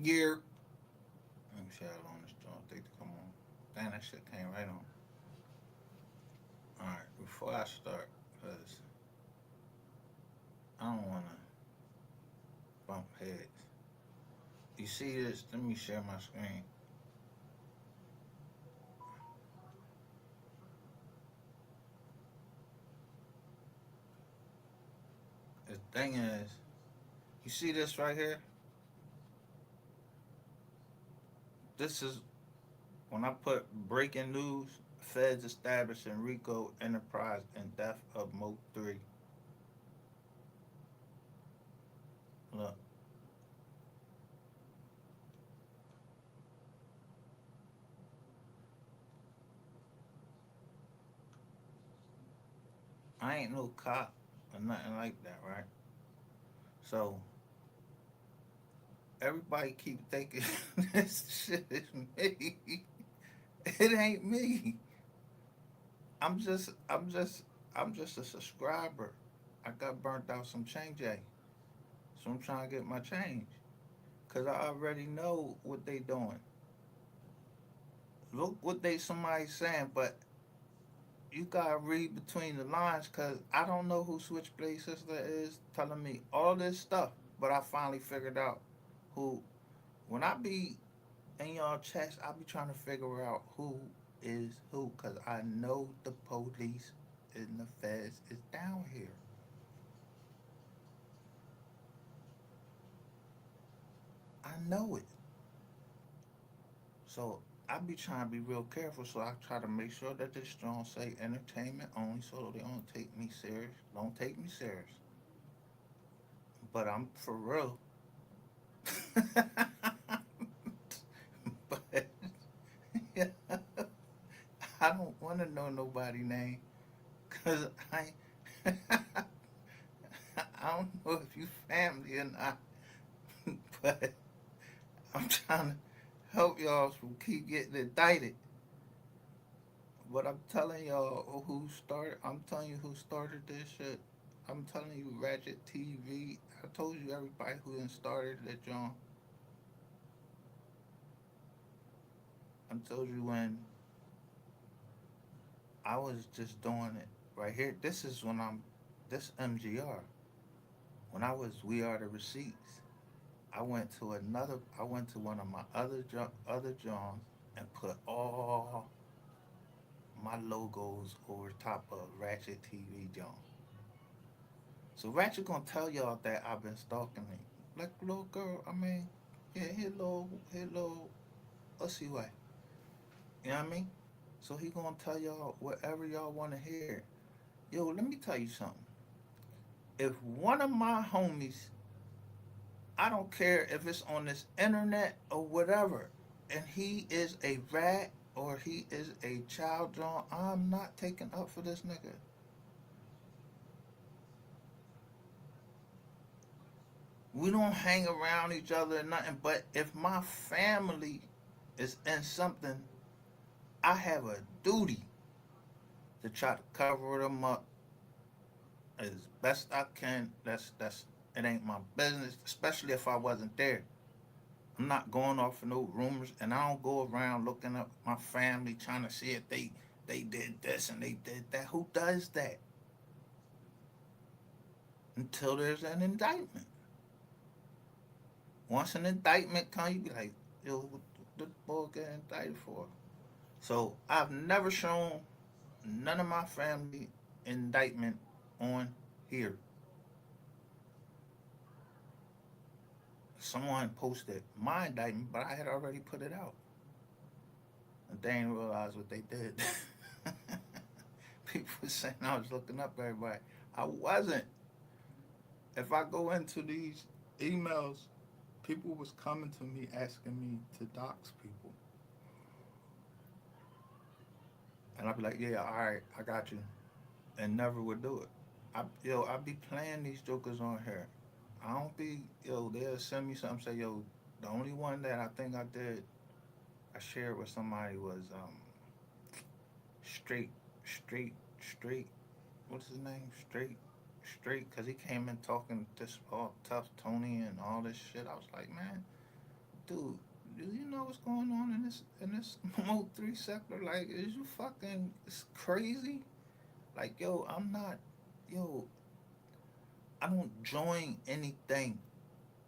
Gear. Let me see how long this joint take to come on. Damn, that shit came right on. Alright, before I start, because I don't want to bump heads. You see this? Let me share my screen. The thing is, you see this right here? This is when I put breaking news, feds establishing Rico enterprise and death of MO3. Look, I ain't no cop or nothing like that, right? So everybody keep thinking this shit is me. It ain't me. I'm just, I'm just, I'm just a subscriber. I got burnt out some change, so I'm trying to get my change. Cause I already know what they doing. Look what they somebody saying, but you gotta read between the lines. Cause I don't know who Switchblade Sister is telling me all this stuff. But I finally figured out who. When I be in y'all chats, I be trying to figure out who is who. Cause I know the police and the feds is down here. I know it. So I be trying to be real careful. So I try to make sure that this strong say entertainment only, so they don't take me serious. Don't take me serious. But I'm for real. But yeah, I don't want to know nobody name, cause I don't know if you family or not. But I'm trying to help y'all from keep getting indicted. But I'm telling y'all who started. I'm telling you who started this shit. I'm telling you, Ratchet TV. I told you everybody who done started that John. I told you when I was just doing it right here. This is when I'm. This MGR. When I was We Are the Receipts. I went to another. I went to one of my other Johns and put all my logos over top of Ratchet TV John. So Ratchet gonna tell y'all that I've been stalking me. Like little girl, I mean, yeah, hello, let's see why. You know what I mean? So he gonna tell y'all whatever y'all wanna hear. Yo, let me tell you something. If one of my homies, I don't care if it's on this internet or whatever, and he is a rat or he is a child John, I'm not taking up for this nigga. We don't hang around each other or nothing, but if my family is in something, I have a duty to try to cover them up as best I can. That's it ain't my business, especially if I wasn't there. I'm not going off of no rumors, and I don't go around looking up my family trying to see if they did this and they did that. Who does that until there's an indictment? Once an indictment comes, you be like, yo, what the boy get indicted for? So I've never shown none of my family indictment on here. Someone posted my indictment, but I had already put it out. And they didn't realize what they did. People were saying I was looking up everybody. I wasn't. If I go into these emails, people was coming to me asking me to dox people. And I'd be like, yeah, all right, I got you. And never would do it. I be playing these jokers on here. I don't be, they'll send me something, say, yo, the only one that I think I did, I shared with somebody was straight, straight, what's his name? Straight, because he came in talking this all tough Tony and all this shit. I was like, man, dude, do you know what's going on in this MO3 sector? Like, is you fucking it's crazy? Like, yo, I'm not, yo, I don't join anything.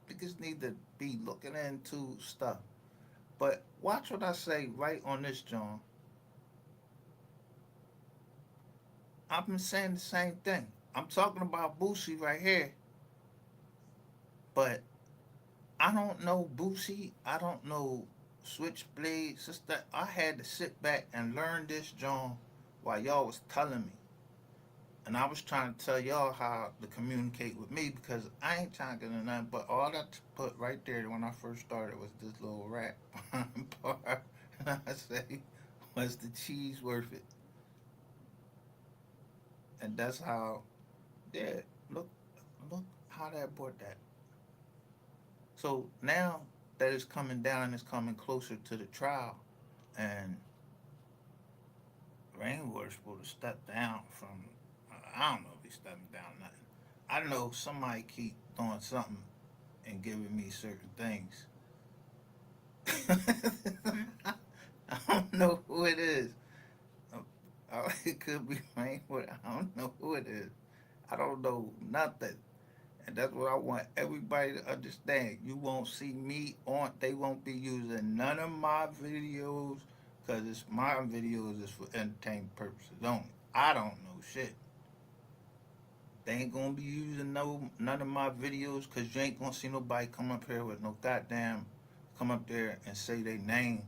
Niggas need to be looking into stuff. But watch what I say right on this, John. I've been saying the same thing. I'm talking about Boosie right here, but I don't know Boosie. I don't know Switchblade, sister. I had to sit back and learn this, John, while y'all was telling me. And I was trying to tell y'all how to communicate with me because I ain't trying to get into nothing. But all I put right there when I first started was this little rap part. And I say, was the cheese worth it? And that's how, yeah, look, look how that brought that. So now that it's coming down, it's coming closer to the trial. And Rainwater's supposed to step down from, I don't know if he's stepping down nothing. I know somebody keep doing something and giving me certain things. I don't know who it is. It could be Rainwater. I don't know who it is. I don't know nothing. And that's what I want everybody to understand. You won't see me on, they won't be using none of my videos because it's my videos is for entertainment purposes only. I don't know shit. They ain't gonna be using none of my videos because you ain't gonna see nobody come up here with no goddamn come up there and say their name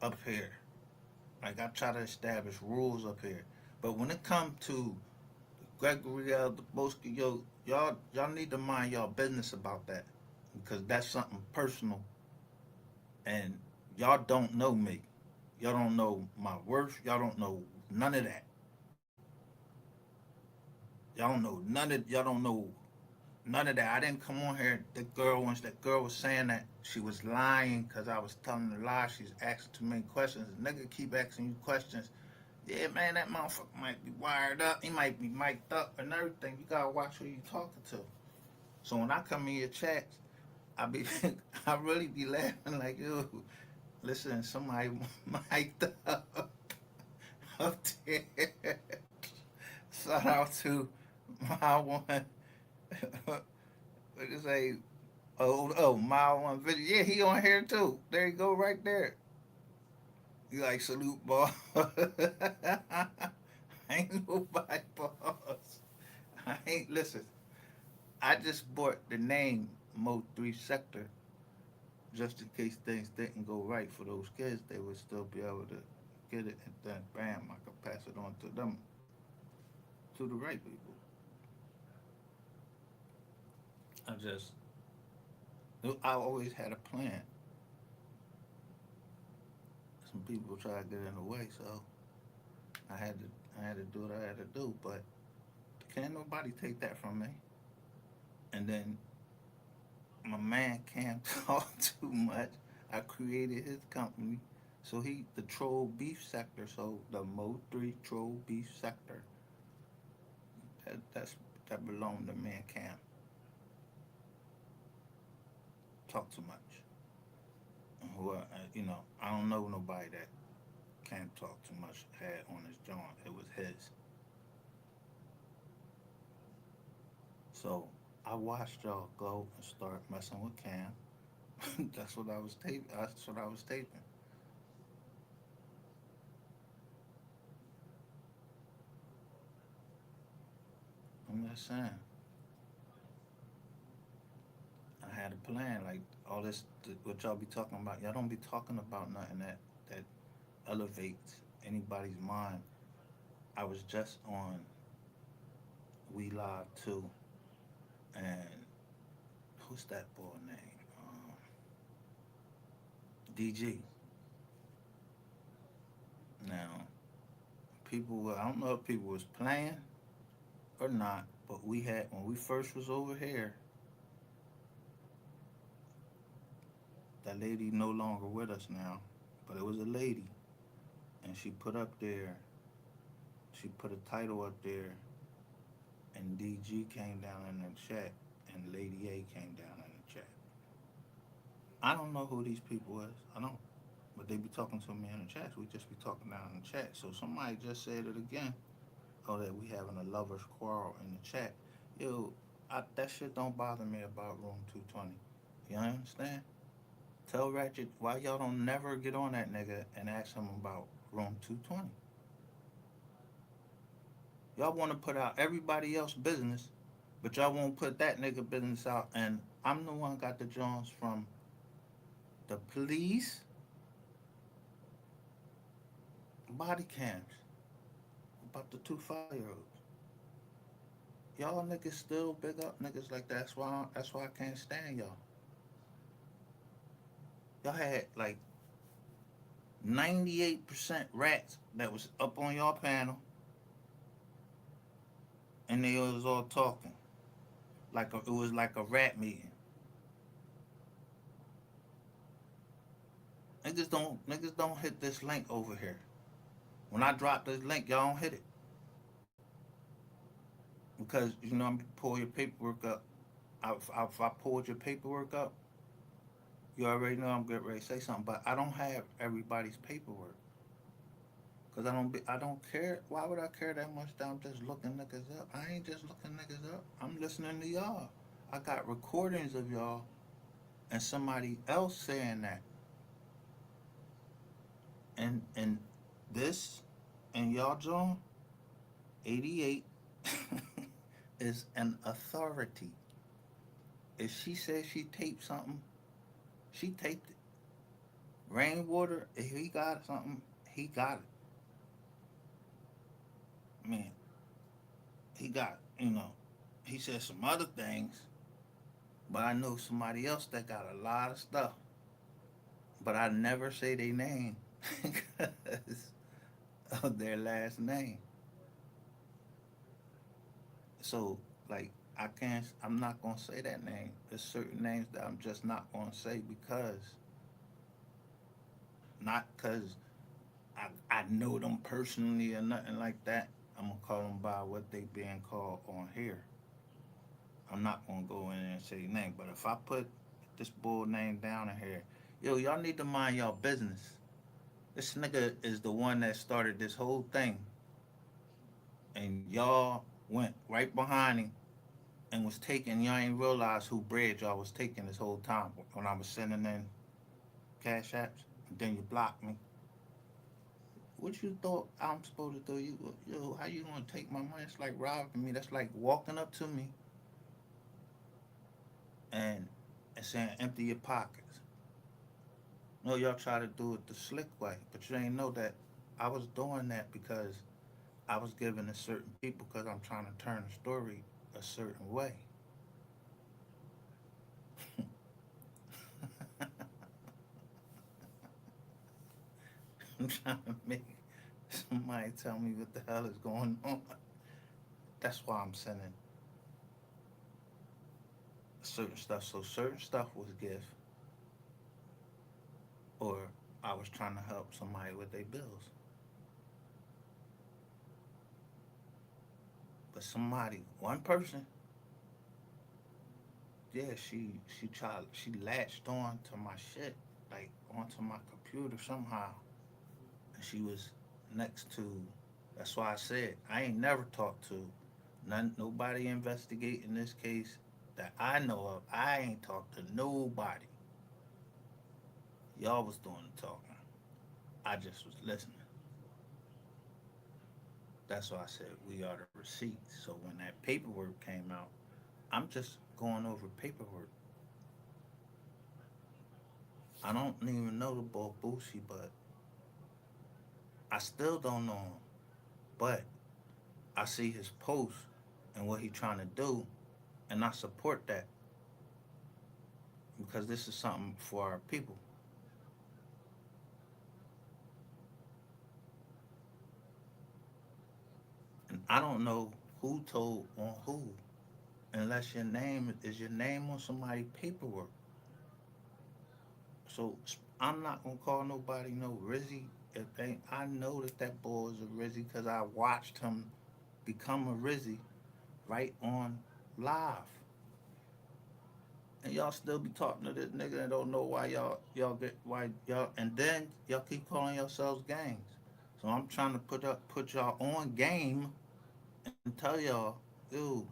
up here. Like I try to establish rules up here. But when it comes to Gregory L. Deboski, yo, y'all need to mind y'all business about that because that's something personal, and y'all don't know me. Y'all don't know my worth. Y'all don't know none of that. Y'all don't know none of that. I didn't come on here. That girl was saying that she was lying because I was telling her lies. She's asking too many questions. The nigga keep asking you questions. Yeah, man, that motherfucker might be wired up. He might be mic'd up and everything. You gotta watch who you talking to. So when I come in your chats, I be I really be laughing like, yo, listen, somebody mic'd up up there. Shout out to my one. What you say? My one video. Yeah, he on here too. There you go, right there. You like salute, boss? Ain't nobody boss. I ain't listen. I just bought the name Mo3 Sector just in case things didn't go right for those kids. They would still be able to get it, and then bam, I could pass it on to them, to the right people. I just, I always had a plan. Some people try to get in the way, so I had to, I had to do what I had to do. But can't nobody take that from me. And then my man can't talk too much. I created his company. So he the troll beef sector. So the Mo3 troll beef sector. That belonged to man can't talk too much. Who I don't know nobody that can't talk too much had on his joint. It was his. So I watched y'all go and start messing with Cam. That's what I was taping. That's what I was taping. I'm just saying. I had a plan. Like all this, what y'all be talking about. Y'all don't be talking about nothing that elevates anybody's mind. I was just on We Live too, and who's that boy name? DG. Now, I don't know if people was playing or not, but we had when we first was over here. That lady no longer with us now, but it was a lady, and she put up there. She put a title up there, and DG came down in the chat, and Lady A came down in the chat. I don't know who these people is. I don't. But they be talking to me in the chats. We just be talking down in the chat. So somebody just said it again. Oh, that we having a lovers quarrel in the chat. Yo, that shit don't bother me about room 220. You understand? Tell Ratchet why y'all don't never get on that nigga and ask him about room 220. Y'all want to put out everybody else business, but y'all won't put that nigga business out. And I'm the one got the Jones from the police body cams about the 2 5-year-olds. Y'all niggas still big up niggas like that. That's why I can't stand y'all. Y'all had like 98% rats that was up on y'all panel, and they was all talking it was like a rat meeting. Niggas don't hit this link over here. When I drop this link, y'all don't hit it because I'm pull your paperwork up. If I pulled your paperwork up, you already know I'm getting ready to say something. But I don't have everybody's paperwork because I don't care. Why would I care that much that I'm just looking niggas up? I ain't just looking niggas up. I'm listening to y'all. I got recordings of y'all and somebody else saying that, and this and y'all John 88 is an authority. If she says she taped something, she taped it. Rainwater, if he got something, he got it. I mean, he got, he said some other things, but I know somebody else that got a lot of stuff. But I never say their name because of their last name. So, like, I'm not going to say that name. There's certain names that I'm just not going to say not because I know them personally or nothing like that. I'm going to call them by what they being called on here. I'm not gonna go in and say name, but if I put this bull name down in here, yo, y'all need to mind y'all business. This nigga is the one that started this whole thing, and y'all went right behind him and was taking. Y'all ain't realize who bread y'all was taking this whole time when I was sending in cash apps, and then you blocked me. What you thought I'm supposed to do? Yo, how you gonna take my money? It's like robbing me. That's like walking up to me and saying empty your pockets. No, y'all try to do it the slick way, but you ain't know that I was doing that because I was giving to certain people because I'm trying to turn the story a certain way. I'm trying to make somebody tell me what the hell is going on. That's why I'm sending certain stuff. So certain stuff was gift, or I was trying to help somebody with their bills. But somebody, one person, yeah, she latched on to my shit, like onto my computer somehow. And she was next to. That's why I said I ain't never talked to nobody investigating this case that I know of. I ain't talked to nobody. Y'all was doing the talking. I just was listening. That's why I said we are the receipts. So when that paperwork came out, I'm just going over paperwork. I don't even know the boy Boosie, but I still don't know him. But I see his post and what he trying to do, and I support that because this is something for our people. And I don't know who told on who unless your name on somebody's paperwork. So I'm not gonna call nobody no Rizzy. If they, I know that that boy is a Rizzy because I watched him become a Rizzy right on live, and y'all still be talking to this nigga and don't know why y'all get why y'all and then y'all keep calling yourselves gangs. So I'm trying to put y'all on game and tell y'all, dude,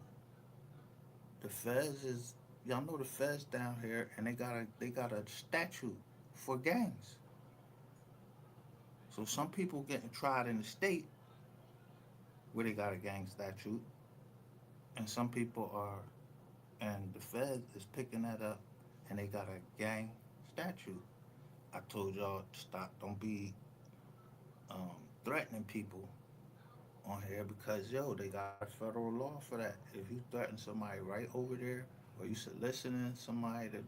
the feds is y'all know the feds down here and they got a statute for gangs. So some people getting tried in the state where they got a gang statute, and some people are, and the Fed is picking that up, and they got a gang statute. I told y'all to stop. Don't be threatening people on here because they got a federal law for that. If you threaten somebody right over there, or you soliciting somebody to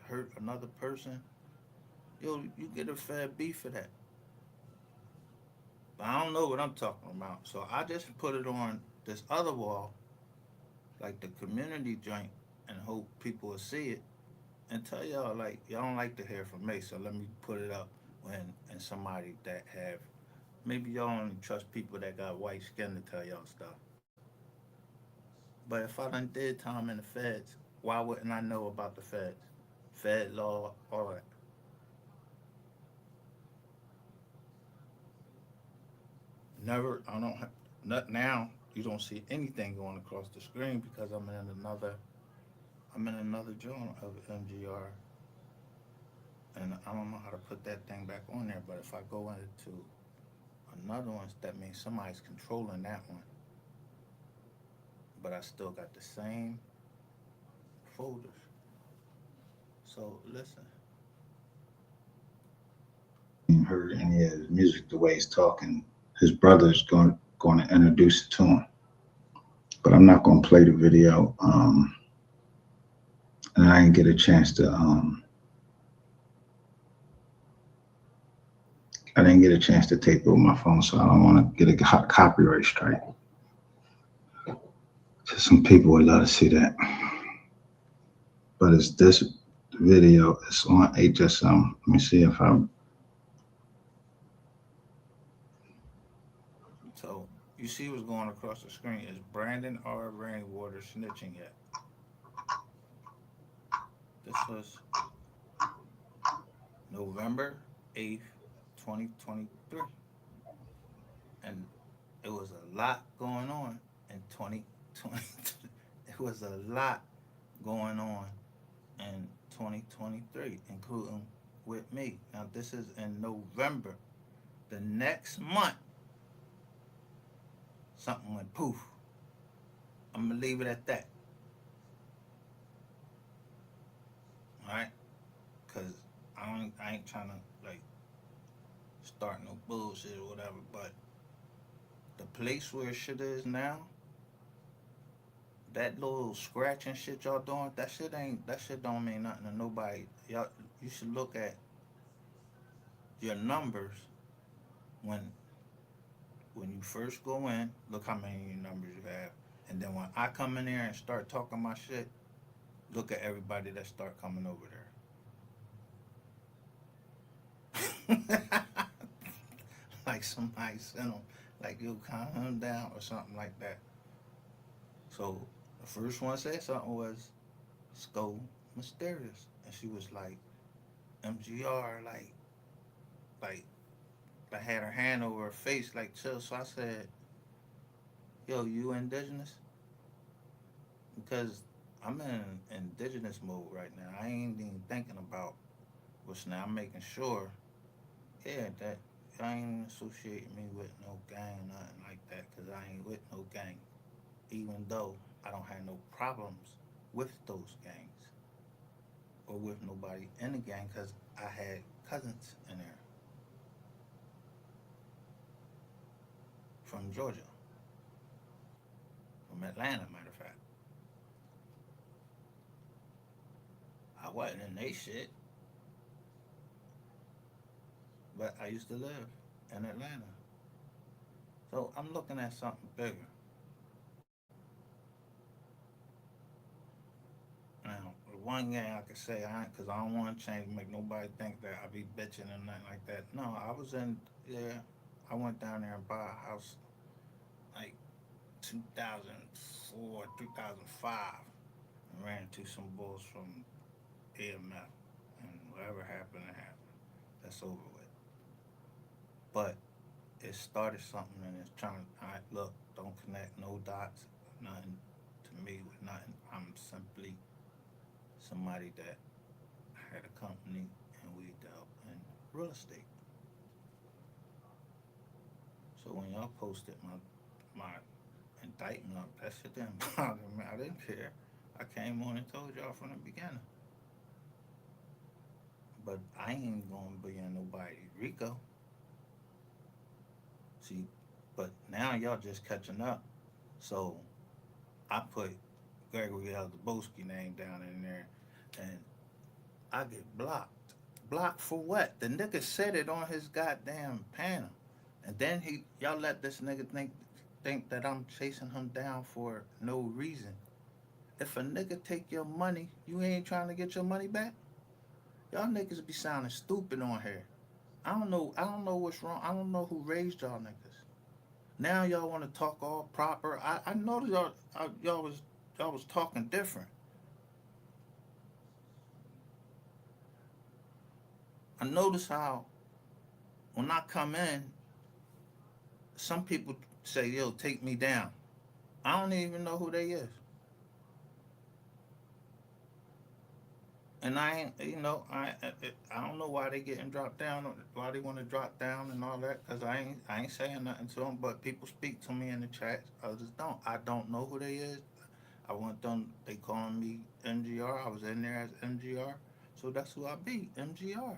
hurt another person, you get a Fed beef for that. But I don't know what I'm talking about. So I just put it on this other wall, like the community joint, and hope people will see it and tell y'all like y'all don't like to hear from me. So let me put it up when and somebody that have maybe y'all only trust people that got white skin to tell y'all stuff. But if I done did time in the feds, why wouldn't I know about the feds? Fed law, all that. Never, I don't, not now. You don't see anything going across the screen because I'm in another joint of MGR, and I don't know how to put that thing back on there. But if I go into another one, that means somebody's controlling that one. But I still got the same folders. So listen, Heard any of his music the way he's talking. His brother's going to introduce it to him, but I'm not going to play the video. And I didn't get a chance to. I didn't get a chance to tape it with my phone, so I don't want to get a copyright strike. So some people would love to see that, but it's this video. It's on HSM. Let me see if I. so you see what's going across the screen is Brandon R. Rainwater snitching yet. This was November 8th, 2023. And it was a lot going on in 2020. It was a lot going on in 2023, including with me. Now, this is in November. The next month, something went poof. I'm going to leave it at that. All right? Because I ain't trying to, like, start no bullshit or whatever. But the place where shit is now, that little scratching shit y'all doing, that shit don't mean nothing to nobody. Y'all, you should look at your numbers when you first go in. Look how many numbers you have, and then when I come in there and start talking my shit, look at everybody that start coming over there. Like somebody sent them, like you calm him down or something like that. So the first one said something was Sko Mysterious, and she was like MGR, like I had her hand over her face, like chill. So I said, "Yo, you indigenous?" Because I'm in indigenous mode right now. I ain't even thinking about what's now. I'm making sure, yeah, that I ain't associating me with no gang, nothing like that. Cause I ain't with no gang. Even though I don't have no problems with those gangs or with nobody in the gang, cause I had cousins in there from Georgia, from Atlanta, matter of fact. I wasn't in they shit, but I used to live in Atlanta. So I'm looking at something bigger. Now, the one thing I could say, because I don't want to change, make nobody think that I be bitching or nothing like that. No, I was in, yeah, I went down there and bought a house like 2004, 2005. ran into some bulls from AMF, and whatever happened, it happened. That's over with. But it started something, and it's trying. I look, don't connect no dots, nothing to me with nothing. I'm simply somebody that had a company, and we dealt in real estate. So when y'all posted my indictment up, that shit didn't bother me. I didn't care. I came on and told y'all from the beginning. But I ain't gonna be in nobody Rico. See, but now y'all just catching up. So I put Gregory Eldabowski name down in there, and I get blocked. Blocked for what? The nigga said it on his goddamn panel, and then y'all let this nigga think that I'm chasing him down for no reason. If a nigga take your money, you ain't trying to get your money back. Y'all niggas be sounding stupid on here. I don't know. I don't know what's wrong. I don't know who raised y'all niggas. Now y'all want to talk all proper. I know that y'all was talking different. I notice how when I come in, some people say, "Yo, take me down." I don't even know who they is, and I ain't. I don't know why they getting dropped down. Why they want to drop down and all that? Cause I ain't saying nothing to them. But people speak to me in the chats. Others don't. I don't know who they is. I want them. They calling me MGR. I was in there as MGR, so that's who I be. MGR.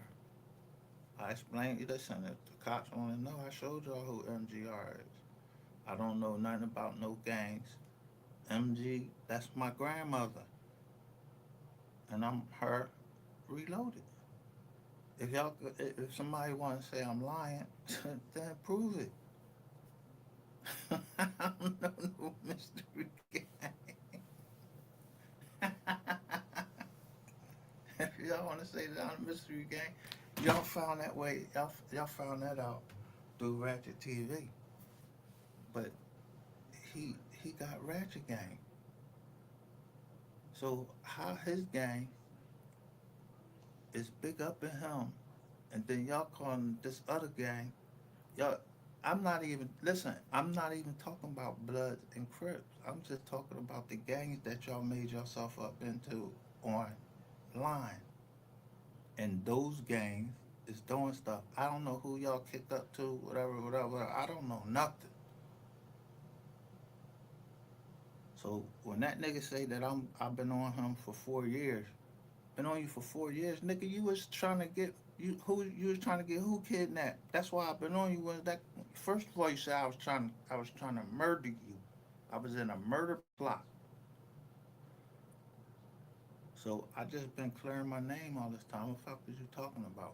I explained. Listen, if the cops want to know, I showed y'all who MGR is. I don't know nothing about no gangs. MG, that's my grandmother, and I'm her reloaded. If somebody want to say I'm lying, then prove it. I don't know no mystery gang. If y'all want to say that I'm a mystery gang, y'all found that way. Y'all found that out through Ratchet TV. But he got Ratchet gang. So how his gang is big up in him, and then y'all calling this other gang, y'all. I'm not even listen. I'm not even talking about Bloods and Crips. I'm just talking about the gangs that y'all made yourself up into online, and those gangs is doing stuff. I don't know who y'all kicked up to, whatever. I don't know nothing. So when that nigga say that I've been on him for 4 years, been on you for 4 years, nigga. You was trying to get you was trying to get who kidnapped. That's why I've been on you. Was that first of all you said I was trying to murder you. I was in a murder plot. So I just been clearing my name all this time. What the fuck is you talking about?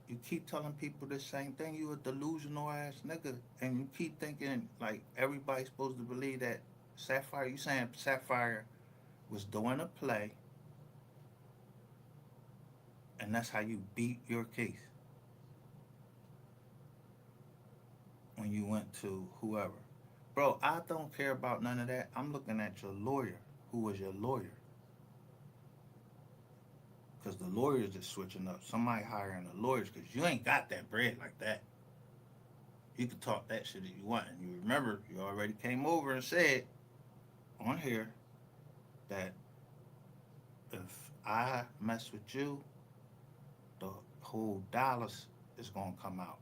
You keep telling people the same thing. You a delusional ass nigga, and you keep thinking like everybody's supposed to believe that Sapphire. You saying Sapphire was doing a play, and that's how you beat your case when you went to whoever. Bro, I don't care about none of that. I'm looking at your lawyer. Who was your lawyer? Because the lawyers is switching up. Somebody hiring the lawyers because you ain't got that bread like that. You can talk that shit if you want. And you remember, you already came over and said on here that if I mess with you, the whole dollars is going to come out.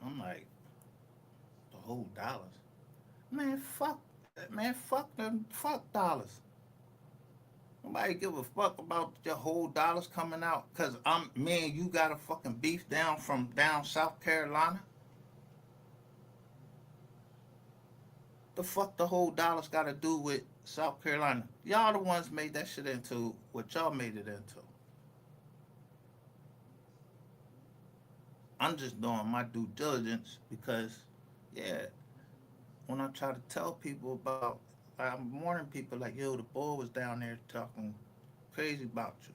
I'm like, the whole dollars? Man, fuck them, fuck dollars. Nobody give a fuck about your whole dollars coming out because me and you got a fucking beef down from down South Carolina. The fuck the whole dollars got to do with South Carolina? Y'all the ones made that shit into what y'all made it into. I'm just doing my due diligence because, yeah, when I try to tell people about, I'm warning people like, yo, the boy was down there talking crazy about you.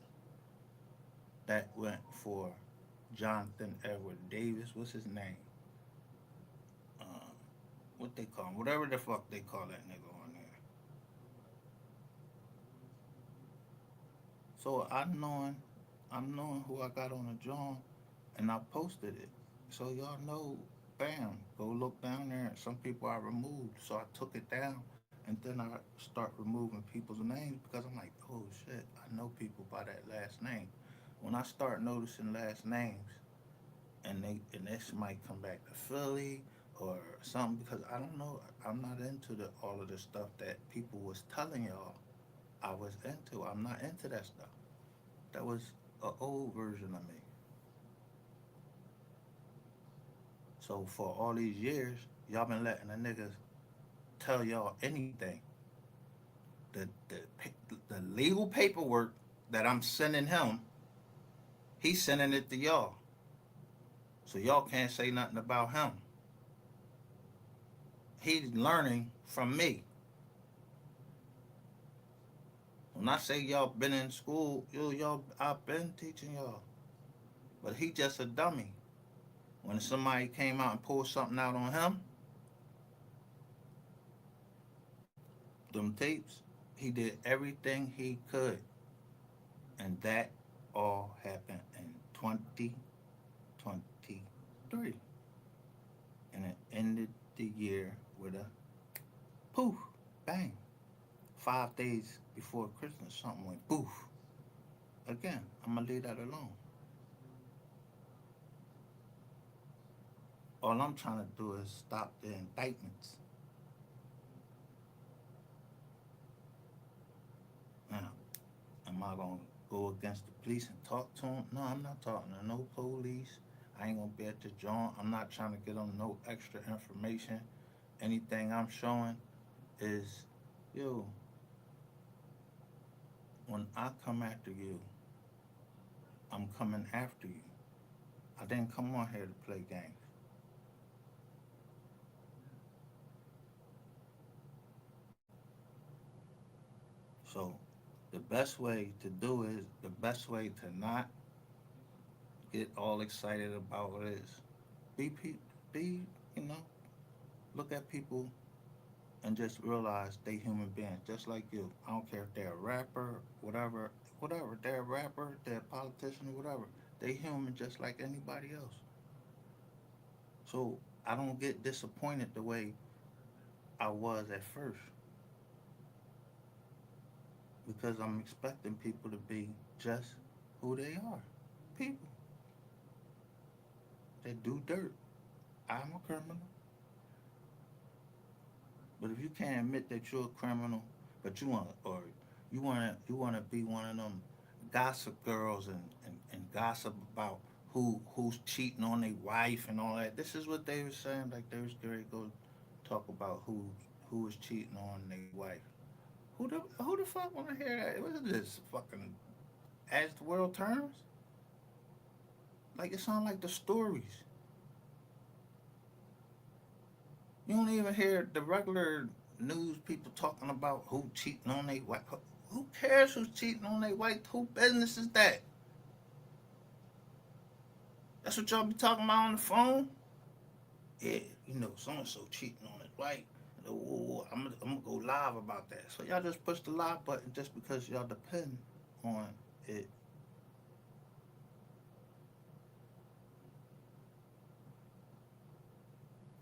That went for Jonathan Edward Davis. What's his name? What they call him? Whatever the fuck they call that nigga on there. So I'm knowing who I got on the joint, and I posted it. So y'all know, bam, go look down there. Some people I removed, so I took it down, and then I start removing people's names because I'm like, oh shit, I know people by that last name. When I start noticing last names, and this might come back to Philly or something, because I don't know, I'm not into the all of the stuff that people was telling y'all I was into. I'm not into that stuff. That was an old version of me. So for all these years, y'all been letting the niggas tell y'all anything. The legal paperwork that I'm sending him, he's sending it to y'all. So y'all can't say nothing about him. He's learning from me. When I say y'all been in school, y'all I've been teaching y'all. But he just a dummy. When somebody came out and pulled something out on him, them tapes, he did everything he could. And that all happened in 2023. And it ended the year with a poof, bang. 5 days before Christmas, something went poof. Again, I'm gonna leave that alone. All I'm trying to do is stop the indictments. Now, am I gonna go against the police and talk to them? No, I'm not talking to no police. I ain't gonna be at the joint. I'm not trying to get them no extra information. Anything I'm showing is, yo, when I come after you, I'm coming after you. I didn't come on here to play games. So the best way to do is the best way to not get all excited about it is be you know look at people and just realize they human beings just like you. I don't care if they're a rapper, whatever. They're a rapper, they're a politician, whatever. They human just like anybody else. So I don't get disappointed the way I was at first because I'm expecting people to be just who they are. People that do dirt. I'm a criminal. But if you can't admit that you're a criminal, but you want to be one of them gossip girls and gossip about who's cheating on their wife and all that. This is what they were saying. Like they was going to go talk about who was cheating on their wife. Who the fuck want to hear that? What is this fucking as the world turns? Like it sounds like the stories. You don't even hear the regular news people talking about who cheating on their wife. Who cares who's cheating on their wife? Who business is that? That's what y'all be talking about on the phone? Yeah, so and so cheating on his wife. I'm gonna go live about that. So y'all just push the live button just because y'all depend on it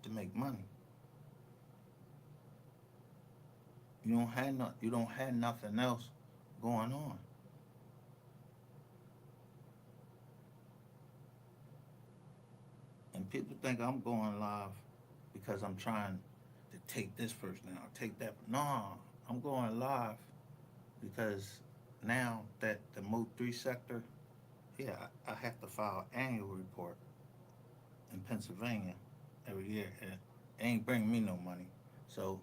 to make money. You don't have nothing else going on. And people think I'm going live because I'm trying to take this person out, take that. No, I'm going live because now that the MO3 sector, yeah, I have to file an annual report in Pennsylvania every year, and it ain't bringing me no money. So,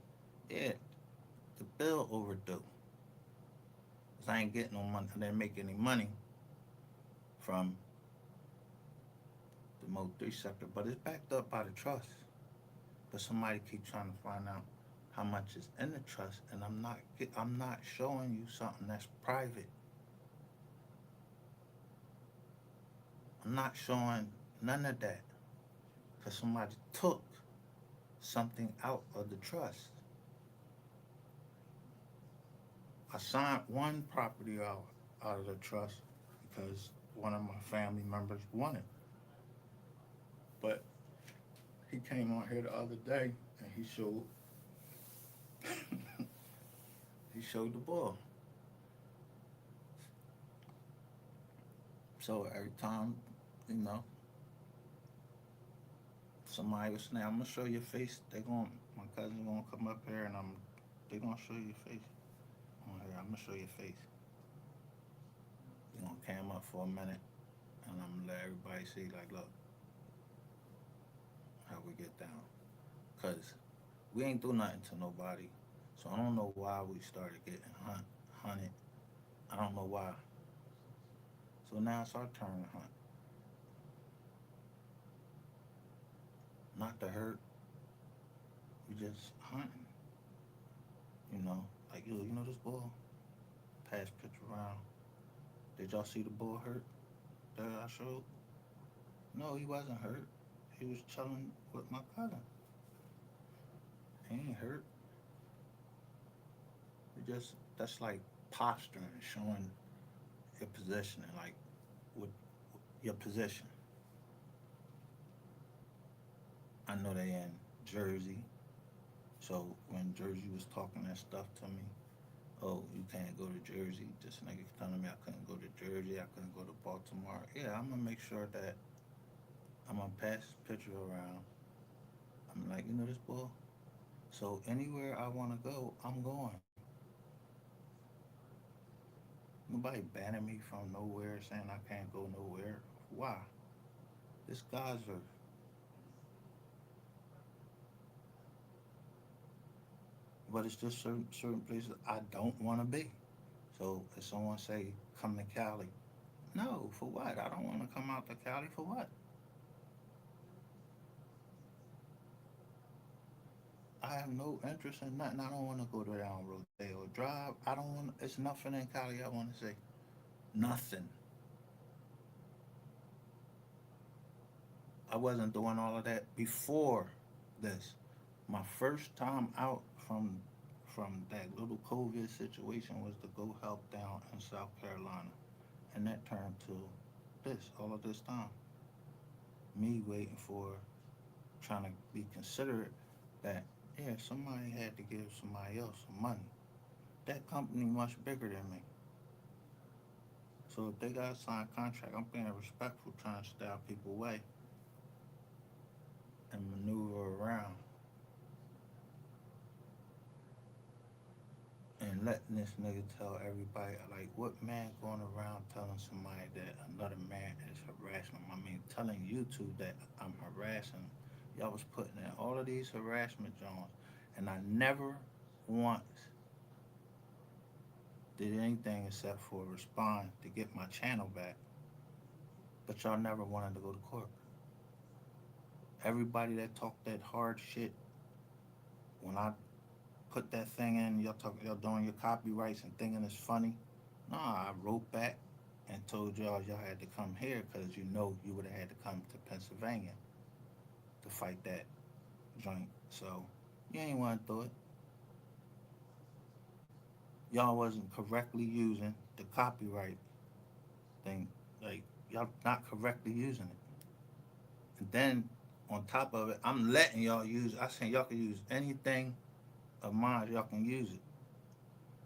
yeah, the bill overdue. Cause I ain't getting no money. I didn't make any money from the MO3 sector, but it's backed up by the trust. But somebody keep trying to find out how much is in the trust, and I'm not showing you something that's private. I'm not showing none of that because somebody took something out of the trust. I signed one property out. out of the trust because one of my family members won it. But he came on here the other day and he showed the ball. So every time, you know, somebody was saying, "I'm gonna show your face." My cousin's gonna come up here and they gonna show your face. On here, I'm gonna show your face. You gonna cam up for a minute, and I'm gonna let everybody see, like, look how we get down. Cause we ain't do nothing to nobody, so I don't know why we started getting hunted. I don't know why. So now it's our turn to hunt, not to hurt. We just hunting. You know, like yo, you know this bull. Pass picture around. Did y'all see the bull hurt that I showed? No, he wasn't hurt. He was chilling with my cousin. He ain't hurt. We just that's like posturing, showing your position and like with your position. I know they in Jersey, so when Jersey was talking that stuff to me, oh, you can't go to Jersey. This nigga telling me I couldn't go to Jersey, I couldn't go to Baltimore. Yeah, I'm gonna make sure that I'm gonna pass this picture around. I'm like, you know this bull? So anywhere I wanna go, I'm going. Nobody banning me from nowhere saying I can't go nowhere. Why? This God's earth. But it's just certain places I don't wanna be. So if someone say come to Cali, no, for what? I don't wanna come out to Cali for what? I have no interest in nothing. I don't want to go down Rodeo Drive. I don't want. It's nothing in Cali I want to see. Nothing. I wasn't doing all of that before this. My first time out from that little COVID situation was to go help down in South Carolina, and that turned to this all of this time. Me waiting for trying to be considerate that yeah somebody had to give somebody else some money. That company much bigger than me. So if they got to sign a contract, I'm being respectful, trying to stay out people's way and maneuver around and letting this nigga tell everybody, like, what man going around telling somebody that another man is harassing him? I mean, telling you two that I'm harassing. Y'all was putting in all of these harassment Jones, and I never once did anything except for respond to get my channel back. But y'all never wanted to go to court. Everybody that talked that hard shit when I put that thing in, y'all doing your copyrights and thinking it's funny. Nah, I wrote back and told y'all had to come here because you know you would have had to come to Pennsylvania to fight that joint. So you ain't want to do it. Y'all wasn't correctly using the copyright thing. Like y'all not correctly using it. And then on top of it, I'm letting y'all use. I saying y'all can use anything of mine. Y'all can use it.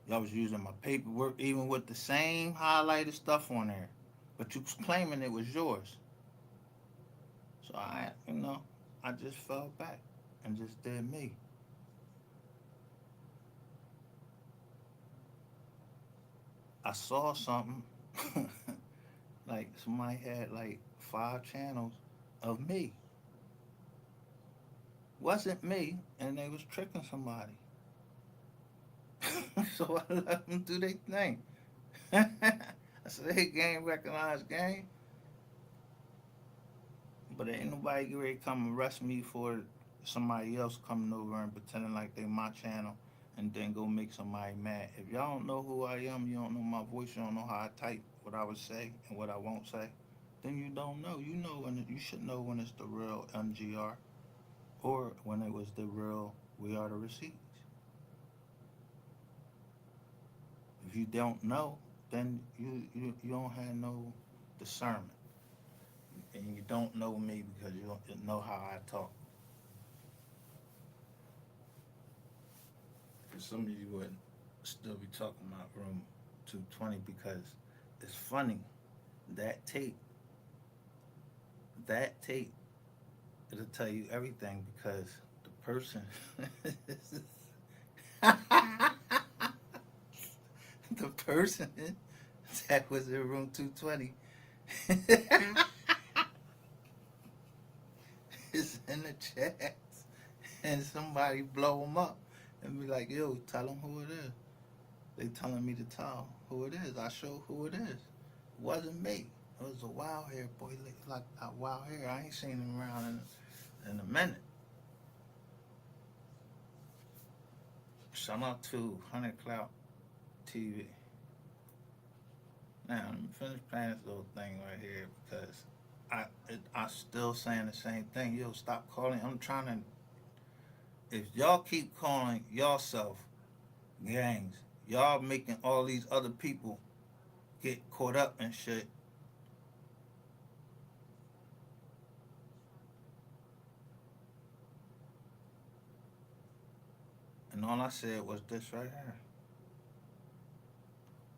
Y'all was using my paperwork, even with the same highlighted stuff on there, but you claiming it was yours. So I just fell back and just did me. I saw something like somebody had like 5 channels of me. Wasn't me, and they was tricking somebody. So I let them do their thing. I said, "Hey, game recognized game," but ain't nobody get ready to come arrest me for somebody else coming over and pretending like they my channel and then go make somebody mad. If y'all don't know who I am, you don't know my voice, you don't know how I type, what I would say and what I won't say, then you don't know. You know when you should know when it's the real MGR or when it was the real We Are the Receipts. If you don't know, then you don't have no discernment, and you don't know me because you don't know how I talk. For some of you would still be talking about room 220 because it's funny. That tape, that tape, it'll tell you everything because the person, the person that was in room 220 is in the chat, and somebody blow them up and be like, yo, tell them who it is. They telling me to tell who it is. I show who it is. It wasn't me. It was a wild hair boy, like a wild hair. I ain't seen him around in a minute. Shout out to 100 Clout TV. Now, let me finish playing this little thing right here because I still saying the same thing. Yo, stop calling. I'm trying to. If y'all keep calling yourself gangs, y'all making all these other people get caught up in shit. And all I said was this right here.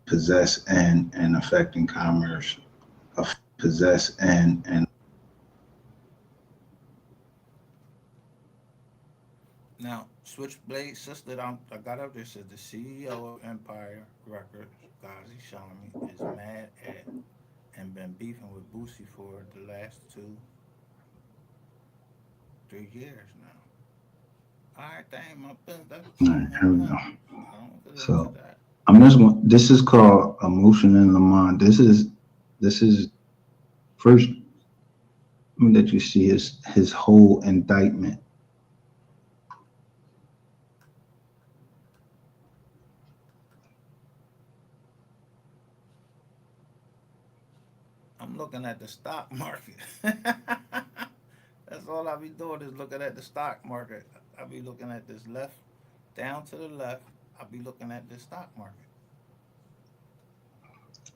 Possess and affecting commerce, possess and Now, Switchblade sister, I got up there said the CEO of Empire Records, Ghazi Shami, is mad at and been beefing with Boosie for the last 2, 3 years now. All right, that ain't my business. That's all right, between him here and we go. him. I don't get into So that. I'm just going. This is called emotion in the mind. This is first. Let me let you see his whole indictment. I'm looking at the stock market. That's all I be doing is looking at the stock market. I be looking at this left, down to the left. I be looking at this stock market.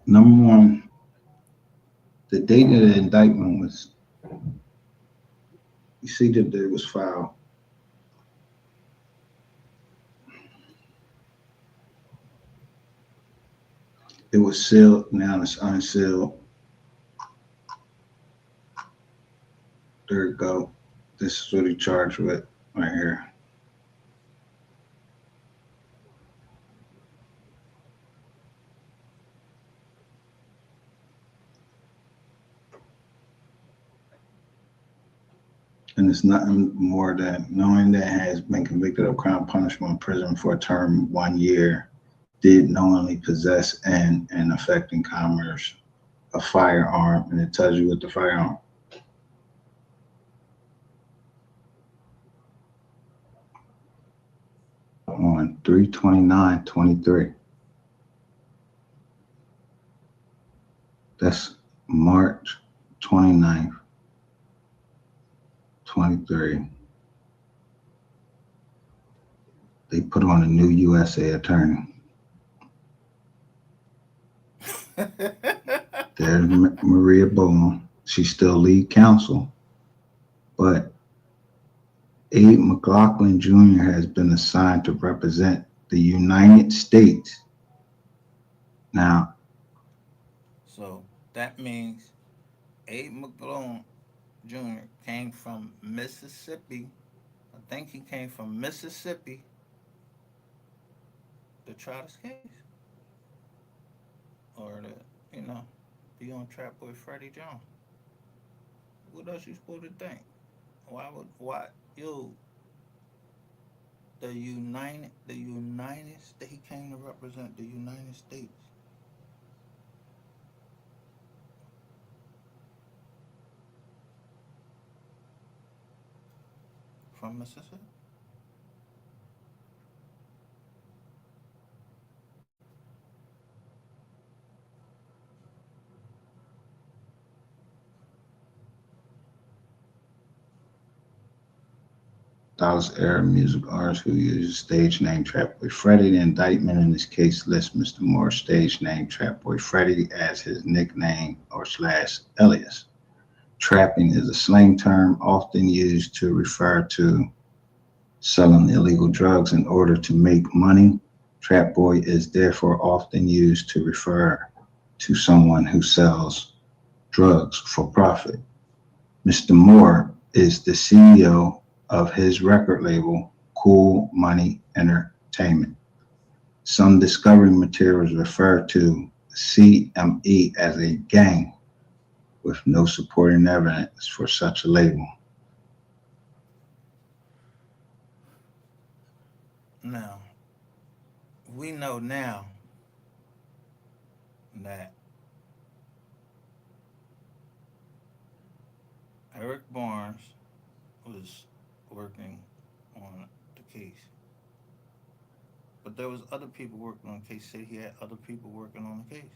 Number one, the date of the indictment was. You see that it was filed. It was sealed. Now it's unsealed. There you go. This is what he charged with right here. And it's nothing more than knowing that has been convicted of crime punishable in prison for a term 1 year, did knowingly possess and affect in commerce a firearm, and it tells you what the firearm on 3/29/23. That's March 29th, 23. They put on a new USA attorney. There's Maria Bowen. She's still lead counsel, but Abe McLaughlin Jr. has been assigned to represent the United States. Now, So that means Abe McGlone Jr. came from Mississippi. I think he came from Mississippi to try this case. Or to, be on trap with Freddie Jones. What else you supposed to think? Why yo the United States, he came to represent the United States from Mississippi? Styles era music artist who uses stage name Trapboy Freddy. The indictment in this case lists Mr. Moore's stage name Trapboy Freddy as his nickname or slash alias. Trapping is a slang term often used to refer to selling illegal drugs in order to make money. Trap boy is therefore often used to refer to someone who sells drugs for profit. Mr. Moore is the CEO of his record label, Cool Money Entertainment. Some discovery materials refer to CME as a gang, with no supporting evidence for such a label. Now, we know now that Eric Barnes was working on the case. But there was other people working on the case. Said he had other people working on the case.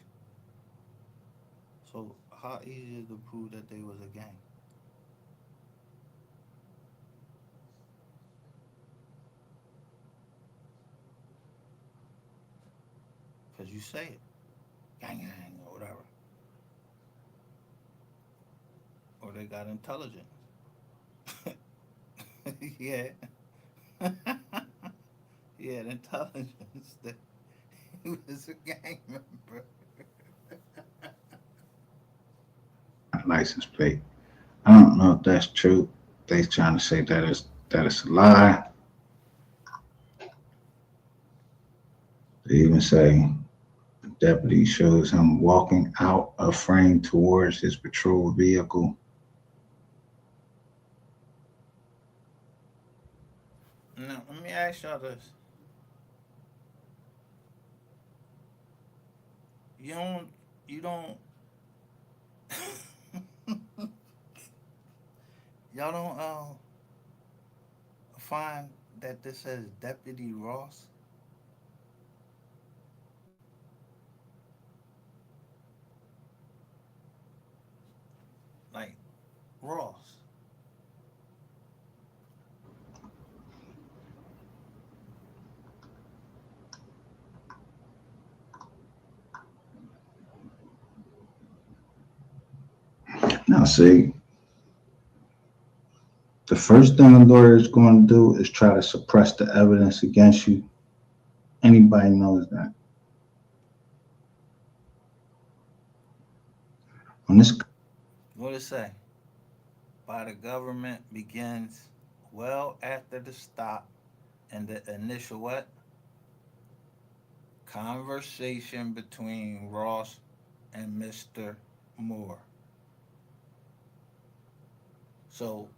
So how easy is it to prove that they was a gang? Because you say it, gang, or whatever, or they got intelligence. Yeah, he had intelligence that he was a gang member. License plate. I don't know if that's true. They trying to say that it's a lie. They even say the deputy shows him walking out of frame towards his patrol vehicle. Now let me ask y'all this: you don't, you don't, y'all don't find that this says Deputy Ross? Like Ross. Now, see, the first thing a lawyer is going to do is try to suppress the evidence against you. Anybody knows that. When this What it say? By the government begins well after the stop and the initial what? Conversation between Ross and Mr. Moore. So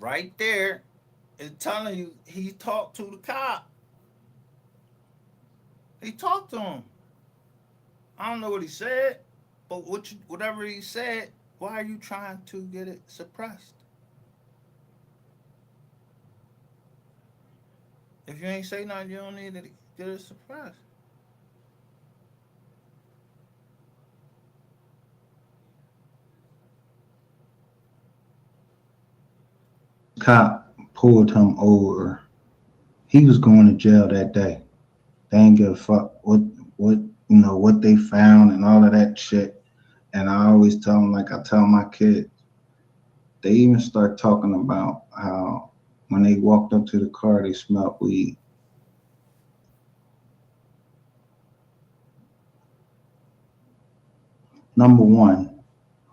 right there, it's telling you he talked to the cop. He talked to him. I don't know what he said, but whatever he said, why are you trying to get it suppressed? If you ain't say nothing, you don't need to get it suppressed. cop pulled him over, he was going to jail that day. They ain't give a fuck what what they found and all of that shit. And I always tell them, like I tell my kids, they even start talking about how when they walked up to the car, they smelled weed. Number one,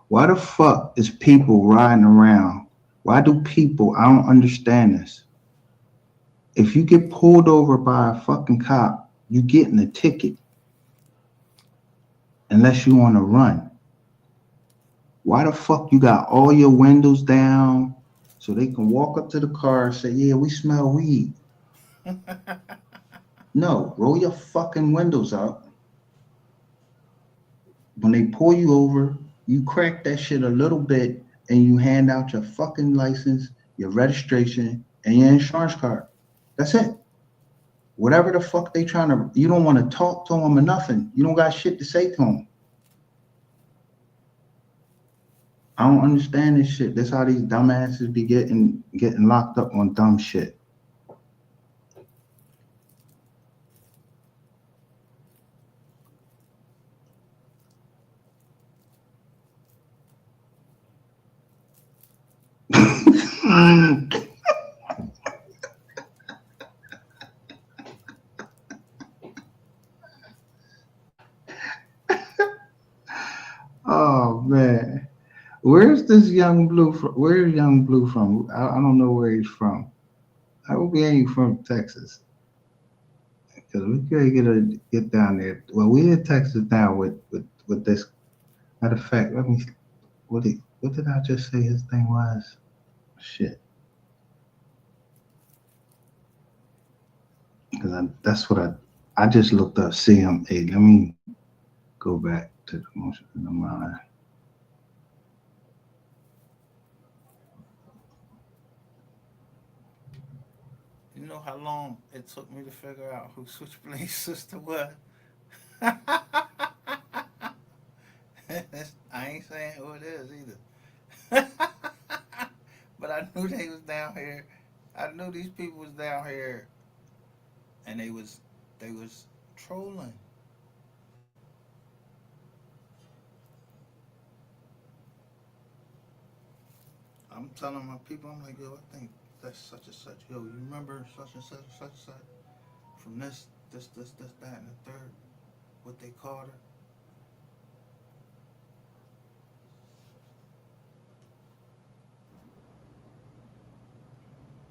why the fuck is people riding around? Why do people, I don't understand this. If you get pulled over by a fucking cop, you getting a ticket unless you on a run. Why the fuck you got all your windows down so they can walk up to the car and say, yeah, we smell weed? No, roll your fucking windows up. When they pull you over, you crack that shit a little bit and you hand out your fucking license, your registration, and your insurance card. That's it. Whatever the fuck they trying to, you don't want to talk to them or nothing. You don't got shit to say to them. I don't understand this shit. That's how these dumbasses be getting locked up on dumb shit. Oh man, where's this young blue from? Where's young blue from? I don't know where he's from. I hope he ain't from Texas, because we gotta get down there. Well, we in Texas now with this. Matter of fact, let me. What did I just say his thing was? Shit, because that's what I just looked up CMA. Let me go back to the motion in the mind. You know how long it took me to figure out who Switchblade's sister was? I ain't saying who it is either. But I knew they was down here. I knew these people was down here, and they was trolling. I'm telling my people, I'm like, yo, I think that's such and such. Yo, you remember such and such and such and such from this, that, and the third? What they called her?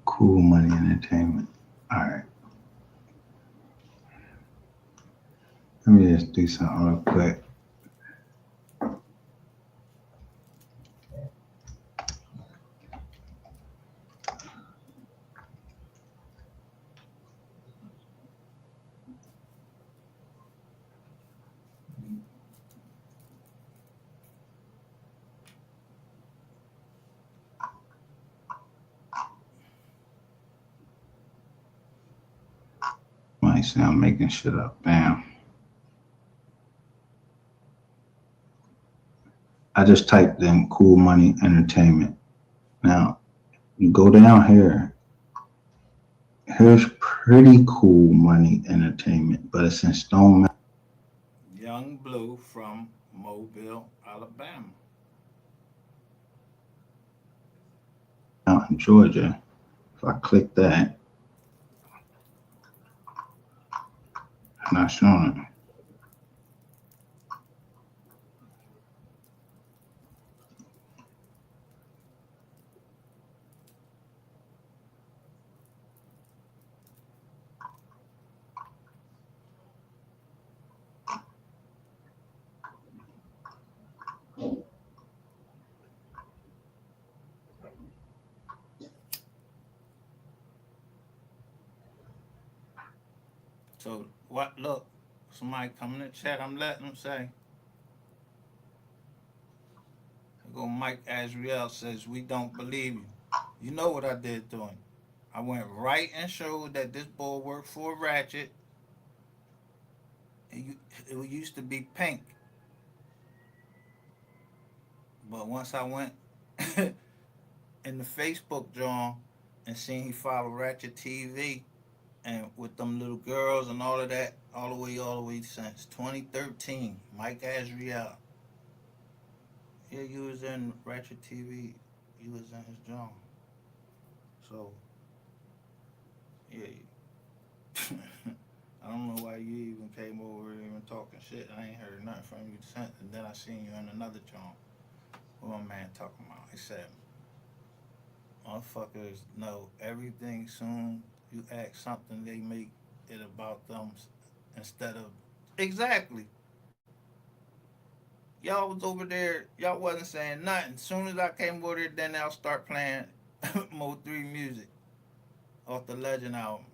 Cool Money Entertainment. All right, let me just do something real quick. Might say I'm making shit up. Bam. I just typed in Cool Money Entertainment. Now you go down here. Here's Pretty Cool Money Entertainment, but it's in Stone Young Blue from Mobile, Alabama. Mountain, Georgia. If I click that, it's not showing it. So what? Look, somebody come in the chat. I'm letting them say. Go Mike Azriel says we don't believe you. You know what I did to him? I went right and showed that this boy worked for Ratchet. It used to be pink, but once I went in the Facebook John and seen he followed Ratchet TV and with them little girls and all of that, all the way since 2013. Mike Azriel. Yeah, you was in Ratchet TV. You was in his John. So yeah. I don't know why you even came over even talking shit. I ain't heard nothing from you since. And then I seen you in another John. What my man talking about? He said, motherfuckers know everything soon. You ask something, they make it about them instead of exactly. Y'all was over there. Y'all wasn't saying nothing. Soon as I came over there, then I'll start playing MO3 music off the Legend album.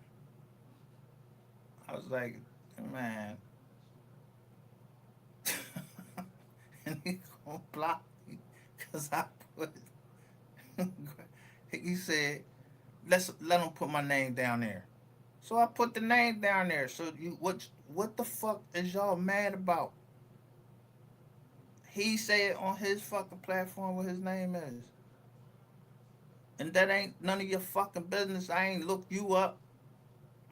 I was like, man, and he gonna block me because I put. He said, let's let him put my name down there. So I put the name down there. So you what the fuck is y'all mad about? He said on his fucking platform what his name is. And that ain't none of your fucking business. I ain't looked you up.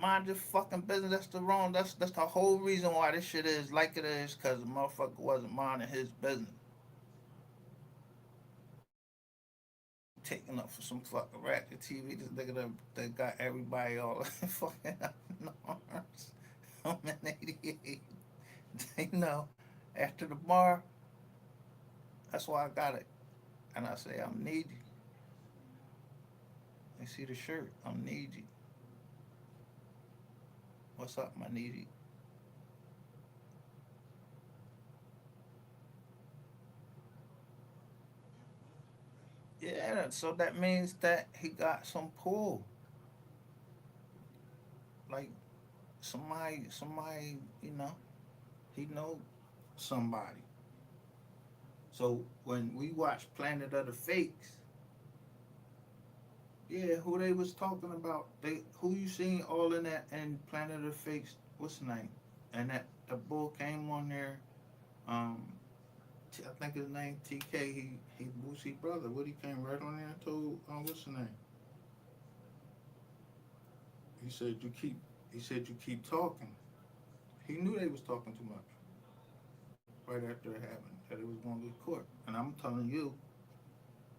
Mind your fucking business. That's the wrong. That's the whole reason why this shit is like it is, cause the motherfucker wasn't minding his business. taking up for some fucking racket TV. This nigga that got everybody all fucking up in arms. I'm in 88. You know, after the bar, that's why I got it. And I say, I'm needy. You see the shirt? I'm needy. What's up, my needy? Yeah, so that means that he got some pull. Like somebody, he know somebody. So when we watch Planet of the Fakes, yeah, who they was talking about? They who you seen all in that in Planet of the Fakes? What's the name? And that the bull came on there. Um, I think his name TK. He Boosie brother. What he came right on there and told what's the name? He said you keep. He said you keep talking. He knew they was talking too much right after it happened. That it was going to get caught. And I'm telling you,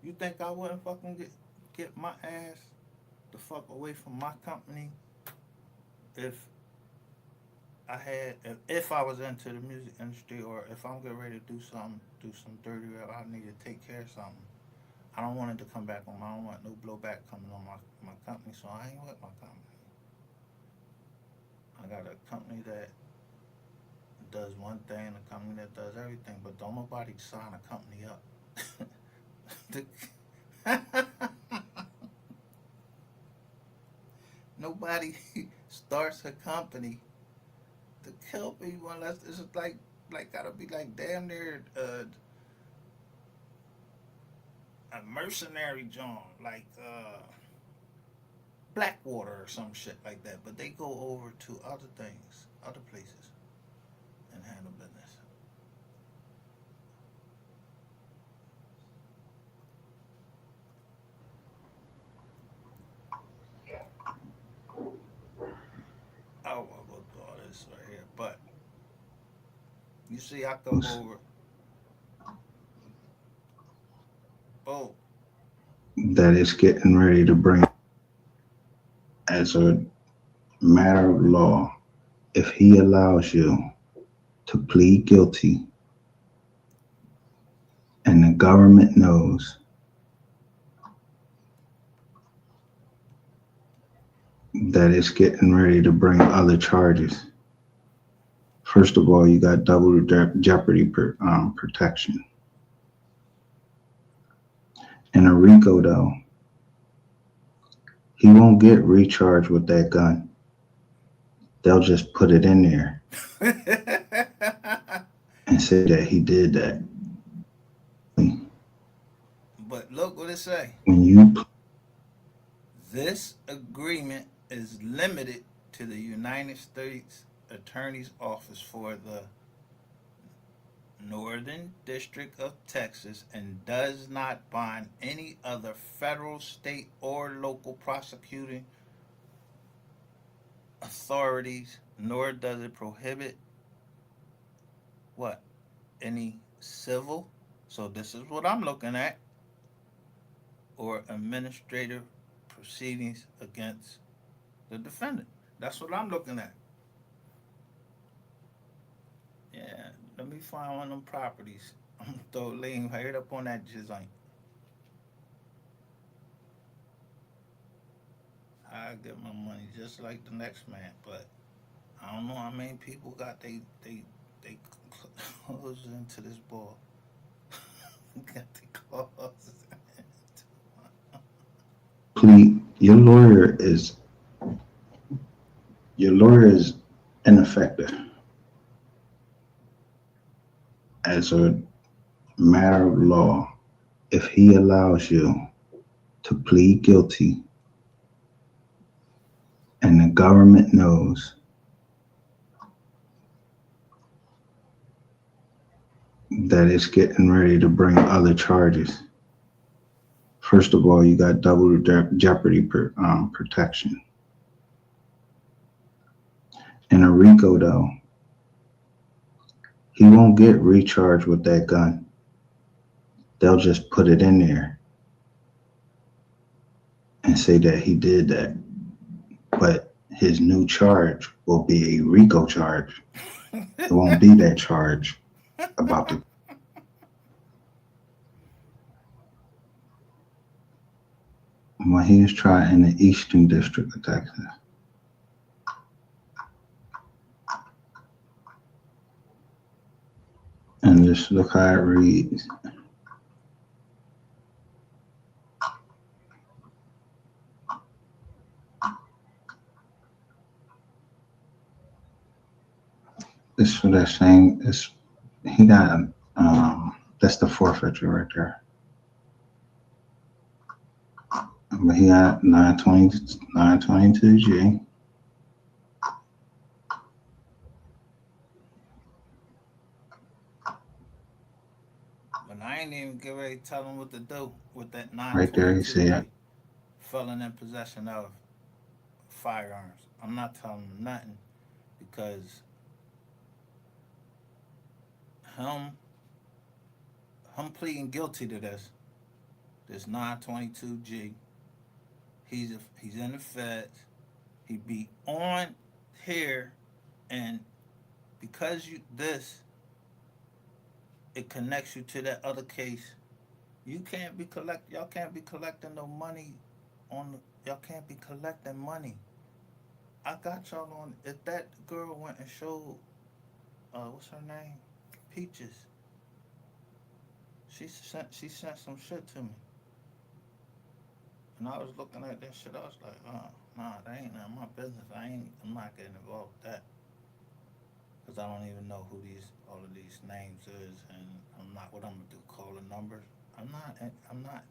you think I wouldn't fucking get my ass the fuck away from my company if if I was into the music industry, or if I'm getting ready to do some dirty rap, I need to take care of something. I don't want it to come back on. I don't want no blowback coming on my company, so I ain't with my company. I got a company that does one thing and a company that does everything, but don't nobody sign a company up. Nobody starts a company to kill people unless it's like gotta be like damn near a mercenary joint like Blackwater or some shit like that. But they go over to other things, other places, and handle business. I will go through all this right here, but you see, I come over. Oh, That is getting ready to bring as a matter of law, if he allows you to plead guilty and the government knows that it's getting ready to bring other charges. First of all, you got double jeopardy protection. In a Rico, though, he won't get recharged with that gun. They'll just put it in there and say that he did that. but look what it say. When you This agreement is limited to the United States Attorney's Office for the Northern District of Texas and does not bind any other federal, state, or local prosecuting authorities, nor does it prohibit what? Any civil. So this is what I'm looking at, or administrative proceedings against the defendant. That's what I'm looking at. Yeah, let me find one of them properties. I'm gonna throw a lien right up on that joint. I get my money just like the next man, but I don't know how many people got they clothes into this ball. got the clothes. plead, your lawyer is ineffective. As a matter of law, if he allows you to plead guilty and the government knows that it's getting ready to bring other charges. First of all, you got double jeopardy protection. In a Rico, though, he won't get recharged with that gun. They'll just put it in there and say that he did that. But his new charge will be a Rico charge. It won't be that charge about the when he was tried in the Eastern District of Texas. And just look how it reads. It's for that same. It's he got. That's the forfeiture right there. But he got 922G. But I ain't even get ready to tell him what to do with that Right there, you see it. 922G. Felon in possession of firearms. I'm not telling him nothing because him him pleading guilty to this 922G. He's in the feds. He be on here, and because you this it connects you to that other case. You can't be collect. Y'all can't be collecting no money on. Y'all can't be collecting money. I got y'all on. If that girl went and showed, what's her name, Peaches. She sent some shit to me, and I was looking at that shit. I was like, nah, that ain't none of my business. I'm not getting involved with that because I don't even know who all of these names is, and I'm not what I'm gonna do. Call the numbers. I'm not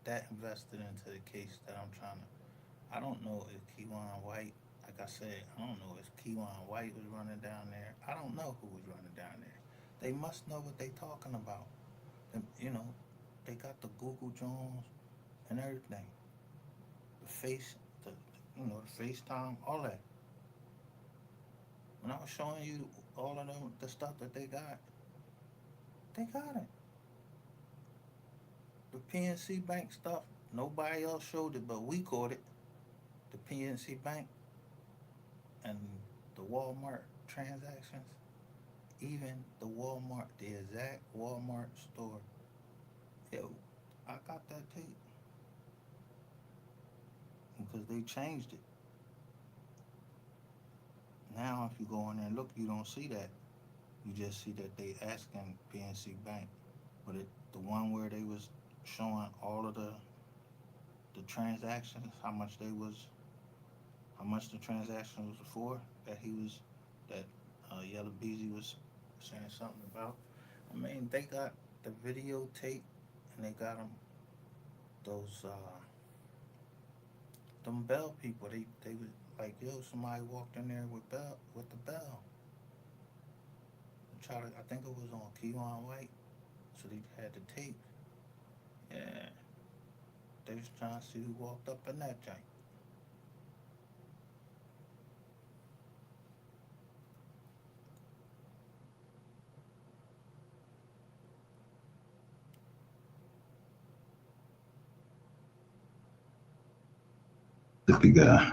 that invested into the case that I'm trying to. I don't know if Keywan White, like I said, I don't know if Keywan White was running down there. I don't know who was running down there. They must know what they talking about. You know, they got the Google Jones and everything. The face, the FaceTime, all that. When I was showing you all of them, the stuff that they got it. The PNC Bank stuff, nobody else showed it, but we caught it. The PNC Bank and the Walmart transactions, even the Walmart, the exact Walmart store. Yo, I got that tape because they changed it. Now, if you go in there and look, you don't see that. You just see that they asking PNC Bank, but the one where they was showing all of the transactions, how much the transaction was for, that Yellow Beezy was saying something about. I mean, they got the videotape, and they got those them bell people. They was like, yo, somebody walked in there with the bell. I think it was on Keywan White, so they had the tape. Yeah, they was trying to see who walked up in that joint. Mississippi guy.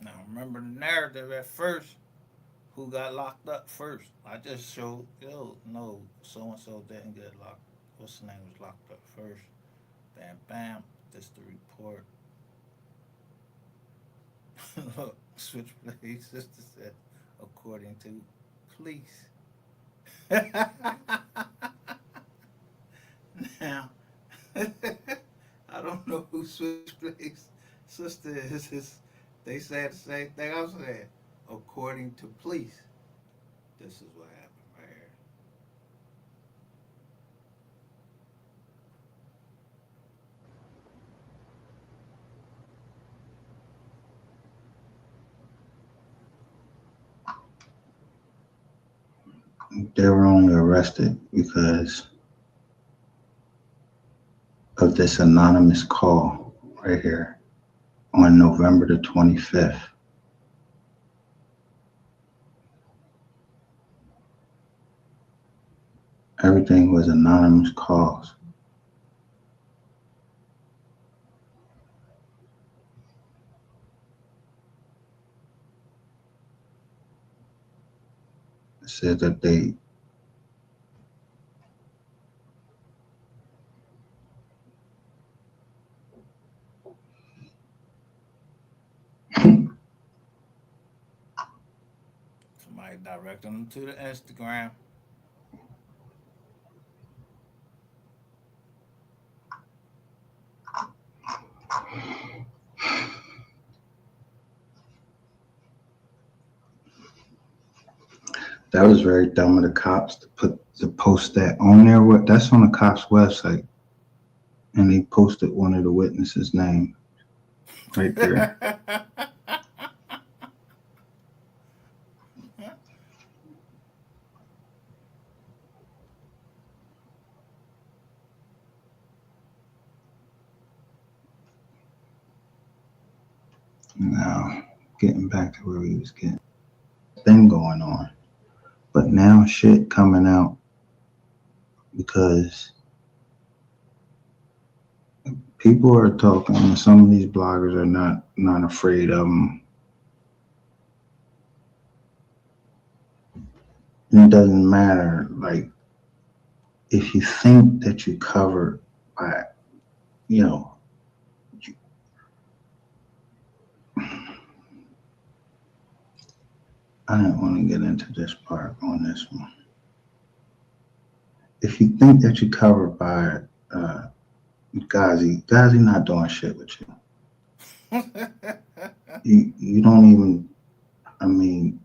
Now remember the narrative at first. Who got locked up first? I just showed, yo, no, so and so didn't get locked. What's the name was locked up first? Bam, bam. This the report. Look, Switchblade sister said, according to police. Now, I don't know who Switchblade's sister is. They said the same thing I said. According to police, this is what happened right here. they were only arrested because of this anonymous call right here on November the 25th. Everything was anonymous calls. It said that they Somebody directing them to the Instagram. that was very dumb of the cops to post that on there. What that's on the cops' website, and they posted one of the witnesses' name right there. Now, getting back to where we was getting thing going on, but now shit coming out because people are talking, and some of these bloggers are not afraid of them. It doesn't matter, like if you think that you covered by, you know, I didn't want to get into this part on this one. If you think that you're covered by Ghazi not doing shit with you. You don't even. I mean,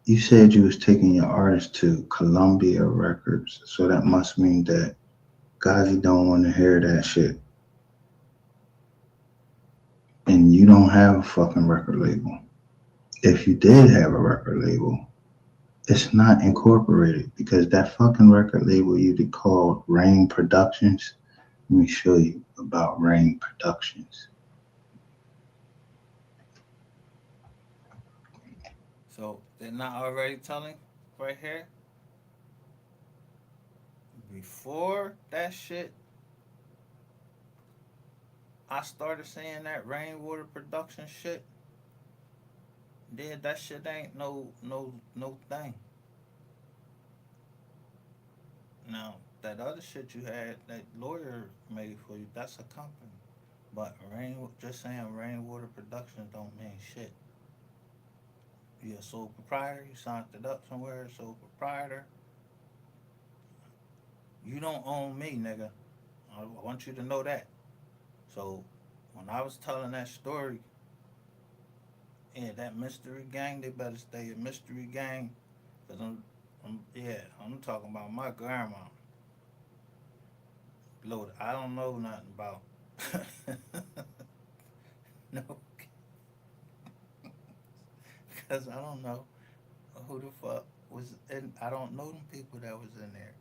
you said you was taking your artist to Columbia Records, so that must mean that Ghazi don't want to hear that shit, and you don't have a fucking record label. If you did have a record label, it's not incorporated because that fucking record label you did called Rain Productions. Let me show you about Rain Productions. So they're not already telling right here? Before that shit, I started saying that rainwater production shit. Then that shit ain't no thing. Now that other shit you had, that lawyer made for you, that's a company. But just saying rainwater production don't mean shit. You're a sole proprietor. You signed it up somewhere. Sole proprietor. You don't own me, nigga. I want you to know that. So when I was telling that story, yeah, that mystery gang, they better stay a mystery gang. Cause I'm talking about my grandma. Lord, I don't know nothing about no, because I don't know who the fuck was in. I don't know them people that was in there.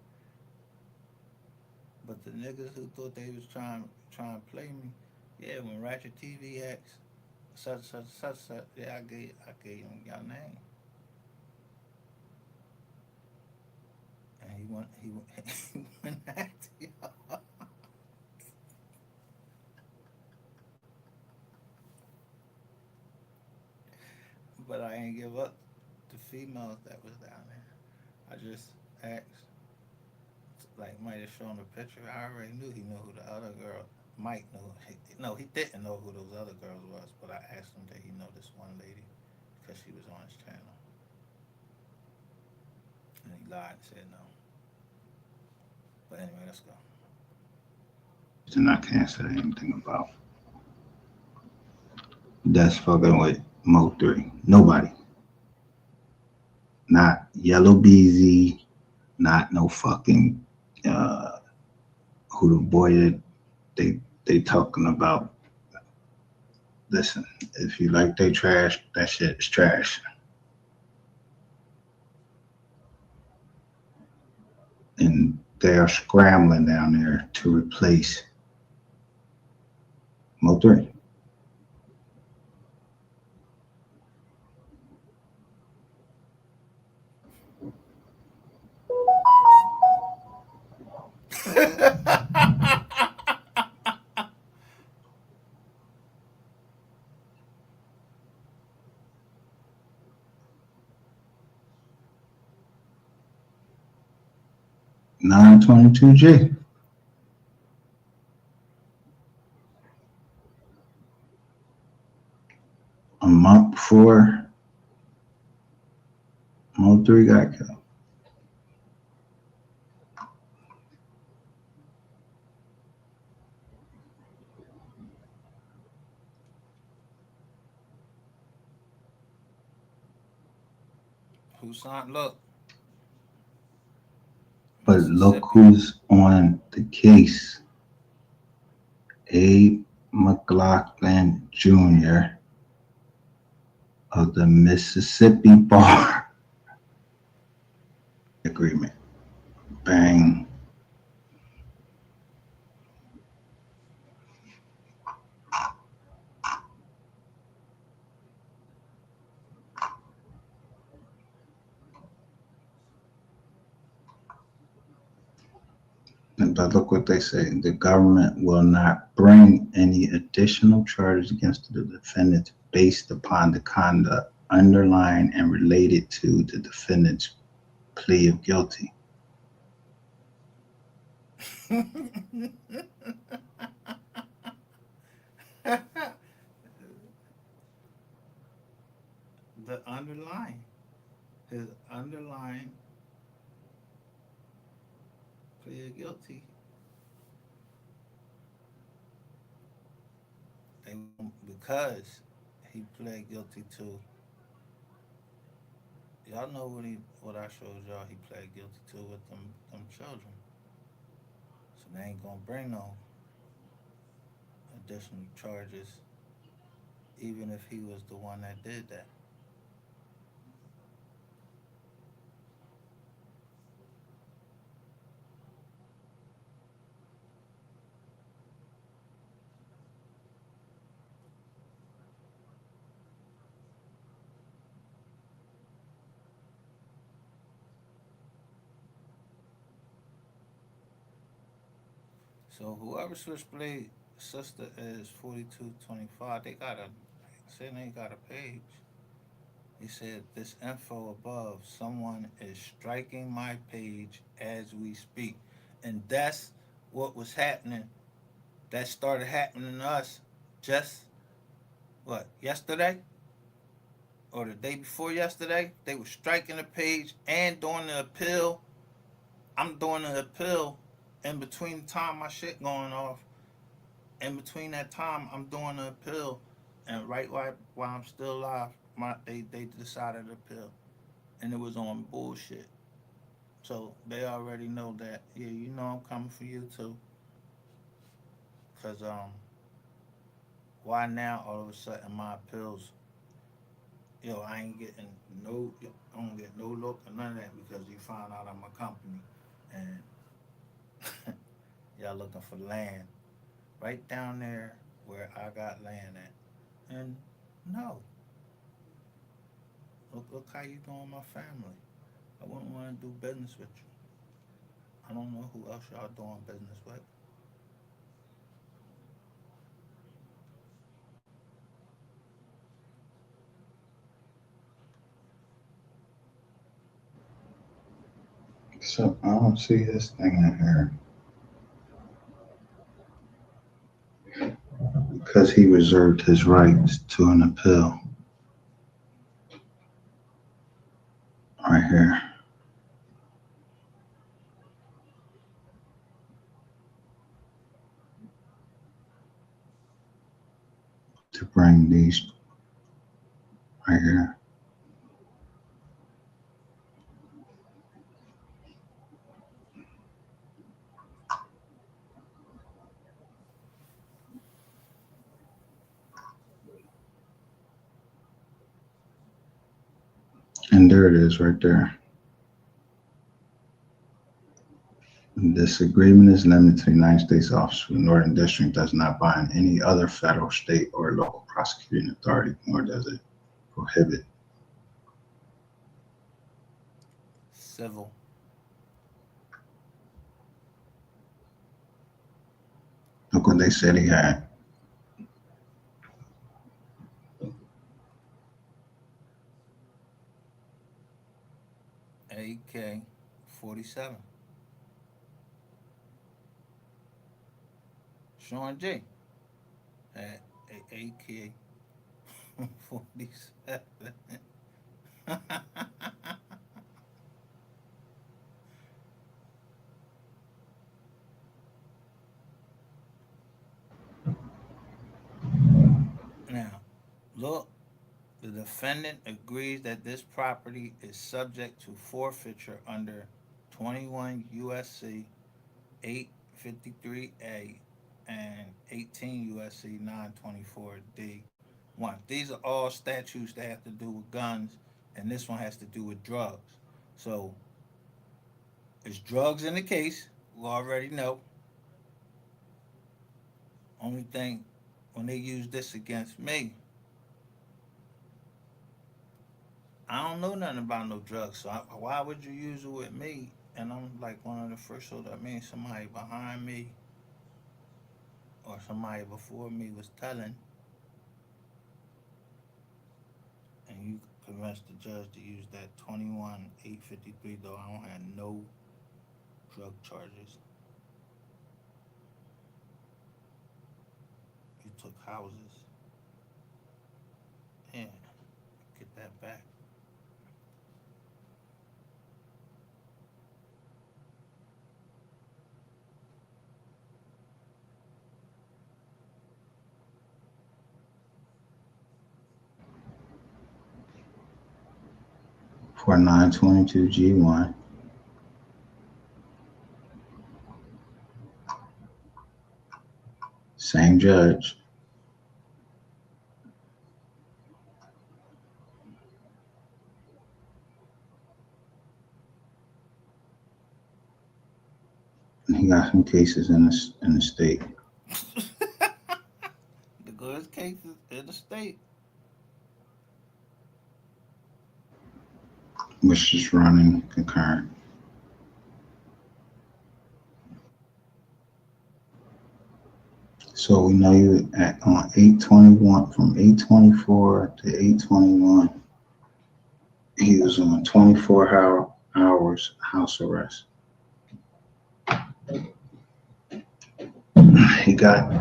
But the niggas who thought they was trying to play me, yeah, when Ratchet TV asked such, yeah, I gave him your name, and he went he went after y'all. But I ain't give up the females that was down there. I just asked, like, might have shown a picture. I already knew he knew who the other girl might know. No, he didn't know who those other girls was, but I asked him did he know this one lady because she was on his channel, and he lied and said no. But anyway, let's go. And I can't say anything about. That's fucking with MO3. Nobody. Not Yellow Beezy. Not no fucking uh, who the boy that they talking about. Listen, if you like they trash, that shit is trash. they are scrambling down there to replace MO3. $922G. A month before MO3 got killed. Who signed? Look, But look Mississippi. who's on the case. A. McLaughlin Jr. of the Mississippi Bar Agreement. Bang. But look what they say. The government will not bring any additional charges against the defendants based upon the conduct underlying and related to the defendant's plea of guilty. The underlying, his underlying plea guilty. They because he pled guilty to. Y'all know what I showed y'all. He pled guilty to with them children. So they ain't gonna bring no additional charges, even if he was the one that did that. So whoever switchblade sister is 4225. They got a saying they got a page. He said this info above. Someone is striking my page as we speak, and that's what was happening. That started happening to us just what yesterday or the day before yesterday. They were striking the page and doing the appeal. I'm doing the appeal in between the time my shit going off. In between that time, I'm doing the appeal, and right while I'm still alive, they decided to appeal, and it was on bullshit. So they already know that. Yeah, you know I'm coming for you too. Cause why now all of a sudden my appeals, I ain't getting no, I don't get no look or none of that because you found out I'm a company, and y'all looking for land right down there where I got land at, and no, look how you doing my family. I wouldn't want to do business with you. I don't know who else y'all doing business with. So I don't see this thing in here because he reserved his rights to an appeal right here to bring these right here. And there it is right there. This agreement is limited to the United States Office of the Northern District, does not bind any other federal, state, or local prosecuting authority, nor does it prohibit. Civil. Look what they said he had. AK 47. Sean J had a AK 47. Now, look, the defendant agrees that this property is subject to forfeiture under 21 USC 853A and 18 USC 924D1. These are all statutes that have to do with guns, and this one has to do with drugs. So, there's drugs in the case. We already know. Only thing, when they use this against me, I don't know nothing about no drugs. So why would you use it with me? And I'm like one of the first. So that means somebody behind me or somebody before me was telling, and you convinced the judge to use that 21-853. Though I don't have no drug charges. You took houses. Yeah, get that back. For 922G1, same judge, and he got some cases in the state, The goods cases in the state. which is running concurrent. So we know you at on 821 from 824 to 821. He was on 24 hours house arrest. He got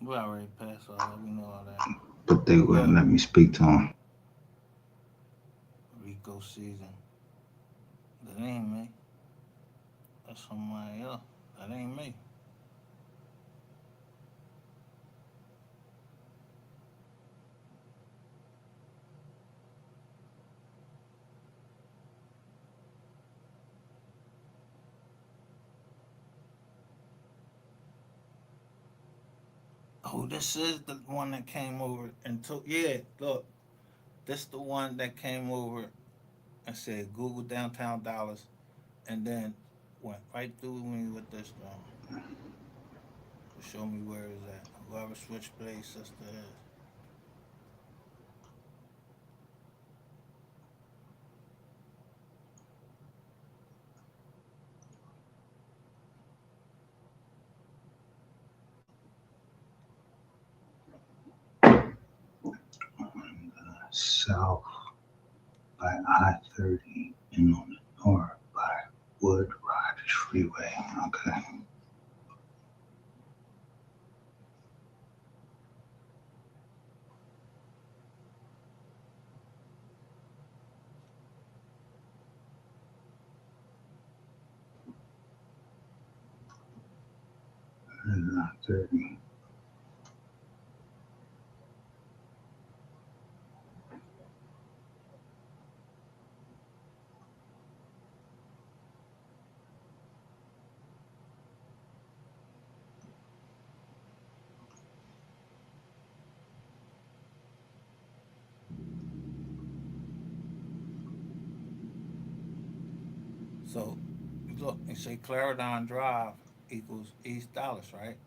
We already passed all that. We know all that. but they wouldn't Look, let me speak to him. Rico season. That ain't me. That's somebody else. That ain't me. Oh, this is the one that came over and took. Yeah, look, this the one that came over and said Google downtown dollars, and then went right through me with this to show me where it's at. Whoever Switchblade sister is. South by I-30 and on the north by Wood Ridge Freeway. Okay. I-30. So look, and say Clarendon Drive equals East Dallas, right?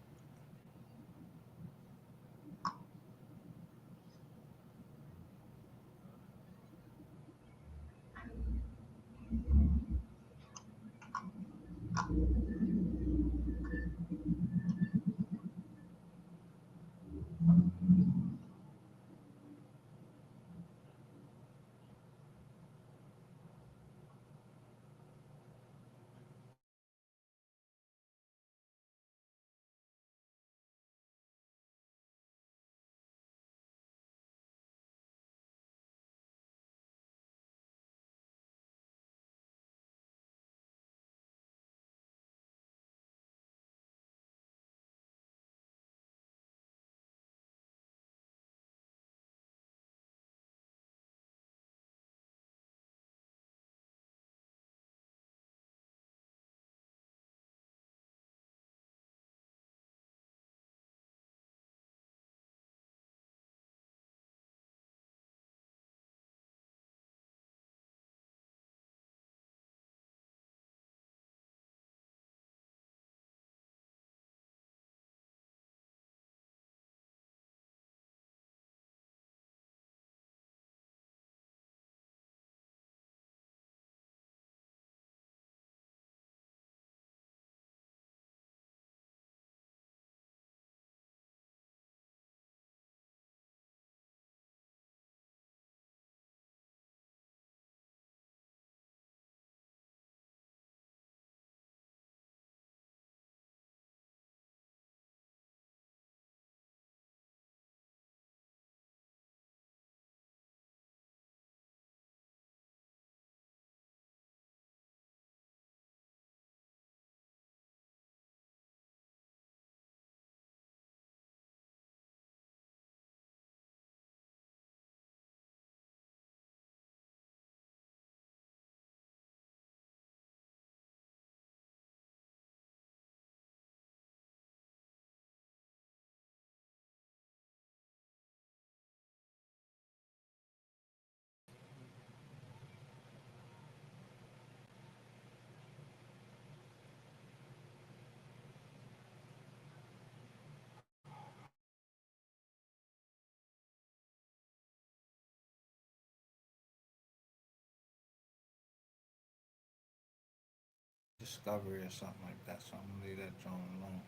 Discovery or something like that. So I'm gonna leave that joint alone.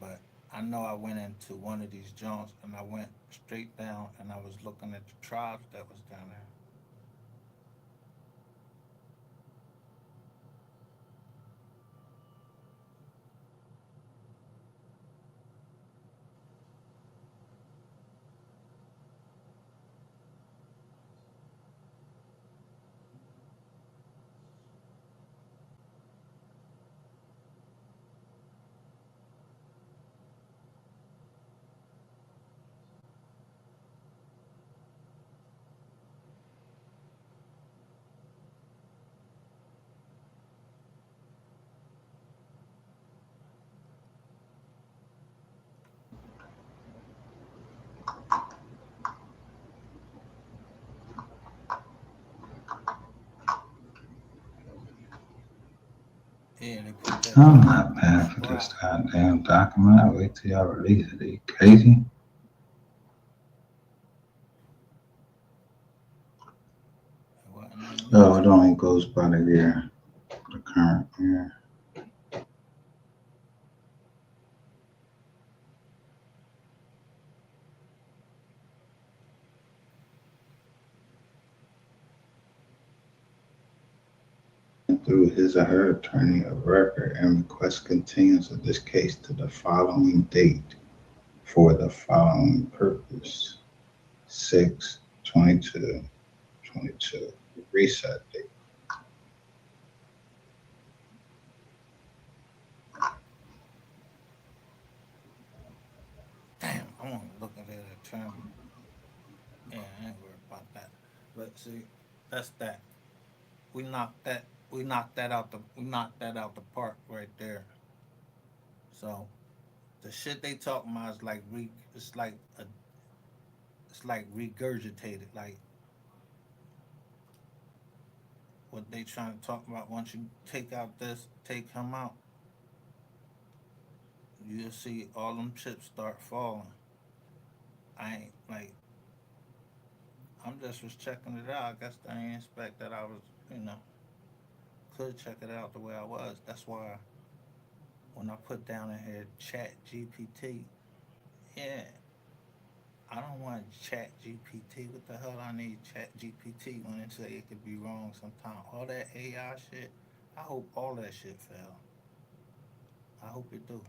But I know I went into one of these joints and I went straight down and I was looking at the tribes that was down there. Yeah, they put that I'm joint not on paying for this Sprout. goddamn document. I wait till y'all release it. Are you crazy? It wasn't on me Oh, it too. only goes by the year, the current year. Through his or her attorney of record and request continuance of this case to the following date for the following purpose. 6/22/22. Reset date. Damn, I want to look at that attorney. Yeah, I ain't worried about that. But see, that's that. We knocked that out the park right there. So the shit they talking about is like it's like regurgitated. Like what they trying to talk about. Once you take out this, take him out, you'll see all them chips start falling. I ain't like I'm just was checking it out. I guess they ain't expect that I was, you know, could check it out the way I was. That's why when I put down in here Chat GPT, yeah, I don't want Chat GPT. What the hell I need Chat GPT when it say it could be wrong sometime? All that AI shit. I hope all that shit fail. I hope it do.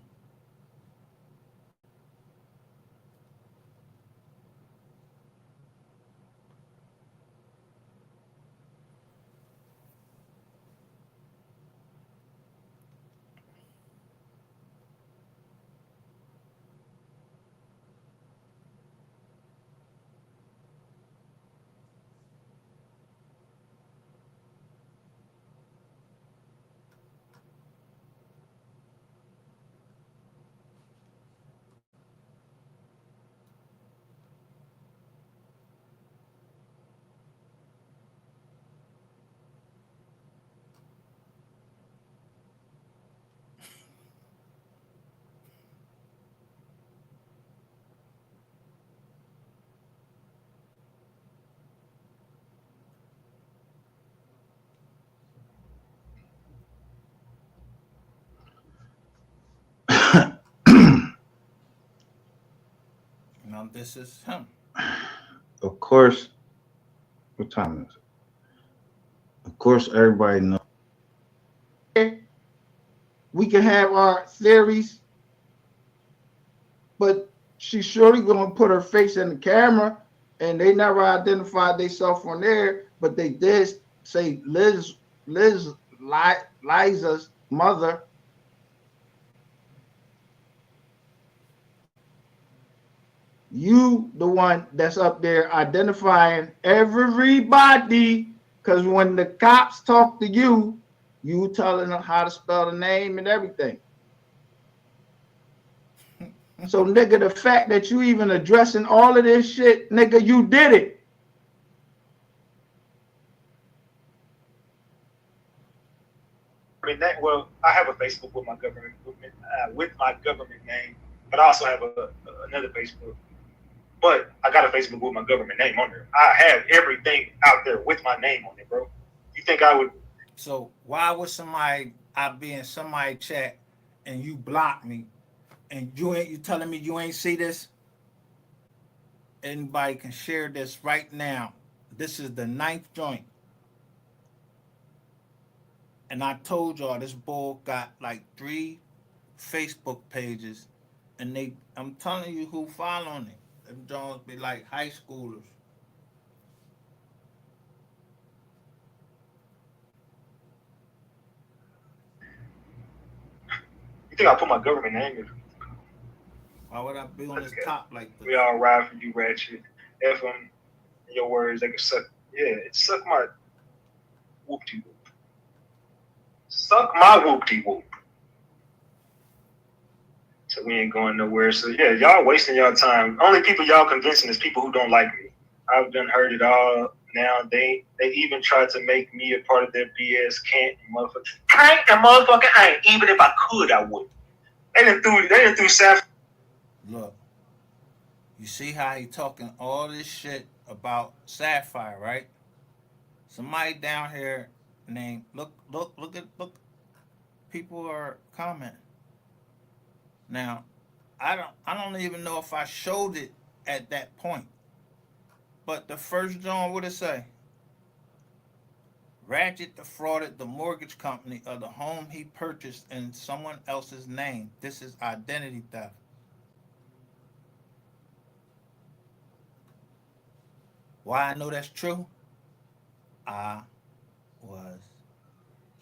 Now this is him. Of course, what time is it? Of course, everybody knows. We can have our theories, but she's surely gonna put her face in the camera, and they never identified themselves on there, but they did say Liz, Liza's mother. You the one that's up there identifying everybody, because when the cops talk to you, you telling them how to spell the name and everything. So nigga, the fact that you even addressing all of this shit, nigga, you did it. Well, I have a Facebook with my government name, but I also have another Facebook. But I got a Facebook with my government name on there. I have everything out there with my name on it, bro. You think I would? So why would somebody I be in somebody chat and you block me and you telling me you ain't see this? Anybody can share this right now. This is the ninth joint. And I told y'all this bull got like 3 Facebook pages and I'm telling you who following it. Them Jones be like high schoolers. You think I put my government name in? Why would I be on Look this at top like this? we all ride for you, ratchet. F them. In your words, they can suck. Yeah, it suck my whoopty whoop. Suck my whoopty whoop. So we ain't going nowhere. So yeah, y'all wasting y'all time. Only people y'all convincing is people who don't like me. I've done heard it all. Now they even tried to make me a part of their BS. Can't and motherfucker ain't. Even if I could, I wouldn't. They done threw Saf. Look, you see how he talking all this shit about Sapphire, right? Somebody down here named look people are commenting. Now, I don't even know if I showed it at that point. But the first John, what it say? Ratchet defrauded the mortgage company of the home he purchased in someone else's name. This is identity theft. Why I know that's true? I was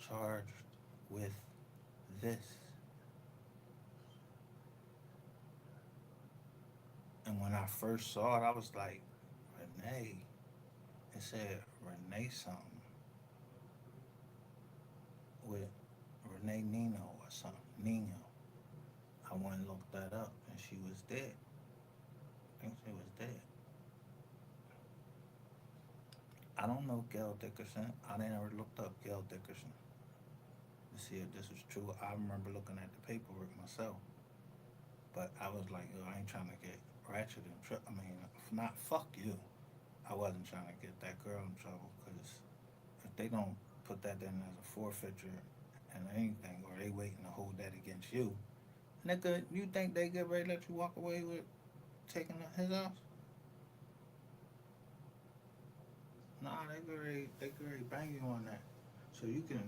charged with this. And when I first saw it, I was like, Renee. It said Renee something with Renee Nino or something. Nino. I went and looked that up and she was dead. I think she was dead. I don't know Gail Dickerson. I never looked up Gail Dickerson to see if this was true. I remember looking at the paperwork myself, but I was like, yo, I ain't trying to get ratchet in trouble. I mean, if not, fuck you. I wasn't trying to get that girl in trouble because if they don't put that in as a forfeiture and anything, or they waiting to hold that against you, nigga, you think they get ready to let you walk away with taking his house? Nah, they get ready to bang you on that. So you can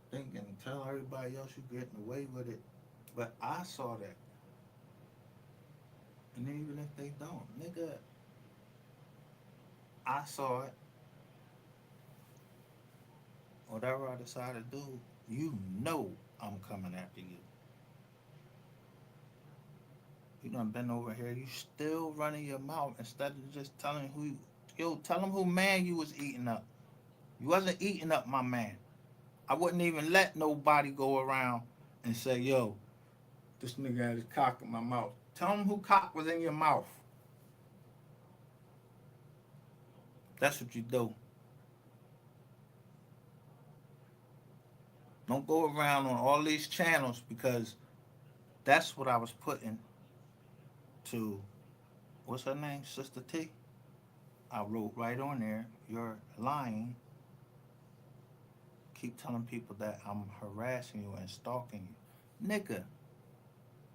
think and tell everybody else you getting away with it. But I saw that. And even if they don't, nigga, I saw it. Whatever I decide to do, you know I'm coming after you. You done been over here, you still running your mouth instead of just telling who, yo, tell them who man you was eating up. You wasn't eating up my man. I wouldn't even let nobody go around and say, yo, this nigga had his cock in my mouth. Tell them who cock was in your mouth. That's what you do. Don't go around on all these channels because that's what I was putting to, what's her name? Sister T. I wrote right on there, you're lying. Keep telling people that I'm harassing you and stalking you. Nigga,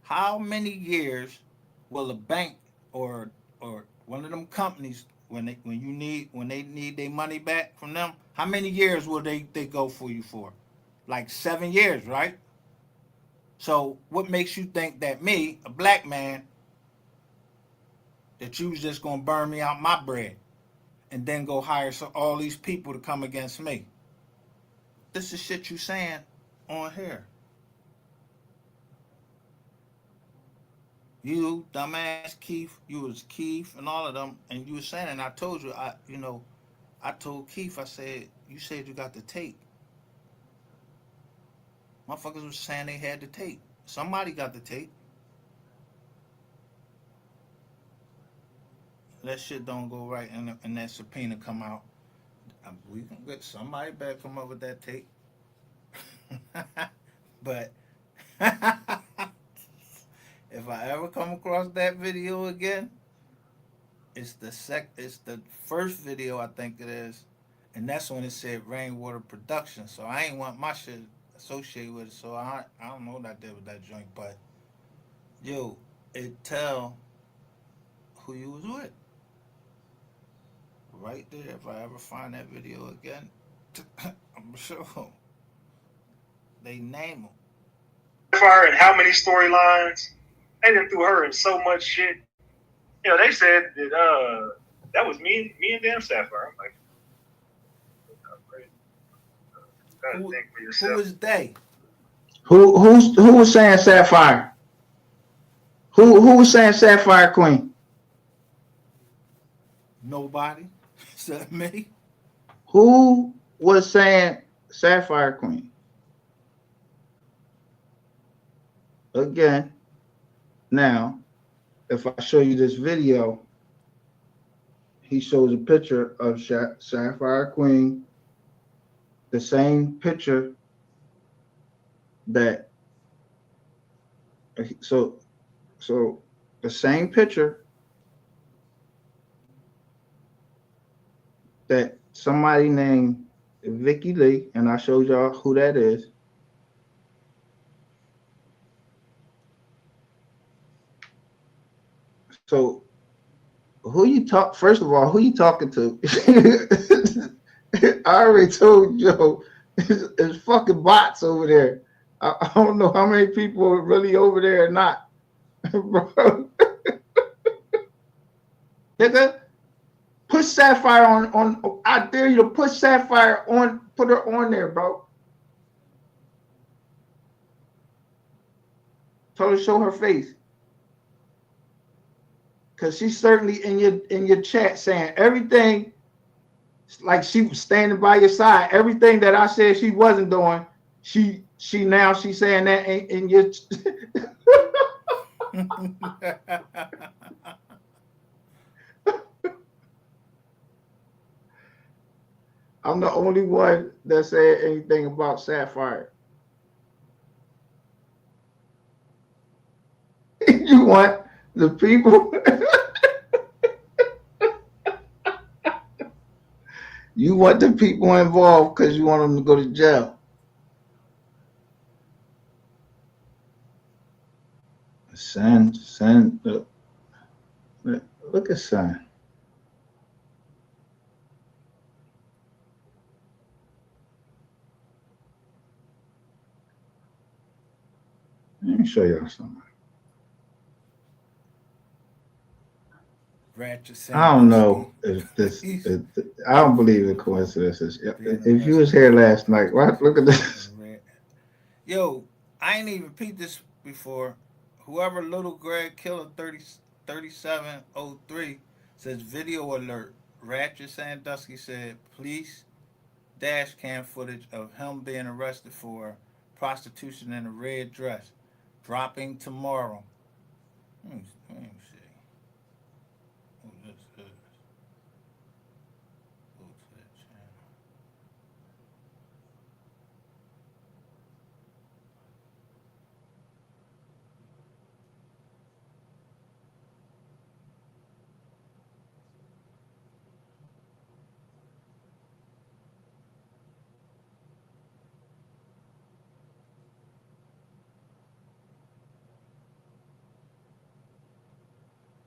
how many years will a bank or one of them companies when they need their money back from them, how many years will they go for you for? Like 7 years, right? So what makes you think that me, a black man, that you was just gonna burn me out my bread and then go hire all these people to come against me? This is shit you saying on here. You, dumbass Keith, you was Keith and all of them, and you were saying, and I told you, I told Keith, I said, you said you got the tape. Motherfuckers was saying they had the tape. Somebody got the tape. That shit don't go right, and that subpoena come out. We can get somebody better come up with that tape. But if I ever come across that video again, it's the first video I think it is, and that's when it said Rainwater Production. So I ain't want my shit associated with it. So I don't know what I did with that joint, but yo, it tell who you was with right there. If I ever find that video again, I'm sure they name them. Fire and how many storylines? They done threw her in so much shit. You know, they said that that was me and damn Sapphire. I'm like, gotta Who think for who yourself. is they? Who was saying Sapphire? Who was saying Sapphire Queen? Nobody. Except me. Who was saying Sapphire Queen? Again, now, if I show you this video, he shows a picture of Sapphire Queen, the same picture that so so the same picture that somebody named Vicky Lee, and I showed y'all who that is. So who you talk? First of all, who you talking to? I already told Joe, it's fucking bots over there. I don't know how many people are really over there or not, bro. Nigga, put Sapphire on. I dare you to put Sapphire on. Put her on there, bro. Tell her to show her face, cause she's certainly in your chat saying everything. Like she was standing by your side. Everything that I said she wasn't doing, she's saying that in your. I'm the only one that said anything about Sapphire. You want the people? You want the people involved because you want them to go to jail. Son, look at son. Let me show y'all something. Ratchet I don't Sandusky. know if this. Please, I don't believe in coincidences. being If you arrested was here for last night, right? Look at participation this. in red. Yo, I ain't even repeat this before. Whoever Little Greg Killer 3703 says video alert. Ratchet Sandusky said police dash cam footage of him being arrested for prostitution in a red dress dropping tomorrow. Let me see. Who this is? Go to that channel.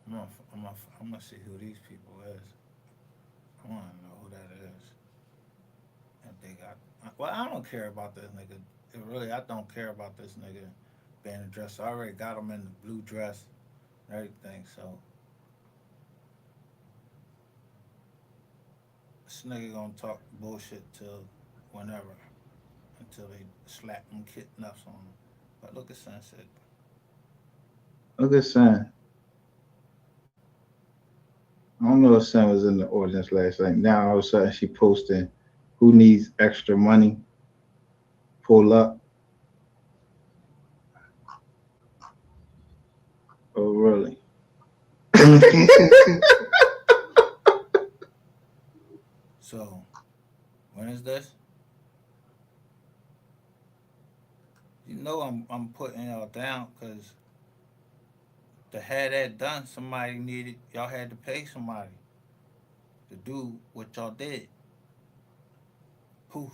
I'm gonna, I'm gonna, I'm gonna see who these people is. I want to know who that is. If they got, well, I don't care about this nigga. Really, I don't care about this nigga being dressed. I already got him in the blue dress and everything. So this nigga gonna talk bullshit till whenever, until they slap him kid nuts on him. But look at Sunset. Look at son. I don't know if son was in the audience last night. Now all of a sudden she posting, "Who needs extra money? Pull up." Oh really? So when is this? You know I'm putting y'all down because to have that done, somebody needed y'all had to pay somebody to do what y'all did. Poof.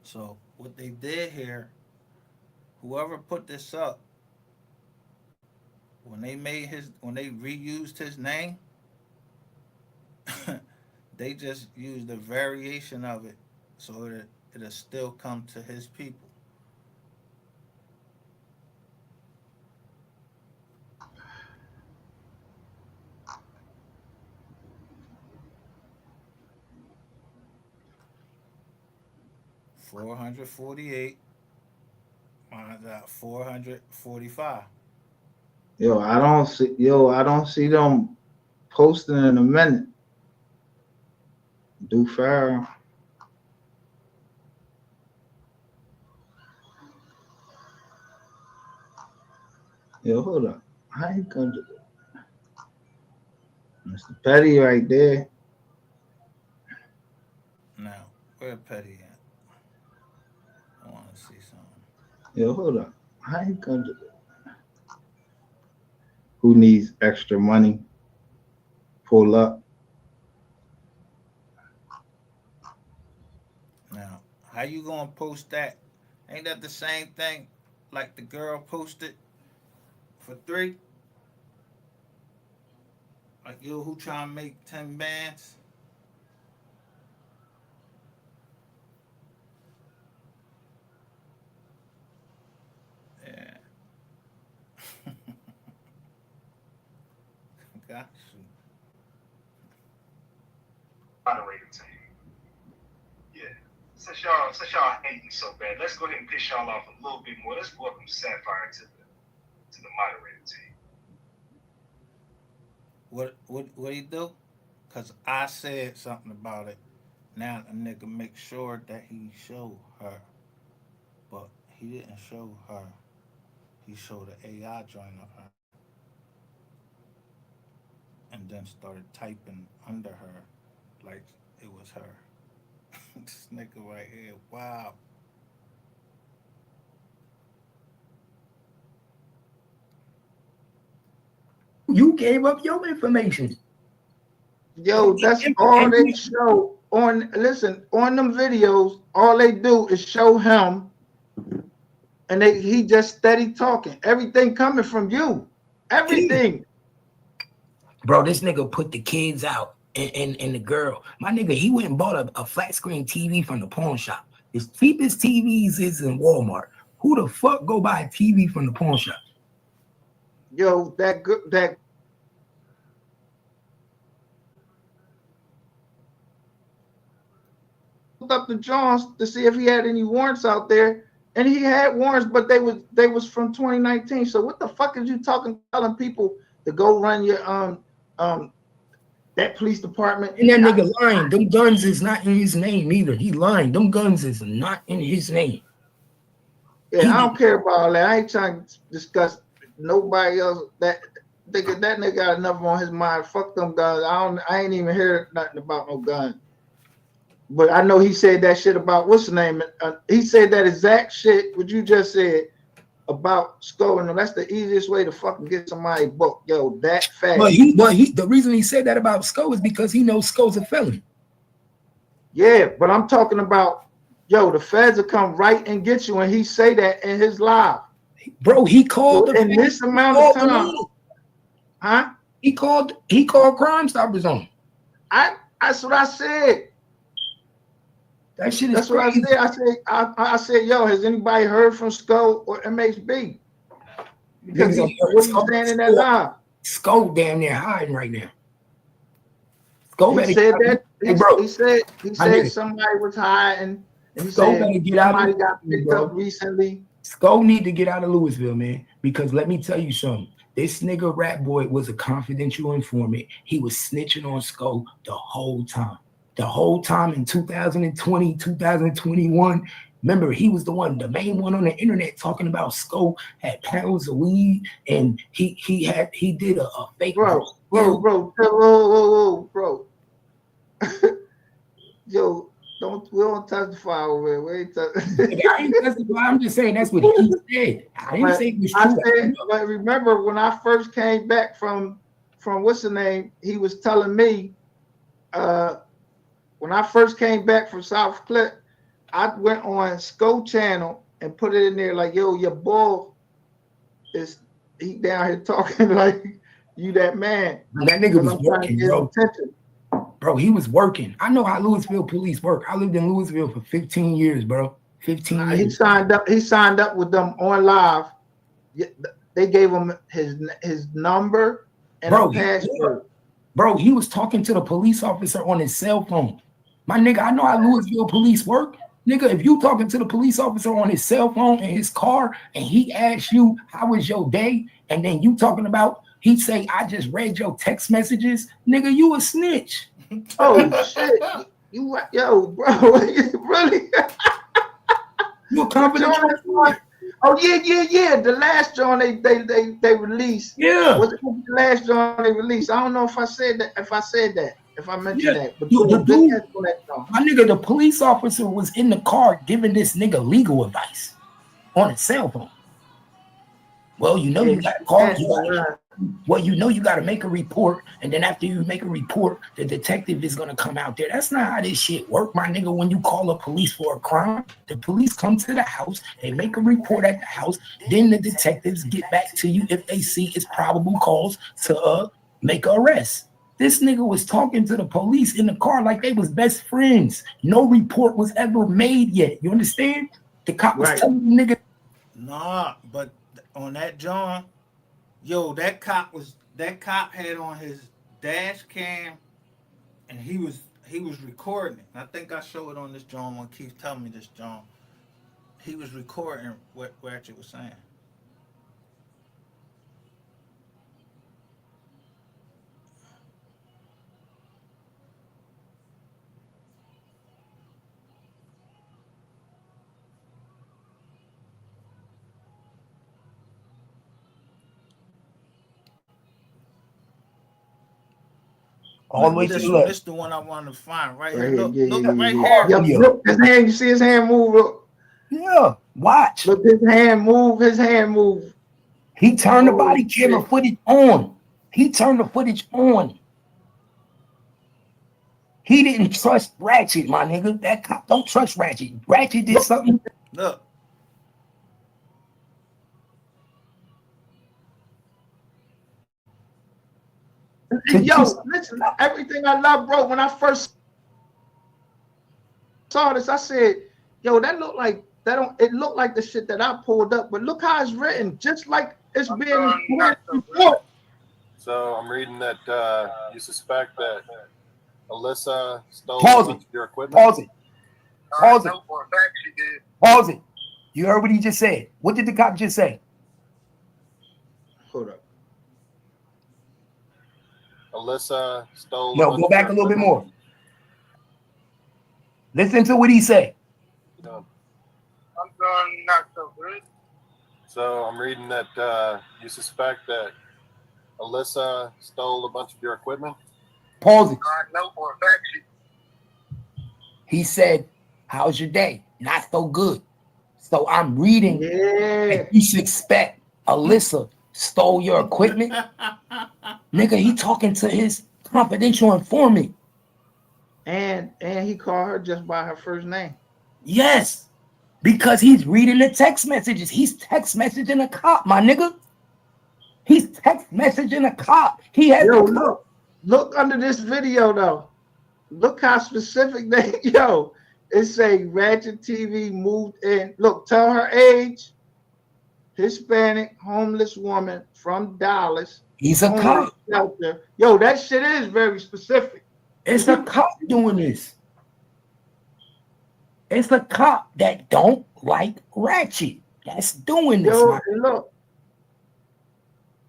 So what they did here, whoever put this up, when they reused his name, they just used a variation of it so that it'll still come to his people. 448 minus out 445. I don't see them posting in a minute. Do Farrell. Yo, hold up. How you gonna do Mr. Petty right there? Now, where Petty at? I want to see something. Yo, hold up. How you gonna do Who needs extra money? Pull up. Now, how you gonna post that? Ain't that the same thing like the girl posted for three? Like yo, who trying to make 10 bands? Yeah, got you. Moderator team. Yeah. Since y'all hating so bad, let's go ahead and piss y'all off a little bit more. Let's welcome Sapphire to the moderator team. What he do? Cause I said something about it. Now the nigga make sure that he show her, but he didn't show her. He showed the AI joint of her, and then started typing under her like it was her. This nigga right here, wow. You gave up your information. Yo, that's all they show on. Listen, on them videos, all they do is show him, and he just steady talking. Everything coming from you. Everything. Bro, this nigga put the kids out and the girl. My nigga, he went and bought a flat screen TV from the pawn shop. His cheapest TVs is in Walmart. Who the fuck go buy a TV from the pawn shop? Yo, that up the Johns to see if he had any warrants out there, and he had warrants, but they was from 2019. So what the fuck is you telling people to go run your that police department? And that nigga lying. Them guns is not in his name either. He lying. Them guns is not in his name. Yeah, I don't care about all that. I ain't trying to discuss nobody else. That nigga got enough on his mind. Fuck them guns. I ain't even heard nothing about no gun. But I know he said that shit about what's the name? He said that exact shit what you just said about scoring them. That's the easiest way to fucking get somebody booked. Yo, that fast. But the reason he said that about Sco is because he knows Sco's a felon. Yeah, but I'm talking about, yo, the feds will come right and get you, and he say that in his live. Bro, he called in this amount of time. Huh? He called Crime Stoppers on him. That's what I said. That shit is That's crazy. what I said. I said, yo, has anybody heard from Sco or MHB? Because what he's saying in that live. Sco damn near hiding right now. Sco he said that. He said somebody was hiding. And he said somebody got picked up recently. Sco need to get out of Louisville, man. Because let me tell you something. This nigga Rat Boy was a confidential informant. He was snitching on Sco the whole time. The whole time in 2020, 2021. Remember, he was the main one on the internet talking about Sco had pounds of weed, and he did a fake. Bro. Yo, we don't testify over here. We ain't I ain't testify. I'm just saying that's what he said. I didn't say it was true. But remember when I first came back from what's the name? He was telling me, when I first came back from South Clip, I went on Sco channel and put it in there like, yo, your boy he down here talking like you that man. That nigga was working, bro. Bro, he was working. I know how Louisville police work. I lived in Louisville for 15 years, bro. 15 years. He signed up with them on live. They gave him his number and a password. Bro, he was talking to the police officer on his cell phone. My nigga, I know how Louisville police work. Nigga, if you talking to the police officer on his cell phone in his car and he asks you, how was your day? And then you talking about, he say, I just read your text messages. Nigga, you a snitch. Oh, shit. Yo, bro, really? You a confident? Oh, yeah. The last John they released. Yeah. What's the last John they released? I don't know if I said that. If I mentioned that. But my nigga, the police officer was in the car giving this nigga legal advice on his cell phone. Well, you know you got to call. Well, you know you got to make a report, and then after you make a report, the detective is gonna come out there. That's not how this shit work, my nigga. When you call the police for a crime, the police come to the house, they make a report at the house, then the detectives get back to you if they see it's probable cause to make an arrest. This nigga was talking to the police in the car like they was best friends. No report was ever made yet. You understand? The cop was telling the nigga. Nah, but on that John, yo, that cop had on his dash cam, and he was recording it. And I think I showed it on this John when Keith told me this John. He was recording what Ratchet was saying. all the way to This the one, left. this the one I want to find right Right here. here, Look, yeah, look yeah, right yeah. here. Yeah. Look, his hand. You see his hand move? Look, Yeah, watch. look, his hand move. His hand move. He turned the Oh, body camera shit. footage on. He turned the footage on. He didn't trust Ratchet, my nigga. That cop don't trust Ratchet. Ratchet did something. Look. Yo, listen, everything I love, bro. When I first saw this, I said, yo, that looked like that don't it looked like the shit that I pulled up, but look how it's written, just like it's being report. So I'm reading that you suspect that Alyssa stole Pause a bunch it. of your equipment. Pause it. Pause it. Pause it. You heard what he just said. What did the cop just say? Hold up. Alyssa stole. No, go back a little bit more. Listen to what he said. I'm doing not so good. So I'm reading that you suspect that Alyssa stole a bunch of your equipment. Pause it. I know for a fact she. He said, "How's your day? Not so good." So I'm reading. Yeah. You suspect Alyssa stole your equipment, nigga? He talking to his confidential informant. And he called her just by her first name. Yes, because he's reading the text messages. He's text messaging a cop, my nigga. He's text messaging a cop. He has. Yo, look under this video though. Look how specific they. Yo, it say Ratchet TV moved in. Look, tell her age. Hispanic homeless woman from Dallas. He's a cop. Shelter. Yo, that shit is very specific. It's a cop doing this. It's a cop that don't like Ratchet. That's doing this. Yo, and look,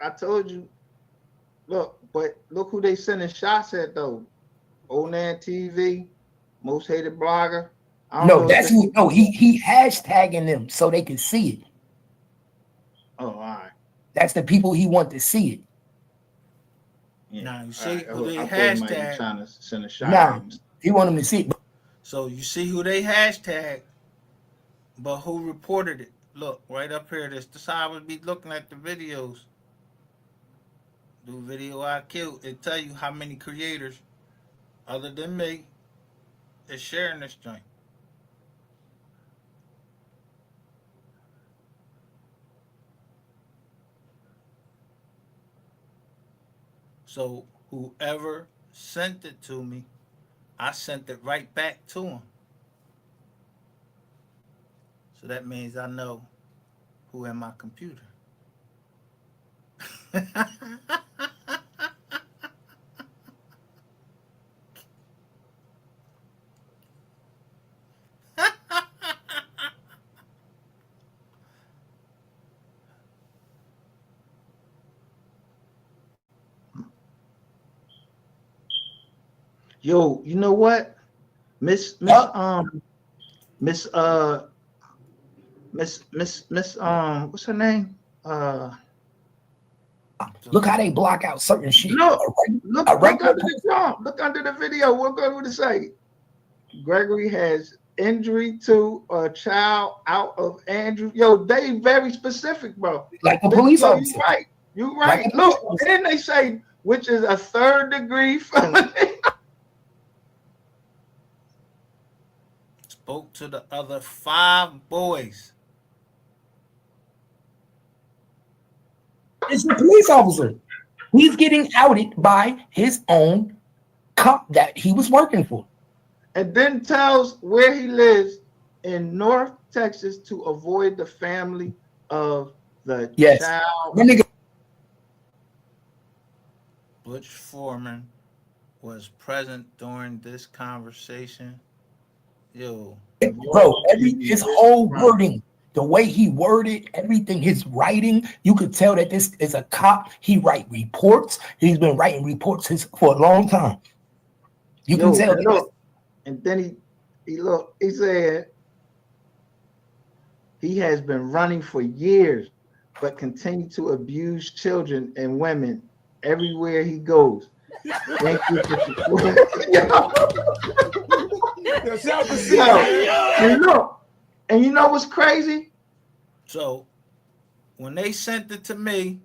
I told you. Look, but look who they sending shots at though. Onan TV, most hated blogger. No, that's who. No, he hashtagging them so they can see it. Oh, all right. That's the people he want to see it. Yeah. Now you see who they hashtag. Trying to send a shot. Nah, he want them to see it. So you see who they hashtag, but who reported it? Look right up here. This how I would be looking at the videos. Do video I killed. It tell you how many creators, other than me, is sharing this joint. So whoever sent it to me, I sent it right back to him. So that means I know who in my computer. Yo, you know what? Miss what's her name? Look how they block out certain shit. Look under the jump. Look under the video. What going to say? Gregory has injury to a child out of Andrew. Yo, they very specific, bro. Like the police officer. You right. Like look, and then they say, which is a 3rd degree felony. Spoke to the other 5 boys. It's the police officer. He's getting outed by his own cop that he was working for. And then tells where he lives in North Texas to avoid the family of the child. Butch Foreman was present during this conversation. Yo. Bro, his whole wording, the way he worded everything, his writing, you could tell that this is a cop. He write reports. He's been writing reports for a long time. You can tell. Look, and then he said he has been running for years, but continue to abuse children and women everywhere he goes. Thank you for supporting. Yo, shout out to C, Yo, man. you know what's crazy? So when they sent it to me,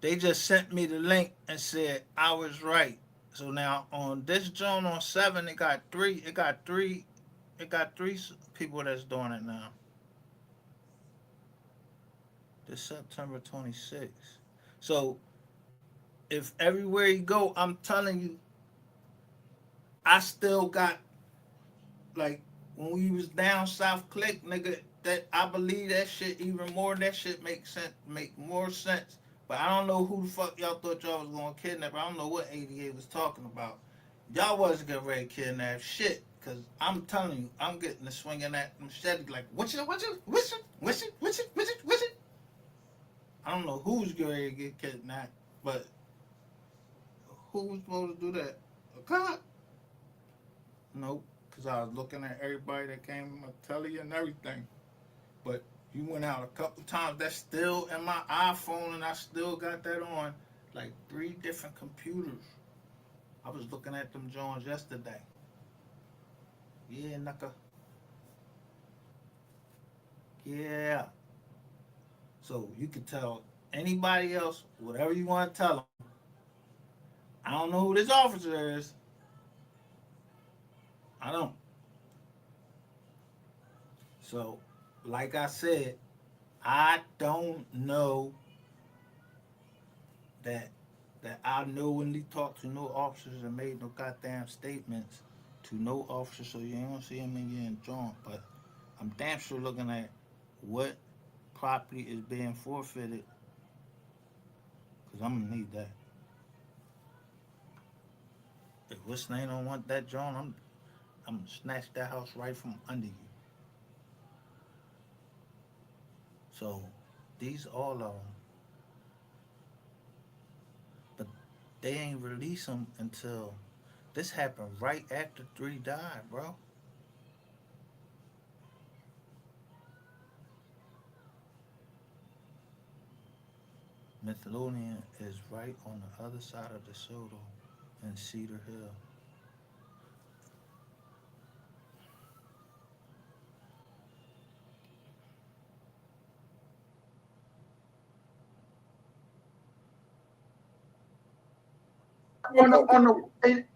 they just sent me the link and said I was right. So now on this joint on 7, it got three people that's doing it now. This September 26th. So if everywhere you go, I'm telling you, I still got like when we was down South Click, nigga. That I believe that shit even more. That shit make more sense. But I don't know who the fuck y'all thought y'all was gonna kidnap. I don't know what 88 was talking about. Y'all wasn't getting ready to kidnap shit. Cause I'm telling you, I'm getting the swinging that machete like what you. I don't know who's getting ready to get kidnapped, but who was supposed to do that? A cop? Nope. Cause I was looking at everybody that came on my telly and everything. But you went out a couple times. That's still in my iPhone, and I still got that on like 3 different computers. I was looking at them Jones yesterday. Yeah, knucker. Yeah. So you can tell anybody else whatever you want to tell them. I don't know who this officer is. I don't. So, like I said, I don't know that I know when he talked to no officers and made no goddamn statements to no officers, so you ain't gonna see him in getting drawn. But I'm damn sure looking at what property is being forfeited, cause I'm gonna need that. If Whistling don't want that drawn, I'm gonna snatch that house right from under you. So these all of them, but they ain't release them until this happened right after 3 died, bro. Mythalonian is right on the other side of the Soto in Cedar Hill.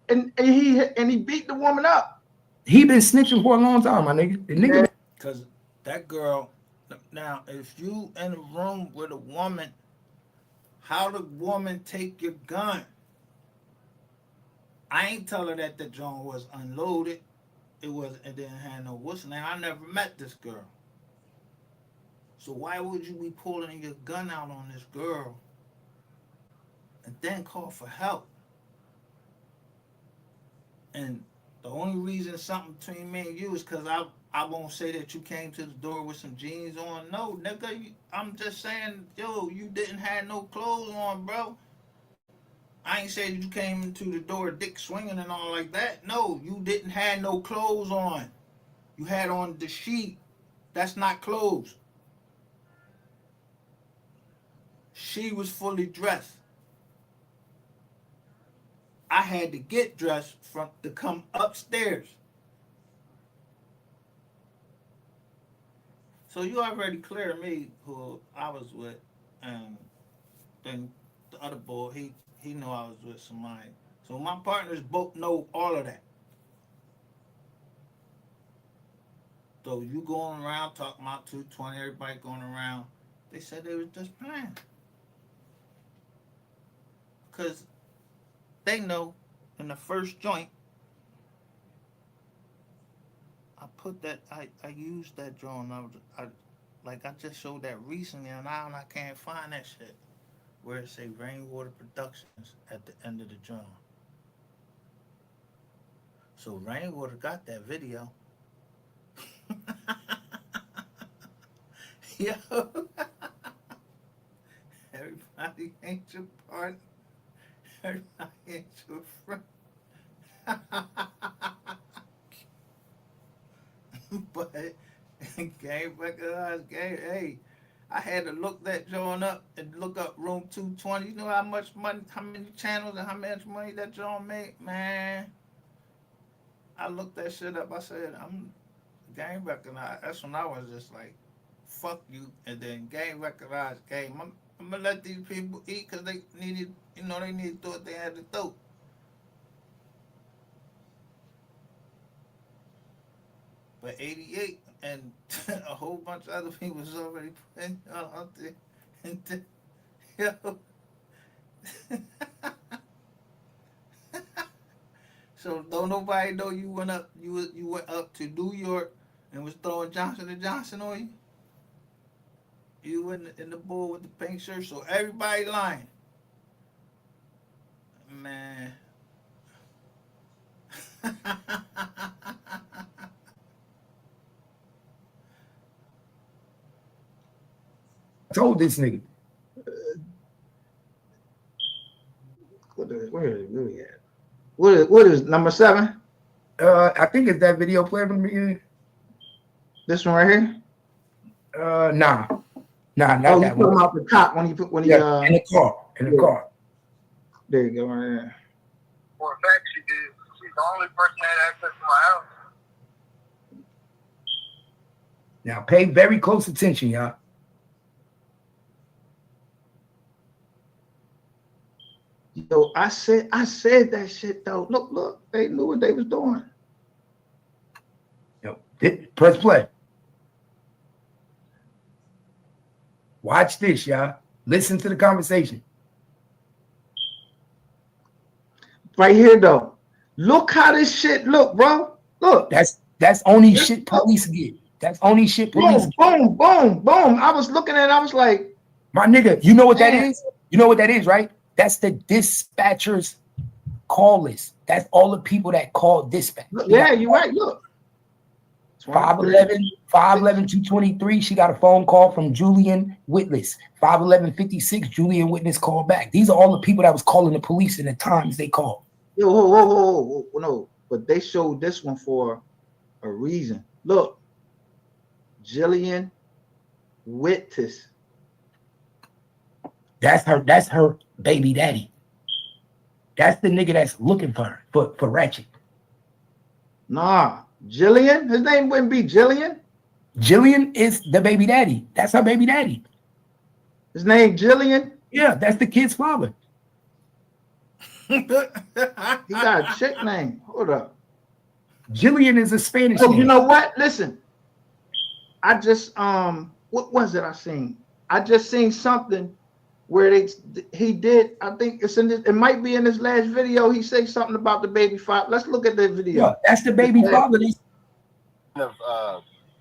And he beat the woman up. He been snitching for a long time, my nigga. The nigga. Cause that girl, now if you in a room with a woman, how the woman take your gun? I ain't tell her that the joint was unloaded. It didn't have no whistle. Now I never met this girl. So why would you be pulling your gun out on this girl and then call for help? And the only reason something between me and you is because I won't say that you came to the door with some jeans on. No, nigga, I'm just saying, yo, you didn't have no clothes on, bro. I ain't saying you came into the door dick swinging and all like that. No, you didn't have no clothes on. You had on the sheet. That's not clothes. She was fully dressed. I had to get dressed to come upstairs. So you already cleared me who I was with, and then the other boy he knew I was with somebody. So my partners both know all of that. So you going around talking about 220, everybody going around. They said they was just playing. Because they know in the first joint, I used that drone. I just showed that recently, and now I can't find that shit. Where it say Rainwater Productions at the end of the drone. So Rainwater got that video. Yo, everybody ain't your partner. Everybody ain't your friend. But game recognize game. Hey, I had to look that joint up and look up room 220. You know how much money, how many channels, and how much money that joint made, man. I looked that shit up. I said, I'm game recognized. That's when I was just like, fuck you. And then game recognized game. I'm gonna let these people eat because they needed, they needed to do what they had to do. But 88 and a whole bunch of other people was already putting out there. And then, yo. So don't nobody know you went up. You went up to New York and was throwing Johnson and Johnson on you. You in the bull with the pink shirt. So everybody lying, man. I told this nigga. Where is really at? What is number 7? I think it's that video playing from the beginning. This one right here? Nah, not Oh, you that put him one. off the top when he In the car. There you go, right there. For a fact, she did. She's the only person that had access to my house. Now pay very close attention, y'all. Yo, I said that shit though. Look, they knew what they was doing. Yo, press play. Watch this, y'all. Listen to the conversation. Right here though. Look how this shit look, bro. Look. That's only shit police get. That's only shit police get. Boom, boom, boom. I was looking at it, I was like, my nigga, you know what that man. is? You know what that is, right? That's the dispatcher's call list. That's all the people that call dispatch. Yeah, you're right. Look. 511, 223. She got a phone call from Julian Witness. 511-56, Julian Witness called back. These are all the people that was calling the police in the times they called. Yo, whoa, no. But they showed this one for a reason. Look. Jillian Witness. That's her baby daddy. That's the nigga that's looking for her, for Ratchet. Nah, Jillian? His name wouldn't be Jillian. Jillian is the baby daddy. That's her baby daddy. His name Jillian? Yeah, that's the kid's father. He got a chick name. Hold up. Jillian is a Spanish name. You know what? Listen. I just what was it I seen? I just seen something where he did, I think it's in this, it might be in his last video. He said something about the baby father. Let's look at the video. Yeah, that's the baby father. Of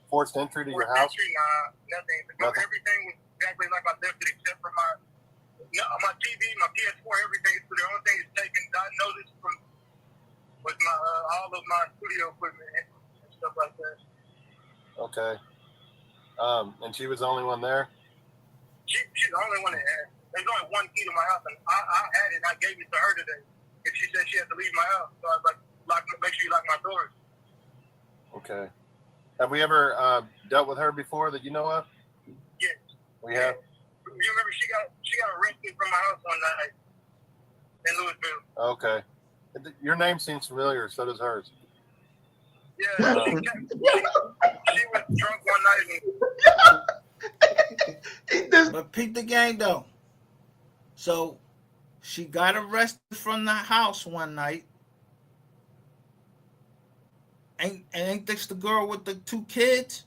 forced entry to your house? Nothing. Everything was exactly like I left it, except for my TV, my PS4, everything. So the only thing is taken. I noticed was my all of my studio equipment and stuff like that. Okay. And she was the only one there? She's the only one that had. There's only one key to my house, and I had it. And I gave it to her today. If she said she had to leave my house, so I was like, make sure you lock my doors. Okay. Have we ever dealt with her before that you know of? Yes. We have. You remember she got arrested from my house one night in Louisville. Okay. Your name seems familiar. So does hers. Yeah. She was drunk one night. But peep the game though. So she got arrested from the house one night. Ain't this the girl with the 2 kids?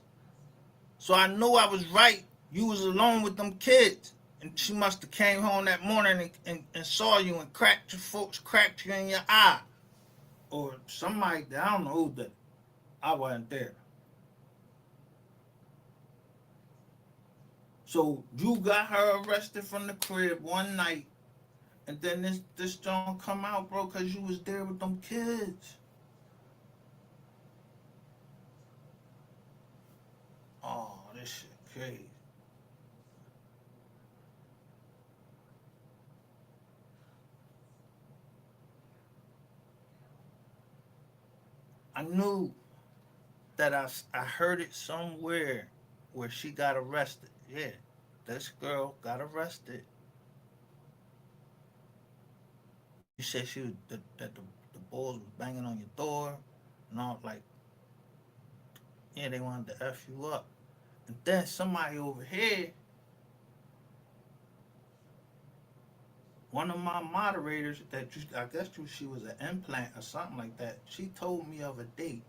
So I knew I was right. You was alone with them kids. And she must have came home that morning and saw you and cracked you in your eye. Or somebody, I don't know who did it. I wasn't there. So you got her arrested from the crib one night, and then this don't come out, bro, because you was there with them kids. Oh, this shit crazy. I knew that I heard it somewhere where she got arrested. Yeah. this girl got arrested. You said she was, the boys was banging on your door and all, like, yeah, they wanted to F you up. And then somebody over here, one of my moderators that I guess she was an implant or something like that, she told me of a date.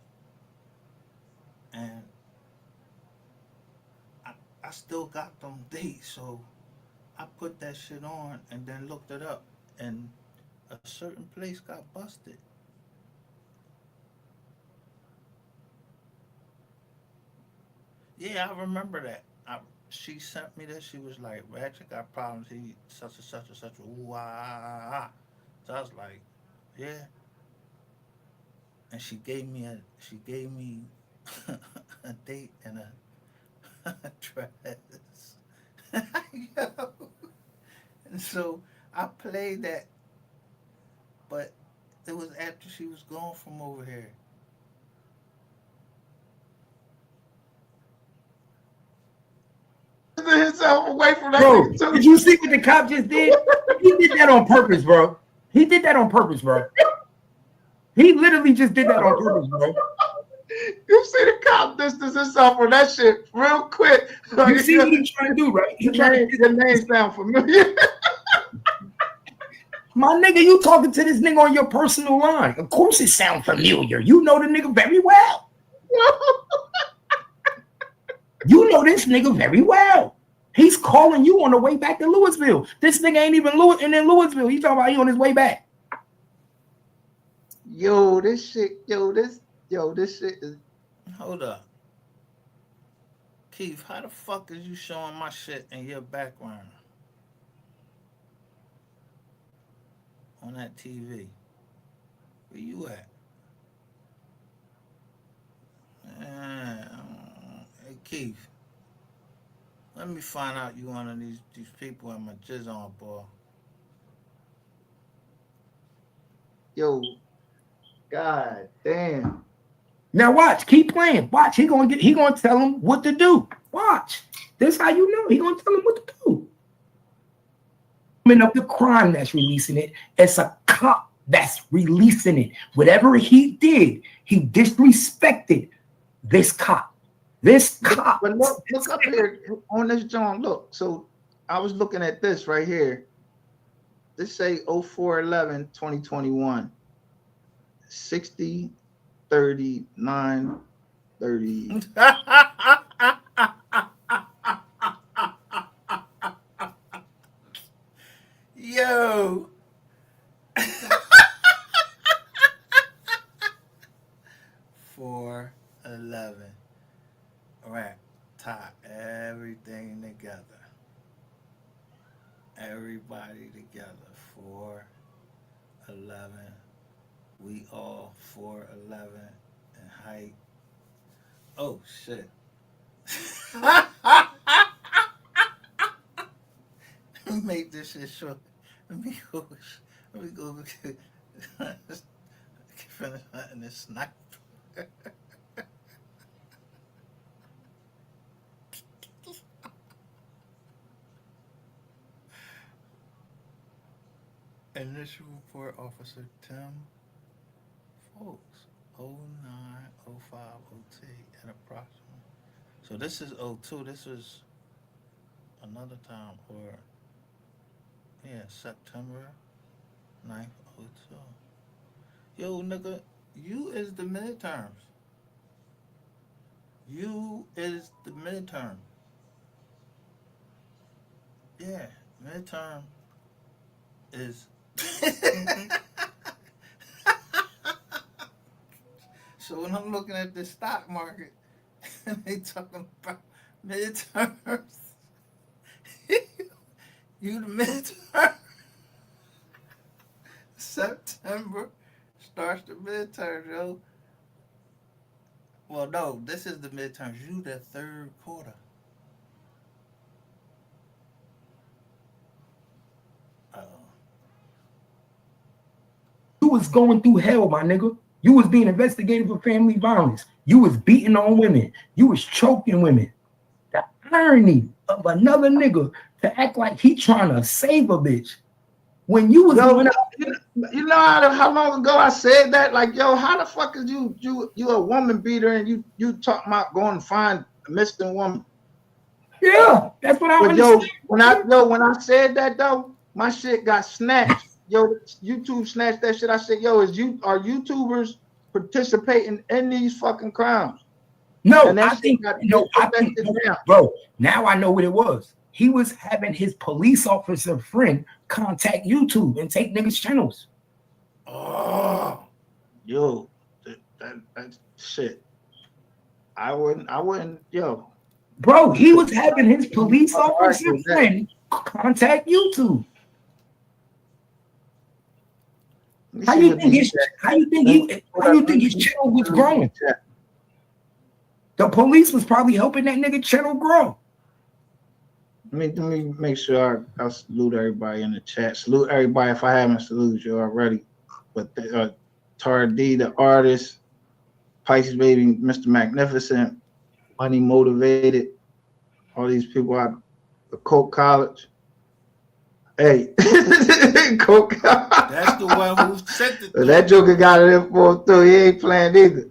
And I, I still got them dates, so I put that shit on and then looked it up. And a certain place got busted. Yeah, I remember that. She sent me this. She was like, Ratchet got problems. He such and such and such. Ooh, ah, ah, ah. Ah. So I was like, yeah. And she gave me a date and a dress. Yo. And so I played that, but it was after she was gone from over here. Himself away from that Bro, nigga too. did you see what the cop just did? He did that on purpose, bro. He did that on purpose, bro. He literally just did that on purpose, bro. You see the cop distance himself on that shit real quick. You see what he's trying to do, right? He trying to The name sound familiar. My nigga, you talking to this nigga on your personal line. Of course it sounds familiar. You know the nigga very well. You know this nigga very well. He's calling you on the way back to Louisville. This nigga ain't even in Louisville. He talking about he on his way back. Yo, this shit, this shit is. Hold up. Keith, how the fuck is you showing my shit in your background? On that TV. Where you at? Hey Keith. Let me find out you one of these people in my jizz on ball. Yo, god damn. Now watch, keep playing. Watch, he gonna tell him what to do. Watch. This how you know he gonna tell him what to do. Of the crime that's releasing it. It's a cop that's releasing it. Whatever he did, he disrespected this cop. This cop. But look up here on this John. Look, so I was looking at this right here. This say 04/11/2021. 60 39 30. Yo. 4/11. Right. Tie everything together. Everybody together. 4/11. We all 4'11" in height. Oh shit. Let me make this shit short. Let me go finish hunting this sniper. Initial report, Officer Tim Folks, 090502 at approximately. So this is 02. This is another time, or yeah, September 9th, 02. Yo, nigga, you is the midterms. You is the midterm. Yeah, midterm is. So when I'm looking at the stock market and they talking about midterms, you the midterm. September starts the midterm, yo. Well, no, this is the midterms. You the third quarter. You was going through hell, my nigga. You was being investigated for family violence. You was beating on women. You was choking women. irony of another nigga to act like he trying to save a bitch when you was Yo, going out. you know how long ago I said that? Like, yo, how the fuck is you a woman beater and you talking about going to find a missing woman? Yeah, that's what I But understand. when I said that though, my shit got snatched. Yo, YouTube snatched that shit. I said, yo, are YouTubers participating in these fucking crimes? No, And that I shit think got no, I that think shit down. bro. Now I know what it was. He was having his police officer friend contact YouTube and take niggas' channels. Oh, Yo, that shit. I wouldn't, yo. Bro, he was having his police officer Argue that. friend contact YouTube. Let me How see you what think these how you think his channel was growing? The police was probably helping that nigga channel grow. Let me make sure I salute everybody in the chat. Salute everybody if I haven't saluted you already. But Tar D, the artist, Pisces Baby, Mr. Magnificent, Money Motivated, all these people out of Coke College. Hey, Coke. that's the one who sent it. That Joker got it in for him too. He ain't playing either.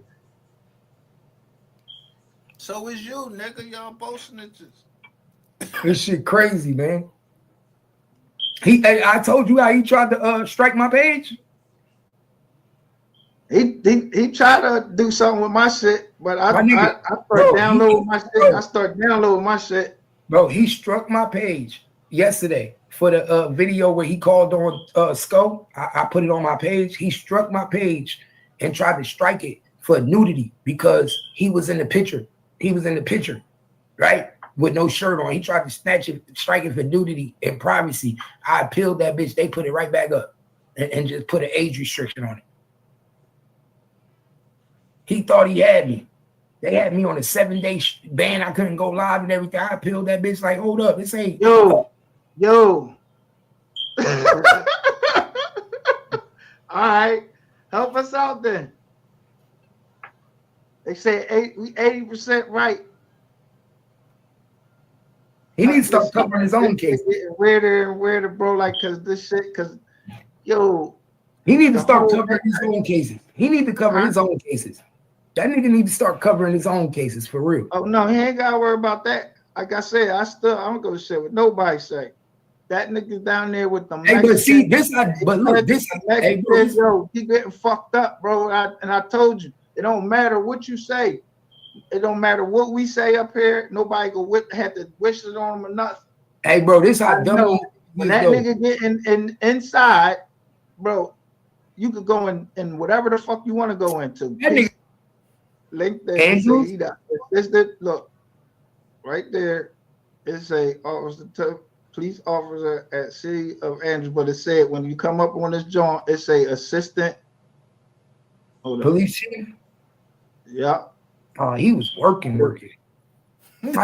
So is you, nigga. Y'all both snitches. This shit crazy, man. I told you how he tried to strike my page. He tried to do something with my shit, but I start downloading my shit. I start downloading my shit. Bro, he struck my page yesterday for the video where he called on Skull. I put it on my page. He struck my page and tried to strike it for nudity because he was in the picture. He was in the picture, right? With no shirt on. He tried to strike it for nudity and privacy. I appealed that bitch. They put it right back up and just put an age restriction on it. He thought he had me. They had me on a 7-day ban. I couldn't go live and everything. I appealed that bitch like, hold up. This ain't. Yo. All right. Help us out then. They say 80% right. He needs to start covering his own case. Weirder and weirder, bro. Like, yo. He needs to start covering his own cases. He need to cover his own cases. That nigga need to start covering his own cases for real. Oh no, he ain't gotta worry about that. Like I said, I don't go to shit with nobody say. That nigga down there with the hey, but see, this hey, bro, yo, he getting fucked up, bro. And I told you, it don't matter what you say. It don't matter what we say up here. Nobody have to wish it on him or nothing. Hey, bro, this how dumb when that nigga get inside, bro, you could go in whatever the fuck you want to go into. That nigga, link there. Look right there. It's a police officer at City of Andrews, but it said when you come up on this joint, it's a assistant police chief. Yeah. Oh, he was working. But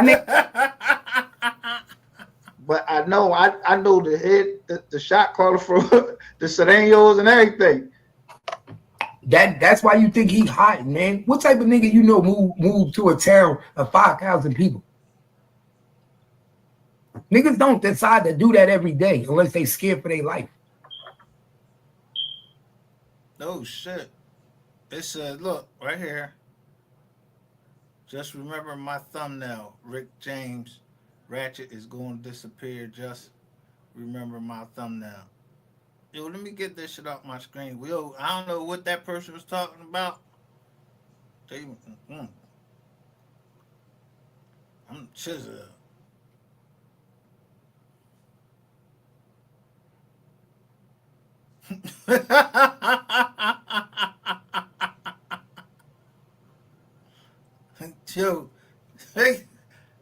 I know the head, the shot caller for the Serenos and everything. That's why you think he hot, man. What type of nigga you know move to a town of 5,000 people? Niggas don't decide to do that every day unless they scared for their life. No shit. It says, look, right here. Just remember my thumbnail. Rick James, Ratchet is going to disappear. Just remember my thumbnail. Yo, let me get this shit off my screen. Yo, I don't know what that person was talking about. I'm chisel. Yo, hey,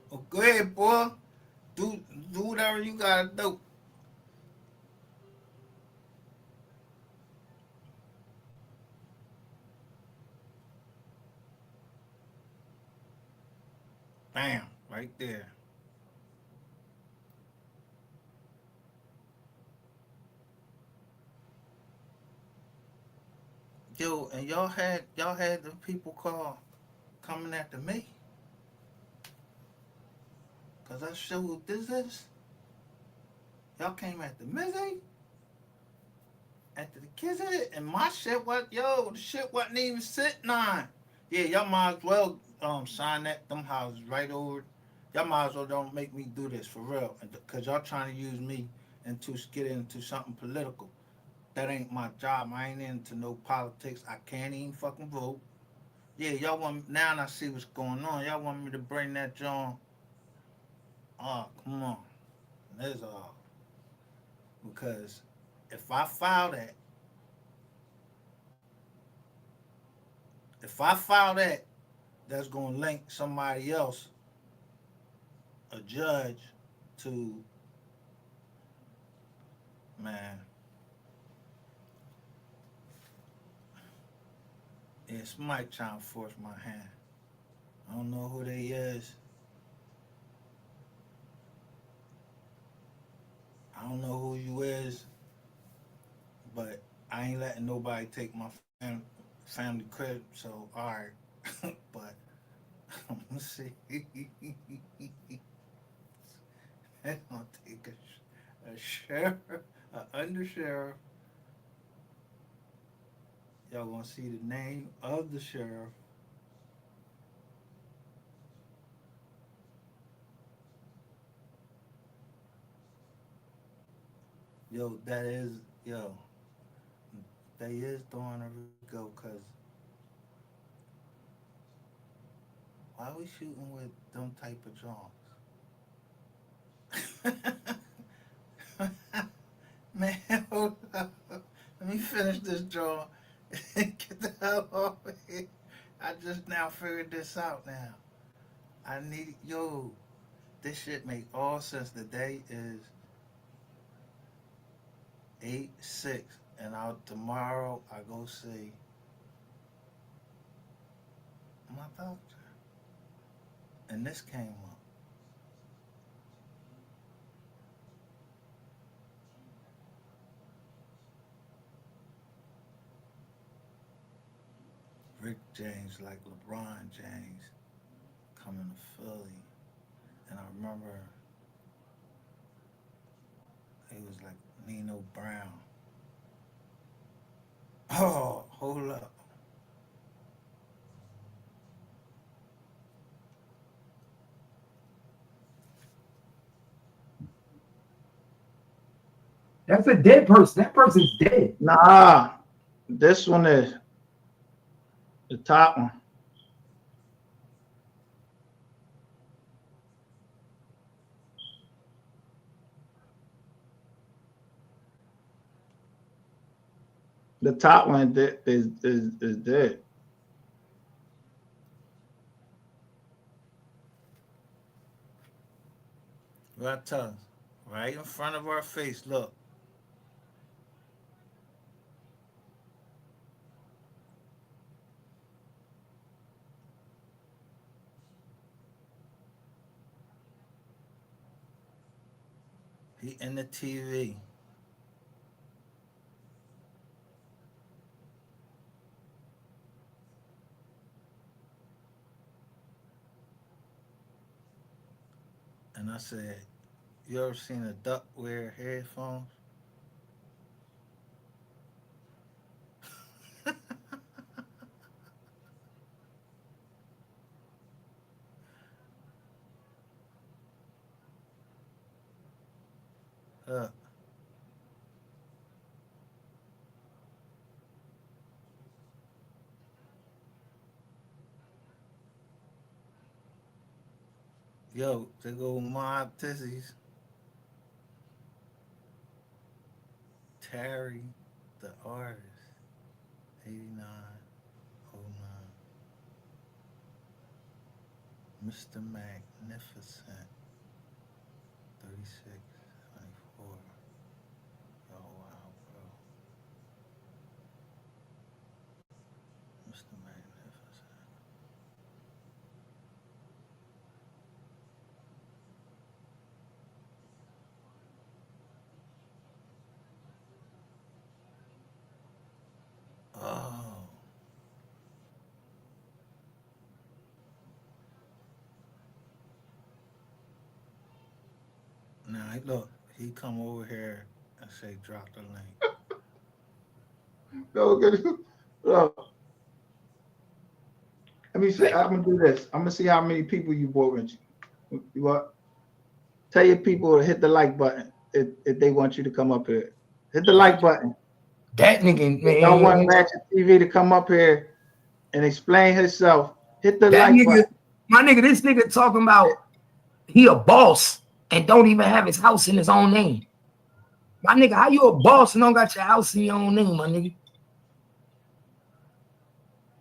well, go ahead, boy. Do whatever you gotta do. Bam, right there. Yo, and y'all had the people coming after me. Cause I show who this is. Y'all came at the Mizzy, after the kids, and my shit the shit wasn't even sitting on. Yeah, y'all might as well sign them houses right over. Y'all might as well don't make me do this for real, cause y'all trying to use me into get into something political. That ain't my job. I ain't into no politics. I can't even fucking vote. Yeah, y'all want now. And I see what's going on. Y'all want me to bring that John? Oh, come on, that's all. Because if I file that, that's gonna link somebody else, a judge, to man. Yeah, somebody trying to force my hand. I don't know who they is. I don't know who you is, but I ain't letting nobody take my family credit. So all right, but I'm gonna see. They're gonna take a sheriff, a undersheriff. Y'all gonna see the name of the sheriff. Yo, that is yo. They is doing a Rico, cause why we shooting with them type of drones? Man, hold up. Let me finish this draw and get the hell off of here. I just now figured this out now. I need yo. This shit make all sense. The day is 8/6, and out tomorrow I go see my doctor, and this came up. Rick James, like LeBron James, coming to Philly, and I remember he was like Nino Brown. Oh, hold up. That's a dead person. That person's dead. Nah, this one is the top one. The top one is dead. What I tell us? Right in front of our face. Look, he in the TV. And I said, you ever seen a duck wear headphones? Look, yo, they go Mob Tissies. Terry, the artist, 89, oh 09. Mr. Magnificent, 36, 24. Yo, wow, bro. Mr. Magnificent. Oh, Nah, look, he come over here and say drop the link. Go get it. Look, let me see. Like, I'm gonna do this. I'm gonna see how many people you brought with you. You what? Tell your people to hit the like button if they want you to come up here. Hit the like button. that nigga, If y'all want man. Ratchet TV to come up here and explain himself, hit the That like nigga, button. my nigga, this nigga talking about he a boss and don't even have his house in his own name. My nigga, how you a boss and don't got your house in your own name, my nigga?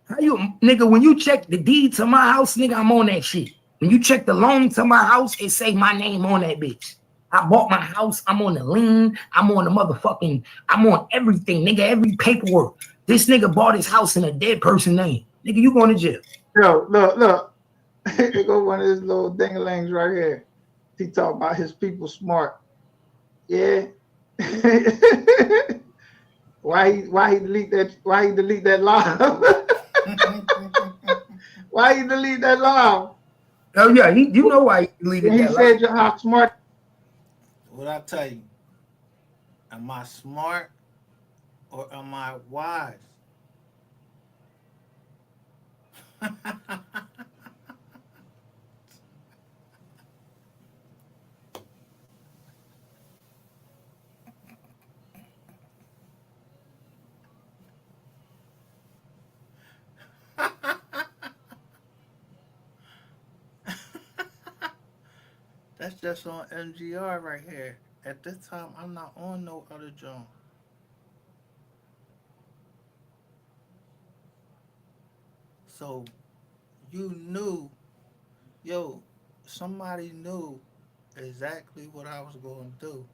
How you, nigga, when you check the deed to my house, nigga, I'm on that shit. When you check the loan to my house, it say my name on that bitch. I bought my house. I'm on the lien. I'm on the motherfucking, I'm on everything, nigga, every paperwork. This nigga bought his house in a dead person name. Nigga, you going to jail. Yo, look. Here go one of his little dingalangs right here. He talk about his people smart. Yeah. why he delete that? Why he delete that live? Why he delete that live? Oh, yeah, you know why he deleted When he that. said you how smart. What I tell you? Am I smart or am I wise? That's just on MGR right here. At this time, I'm not on no other joint. So you knew, yo, somebody knew exactly what I was going to do,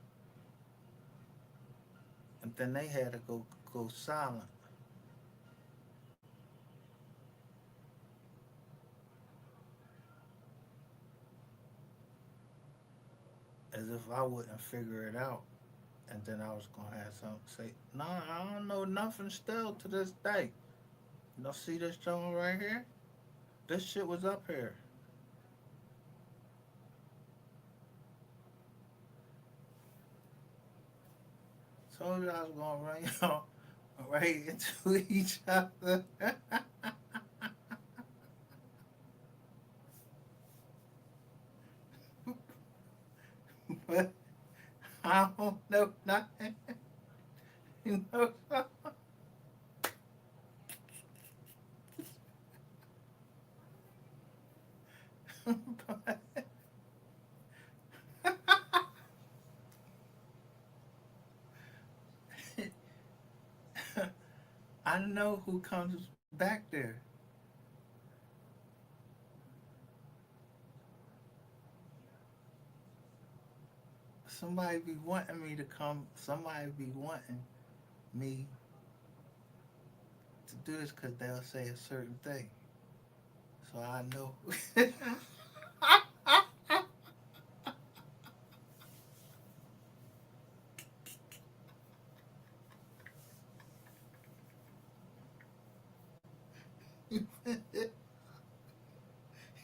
and then they had to go silent, as if I wouldn't figure it out. And then I was gonna have something to say. Nah, I don't know nothing still to this day. You know, see this joint right here? This shit was up here. Told you I was gonna run y'all right into each other. But I don't know nothing. You know, but I know who comes back there. Somebody be wanting me to come. Somebody be wanting me to do this because they'll say a certain thing. So I know.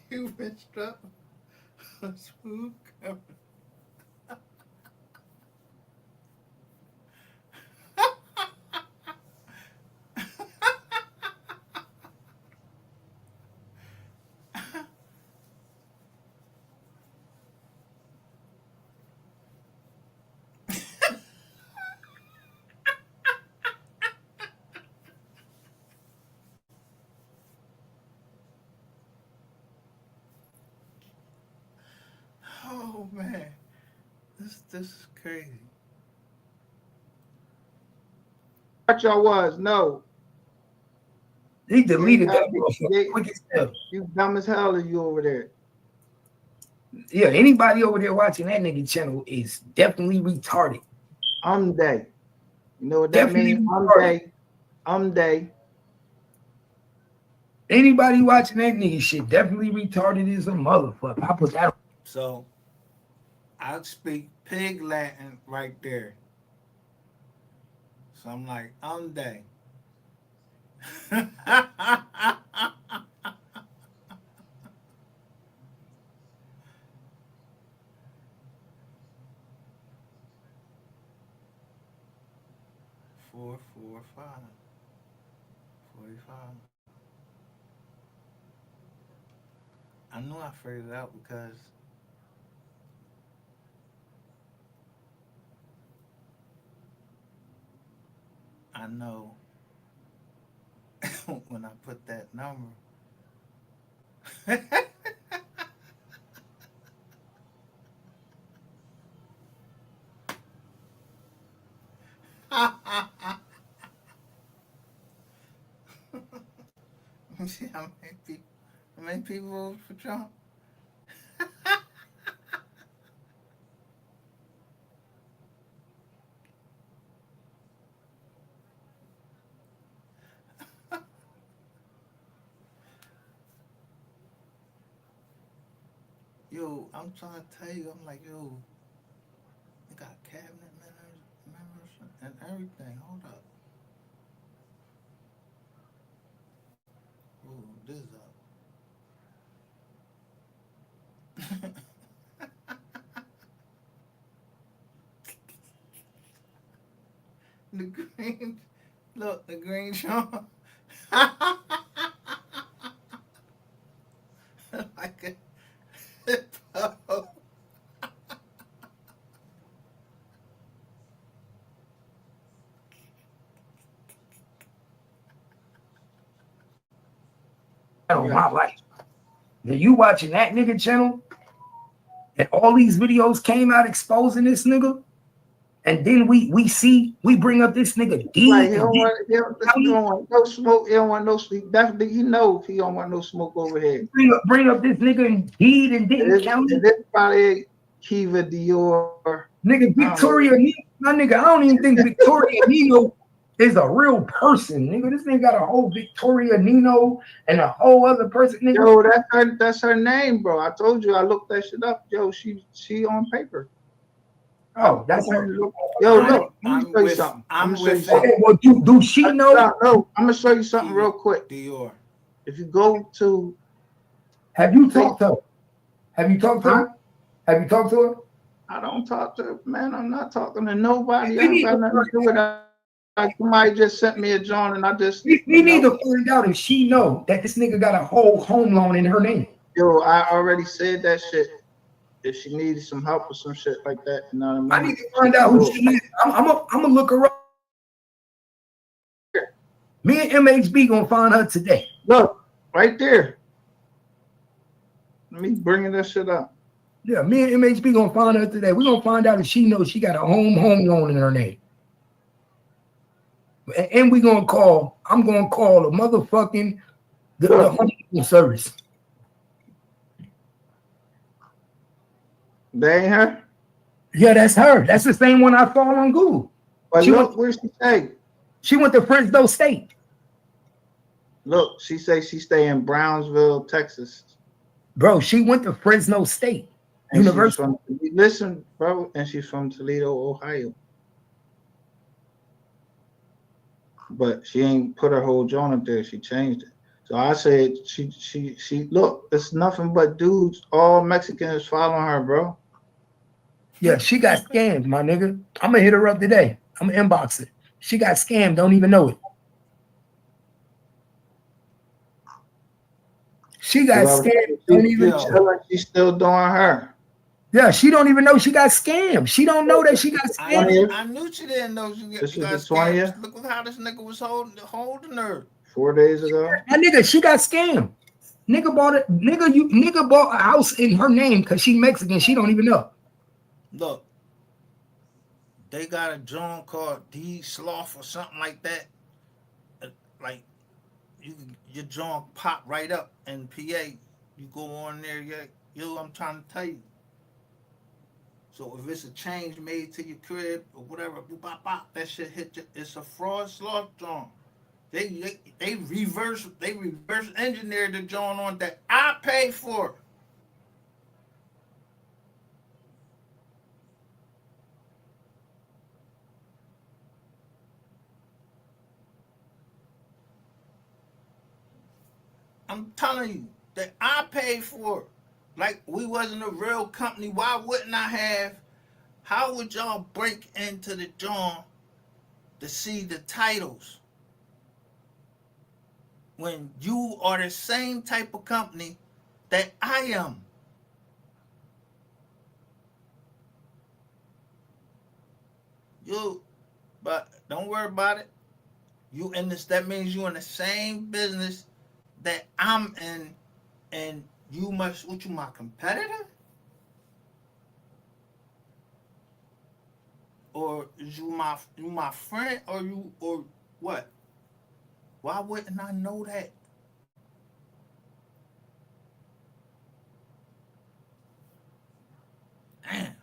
You been struck a smooth cover. Oh man, this is crazy. What y'all was? No. He deleted that Yeah, motherfucker quick as hell. you dumb as hell are you over there. Yeah, anybody over there watching that nigga channel is definitely retarded. Day. You know what that Definitely means? retarded. Day. Anybody watching that nigga shit definitely retarded as a motherfucker. I put that. So I speak pig Latin right there. So I'm like, day. 445. 45. I knew I figured it out because I know when I put that number. See how many people voted for Trump? Yo, I'm trying to tell you, I'm like, yo, they got cabinet members and everything. Hold up. Ooh, this is up. The green, look, the green Trump. Like a hippo. Of my life. Now you watching that nigga channel, and all these videos came out exposing this nigga, and then we bring up this nigga D. Like he don't want no smoke. He don't want no sleep. Definitely, he knows he don't want no smoke over here. Bring up this nigga in Deed and Denton County. And this probably Kiva Dior. Nigga, Victoria Nino. My nigga, I don't even think Victoria Nino is a real person, nigga. This nigga got a whole Victoria Nino and a whole other person, nigga. Yo, that's her name, bro. I told you, I looked that shit up. Yo, she on paper. Oh, that's her. Yo, look, let me show you something. I'm gonna show you with something. Well, do she know? No, I'm gonna show you something real quick. Dior. If you go to, Have you talked to her? Have you talked to her? Have you talked to her? I don't talk to, man. I'm not talking to nobody. I We don't need got to nothing to do with that. Like somebody just sent me a joint and I just. We need to find out if she know that this nigga got a whole home loan in her name. Yo, I already said that shit. If she needed some help or some shit like that, you know what I I mean? need to find out who she is. I'm gonna look her up. Me and MHB gonna find her today. Look, right there. Let me bring this shit up. Yeah, me and MHB gonna find her today. We're gonna find out if she knows she got a home loan in her name. And I'm gonna call the motherfucking the home service. They ain't her? Yeah, that's her. That's the same one I saw on Google. But look, where she stay? She went to Fresno State. Look, she say she stay in Brownsville, Texas. Bro, she went to Fresno State And University. Listen, bro, and she's from Toledo, Ohio. But she ain't put her whole joint up there. She changed it. So I said, she look, it's nothing but dudes, all Mexicans following her, bro. Yeah, she got scammed, my nigga. I'm gonna hit her up today. I'm gonna inbox it. She got scammed, don't even know it. She got scammed, don't even know. She's still doing her. Yeah, she don't even know she got scammed. She don't know that she got scammed. I knew she didn't know she got This is the scammed. 20th? Look how this nigga was holding her. 4 days ago. My nigga, she got scammed. Nigga bought a house in her name because she Mexican. She don't even know. Look, they got a joint called D Sloth or something like that. Like your joint pop right up in PA. You go on there, yo, I'm trying to tell you. So if it's a change made to your crib or whatever, that shit hit you. It's a fraud sloth joint. They reverse engineered the joint on that I paid for. I'm telling you that I paid for. Like we wasn't a real company. Why wouldn't I have? How would y'all break into the joint to see the titles when you are the same type of company that I am. You, but don't worry about it. You in this, that means you in the same business that I'm in, and you must, what, you my competitor? Or is you my friend, or you, or what? Why wouldn't I know that? Damn.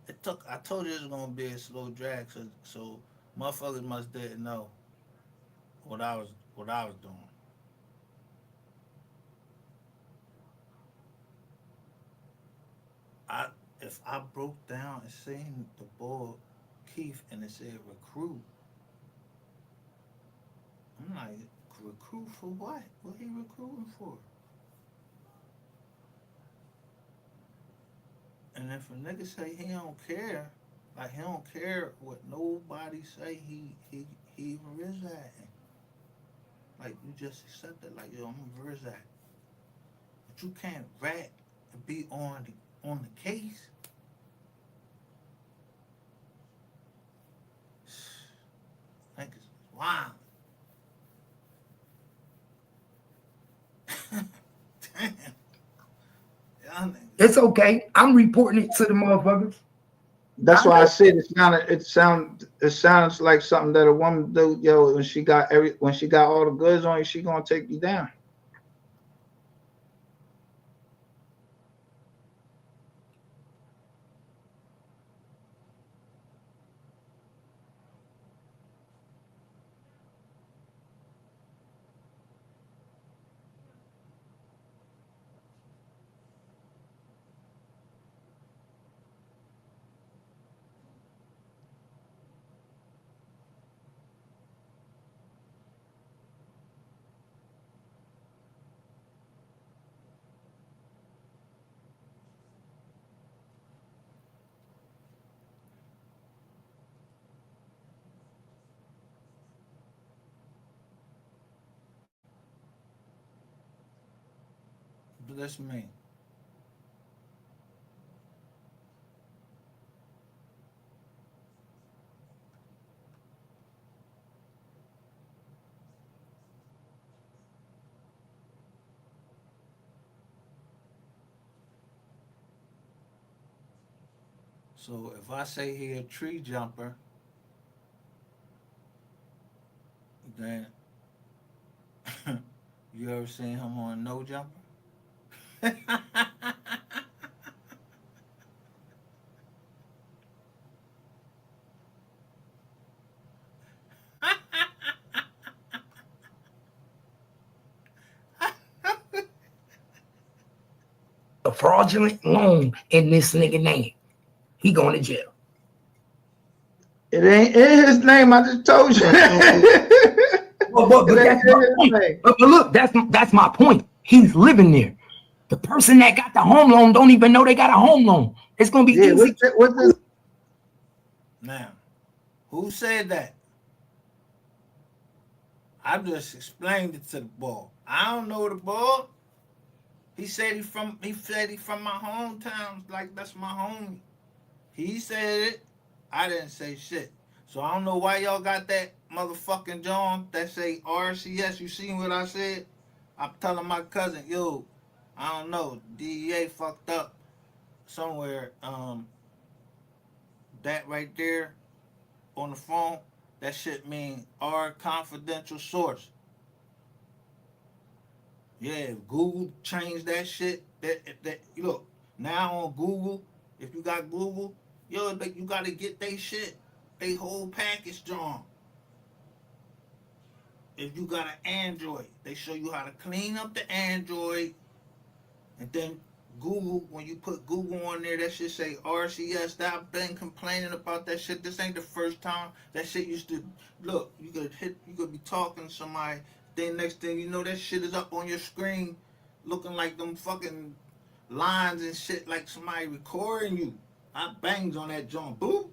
It took, I told you it was gonna be a slow drag, so motherfuckers must didn't know what I was doing. I if I broke down and seen the boy Keith and it said recruit, I'm like, recruit for what? What he recruiting for? And if a nigga say he don't care, like he don't care what nobody say, he even is that. Like you just accept it, like yo, I'm a that. But you can't rat and be on the case. Niggas wow. Damn. Y'all niggas. It's okay. I'm reporting it to the motherfuckers. That's why I said it sounds like something that a woman do, yo, when she got all the goods on you, she gonna take you down. Bless me. So if I say he a tree jumper, then you ever seen him on no jumper? A fraudulent loan in this nigga name. He going to jail. It ain't in his name. I just told you. But that's my point. But look, that's my point. He's living there. The person that got the home loan don't even know they got a home loan. It's gonna be easy. What's this? Now, who said that? I just explained it to the boy. I don't know the boy. He said he from my hometown. Like that's my homie. He said it. I didn't say shit. So I don't know why y'all got that motherfucking John that say RCS. You seen what I said? I'm telling my cousin, yo, I don't know. DEA fucked up somewhere. That right there on the phone, that shit mean our confidential source. Yeah, if Google changed that shit, that look, now on Google, if you got Google, yo, you gotta get they shit, they whole package drawn. If you got an Android, they show you how to clean up the Android, and then Google, when you put Google on there, that shit say RCS. That I've been complaining about that shit. This ain't the first time that shit used to look. You could be talking to somebody. Then next thing you know, that shit is up on your screen, looking like them fucking lines and shit, like somebody recording you. I bangs on that joint. Boop.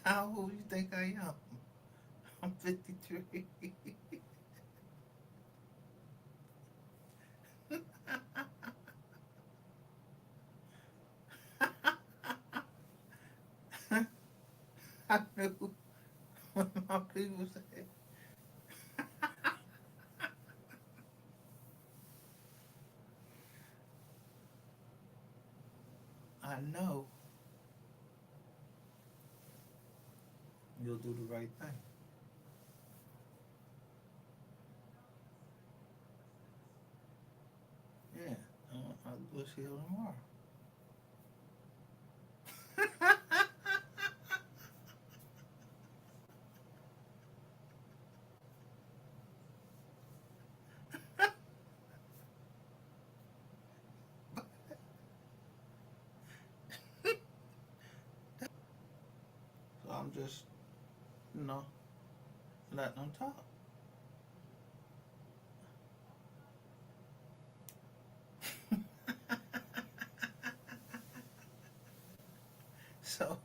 How old you think I am? I'm 53. I knew when my people said, I know you'll do the right thing. Yeah, I'll see you tomorrow. So I'm just, you know, letting them talk. So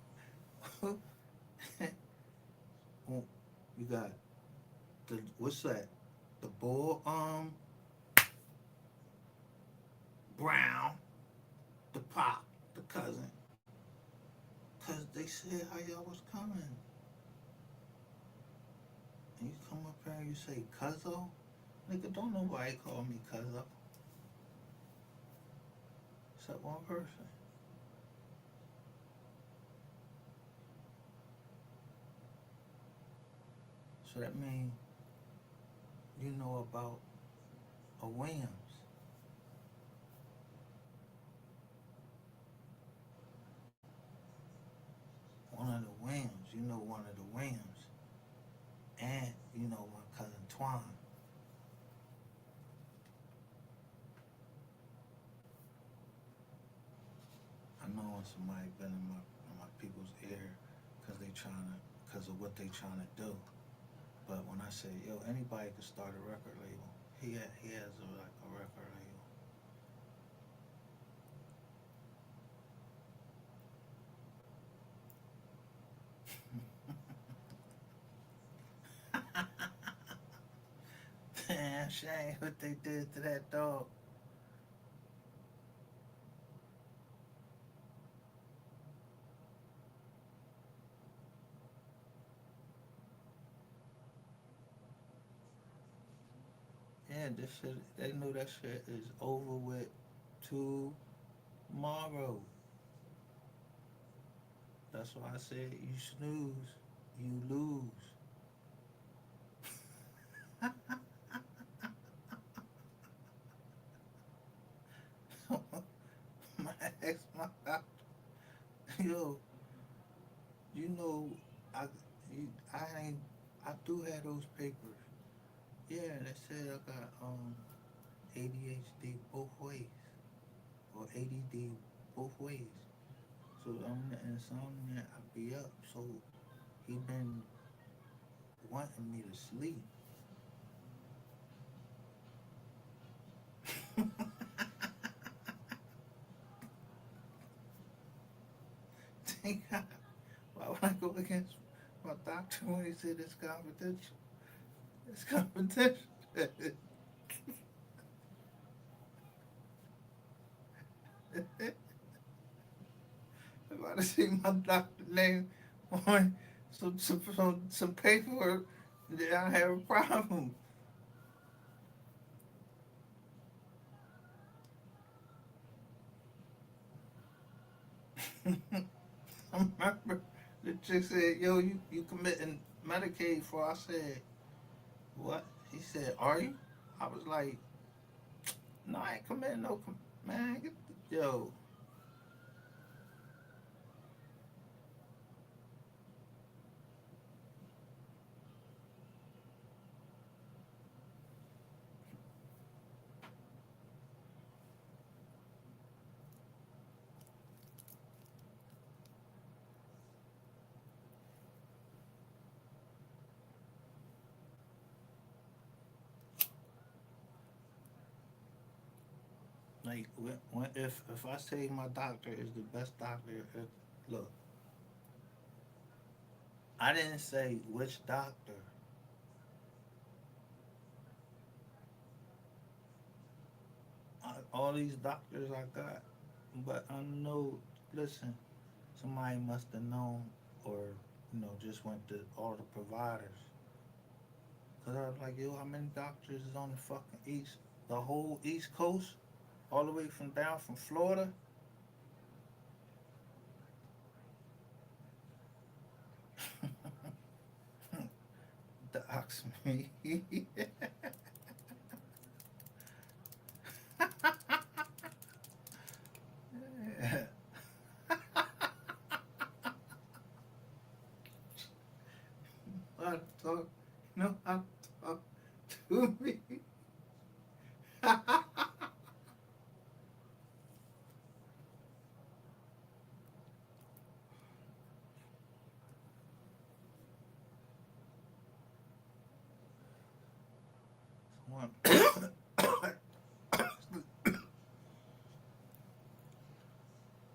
you got the what's that? The bull Brown, the pop, the cousin. Cause they said how y'all was coming. And you come up here and you say cuzzo? Nigga, don't nobody call me cuzzo. Except one person. So that means you know about a Williams. One of the Williams. You know one of the Williams. And you know my cousin Twan. I know when somebody been in my people's ear because they trying to, because of what they trying to do. But when I say, yo, anybody can start a record label, he has like a record label. Damn shame what they did to that dog. Yeah, this shit, they knew that shit is over with tomorrow. That's why I said you snooze, you lose. My ex, my doctor, yo, you know, I, I ain't, I do have those papers. Yeah, they said I got ADHD both ways, or ADD both ways. So I'm the insomnia, I be up. So he been wanting me to sleep. Thank God. Why would I go against my doctor when he said it's confidential? It's confidential. If I'd have seen my doctor name on some paperwork, then I have a problem. I remember the chick said, yo, you committing Medicaid for. I said, what? He said, are you? I was like, no, I ain't committing no, man, get the, yo. Like, if I say my doctor is the best doctor, look, I didn't say which doctor. All these doctors I got, but I know. Listen, somebody must have known, or just went to all the providers. Cause I was like, yo, how many doctors is on the fucking the whole East Coast, all the way from down from Florida? Docs me. I talk, I talk to me.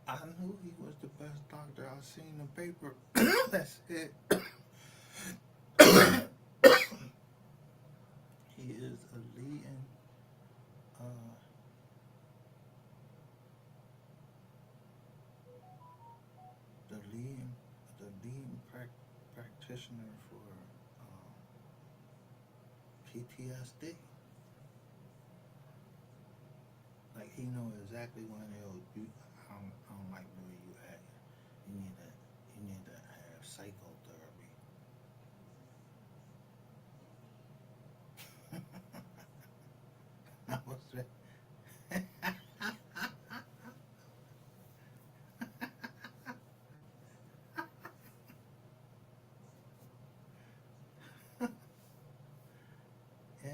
I knew he was the best doctor I seen in the paper. That's it. He is a leading, uh, the leading, practitioner for PTSD. Like he know exactly when I don't like where you at. You need to have psychotherapy. I was like, yeah,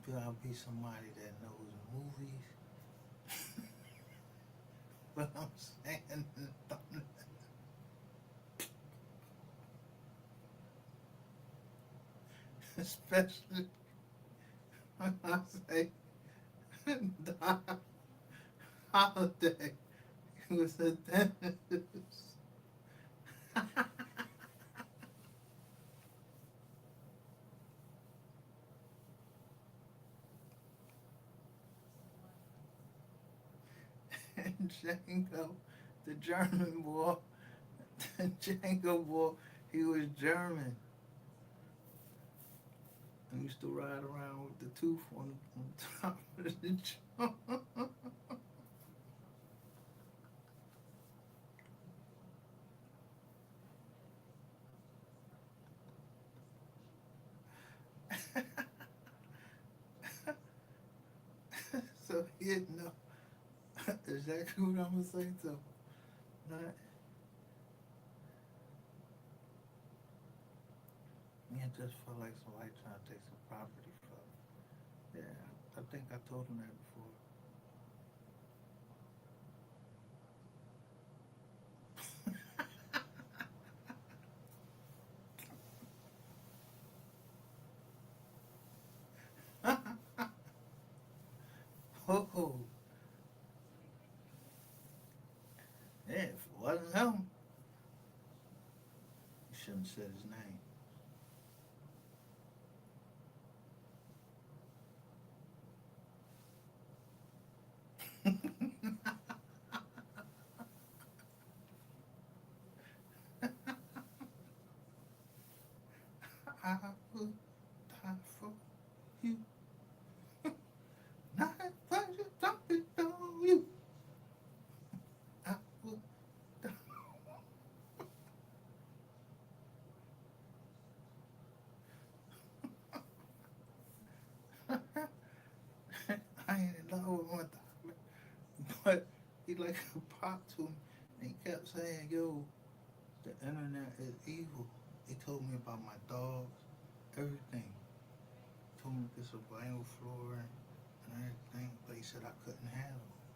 you gotta be somebody that knows movies. But I'm saying, especially when I say Doc Holiday was a dentist. And Django, the German boy, Django boy, he was German. I used to ride around with the tooth on top of the jaw. So he didn't know exactly what I'm gonna say to him. Not, me, I just felt like somebody trying to take some property from me. Yeah, I think I told him that before. Oh, yeah, if it wasn't him, you shouldn't have said his name. I would die for you. Not when you dump it on you. I would die. I ain't in love with my doctor, but he like a pop to me. And he kept saying, yo, the internet is evil. He told me about my dogs, everything. He told me this a vinyl floor and everything, but he said I couldn't handle it.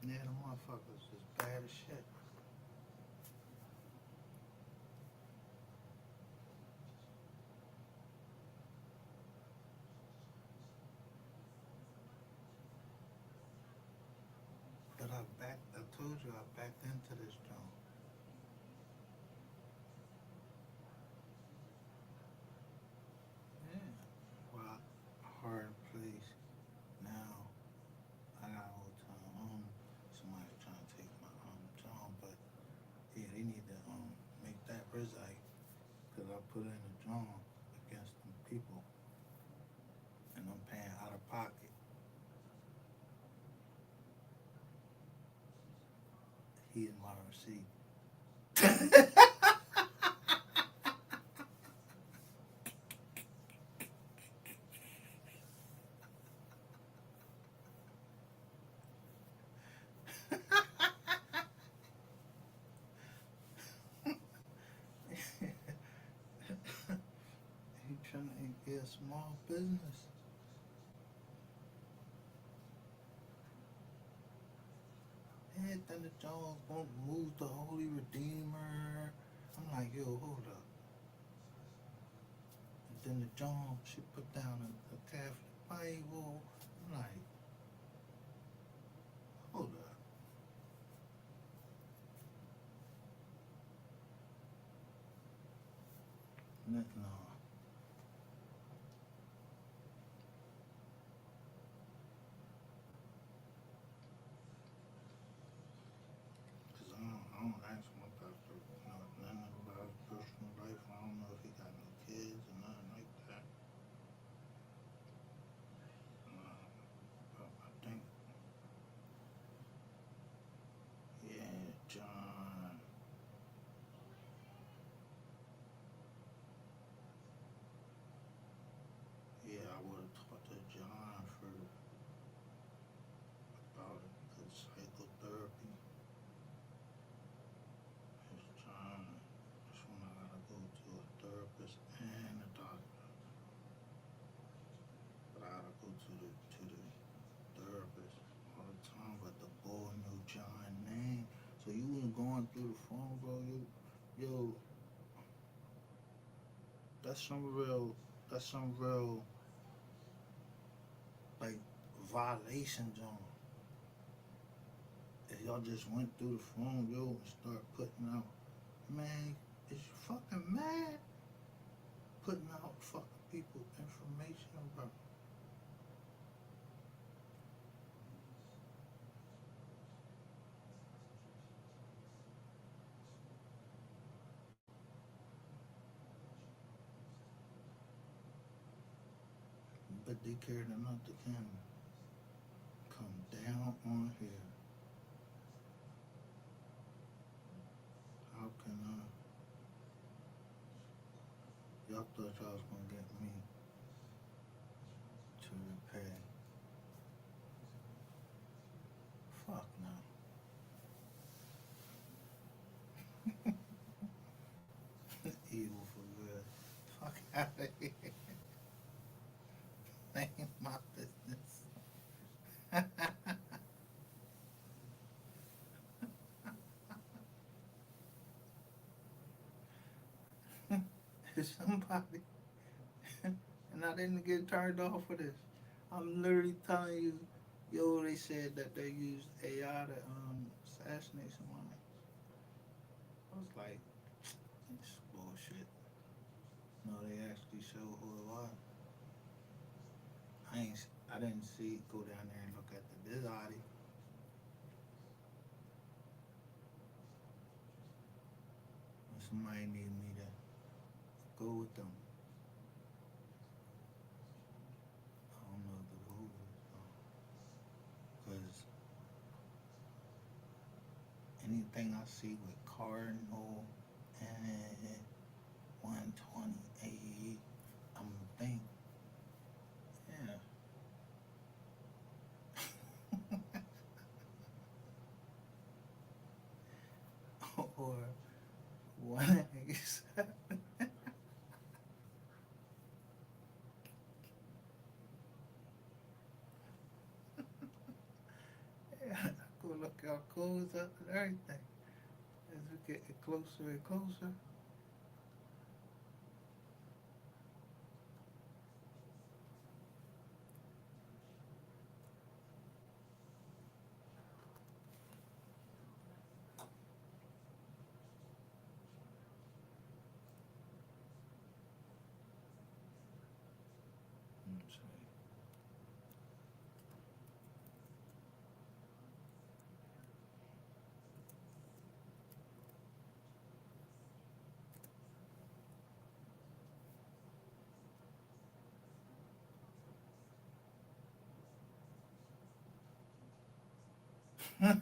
Yeah, the motherfuckers is bad as shit. you I backed into this joint. Yeah. Well, hard place. Now I got all the time. Somebody's trying to take my job, but yeah, they need to make that resite because I put in a job against them people, and I'm paying out of pocket. He is my receipt. He trying to get a small business. And then the Jones won't move the Holy Redeemer. I'm like, yo, hold up. And then the Jones, she put down a Catholic Bible. I'm like, hold up. No, because I don't ask my pastor nothing about his personal life. I don't know if he got no kids or nothing like that. But I think, yeah, John. Yeah, I would have talked to John first about it because psychotherapy is John. That's when I gotta go to a therapist and a doctor. But I gotta go to the therapist all the time. But the boy knew John's name, so you was going through the phone, bro. Yo, that's some real. That's some real like violation, John. If y'all just went through the phone, yo, and start putting out, man, is you fucking mad? Putting out fucking people information about. But they cared enough to come down on here. How can y'all thought y'all was gonna get me to repay? Fuck no. Evil for good. Fuck out of here. Ain't my business. If somebody and I didn't get turned off for this. I'm literally telling you, yo, they said that they used AI to assassinate somebody. I was like, it's bullshit. No, they actually showed who it was. I didn't see go down there and look at the body. Somebody needed me to go with them. I don't know the who, because anything I see with Cardinal and 128, I'm gonna think, yeah. Or 187. Yeah, I go look our codes up and everything as we get closer and closer. Or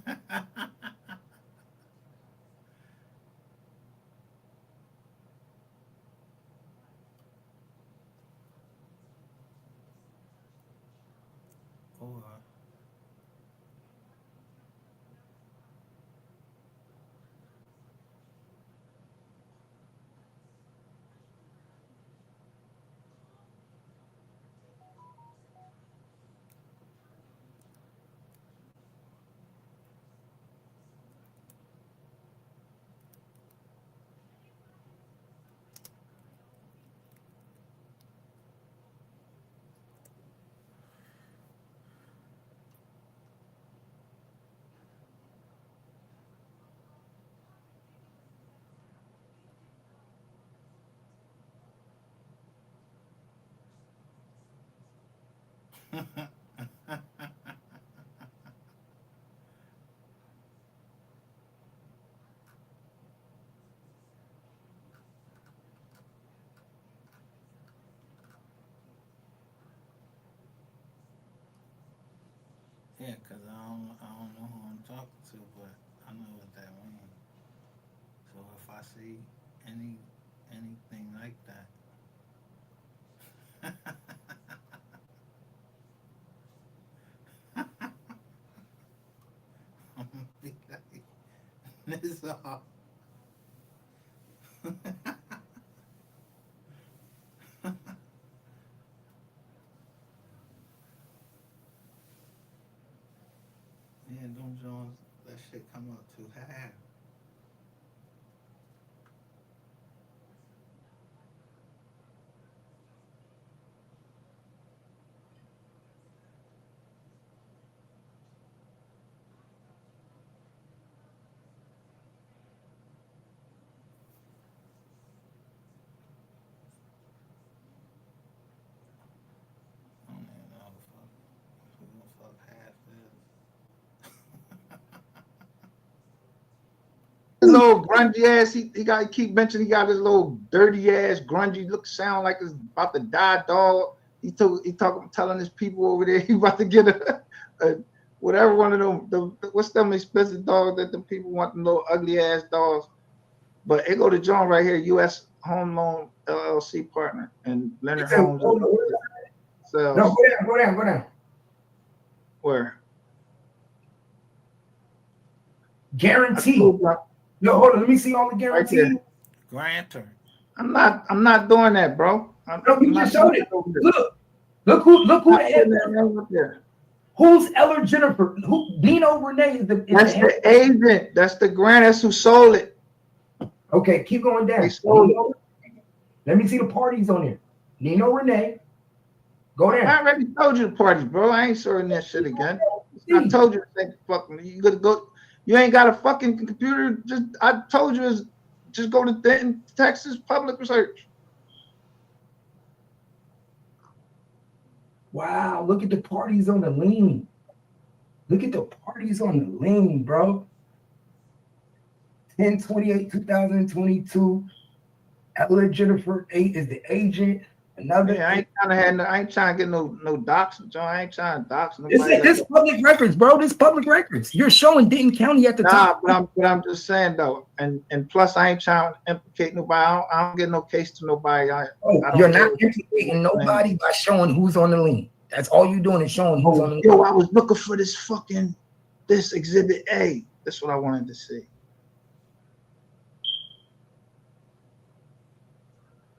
yeah, cause I don't know who I'm talking to, but I know what that means. So if I see any anything like that, I'm gonna be like, this all. Yeah, them Jones, that shit come up too high. I don't even know who the fuck half His little grungy ass. He keep mentioning he got his little dirty ass grungy look, sound like it's about to die dog. He talking telling his people over there he about to get a whatever one of them what's them expensive dogs that the people want, them little ugly ass dogs. But it go to John right here, U.S. Home Loan LLC partner, and He Leonard said, Holmes hold on, no, sells go down. where I Guarantee. told you, No, hold on. Let me see all the right guarantees. there. Grantor. I'm not doing that, bro. No, you I'm not just showed doing it. that over there. Look who I'm not the putting head. that name up there. Who's Eller Jennifer? Who Dino Renee is the That's head. the agent. That's the grant. That's who sold it. Okay, keep going They down. sold it. Nino, let me see the parties on there. Nino Renee. Go I down. already told you the parties, bro. I ain't showing that shit again. I See. told you to think fucking. You gotta go. You ain't got a fucking computer. I told you is just go to Texas Public Search. Wow, look at the parties on the lean. Look at the parties on the lean, bro. 10/28/2022. Eller Jennifer 8 is the agent. Another Yeah, I ain't trying to get no docs, John. I ain't trying to docs nobody. this public records, bro. This public records. You're showing Denton County at the top. But I'm just saying though, and plus I ain't trying to implicate nobody. I don't get no case to nobody. You're not implicating nobody by showing who's on the lien. That's all you're doing is showing who's on the lien. Yo, I was looking for this exhibit A. That's what I wanted to see.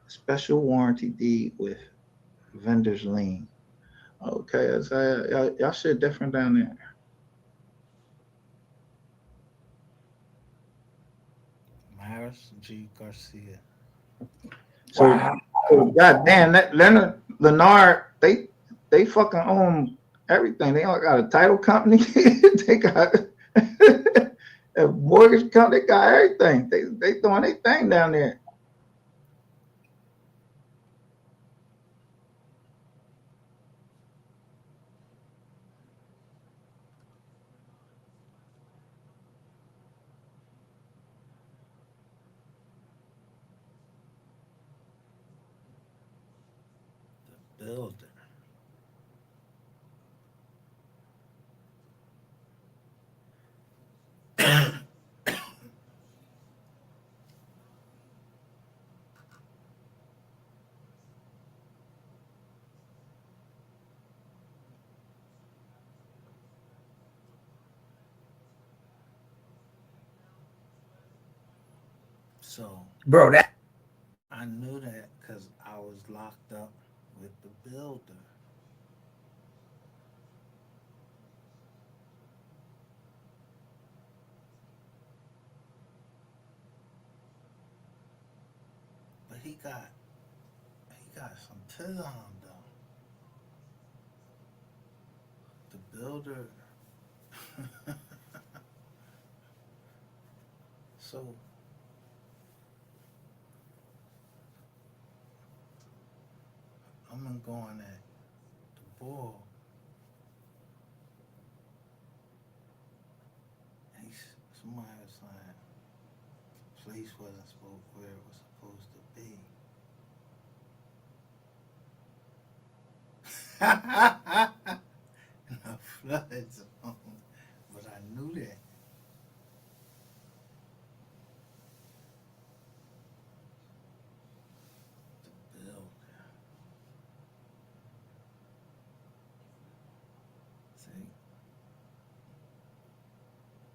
Special warranty deed with vendor's lien. Okay, y'all shit different down there. Maris G. Garcia. So, Wow. goddamn, that Leonard, they fucking own everything. They all got a title company. They got a mortgage company. They got everything. They doing their thing down there. The builder. So Bro, that I knew that because I was locked up with the builder. But he got some tis on him though. The builder. So I'm gonna go on that the ball. And somebody was saying place wasn't supposed where it was supposed to be. In a flood zone. But I knew that. The builder. See,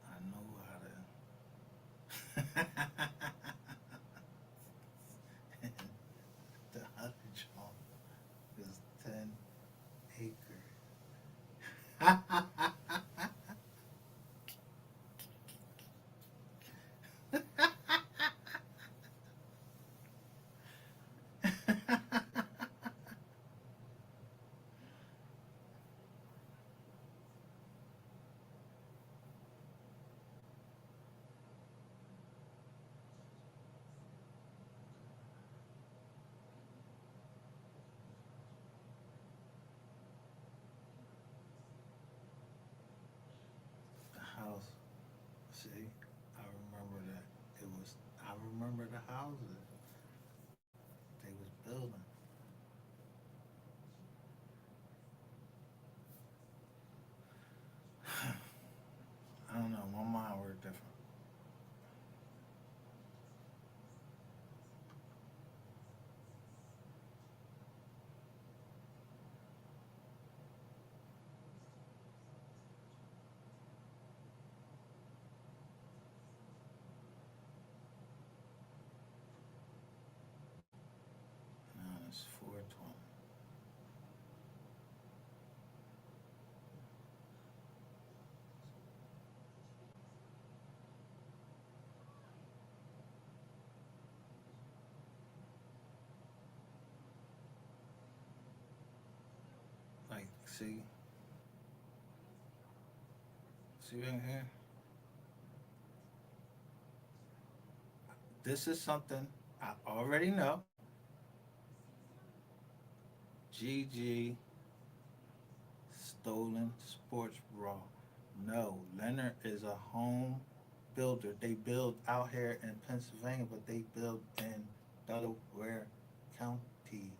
I know how to. The other joint is 10 acres. The house. See, I remember that. It was. I remember the houses they was building. I don't know. My mind worked different. Now it's 420. Like, see right here. This is something I already know. GG stolen sports bra. No, Leonard is a home builder. They build out here in Pennsylvania, but they build in Delaware County.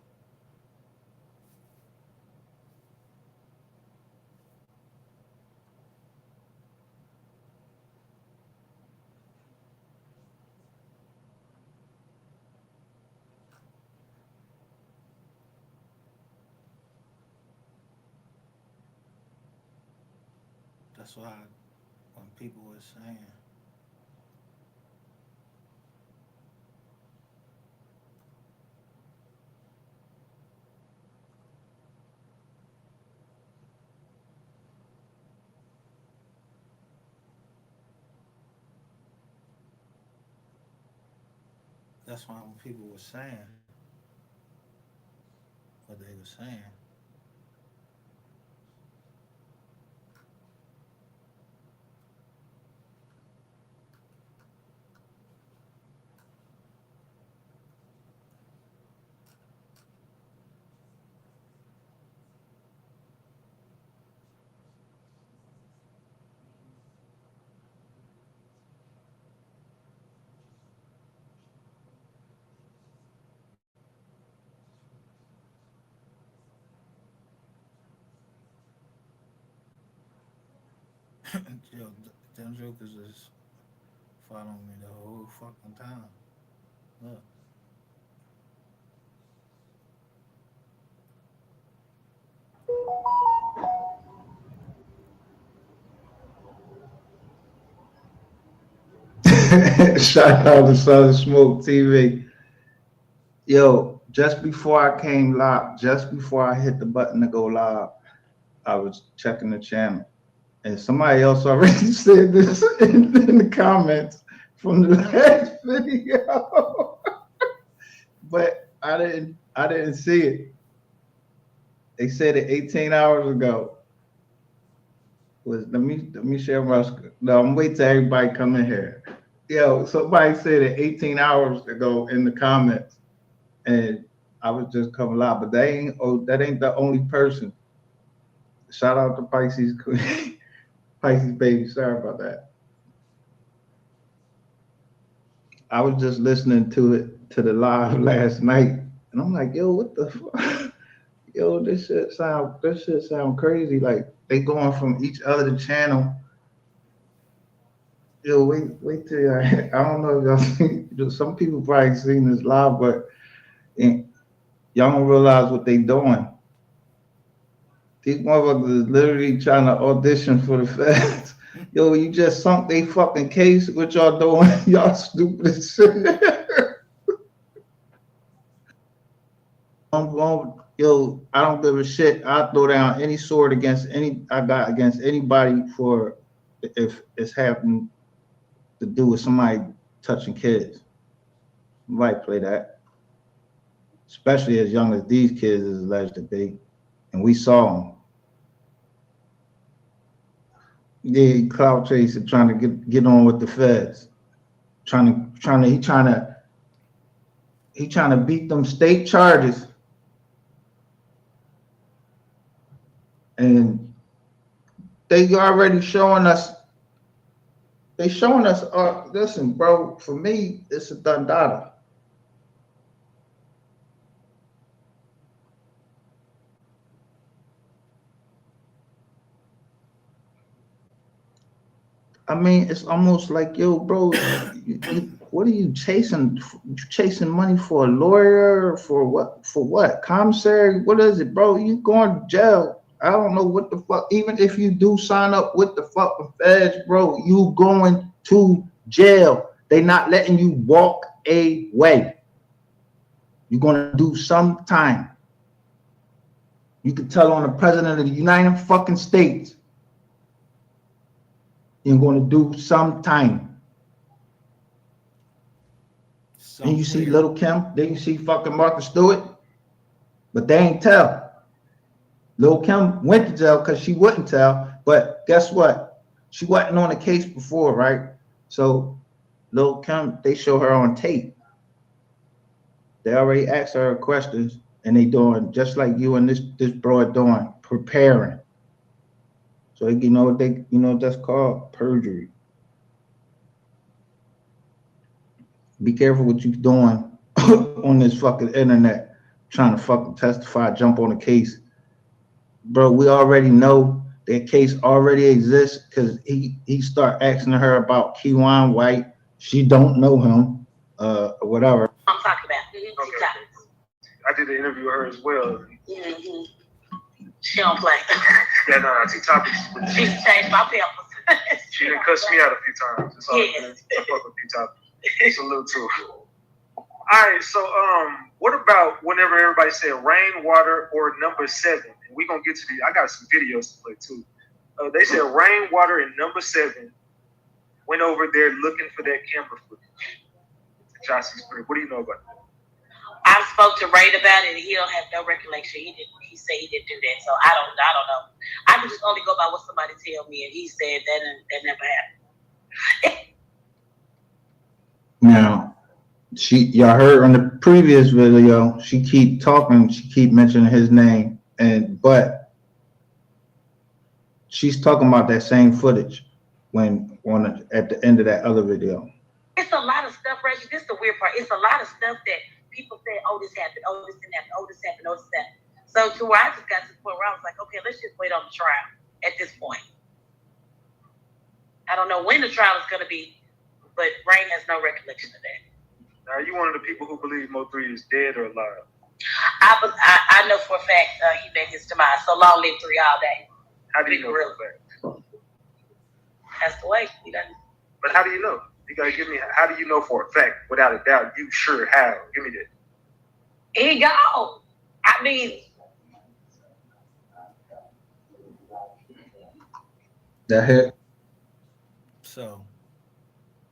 That's why when people were saying, that's why when people were saying what they were saying, yo, them jokers is following me the whole fucking time. Look, Shout out to Southern Smoke TV. Yo, just before I came live, just before I hit the button to go live, I was checking the channel. And somebody else already said this in the comments from the last video. But I didn't see it. They said it 18 hours ago. Let me share my screen. No, I'm waiting till everybody come in here. Yo, somebody said it 18 hours ago in the comments, and I was just coming live, but that ain't the only person. Shout out to Pisces Queen, Pisces baby. Sorry about that. I was just listening to the live last night, and I'm like, yo, what the fuck? Yo, this shit sound crazy. Like they going from each other channel. Yo, wait till y'all, I don't know if y'all seen, some people probably seen this live, but y'all don't realize what they doing. These motherfuckers is literally trying to audition for the feds. Yo, you just sunk they fucking case. What y'all doing? Y'all stupid as shit. Yo, I don't give a shit. I throw down any sword against anybody for if it's happening to do with somebody touching kids. Might play that, especially as young as these kids is alleged to be, and we saw them. Yeah, cloud chaser trying to get on with the feds, trying to beat them state charges, and they already showing us. Listen, bro. For me, it's a done data. I mean, it's almost like, yo, bro, what are you chasing? You chasing money for a lawyer? For what? For what? Commissary? What is it, bro? You going to jail? I don't know what the fuck. Even if you do sign up with the fucking feds, bro, you going to jail. They not letting you walk away. You're gonna do some time. You can tell on the president of the United fucking States. You're going to do some time. And you see Little Kim, then you see fucking Martha Stewart, but they ain't tell. Little Kim went to jail because she wouldn't tell, but guess what? She wasn't on the case before, right? So Little Kim, they show her on tape. They already asked her questions, and they doing just like you and this broad doing, preparing. So you know that's called perjury. Be careful what you're doing on this fucking internet, trying to fucking testify, jump on a case. Bro, we already know that case already exists because he start asking her about Keywan White. She don't know him, or whatever. I'm talking about. Okay. I did an interview with her as well. Mm-hmm. She don't play. Yeah, no, T-Topic. She changed my pampers. She done cuss me out a few times. It's all yes. I fuck with T-Topic. Salute too. All right, so what about whenever everybody said rainwater or number 7? And we're gonna get to I got some videos to play too. They said rainwater and number 7 went over there looking for that camera footage. Josh's crib. What do you know about that? I spoke to Ray about it, and he don't have no recollection. He said he didn't do that, so I don't know. I can just only go by what somebody tell me, and he said that never happened. Now, y'all heard on the previous video, she keep talking, she keep mentioning his name, but she's talking about that same footage at the end of that other video. It's a lot of stuff, Reggie. This is the weird part. It's a lot of stuff that people say, oh, this happened, oh, this didn't happen, oh, this happened, oh, this happened. So to where I just got to the point where I was like, okay, let's just wait on the trial at this point. I don't know when the trial is going to be, but Rain has no recollection of that. Now, are you one of the people who believe MO3 is dead or alive? I know for a fact he made his demise. So long live 3 all day. How do you know for a fact? That's the way. He doesn't. But how do you know? You gotta give me. How do you know for a fact, without a doubt, you sure how? Give me that. He gone. I mean, That hit. So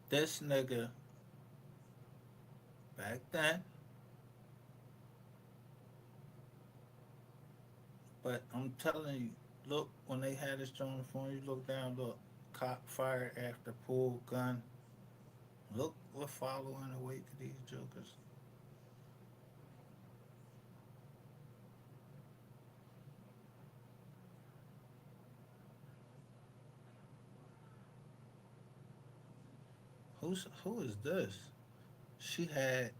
this nigga back then, but I'm telling you, look when they had this on the phone, you look down, look, cop fired after pull gun. Look, we're following the wake of these jokers. Who is this? She had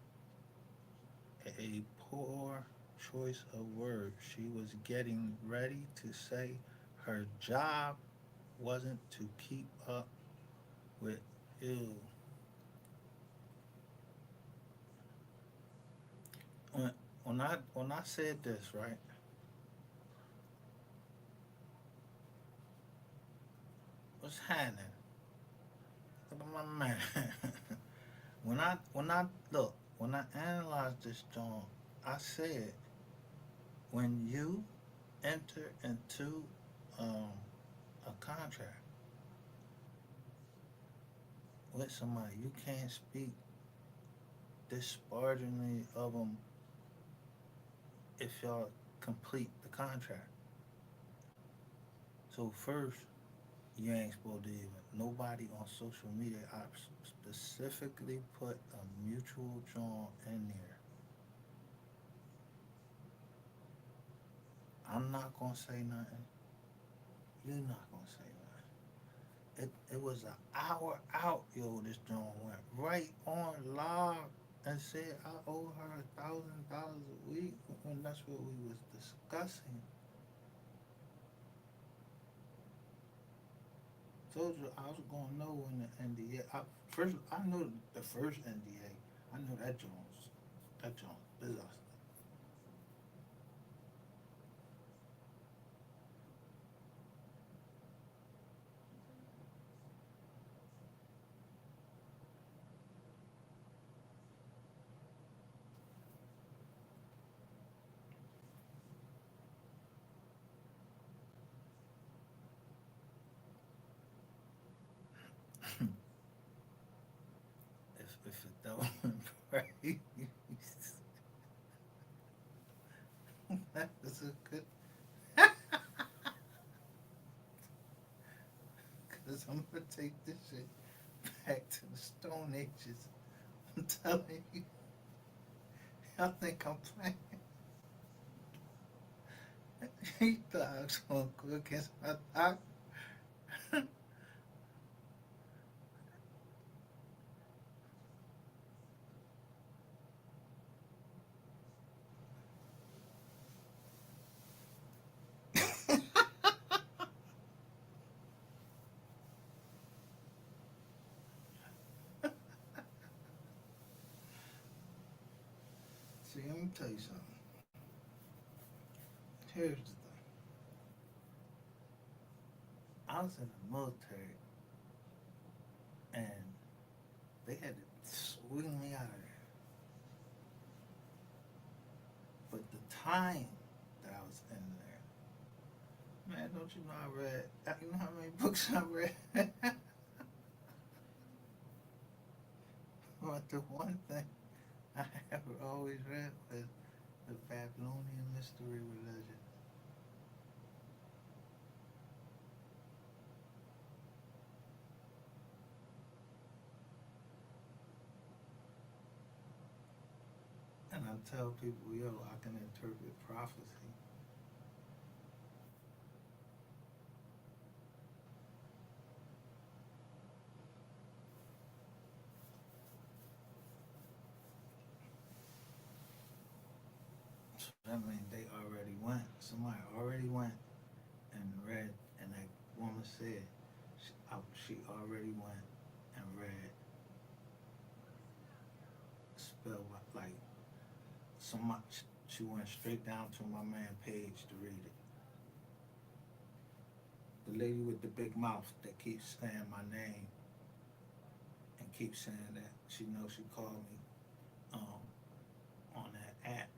a poor choice of words. She was getting ready to say her job wasn't to keep up with you. When, when I said this, right? What's happening? Look at my man. when I analyzed this joint, I said when you enter into um, a contract with somebody, you can't speak disparagingly of them if y'all complete the contract. So first, you ain't supposed to even nobody on social media. I specifically put a mutual joint in there. I'm not gonna say nothing. You're not gonna say nothing. It was an hour out, yo. This joint went right on live and said I owe her $1,000 a week when that's what we was discussing. Told you I was gonna know when the NDA. First, I knew the first NDA. I knew that Jones disaster. If it don't right, that was a good. Cause I'm gonna take this shit back to the Stone Ages. I'm telling you, I think I'm playing. He thought I was gonna go against my doctor. See, let me tell you something. Here's the thing. I was in the military and they had to swing me out of there. But the time that I was in there, man, don't you know I read? You know how many books I read? But the one thing I have always read was the Babylonian mystery religion. And I tell people, yo, I can interpret prophecy. So that means they already went. Somebody already went and read, and that woman said she already went and read spell like so much. She went straight down to my man page to read it. The lady with the big mouth that keeps saying my name and and keep saying that she knows she called me on that app.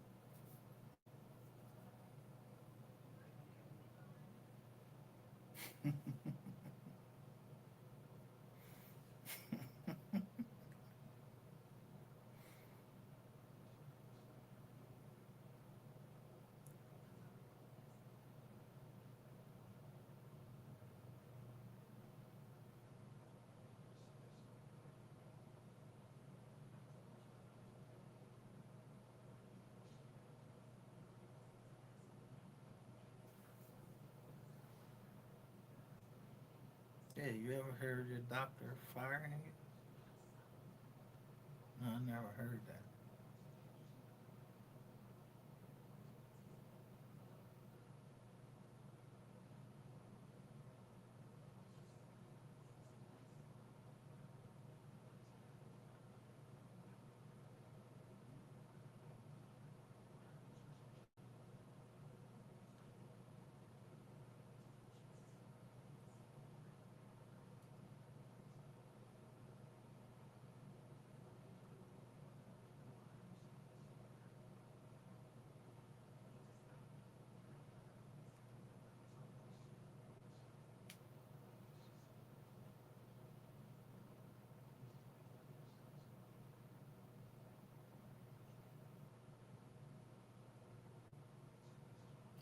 Yeah, you ever heard your doctor firing you? No, I never heard that.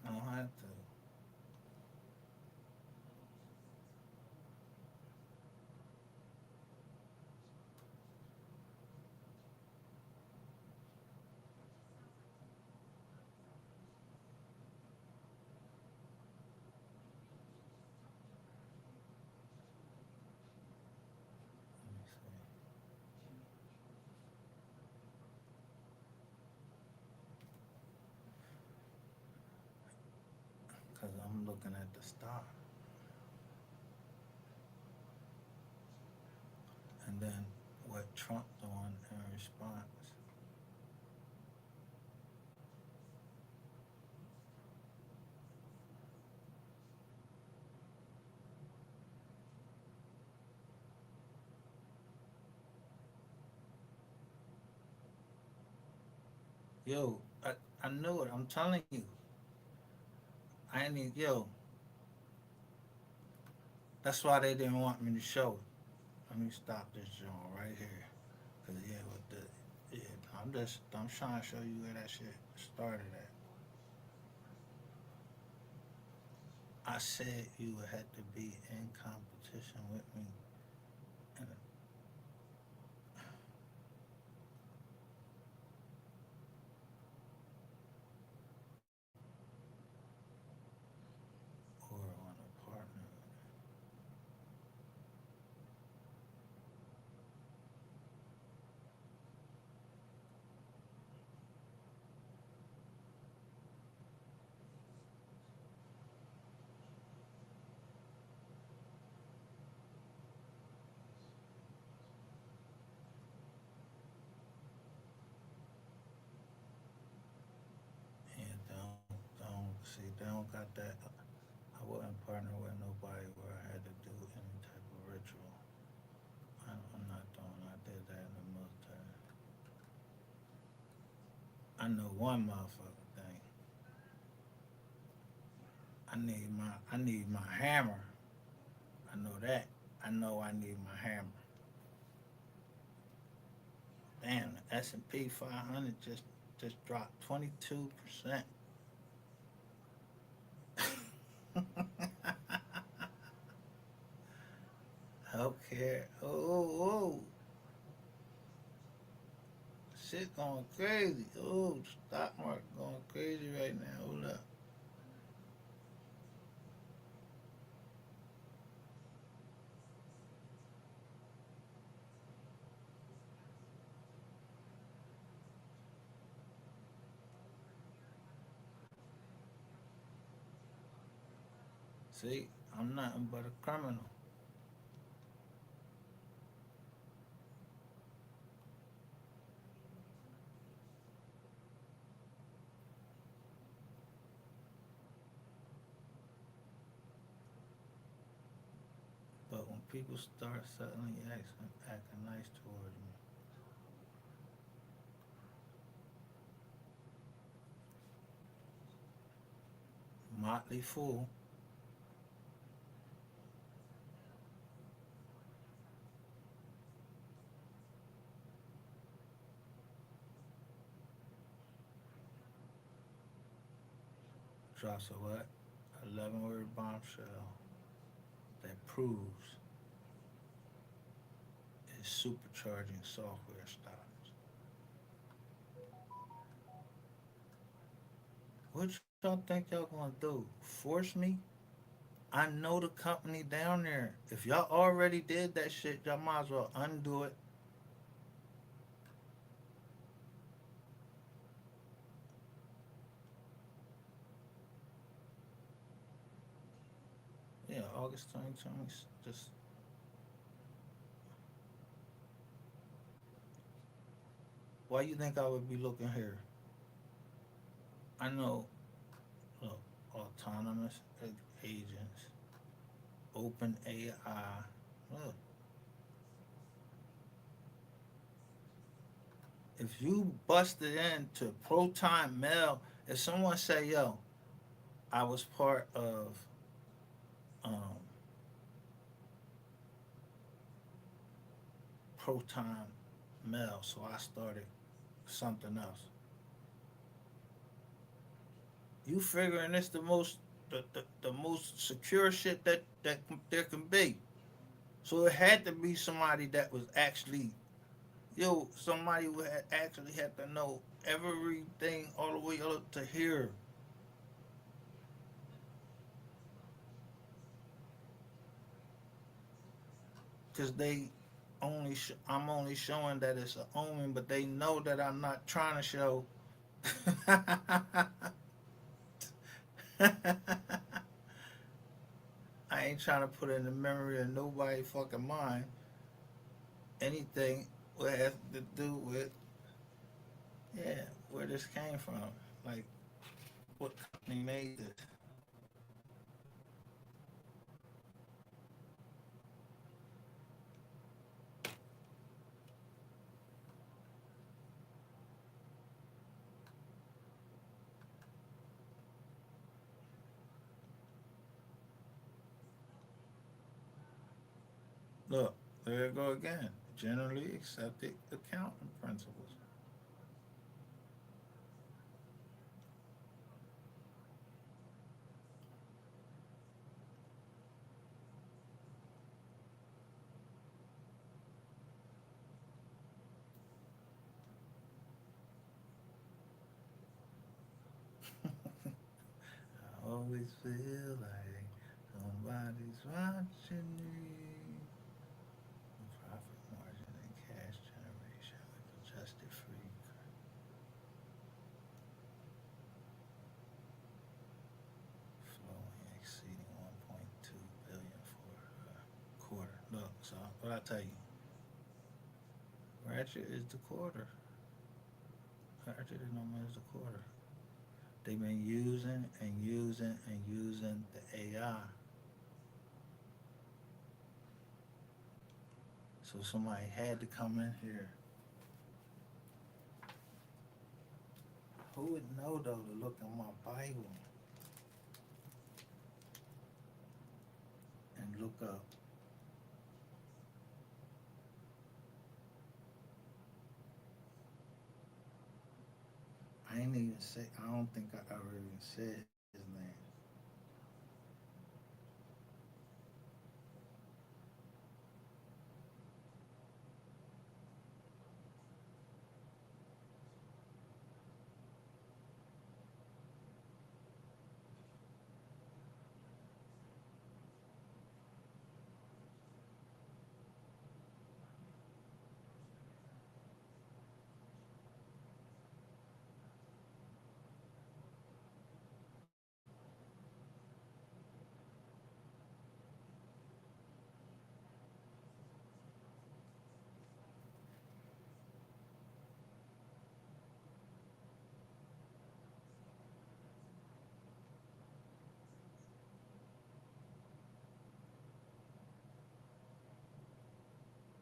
I don't have to. Let me see. Because I'm looking at the star. And then what Trump doing in response. Yo, I knew it. I'm telling you. I ain't even, yo, that's why they didn't want me to show it. Let me stop this joint right here. Cause yeah, with the I'm trying to show you where that shit started at. I said you would have to be in competition with me, and or on a partner. And don't see they don't got that. I wouldn't partner with nobody where I had to do any type of ritual. I'm not doing. I did that in the military. I know one motherfucking thing. I need my hammer. I know that. I know I need my hammer. Damn, the S&P 500 just dropped 22%. Healthcare. Oh, shit going crazy. Oh, stock market going crazy right now. Hold up. See, I'm nothing but a criminal. But when people start suddenly acting nice to Motley Fool. Drops a what? 11-word bombshell that proves it's supercharging software stocks. What y'all think y'all gonna do? Force me? I know the company down there. If y'all already did that shit, y'all might as well undo it. Yeah, August 2020. Just why you think I would be looking here? I know, look, autonomous agents, open AI. Look, if you busted into Proton Mail, if someone say, "Yo, I was part of um, Proton Mail, so I started something else," you figuring it's the most secure shit that there can be. So it had to be somebody that was actually somebody who had actually had to know everything all the way up to here. Cause I'm only showing that it's an omen, but they know that I'm not trying to show. I ain't trying to put in the memory of nobody fucking mind anything what has to do with where this came from. Like what company made this? Look, there you go again. Generally accepted accounting principles. I always feel like somebody's watching me. Profit margin and cash generation with adjusted free flowing exceeding 1.2 billion for a quarter. Look, so what I tell you, Ratchet is the quarter. Ratchet is no is the quarter. They've been using and using and using the AI. So somebody had to come in here. Who would know though to look in my Bible and look up I ain't even say I don't think I ever even said his name.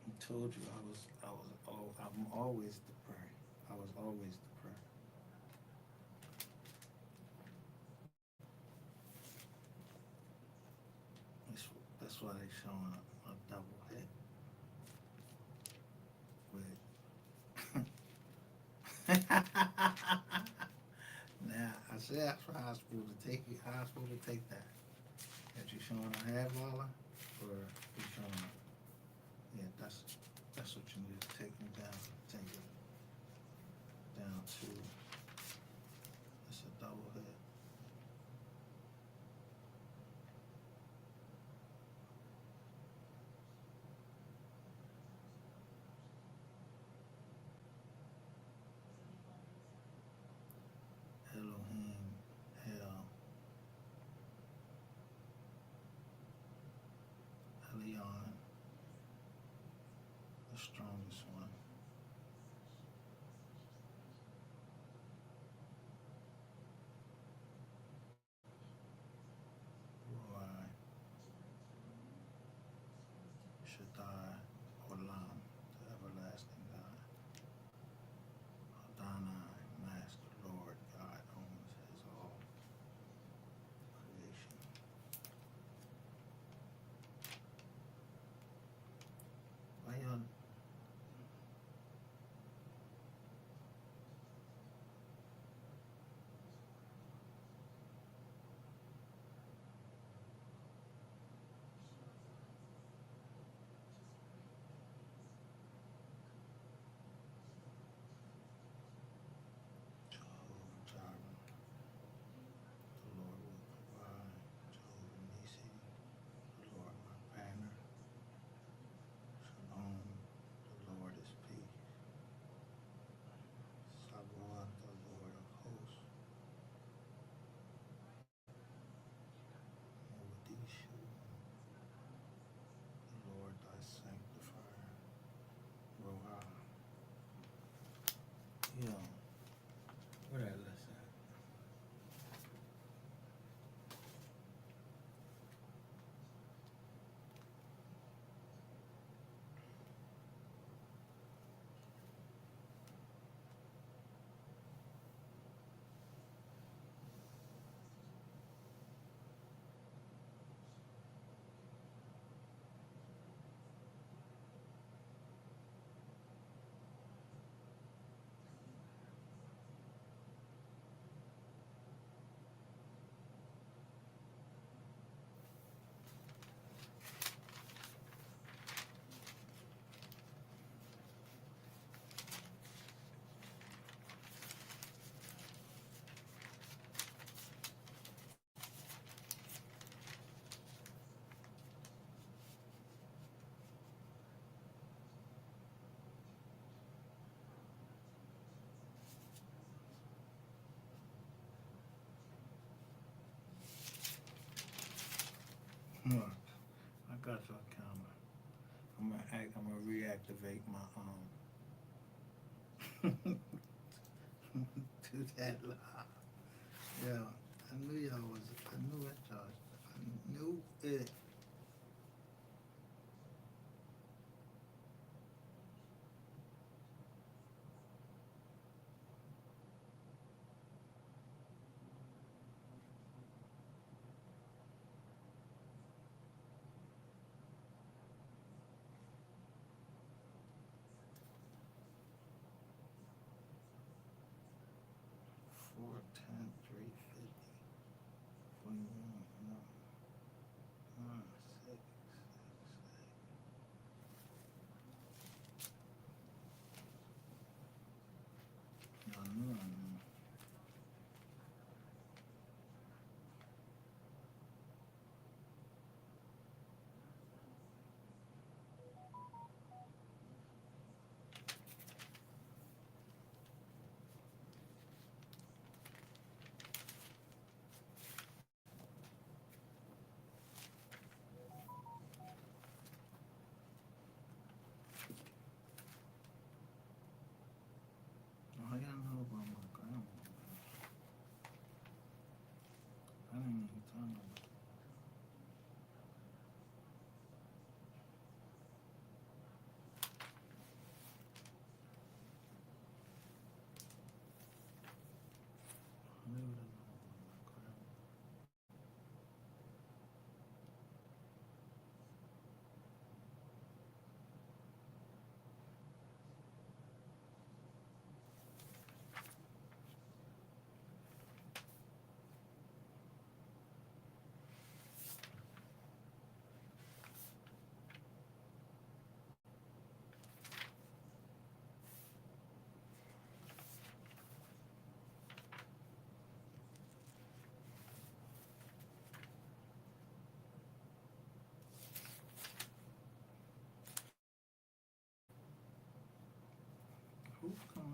I told you I'm always the prey. I was always the prey. Now, I said for hospital to take you, hospital to take that. That you showing a half dollar, or you showing a, yeah, that's what you need to take them down, take it down to, it's a double head. Elohim, El, Elion, the strongest one. Roy, Shaddai, Olam, the everlasting God. Adonai, Master, Lord, God owns his all creation. Why y'all, Jehovah Jireh, the Lord will provide. Jehovah Nisi, the Lord my banner. Shalom, the Lord is peace. Sabaoth, the Lord of hosts. Mogadishu, the Lord thy sanctifier. Roha. Yo, where that list at? Look, I got your camera. I'm gonna reactivate my to that live. Yeah, I knew y'all was. I knew it, Josh. I knew it. Four, 10, 350. 41. No. All right.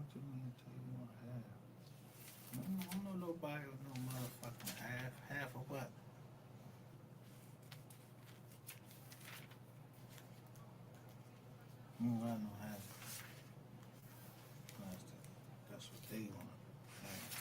much you want to tell you want half? I don't know nobody with no motherfucking half. Half of what? I don't know half. That's what they want. Half.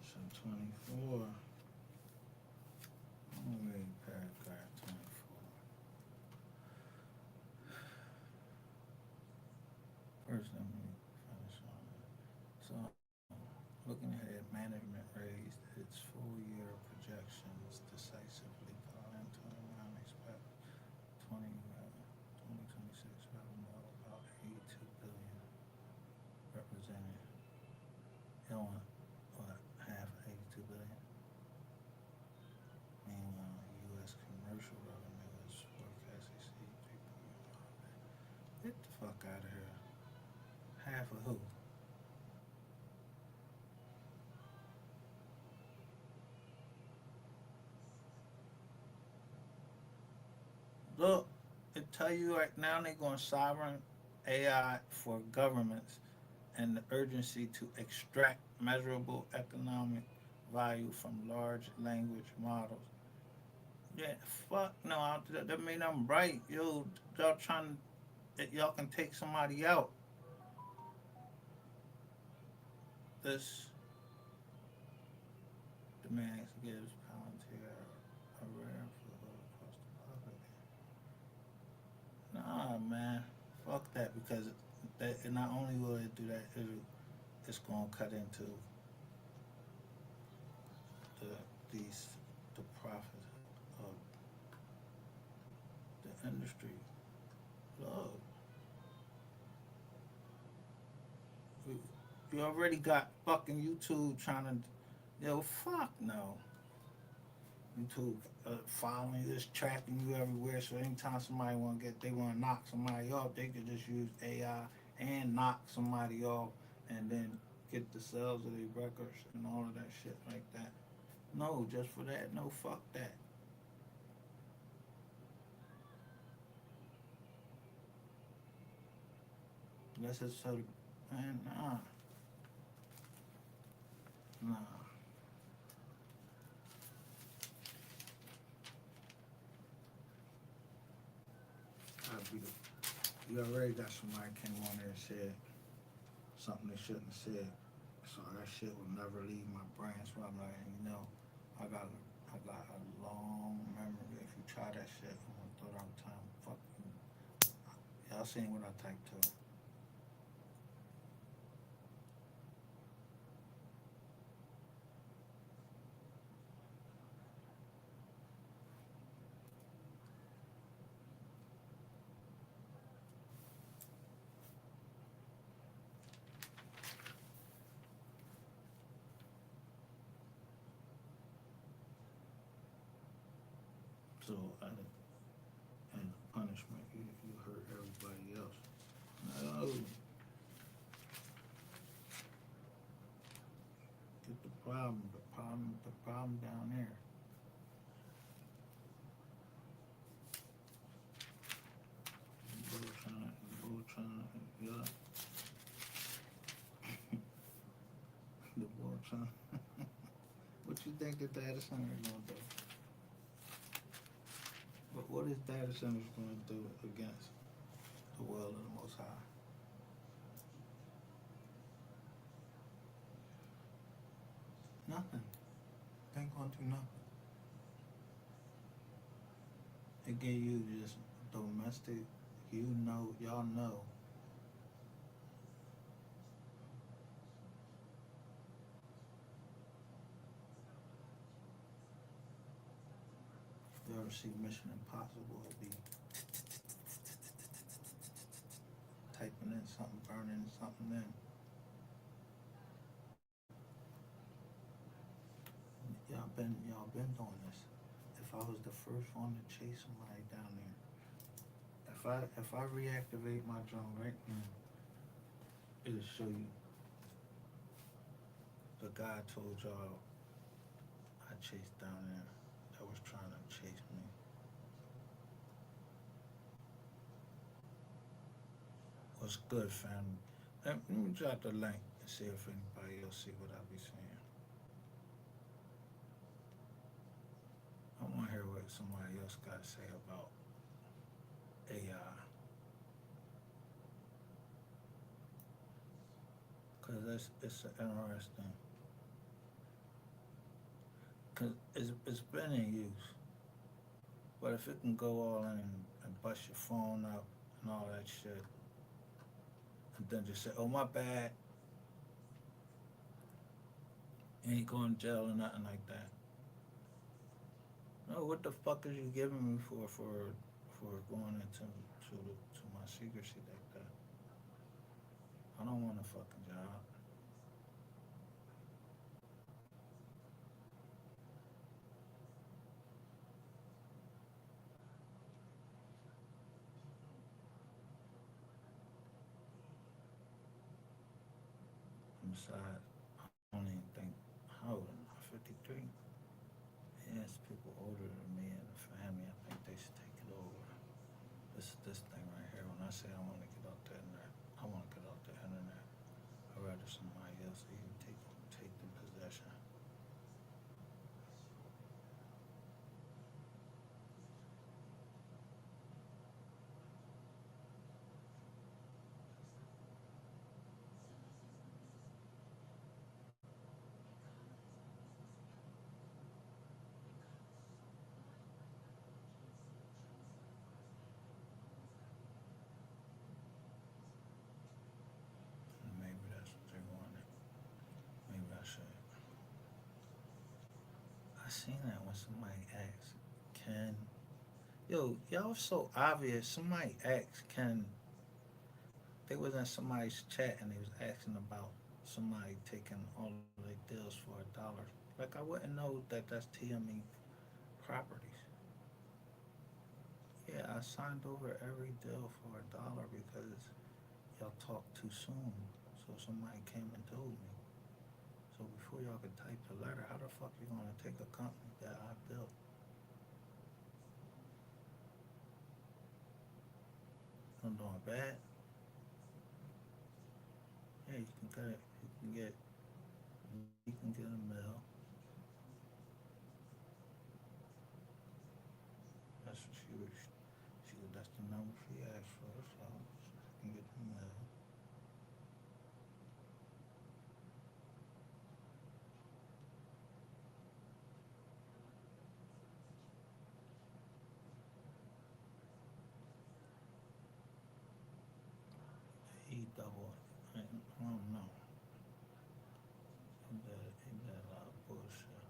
So 24. I'm gonna read paragraph 24. First, let me finish on it. So, looking ahead, management raised its full-year projections decisively calling to around expect 2026 revenue of about 82 billion, representing what, half 82 billion. Meanwhile, U.S. commercial revenue is forecast to exceed 3 billion. Get the fuck out of here. Half of who? Look, it tell you right now they're going sovereign AI for governments and the urgency to extract measurable economic value from large language models. Yeah, fuck no, that mean I'm right. Yo, y'all trying that y'all can take somebody out. This demands gives Palantir a rare foothold across the public. Nah, man, fuck that because that not only will it do that, it's gonna cut into the these the profits of the industry. Look, you already got fucking YouTube trying to, yo, fuck no. YouTube following this, tracking you everywhere. So anytime somebody they want to knock somebody off, they could just use AI and knock somebody off, and then get the sales of their records and all of that shit like that. No, just for that. No, fuck that. That's just so, man, nah. Nah. You already got somebody came on there and said something they shouldn't have said. So that shit will never leave my brain. So I'm like, I got a long memory. If you try that shit, I'm gonna throw it all the time. Fuck you. Y'all seen what I typed to. So and punishment, you hurt everybody else. No. Get the problem down there. Yeah. The board trying. What you think the data center is gonna do? But what is data centers gonna do against the will of the Most High? Nothing. They ain't gonna do nothing. It gave you just domestic, y'all know. If you ever see Mission Impossible, it'd be typing in something, burning something in. Y'all been doing this. If I was the first one to chase somebody down there, if I reactivate my drone right now, it'll show you the guy I told y'all I chased down there that was trying to chase me. What's good, family? Let me drop the link and see if anybody else see what I be saying. I want to hear what somebody else got to say about AI. Because it's interesting. Because it's been in use. But if it can go all in and bust your phone up and all that shit, and then just say, oh, my bad, you ain't going to jail or nothing like that. No, what the fuck is you giving me for going into to my secrecy like that? I don't want a fucking job. Besides, I don't even think, how old am I? 53? Yes, people older than me in the family, I think they should take it over. This thing right here, when I say I want to get off the internet, I want to get off the internet. I'd rather somebody else even take the possession. Maybe that's what they wanted. Maybe I should. I seen that when somebody asked, can, y'all so obvious. Somebody asked, they was in somebody's chat and they was asking about somebody taking all of their deals for $1. Like I wouldn't know that that's TME properties. Yeah, I signed over every deal for $1 because y'all talked too soon. So somebody came and told me. So before y'all could type the letter, how the fuck you gonna take a company that I built? I'm doing bad. Yeah, you can get it. You can get a mail. That's what that's the number she asked for, so I can get the mail. He double. I don't know. He did a lot of bullshit.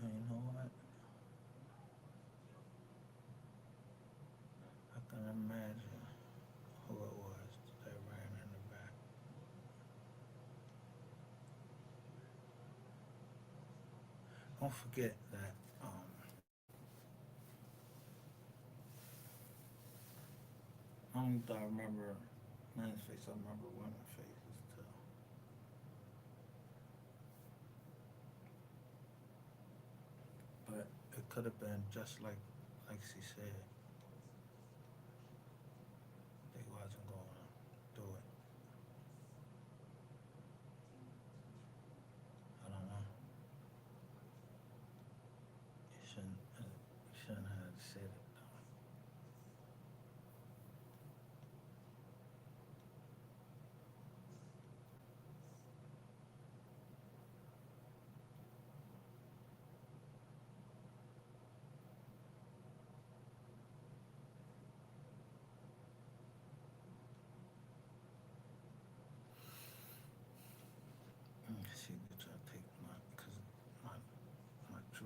And you know what? I can imagine who it was that ran in the back. Don't forget that only thought I remember men's face, I remember women's faces too. But it could have been just like she said, they wasn't gonna do it. I don't know. You shouldn't have said it though.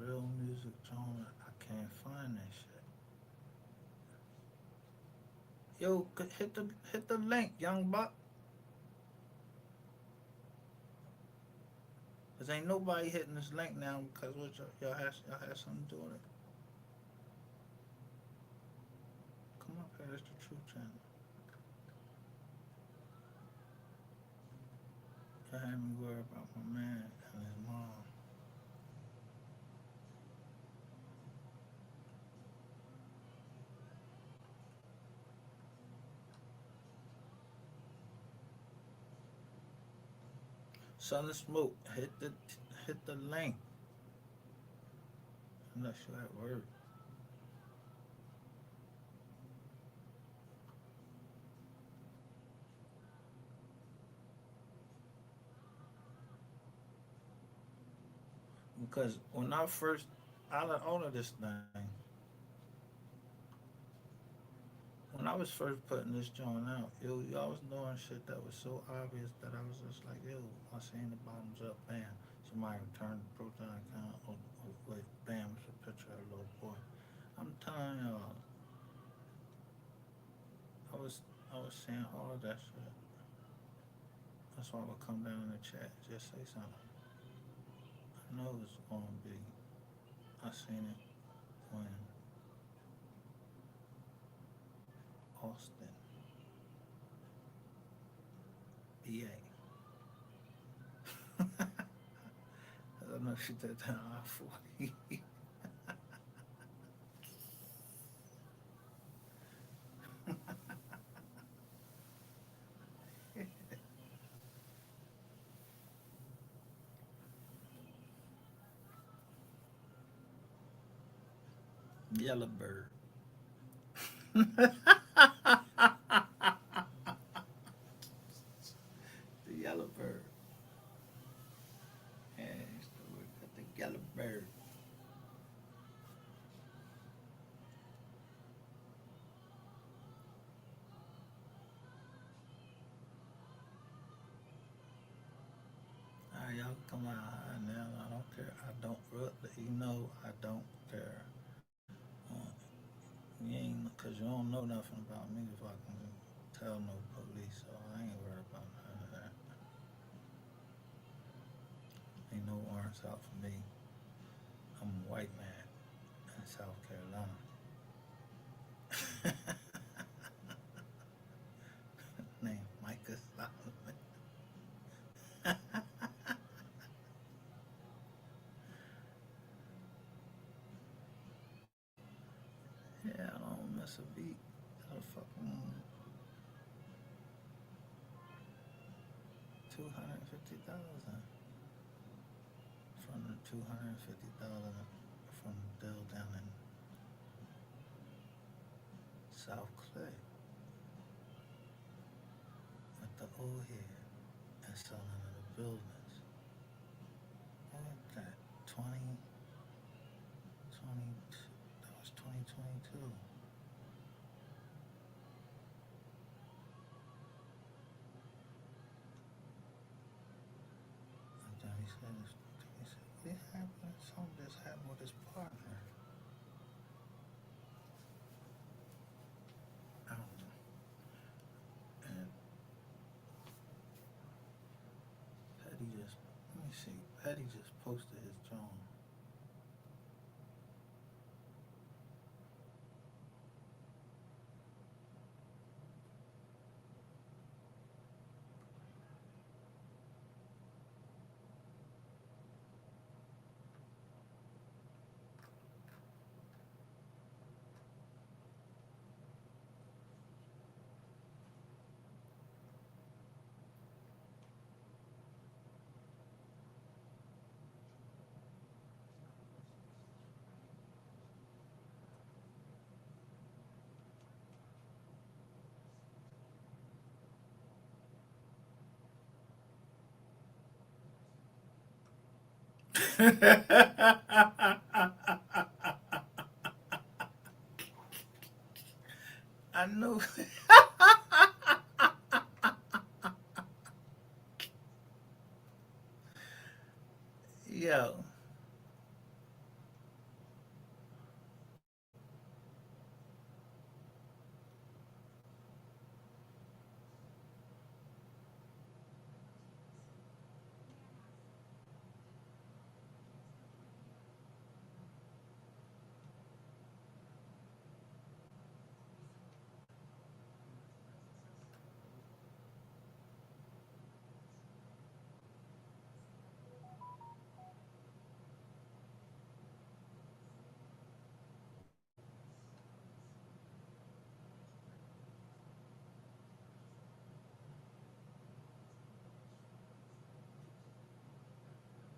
real music genre. I can't find that shit. Yo, hit the link, young buck. Cause ain't nobody hitting this link now because what y'all had something to do with it. Come up here, it's the Truth Channel. Y'all had me worried about my man and his mom. Son of Smoke, hit the link. Unless you're at work. Because when I first out of all of this thing, when I was first putting this joint out, yo, y'all was doing shit that was so obvious that I was just like, yo, I seen the bottoms up, bam. Somebody returned the proton account, with bam, it's a picture of a little boy. I'm telling y'all, I was saying all of that shit. That's why I would come down in the chat, just say something. I know it's gonna be. I seen it when Austin, BA. I don't know if she did that on I-40. Yellow bird. The yellow bird. Yeah, it's the yellow bird. Alright, y'all come on now. I don't care. I don't really, I don't care. You ain't, cause you don't know nothing about me if I can tell no police, so I ain't worried about none of that. Ain't no warrants out for me. I'm a white man in South Carolina. Name Micah Solomon. Yeah, I don't miss a beat. I fucking 250,000 from the 250,000 from the deal down in South Clay with the old head and selling of the buildings. What was that? 2022. That was 2022. And then he said, what happened? Something just happened with his partner. I don't know. And Petty just, let me see. Petty just posted his John. I know. Yo,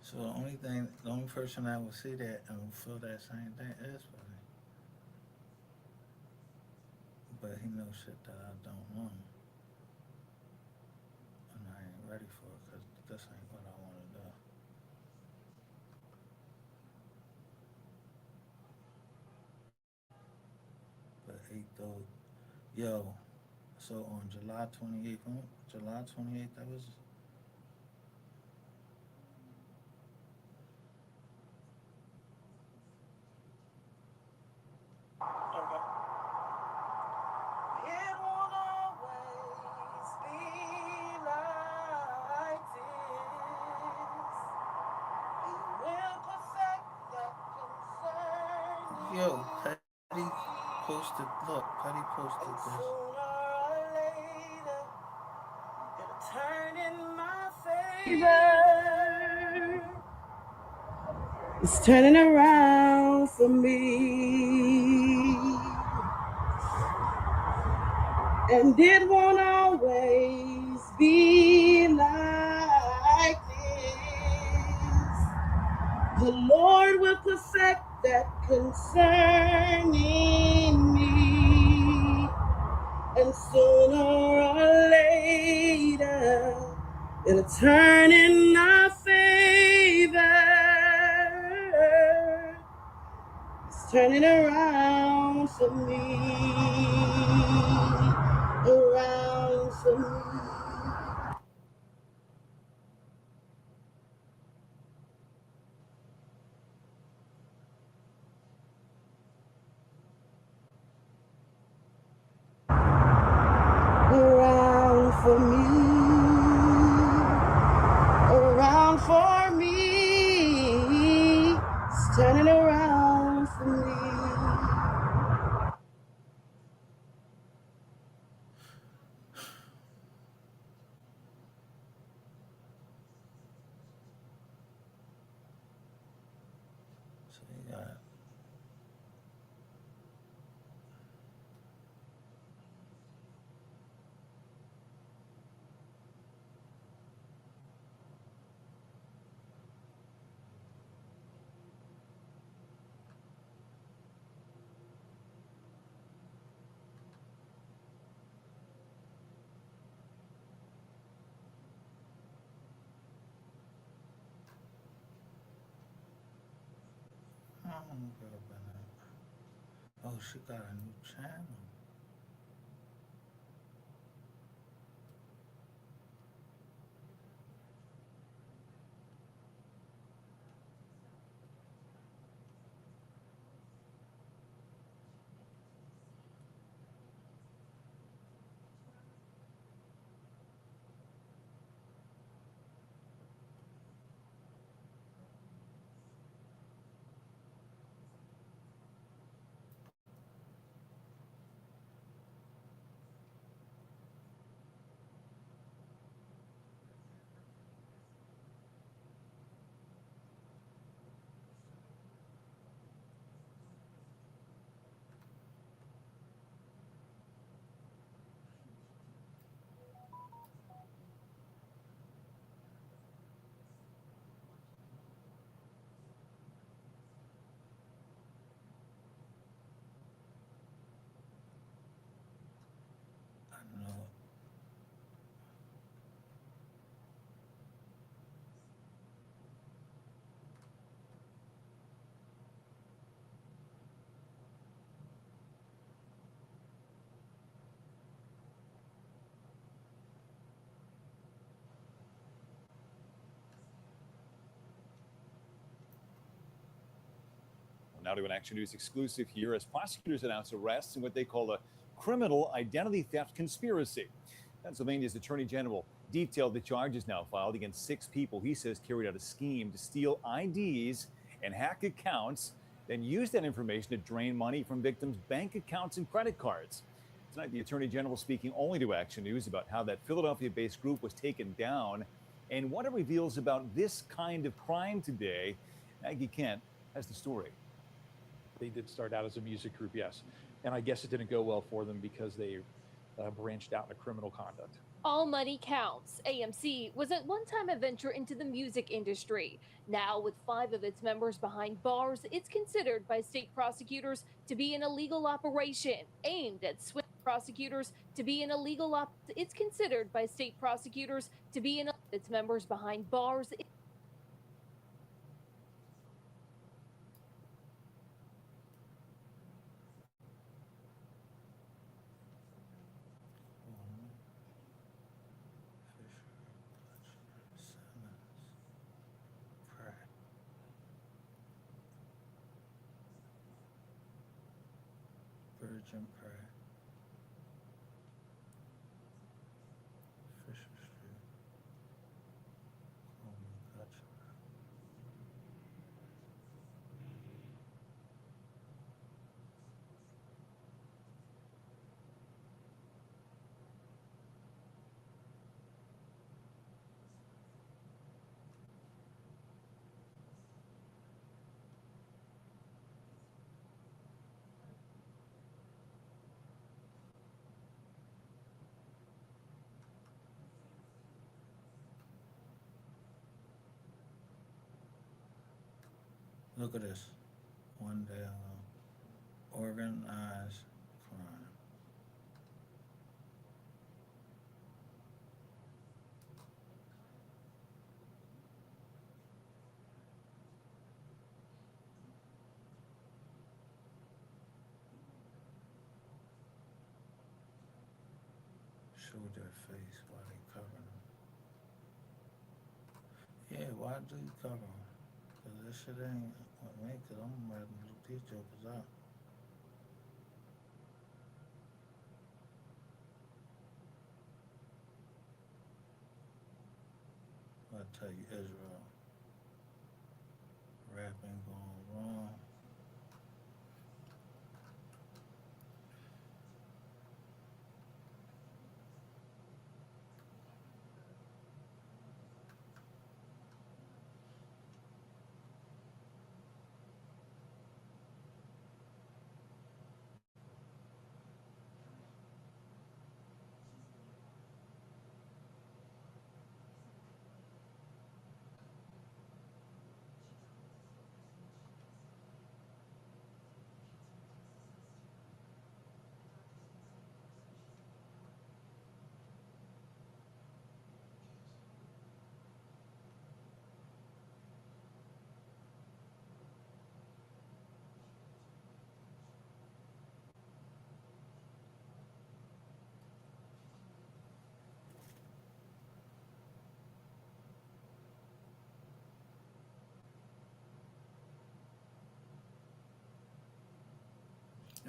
So the only person I would see that and would feel that same thing is Buddy. But he knows shit that I don't know, and I ain't ready for it because this ain't what I want to do. But he thought, yo, so on July 28th, July 28th, that was. It won't always be like this. He will perfect that Yo, concerning Petty posted, look, Petty posted and this. sooner or later it'll turn in my favor. It's turning around for me. And it won't always be like this. The Lord will perfect that concerning me. And sooner or later, it'll turn in our favor. It's turning around for me. Around for me. Around for me, around for me, it's turning around for me. So you got, I don't know girl by now. Oh, she got a new channel. I know. Now to an Action News exclusive here as prosecutors announce arrests in what they call a criminal identity theft conspiracy. Pennsylvania's Attorney General detailed the charges now filed against 6 people he says carried out a scheme to steal IDs and hack accounts, then use that information to drain money from victims' bank accounts and credit cards. Tonight, the Attorney General speaking only to Action News about how that Philadelphia-based group was taken down and what it reveals about this kind of crime today. Maggie Kent has the story. They did start out as a music group, yes. And I guess it didn't go well for them because they branched out into criminal conduct. All money counts. AMC was at one time a venture into the music industry. Now, with 5 of its members behind bars, it's considered by state prosecutors to be an illegal operation aimed at prosecutors to be an illegal it's considered by state prosecutors to be an its members behind bars. Virgin Pratt, Fisher Street, Coleman, Hutchinson. Look at this. One day alone. Organized crime. Show their face while they cover them. Yeah, why do you cover them? Cause this shit ain't with me. Cause I'm ready to look these jokers up. I tell you, Israel, rapping going wrong.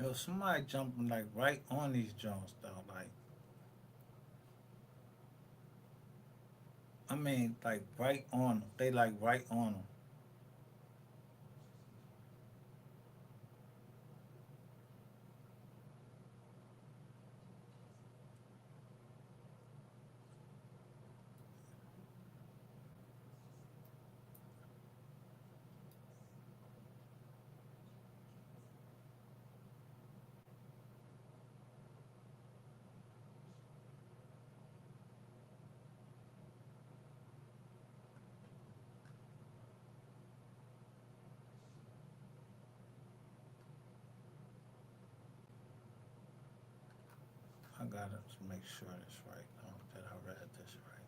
Yo, somebody jumping like right on these joints though. Like, I mean, like right on 'em. They like right on them. I gotta make sure it's right. That I read this right.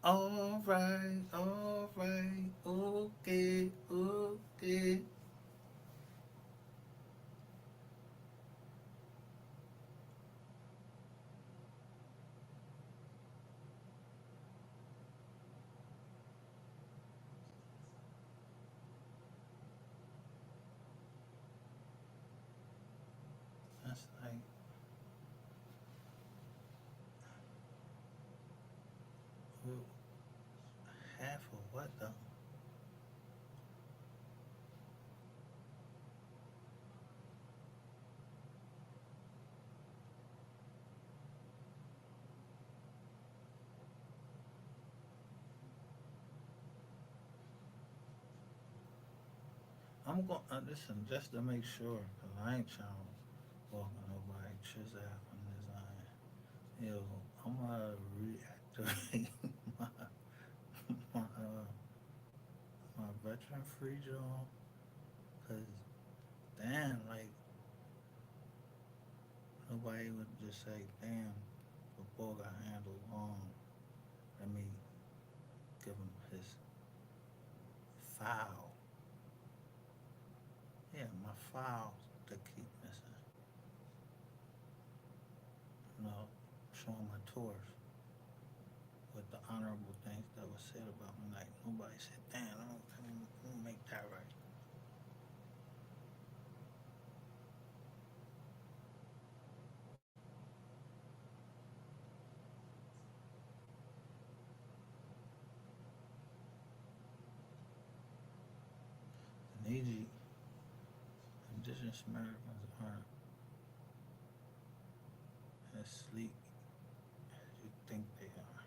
All right, okay, okay. What the? I'm going to listen just to make sure, because I ain't trying to walk on nobody chizap on this line. Yo, I'm going to reactivate my, my, uh, my veteran free zone, because damn, like, nobody would just say, damn, the ball got handled wrong. Let me give him his file. Yeah, my files to keep missing. You know, showing my tours with the honorable things that was said about me. Like, nobody said, damn, I don't make that right. Needy indigenous Americans aren't as sleek as you think they are.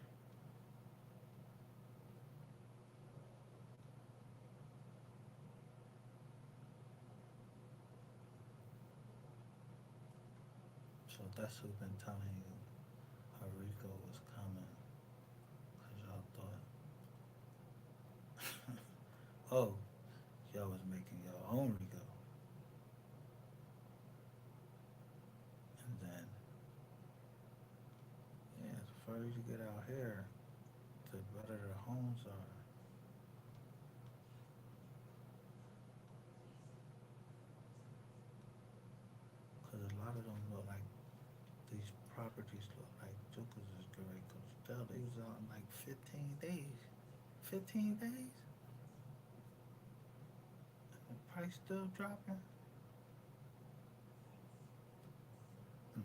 So that's who's been telling you how Rico was coming, because y'all thought, oh, y'all was making your own Rico. And then, yeah, the further you get out here, the better the homes are. Because a lot of them look like, these properties look like Jokers is great. Because they was out in like 15 days. 15 days? The price still dropping? Hmm.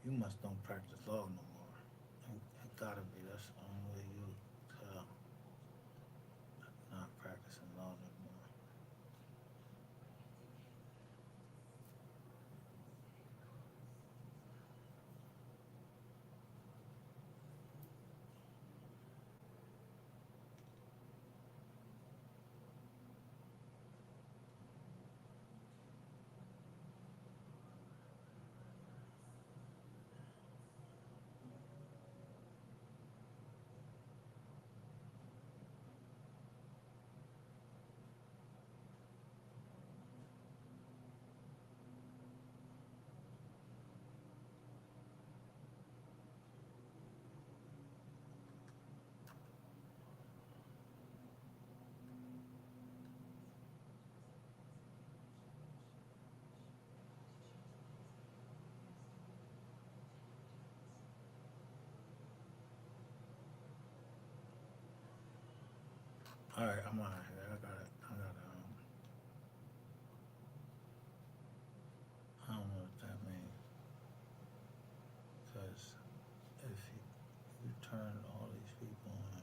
You must don't practice law no more. It gotta be. That's the only way you tell not practicing law no more. All right, I'm out of here. I don't know what that means. Because if you turn all these people on,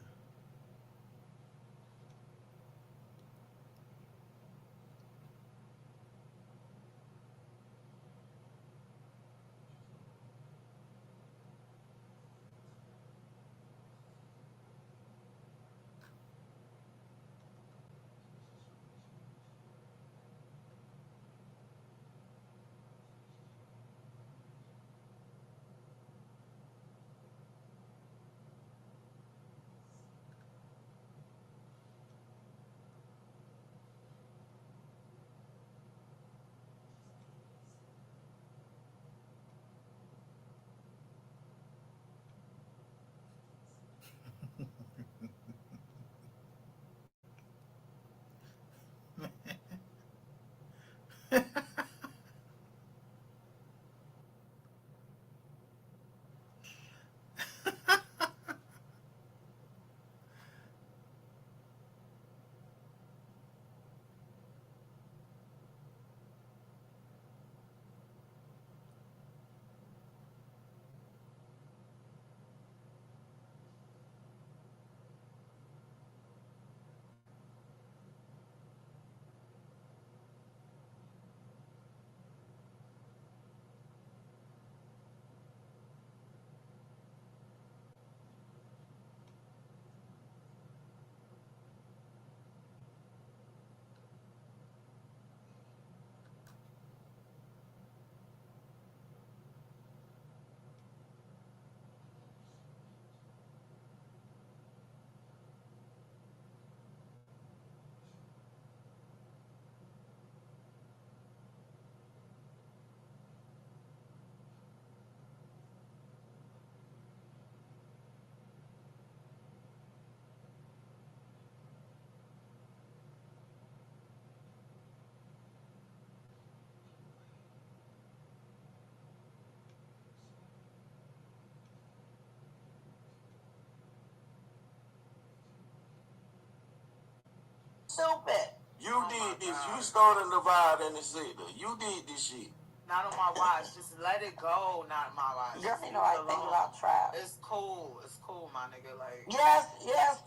stupid. You did this. You started the vibe in the sector. You did this shit. Not on my watch. Just let it go. Not my watch. Girl, Just you leave know I it think alone. about trap. It's cool. It's cool, my nigga. Like, Yes,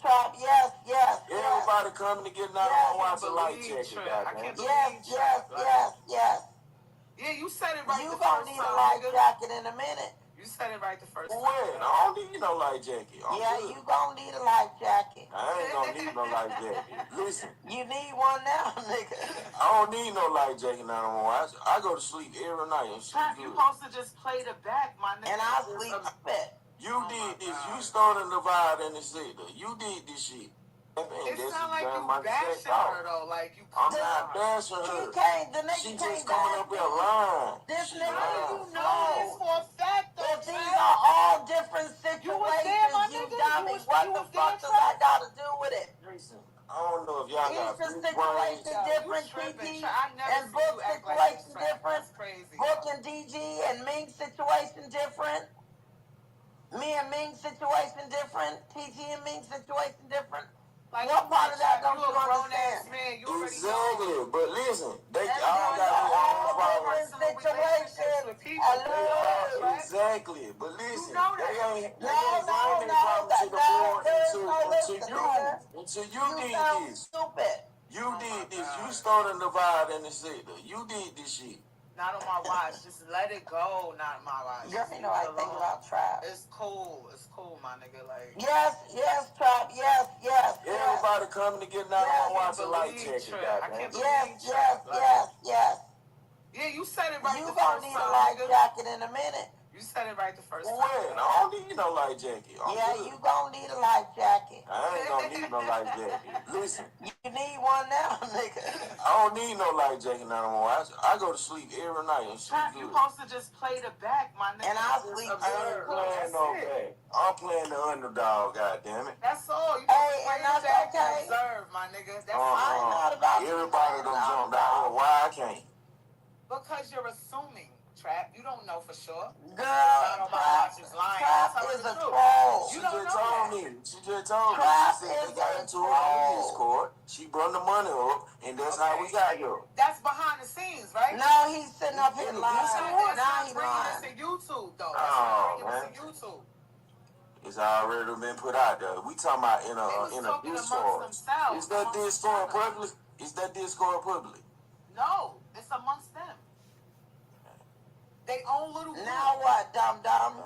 Trap. Yes. Everybody coming to get out Yes, on watch a light believe jacket, Trap. I goddamn. can't believe Trap. Yes. Yeah, you said it right You the gonna first need time, a life nigga. jacket in a minute. You said it right the first time. What? I don't need no light jacket. I'm Yeah, good. you gonna need a life jacket. I ain't gonna need no light jacket. Listen, You need one now, nigga. I don't need no light jacket now on my watch. I go to sleep every night and sleep Trap, you good. supposed to just play the back, my nigga. And I sleep spit. You did this. You started the vibe in the sector. You did this shit. It sound like you my bashing her though, like you. I'm not bashing her. The nigga She can't just coming up here lying. This She nigga, lying. You know this for a fact though, if these Trap. are all different You was there, my situations, you nigga. dummy, what the fuck does that got to do with it? Listen, I don't know if y'all got Each big brains. situation different, TT, and book situation different. That's crazy. Book and DG and Ming situation different. Me and Ming situation different. TT and Ming situation different. Like, what part of that don't you you a grown ass understand? man? You already Exactly, know. but listen, they That's all got their own problems. different situations. Hello. Exactly, but listen, know they ain't No, bring their problems to the board until you did this. Stupid. You did this. You started the vibe in the sector. You did this shit. Not on my watch. Just let it go. Not my watch. Girl, you know I think about trap. It's cool, my nigga. Like, yes, Trap. Yes. Everybody coming to get out on watch a light jacket, goddamn. Yes. Yeah, you said it right You the gonna first need time, a life nigga. jacket in a minute. You said it right the first time. When? I don't need no light jacket. I'm good. You gonna need a life jacket. I ain't gonna need no light jacket. Listen, You need one now, nigga. I don't need no light jacket now on my watch. I go to sleep every night and sleep Trap, you good. supposed to just play the back, my nigga. And I sleep I ain't playing no back. I'm playing the underdog, goddammit. That's all. You Hey, play and the that's back okay. and observe, my nigga. That's I ain't not about Everybody done jumped out here. Why I can't? because you're assuming, Trap. You don't know for sure. Girl, Trap is a troll. She just told me. She just told me. Trap She said is they got a into it on troll. Discord. She brought the money up, and that's how we got here. That's behind the scenes, right? No, he's sitting up here lying. That's Now not he bringing lying. us to YouTube, though. Oh, That's not bringing us man. to YouTube. It's already been put out there. We talking about in They was a talking Discord. amongst themselves. Is that Discord public? Is that Discord public? No, it's amongst them. They own little group. Now what, dum?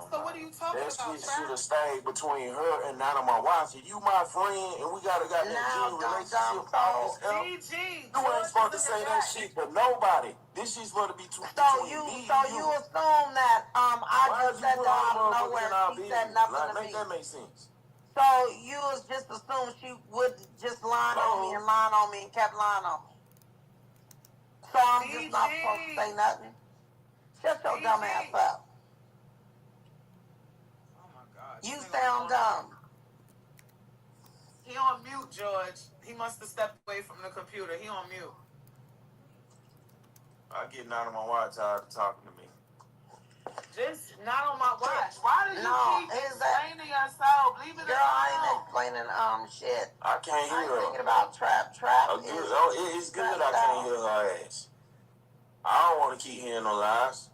So what are you talking That about, shit should Trap? have stayed between her and Nana, my wife. You my friend, and we gotta got that Now, G dum, relationship dum, off this app. GG. You ain't supposed to say that shit to nobody. This shit's supposed to be So between you me and assume that I Why just you said put that all out of the nowhere motherfuckers in our and she said business? nothing Like, to make me. that make sense. So you was just assumed she would just lie on me and lie on me and kept lying on me. So I'm just not supposed to say nothing. Shut your dumb ass up. Oh my God. You sound dumb. He on mute, George. He must have stepped away from the computer. He on mute. I get Nana, my wife tired of talking to me. Just not on my watch. Why do you keep is that- explaining yourself? Leave it Girl, I ain't alone. explaining shit. I can't I hear ain't thinking her. about trap. It's good I can't hear her ass. I don't want to keep hearing no lies.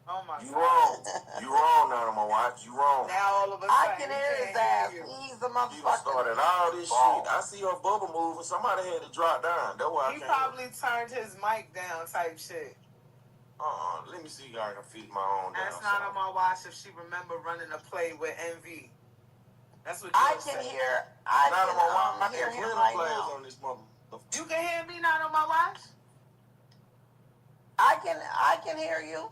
Oh my You God. wrong. You wrong, Nana, my wife. You wrong. Now all of a I sudden can he hear can't his ass. hear you. He's a You done motherfucker. started all this shit. I see her bubble moving. Somebody had to drop down. That's why I He can't probably turned his mic down type shit. Let me see if I can feed my own down. That's not on my watch if she remember running a play with MV. That's what I George can said. hear. Not on my watch. I I hear can him play right players now. on this motherfucker. You can hear me not on my watch? I can hear you.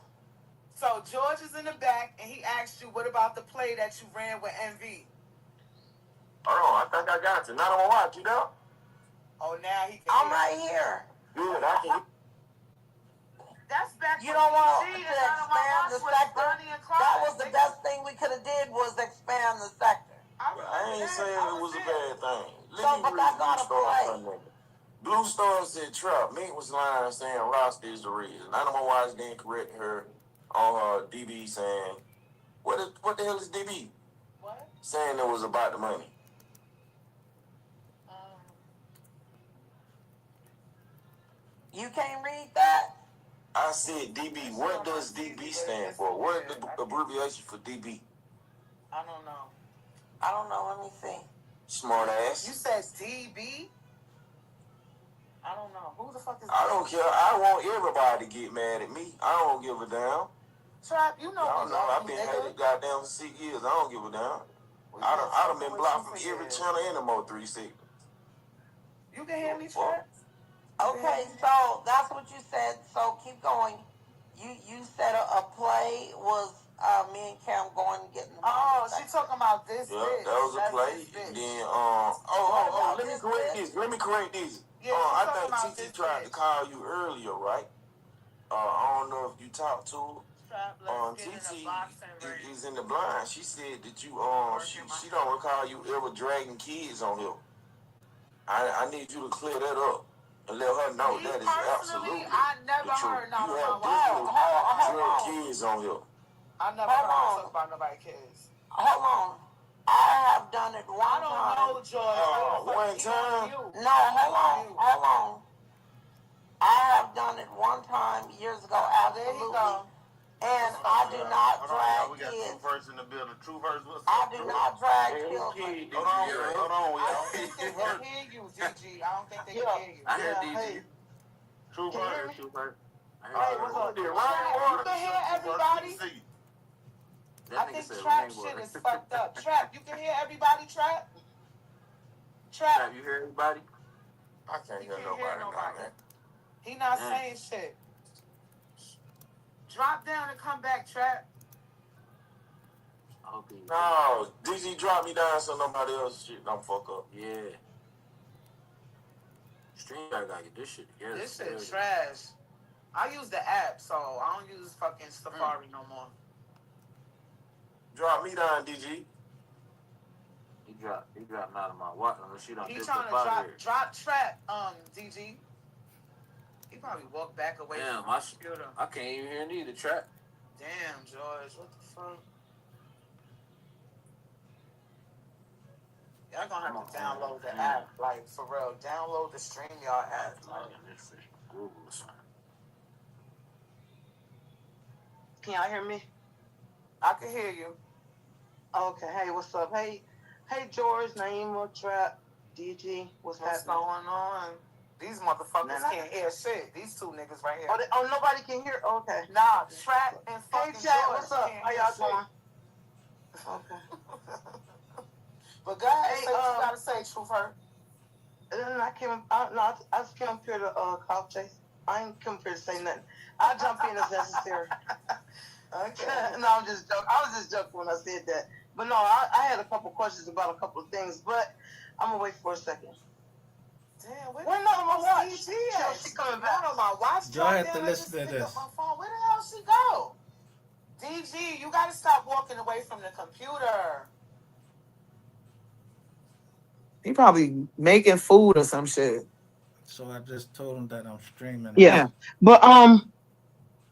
So George is in the back and he asked you, what about the play that you ran with MV? Hold on, I think I got you. Not on my watch, you know? Oh, now he can I'm hear. right here. Good, I can. That's back You when don't want DG to and not on my expand watch the with sector. Bonnie and Clyde. That was the best thing we could have did was expand the sector. I ain't saying it was a bad thing. So, Let me but read I gotta Blue Star play. for a minute. Blue Star said Trump. Mink was lying saying Ross is the reason. None of my wives didn't correct her on her DB saying, what the hell is DB? What? Saying it was about the money. You can't read that? I said DB. What does DB stand for? What is the abbreviation for DB? I don't know. I don't know. Let me see. Smart ass. You said DB? I don't know. Who the fuck is I don't care. I want everybody to get mad at me. I don't give a damn. Trap, you know Y'all we know love I've you, been nigga. hated goddamn for 6 years. I don't give a damn. I done been blocked from every channel in the MO3 segment. You can hear me, Trap? Okay, so that's what you said. So keep going. You said a play was me and Cam going and getting the money. Oh, she talking about this Yeah, bitch. that was a play. And then let me correct this. Yeah, I think TT tried to call you earlier, right? I don't know if you talked to her. TT is in the blind. She said that you she don't recall you ever dragging kids on here. I need you to clear that up and let her know that is absolutely I never the truth. heard no You have one. definitely dragged kids on here. I never heard her talk about nobody kids. Hold on. I have done it one time. I don't know, George. One time? No, hold on. I have done it one time years ago, absolutely. And I do not drag We got kids. True Verse in the building. True Verse, what's I up? do not drag children. Hold on, I don't think they can hear you, DG. I don't think they can hear you. I hear DG. True Verse. Hey, what's up? You can hear everybody? I think Trap shit is fucked up. Trap, you can hear everybody, Trap? Trap, you hear everybody? I can't hear nobody. He not saying shit. Drop down and come back, Trap. No, DG drop me down so nobody else shit don't fuck up. Yeah. Stream gotta get this shit together. This shit trash. I use the app, so I don't use fucking Safari no more. Drop me down, DG. He dropped me out of my watch. She don't He trying to drop Trap, DG. He probably walked back away from the computer. I can't even hear neither, Trap. Damn, George, what the fuck? Y'all gonna have to download the app, like, for real. Download the StreamYard app. Google or something. Can y'all hear me? I can hear you. Okay, hey, what's up? Hey, George, Naima, Trap, DG, what's happening? Going on? These motherfuckers can't hear shit. These two niggas right here. Oh, nobody can hear? Okay. Nah, Trap and fucking Hey, chat, George what's up? How y'all doing? Okay. But go ahead, say what you gotta say, Truth Hurt. I just came up here to call Chase. I ain't come here to say nothing. I'll jump in as necessary. Okay. No, I'm just joking. I was just joking when I said that. But no, I had a couple questions about a couple of things, but I'm gonna wait for a second. Damn, where not on my watch? She coming back on my watch. Y'all have to listen to this. My phone. Where the hell she go? DG, you gotta stop walking away from the computer. He probably making food or some shit. So I just told him that I'm streaming. Yeah. But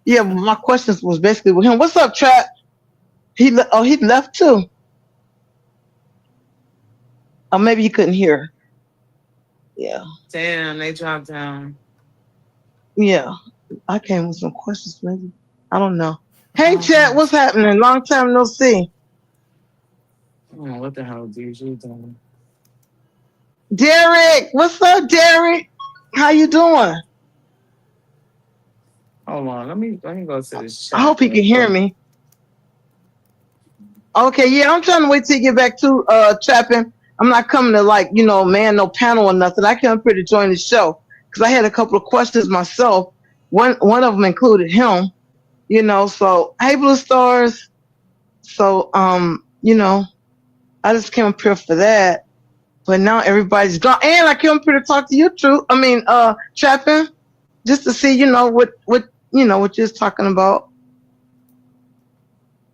yeah, my questions was basically with him. What's up, Trap? He left too. Or maybe he couldn't hear. Yeah. Damn, they dropped down. Yeah. I came with some questions, maybe. I don't know. Hey, chat, what's happening? Long time no see. Oh, what the hell, DG doing? Derek, what's up, Derek? How you doing? Hold on, let me go to this chat. I hope he can hear me. Okay, yeah, I'm trying to wait till you get back to Trapping. I'm not coming to man, no panel or nothing. I came up here to join the show because I had a couple of questions myself. One of them included him, so hey, Blue Stars. So I just came up here for that. But now everybody's gone. And I came up here to talk to you, Trapping, just to see, what you're talking about.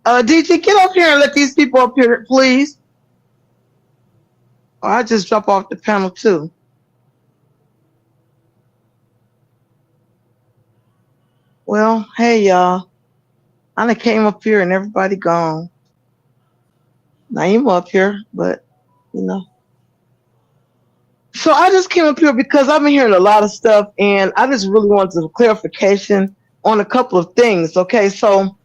DG, get up here and let these people up here, please. Or I just drop off the panel too. Well, hey y'all. I done came up here and everybody gone. Naima up here, but So I just came up here because I've been hearing a lot of stuff, and I just really wanted some clarification on a couple of things. Okay, so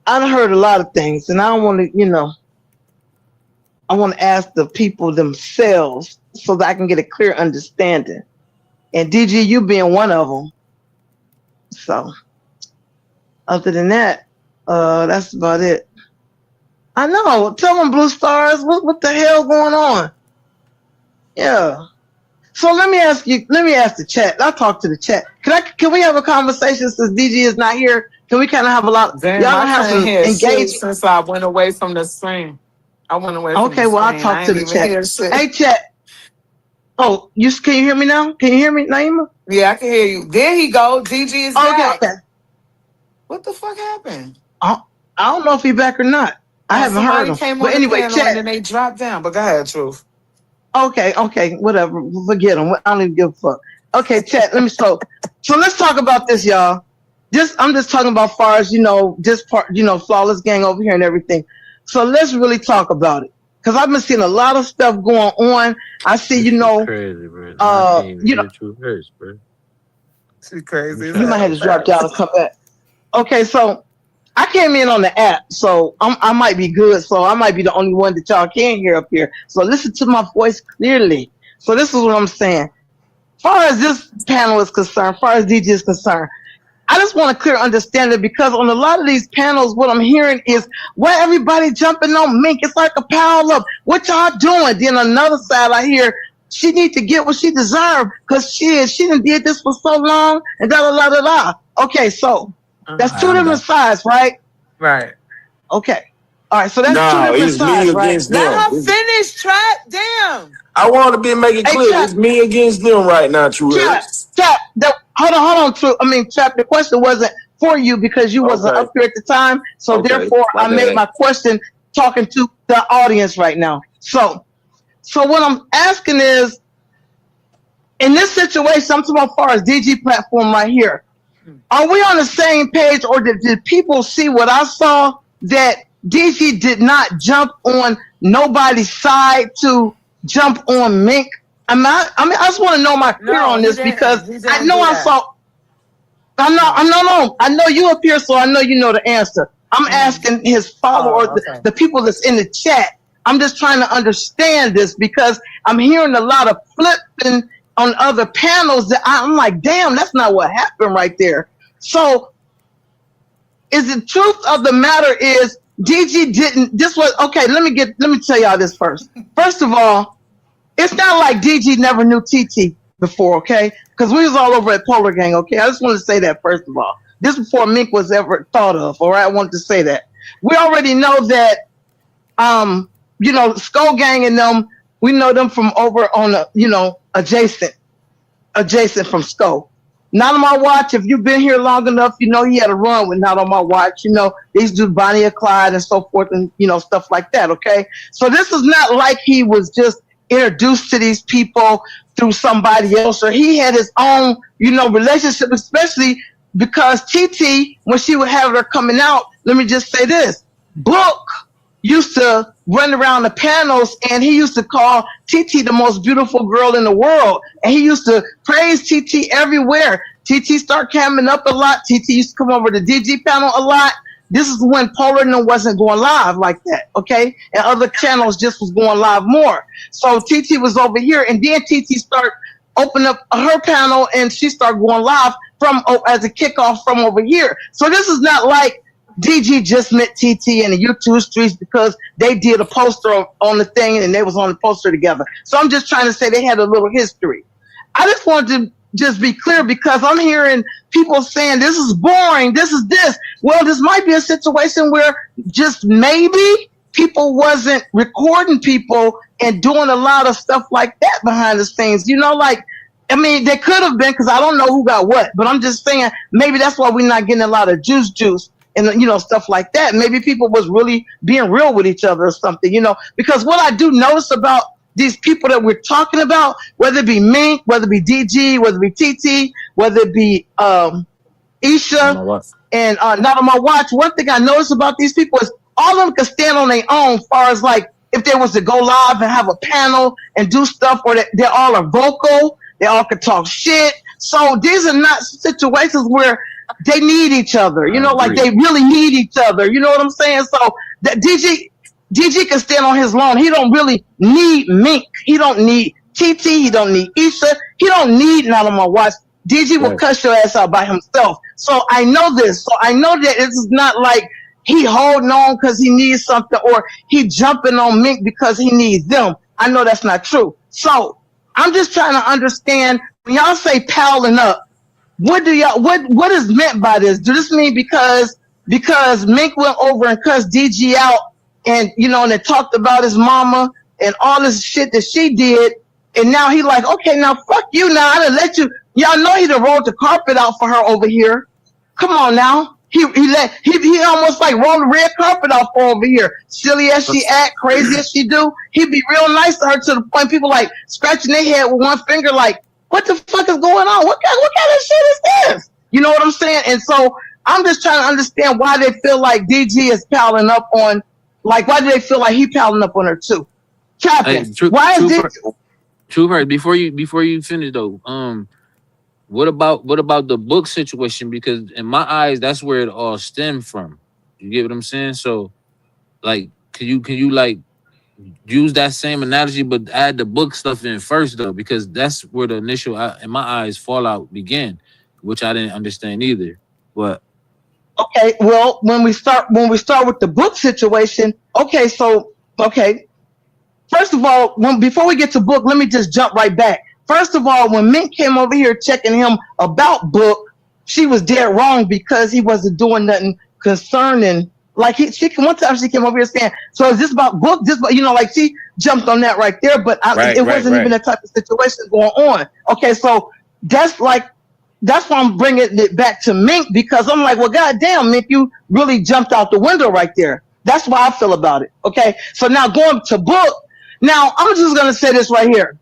I've heard a lot of things, and I don't want to, I want to ask the people themselves so that I can get a clear understanding. And DG, you being one of them. So other than that, that's about it. I know. Tell them, Blue Stars, what the hell going on? Yeah. So let me ask the chat. I'll talk to the chat. Can we have a conversation since DG is not here? Can we kind of have a lot? Damn, y'all I have can't some hear shit engagement. since I went away from the screen. I went away from Okay, the well, I'll screen. talk I to ain't the even chat. hear shit. Hey, chat. Oh, can you hear me now? Can you hear me, Naima? Yeah, I can hear you. There he go. DG is back. Okay. What the fuck happened? I don't know if he's back or not. I haven't heard Somebody him. came But on anyway, the panel and chat. then they dropped down. But go ahead, Truth. Okay, whatever. Forget him. I don't even give a fuck. Okay, chat. So let's talk about this, y'all. I'm just talking about far as this part, flawless gang over here and everything. So let's really talk about it, because I've been seeing a lot of stuff going on. I see, crazy, bro. I can't hear Truth hurts, bro. She's crazy. You might have to drop down and come back. Okay, so I came in on the app, so I might be good. So I might be the only one that y'all can hear up here. So listen to my voice clearly. So this is what I'm saying. As far as this panel is concerned, as far as DJ is concerned, I just want a clear understanding, because on a lot of these panels, what I'm hearing is, why everybody jumping on Mink? It's like a pile up. What y'all doing? Then on another side, I hear she need to get what she deserved, because she done did this for so long, and da. Okay, so that's two different sides, right? Right. Okay. All right, so that's two different sides, right? Let her finish, Trap. Damn. I want to make it clear. It's me against them right now, True. Chap, hold on, True. Chap, the question wasn't for you because you wasn't up here at the time. So therefore, I made my question talking to the audience right now. So what I'm asking is, in this situation, I'm talking about as far as DG platform right here, are we on the same page, or did people see what I saw, that DG did not jump on nobody's side to jump on Mink? I just want to know my clear on this, because I know I saw. I know you up here, so I know you know the answer. I'm asking his followers, the people that's in the chat. I'm just trying to understand this, because I'm hearing a lot of flipping on other panels that I'm like, damn, that's not what happened right there. So, is the truth of the matter is DG didn't? This was okay. Let me tell y'all this first. First of all, it's not like DG never knew TT before, okay? Because we was all over at Polar Gang, okay? I just want to say that first of all. This before Mink was ever thought of, all right? I wanted to say that. We already know that, Skull Gang and them, we know them from over on adjacent from Skull. Not on my watch. If you've been here long enough, he had a run with Not on My Watch. These do Bonnie and Clyde and so forth, and stuff like that. Okay, so this is not like he was just introduced to these people through somebody else, or he had his own, relationship. Especially because TT, when she would have her coming out, let me just say this: Book used to run around the panels, and he used to call TT the most beautiful girl in the world, and he used to praise TT everywhere. TT started coming up a lot. TT used to come over to DG panel a lot. This is when Polar wasn't going live like that, okay? And other channels just was going live more. So TT was over here, and then TT started opening up her panel, and she started going live as a kickoff from over here. So this is not like DG just met TT in the YouTube streets because they did a poster on the thing and they was on the poster together. So I'm just trying to say they had a little history. I just wanted to just be clear, because I'm hearing people saying this is boring, this is this. Well, this might be a situation where just maybe people wasn't recording people and doing a lot of stuff like that behind the scenes. They could have been, because I don't know who got what, but I'm just saying maybe that's why we're not getting a lot of juice and stuff like that. Maybe people was really being real with each other or something, because what I do notice about these people that we're talking about, whether it be Mink, whether it be DG, whether it be TT, whether it be Isha and Not on My Watch, one thing I notice about these people is all of them can stand on their own, as far as like if they was to go live and have a panel and do stuff where they all are vocal, they all can talk shit. So these are not situations where they need each other, you know, like they really need each other. You know what I'm saying? So that DG can stand on his own. He don't really need Mink. He don't need TT. He don't need Issa. He don't need none of my watch. DG will cuss your ass out by himself. So I know this. So I know that it's not like he holding on because he needs something or he jumping on Mink because he needs them. I know that's not true. So I'm just trying to understand when y'all say palling up, what is meant by this? Do this mean because Mink went over and cussed DG out and you know and they talked about his mama and all this shit that she did, and now he like, okay, now fuck you now. I done let you. Y'all know he done rolled the carpet out for her over here. Come on now. He almost like rolled the red carpet out for over here. Silly as she act, crazy as she do, he'd be real nice to her to the point people like scratching their head with one finger like, what the fuck is going on? What kind of shit is this? You know what I'm saying? And so I'm just trying to understand why they feel like DG is palling up on, like, why do they feel like he palling up on her too? Captain, why is this? True Heart, before you finish though, what about the book situation? Because in my eyes, that's where it all stemmed from. You get what I'm saying? So, like, can you like use that same analogy, but add the book stuff in first though? Because that's where the initial, in my eyes, fallout began, which I didn't understand either. But okay, well, when we start with the book situation, okay. First of all, before we get to book, let me just jump right back. First of all, when Mink came over here checking him about book, she was dead wrong because he wasn't doing nothing concerning. Like one time she came over here saying, "So is this about book?" Like she jumped on that right there, but it wasn't even that type of situation going on. Okay, so that's why I'm bringing it back to Mink because I'm like, well, goddamn, Mink, you really jumped out the window right there. That's why I feel about it. Okay, so now going to book. Now, I'm just going to say this right here.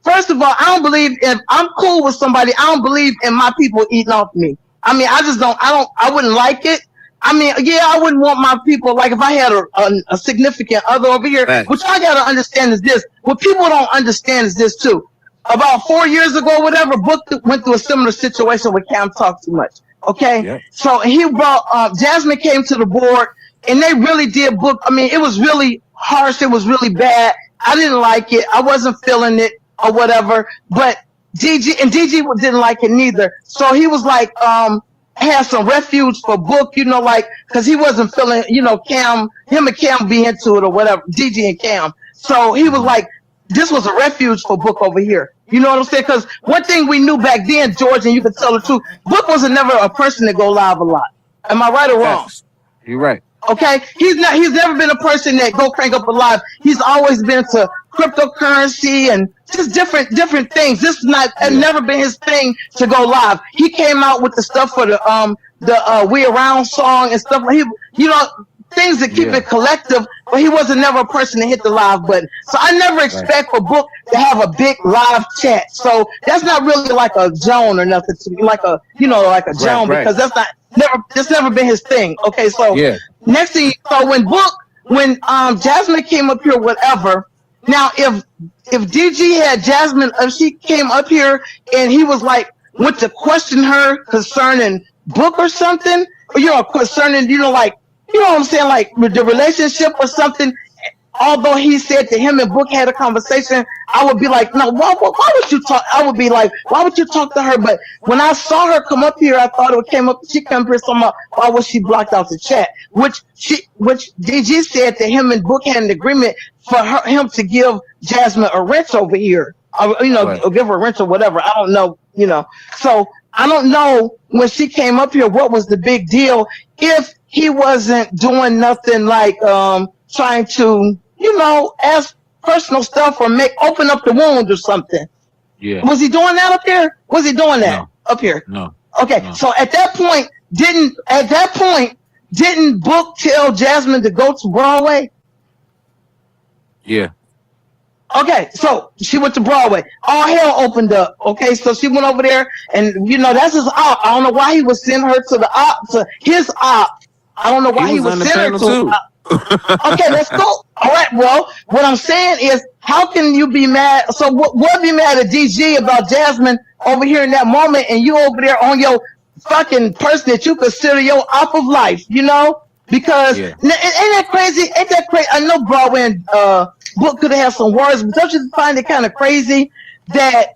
First of all, I don't believe if I'm cool with somebody, I don't believe in my people eating off me. I mean, I wouldn't like it. I mean, yeah, I wouldn't want my people, like if I had a significant other over here, which I got to understand is this. What people don't understand is this too. About 4 years ago, whatever, Book went through a similar situation with Cam talked too much. Okay. Yep. So he brought, Jasmine came to the board and they really did Book. I mean, it was really harsh. It was really bad. I didn't like it. I wasn't feeling it or whatever, but DG didn't like it neither. So he was like, had some refuge for Book, like, cause he wasn't feeling, him and Cam be into it or whatever, DG and Cam. So he was like, this was a refuge for Book over here. You know what I'm saying? Cause one thing we knew back then, George, and you can tell the truth, Book wasn't never a person to go live a lot. Am I right or wrong? You're right. Okay, he's never been a person that go crank up a live. He's always been to cryptocurrency and just different things. This is never been his thing to go live. He came out with the stuff for the We Around song and stuff like things that keep it collective, but he wasn't never a person to hit the live button. So I never expect for Book to have a big live chat. So that's not really like a Joan or nothing to me, like a Joan, because that's never been his thing. Okay, so next thing, so when Jasmine came up here, whatever. Now if DG had Jasmine, if she came up here and he was like went to question her concerning Book or something, or concerning like. You know what I'm saying? Like the relationship or something. Although he said to him and Book had a conversation, I would be like, no, why would you talk? I would be like, why would you talk to her? But when I saw her come up here, I thought it came up. She came here somewhere. Why was she blocked out the chat? Which DG said that him and Book had an agreement for him to give Jasmine a wrench over here. Or give her a wrench or whatever. I don't know. So I don't know when she came up here what was the big deal if he wasn't doing nothing like trying to ask personal stuff or open up the wound or something. Yeah. Was he doing that up here? Was he doing that up here? No. Okay. No. So at that point, didn't Book tell Jasmine to go to Broadway? Yeah. Okay, so she went to Broadway. All hell opened up. Okay, so she went over there, and that's his op. I don't know why he was sending her to his op. I don't know why he was sending her to. Okay, let's go. All right, well, what I'm saying is, how can you be mad? So what be mad at DG about Jasmine over here in that moment, and you over there on your fucking person that you consider your off of life, you know? Because Yeah. ain't that crazy? Ain't that crazy? I know Broadway and Book could have had some words, but don't you find it kind of crazy that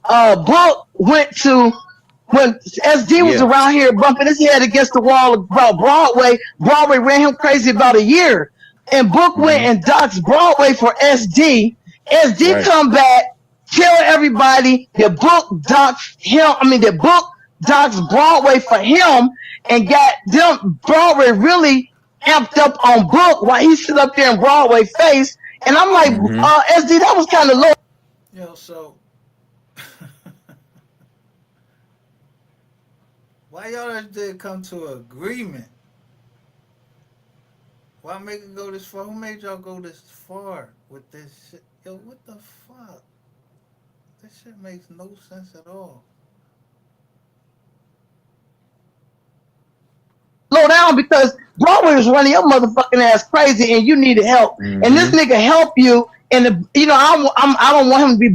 Book went to when SD was Yeah. around here bumping his head against the wall about Broadway. Broadway ran him crazy about a year, and Book went Mm-hmm. and doxed Broadway for SD. SD Right. come back, kill everybody. The Book doxed him. I mean, the Book doxed Broadway for him, and got them Broadway really amped up on Book while he sit up there in Broadway face. And I'm like, Mm-hmm. SD, that was kind of low. Yo, so why y'all just did come to an agreement? Why make it go this far? Who made y'all go this far with this shit? Yo, what the fuck? This shit makes no sense at all. Slow down because Broadway was running your motherfucking ass crazy and you needed help. And this Mm-hmm. nigga help you. And I don't want him to be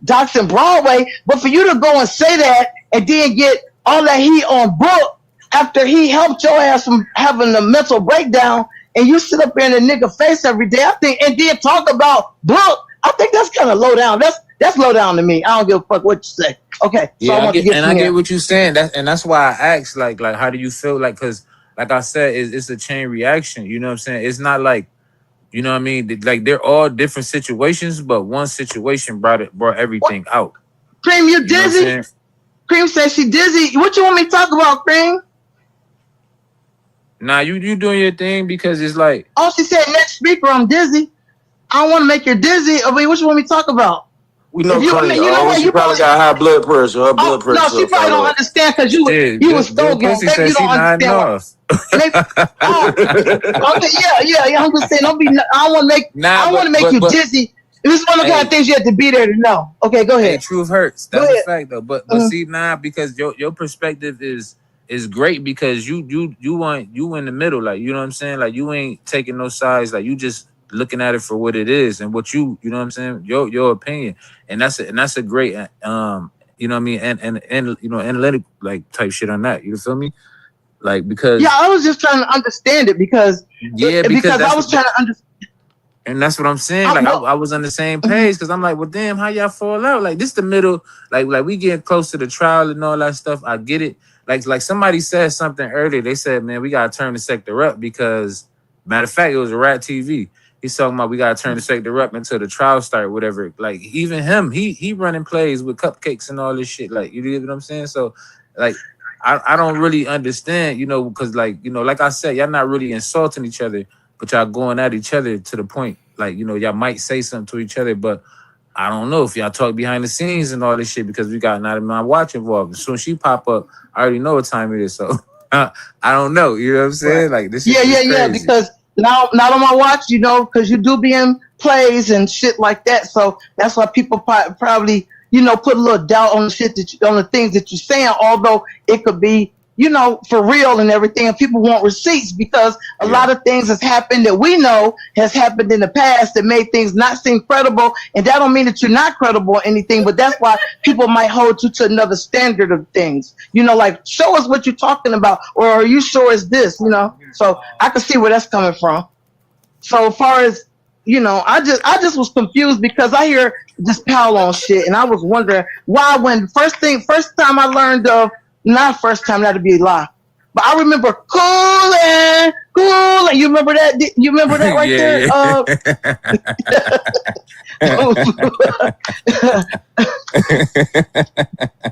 doxing Broadway, but for you to go and say that and then get all that heat on Book after he helped your ass from having a mental breakdown, and you sit up there in the nigga face every day, I think, and then talk about Book, I think that's kind of low down. That's low down to me. I don't give a fuck what you say. Okay, so Yeah, I want to get I from get here. what you're saying. That's why I asked, like, how do you feel? Like, cause, like I said, it's a chain reaction. You know what I'm saying? It's not like, you know what I mean? Like, they're all different situations, but one situation brought everything out. Cream, you You know what I'm dizzy? saying? Cream says she dizzy. What you want me to talk about, Cream? Nah, you doing your thing because it's like, Oh, she said next speaker, I'm dizzy. I don't want to make her dizzy. I mean, what you want me to talk about? We know If you, I Cream. mean, you know Oh, what? she You probably probably, got high blood pressure. Her blood no, pressure she up probably all don't up. understand because shit, you was good Stogie. pussy Maybe said you she don't nodding understand what. off. Maybe, oh, okay, yeah. I'm just saying, don't be. I don't Nah, want to make you but dizzy. This is one of the kind of hey, things you have to be there to know. Okay, go hey, ahead. truth hurts. Go That's a ahead. fact though. But Mhm. see, nah, because your perspective is great because you in the middle, like, you know what I'm saying? Like, you ain't taking no sides, like, you just looking at it for what it is and what you know what I'm saying, your opinion. And that's a great you know what I mean, and you know, analytic like type shit on that. You feel me? Like, Yeah, because I was just trying to understand it because because I was trying to understand. and that's what I'm saying. Like, I was on the same page because I'm like, well, damn, how y'all fall out? Like, this the middle. Like we getting close to the trial and all that stuff. I get it. Like somebody said something earlier. They said, man, we gotta turn the sector up because, matter of fact, it was a Rat TV. He's talking about we gotta turn the sector up until the trial start, whatever. Like, even him, he running plays with cupcakes and all this shit. Like, you get what I'm saying? So, like, I don't really understand, you know, because, like, you know, like I said, y'all not really insulting each other, but y'all going at each other to the point, like, you know, y'all might say something to each other, but I don't know if y'all talk behind the scenes and all this shit because we got not in my watch involved. As soon as she pop up, I already know what time it is. So I don't know. You know what I'm saying? Like, this shit is Yeah. crazy. Because now, not on my watch, you know, because you do be in plays and shit like that. So that's why people probably, you know, put a little doubt on the shit on the things that you're saying. Although it could be, you know, for real and everything. And people want receipts because a lot of things has happened that we know has happened in the past that made things not seem credible. And that don't mean that you're not credible or anything, but that's why people might hold you to another standard of things. You know, like, show us what you're talking about, or are you sure it's this, you know? So I can see where that's coming from. So as far as, you know, I just was confused because I hear this pal on shit and I was wondering why when first time I learned of, not first time, that'd be a lie. But I remember coolin'. You remember that? You remember that right there?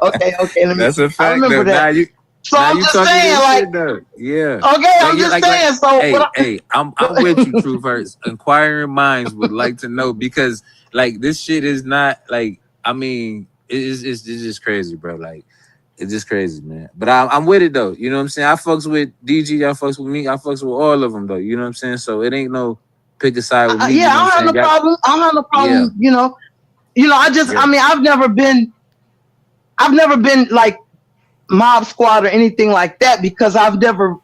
Okay. That's a I fact remember though. that. So Now I'm you just talking saying, your like, shit though. Yeah. okay, I'm just saying. So hey, I'm with you, True First. Inquiring minds would like to know because, like, this shit is not like, I mean, it's just crazy, bro. Like, it's just crazy, man. But I'm with it though. You know what I'm saying? I fucks with DG, y'all fucks with me, I fucks with all of them though. You know what I'm saying? So it ain't no pick a side with me. yeah, You know I what don't I'm have no saying? problem. I don't have no problem. Yeah. You know, I mean, I've never been like Mob Squad or anything like that because I've never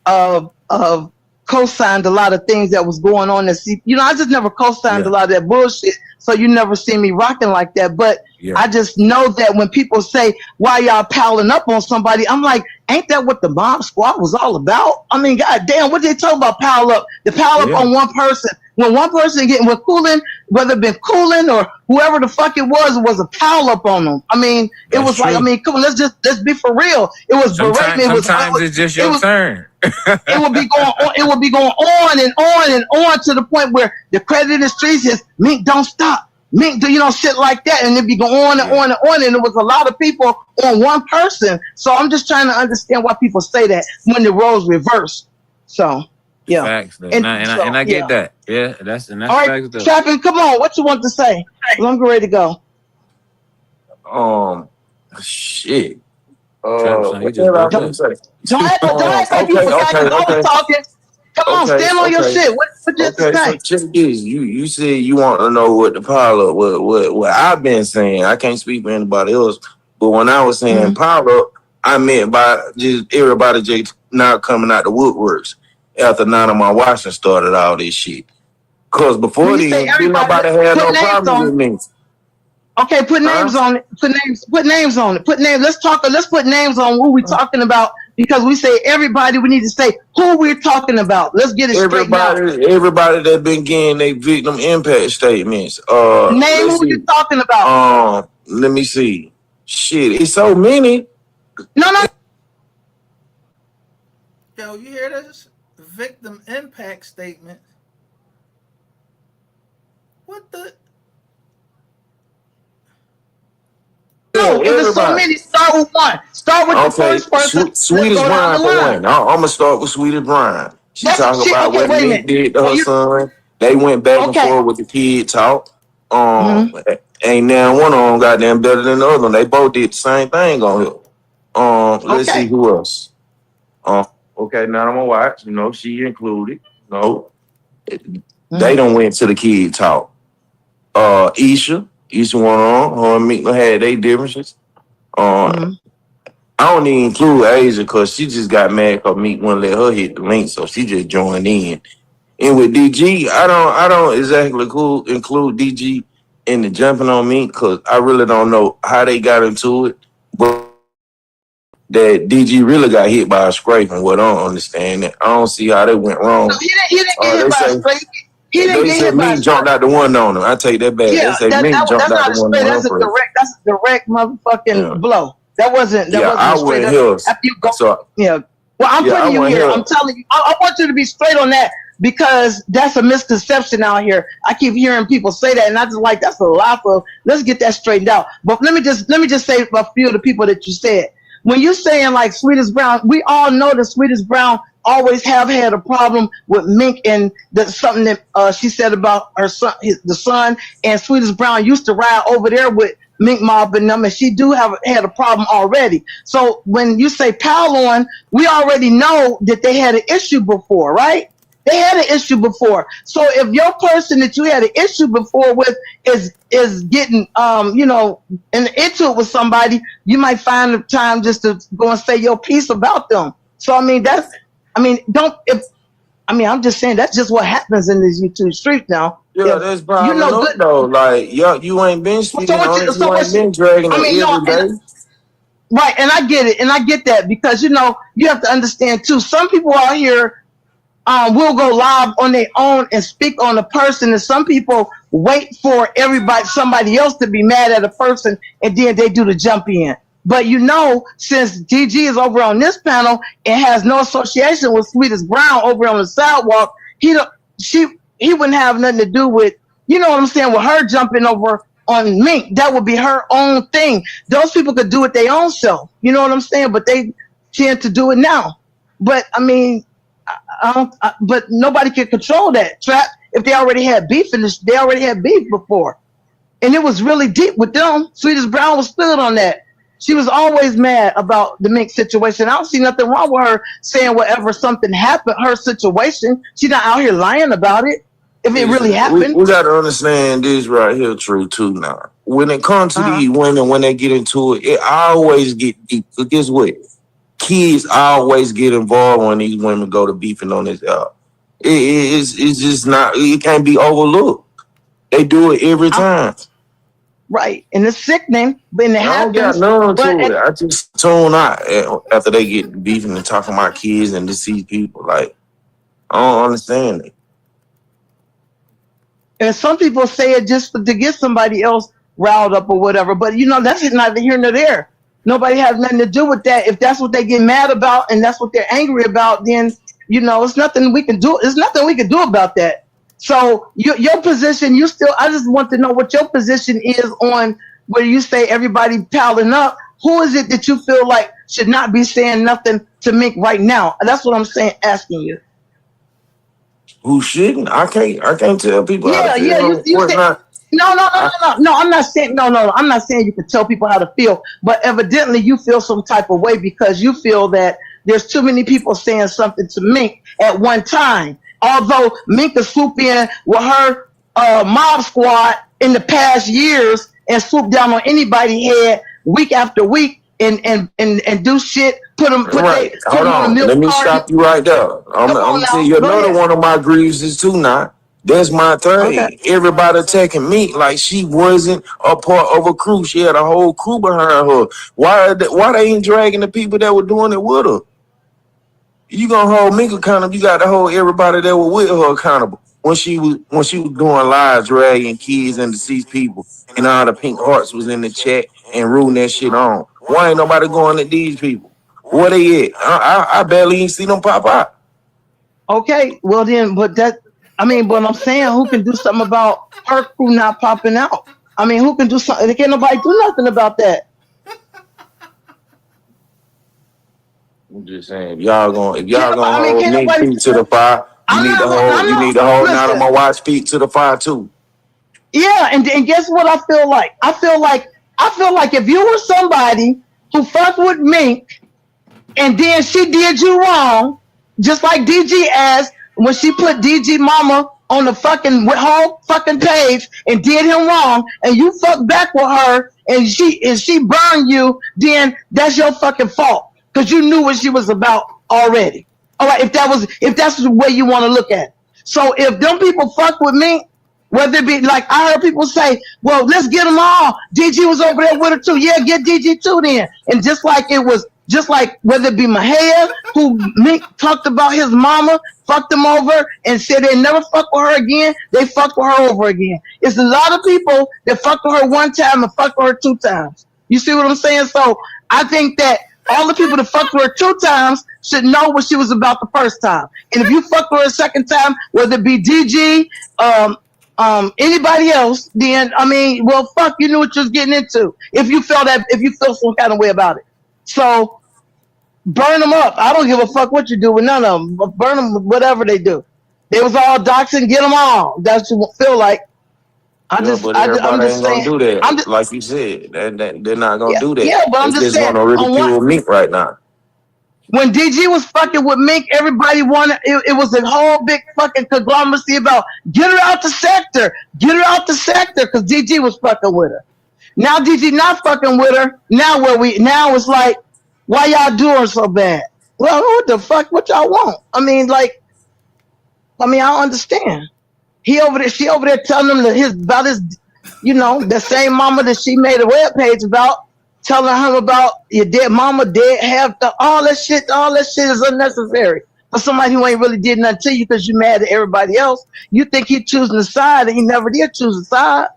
co-signed a lot of things that was going on. I just never co-signed a lot of that bullshit. So you never see me rocking like that. But I just know that when people say, why y'all piling up on somebody? I'm like, ain't that what the Mob Squad was all about? I mean, goddamn, what they talk about pile up? They pile up on one person. When one person with Cooling, whether it been Cooling or whoever the fuck it was a pile up on them. I mean, it was like, I mean, come on, let's be for real. It was berating. Sometimes it's just your turn. It would be going on. It would be going on and on and on to the point where the credit in the streets is Mink don't stop. Mink, shit like that, and it'd be going on and on and on. And it was a lot of people on one person. So I'm just trying to understand why people say that when the roles reverse. So yeah, facts. And I get that. Yeah, that's all right. Facts. Chapin, come on, what you want to say? Well, I'm ready to go. Shit. Don't act like you forgot I was talking. Come on, stand on your shit. What you have to say? So check this. You said you want to know what the pile up, what I've been saying. I can't speak for anybody else, but when I was saying pile up, I meant by just everybody just not coming out the woodworks after none of my watching started all this shit. Cause before then, nobody had no problem with me. Okay, put names on it. Put names on it. Let's put names on who we're talking about, because we say everybody, we need to say who we're talking about. Let's get it straight out. Everybody that been getting their victim impact statements. Name who you're talking about. Let me see. Shit, it's so many. No. Yo, you hear this? Victim impact statement. What the? No, if there's so many, start with one. Start with the first person. Sweetest Brian for one. I'm gonna start with Sweetest Brian. She talking about what Nick did to her son. They went back and forth with the kid talk. Ain't now one of them goddamn better than the other one. They both did the same thing on here. Let's see who else. Okay, now I'm gonna watch. She included. They don't went to the kid talk. Isha went on. Her and Meek had their differences. I don't even include Asia because she just got mad because Meek wouldn't let her hit the link, so she just joined in. And with DG, I don't exactly include DG in the jumping on me because I really don't know how they got into it. But that DG really got hit by a scrape, and what I don't understand that. I don't see how they went wrong. No, he didn't get hit by a scrape. They said Meek jumped out the one on him. I take that back. Yeah, they say Meek jumped out the one on him. That's a direct motherfucking blow. That wasn't I went here. Well, I'm putting you here. I'm telling you. I want you to be straight on that, because that's a misconception out here. I keep hearing people say that, and I just like, that's a lie. So let's get that straightened out. But let me just say a few of the people that you said. When you're saying like Sweetest Brown, we all know that Sweetest Brown always have had a problem with Mink, and something that she said about her son, the son, and Sweetest Brown used to ride over there with Mink Mob and them, and she had a problem already. So when you say pile on, we already know that they had an issue before, right? They had an issue before. So if your person that you had an issue before with is getting into it with somebody, you might find the time just to go and say your piece about them. So I'm just saying that's just what happens in these YouTube streets now. Yeah, that's probably good though. Like you ain't been speaking on it. You ain't been dragging it every day. Right, and I get it, and I get that, because you have to understand too. Some people out here will go live on their own and speak on a person, and some people wait for somebody else to be mad at a person, and then they do the jump in. But since DG is over on this panel and has no association with Sweetest Brown over on the sidewalk, he wouldn't have nothing to do with, with her jumping over on Mink. That would be her own thing. Those people could do it their own self. You know what I'm saying? But they tend to do it now. But but nobody can control that trap if they already had beef they already had beef before. And it was really deep with them. Sweetest Brown was stood on that. She was always mad about the Mink situation. I don't see nothing wrong with her saying whatever something happened, her situation. She's not out here lying about it. If it really happened. We got to understand this right here, true too now. When it comes to these women, when they get into it, it always get deep. So guess what? Kids always get involved when these women go to beefing on this out. It's just not. It can't be overlooked. They do it every time. Right, and it's sickening, but it I don't got happens. none But to it. I just tune out after they get beefing and talking about kids and deceased people. Like, I don't understand it. and some people say it just to get somebody else riled up or whatever. But that's neither here nor there. Nobody has nothing to do with that. If that's what they get mad about and that's what they're angry about, then it's nothing we can do. There's nothing we can do about that. So your position, I just want to know what your position is on where you say everybody piling up. Who is it that you feel like should not be saying nothing to Mink right now? That's what I'm saying, asking you. Who shouldn't? I can't tell people how to Yeah, feel. you What said not? no. I'm not saying no. I'm not saying you can tell people how to feel, but evidently you feel some type of way because you feel that there's too many people saying something to Mink at one time. Although Mink could swoop in with her mob squad in the past years and swoop down on anybody's head week after week and do shit. Put them Right. Hold on a on. milk Let me carton. stop you right there. I'm Come on gonna tell now, you go another ahead. one of my grievances too now. That's my Okay. thing. Everybody attacking me like she wasn't a part of a crew. She had a whole crew behind her. Why they ain't dragging the people that were doing it with her? You gonna hold Mink accountable? You got to hold everybody that was with her accountable. When she was doing live dragging kids and deceased people, and all the pink hearts was in the chat and rooting that shit on. Why ain't nobody going at these people? Where they at? I barely even see them pop out. Okay, well then, but I'm saying who can do something about her crew not popping out? I mean, who can do something? Can't nobody do nothing about that. I'm just saying, if y'all gonna hold Can't Mink nobody. feet to the fire, you need to hold now Listen, my watch feet to the fire too. yeah, and guess what? I feel like if you were somebody who fucked with Mink and then she did you wrong, just like DG asked when she put DG Mama on the whole fucking page and did him wrong, and you fucked back with her and she burned you, then that's your fucking fault because you knew what she was about already. All right, if that's the way you want to look at it. So if them people fuck with me, whether it be like I heard people say, well, let's get them all. DG was over there with her too. Yeah, get DG too then. And just like whether it be Mahia, who Mink talked about his mama, fucked him over and said they never fuck with her again, they fuck with her over again. It's a lot of people that fuck with her one time and fuck with her two times. You see what I'm saying? So I think that all the people that fucked with her two times should know what she was about the first time. And if you fuck with her a second time, whether it be DG, anybody else, then well, fuck, you knew what you was getting into. If you feel some kind of way about it, so burn them up. I don't give a fuck what you do with none of them. Burn them, whatever they do. They was all doxing, get them all. That's what you feel like. But everybody ain't gonna do that. Like you said, they're not gonna do that. Yeah, but I'm They just just saying. wanna ridicule Mink right now. When DG was fucking with Mink, everybody wanted it was a whole big fucking conglomeracy about get her out the sector, because DG was fucking with her. Now DG not fucking with her. Now it's like, why y'all doing so bad? Well, what the fuck? What y'all want? I don't understand. She over there telling them about his, the same mama that she made a webpage about, telling him about your dead mama, all that shit is unnecessary. For somebody who ain't really did nothing to you because you mad at everybody else, you think he choosing a side and he never did choose a side.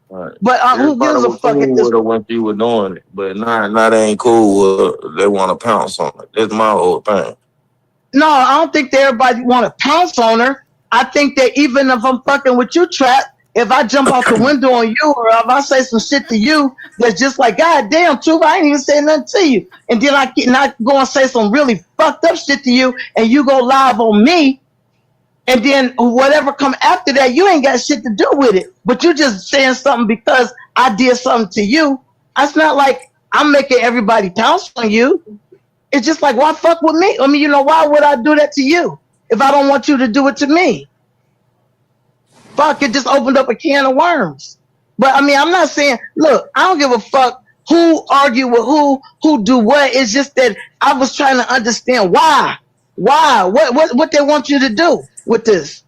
Right. But who gives a fuck at this? When you were doing it, but now they ain't cool. They want to pounce on it. That's my whole thing. No, I don't think that everybody want to pounce on her. I think that even if I'm fucking with you, Trap, if I jump out the window on you or if I say some shit to you that's just like, God damn, Truth, I ain't even say nothing to you. And then I not go and say some really fucked up shit to you and you go live on me. And then whatever come after that, you ain't got shit to do with it. But you just saying something because I did something to you. It's not like I'm making everybody pounce on you. It's just like, why fuck with me? Why would I do that to you if I don't want you to do it to me? Fuck, it just opened up a can of worms. But I'm not saying, look, I don't give a fuck who argue with who do what. It's just that I was trying to understand why. Why? What they want you to do with this?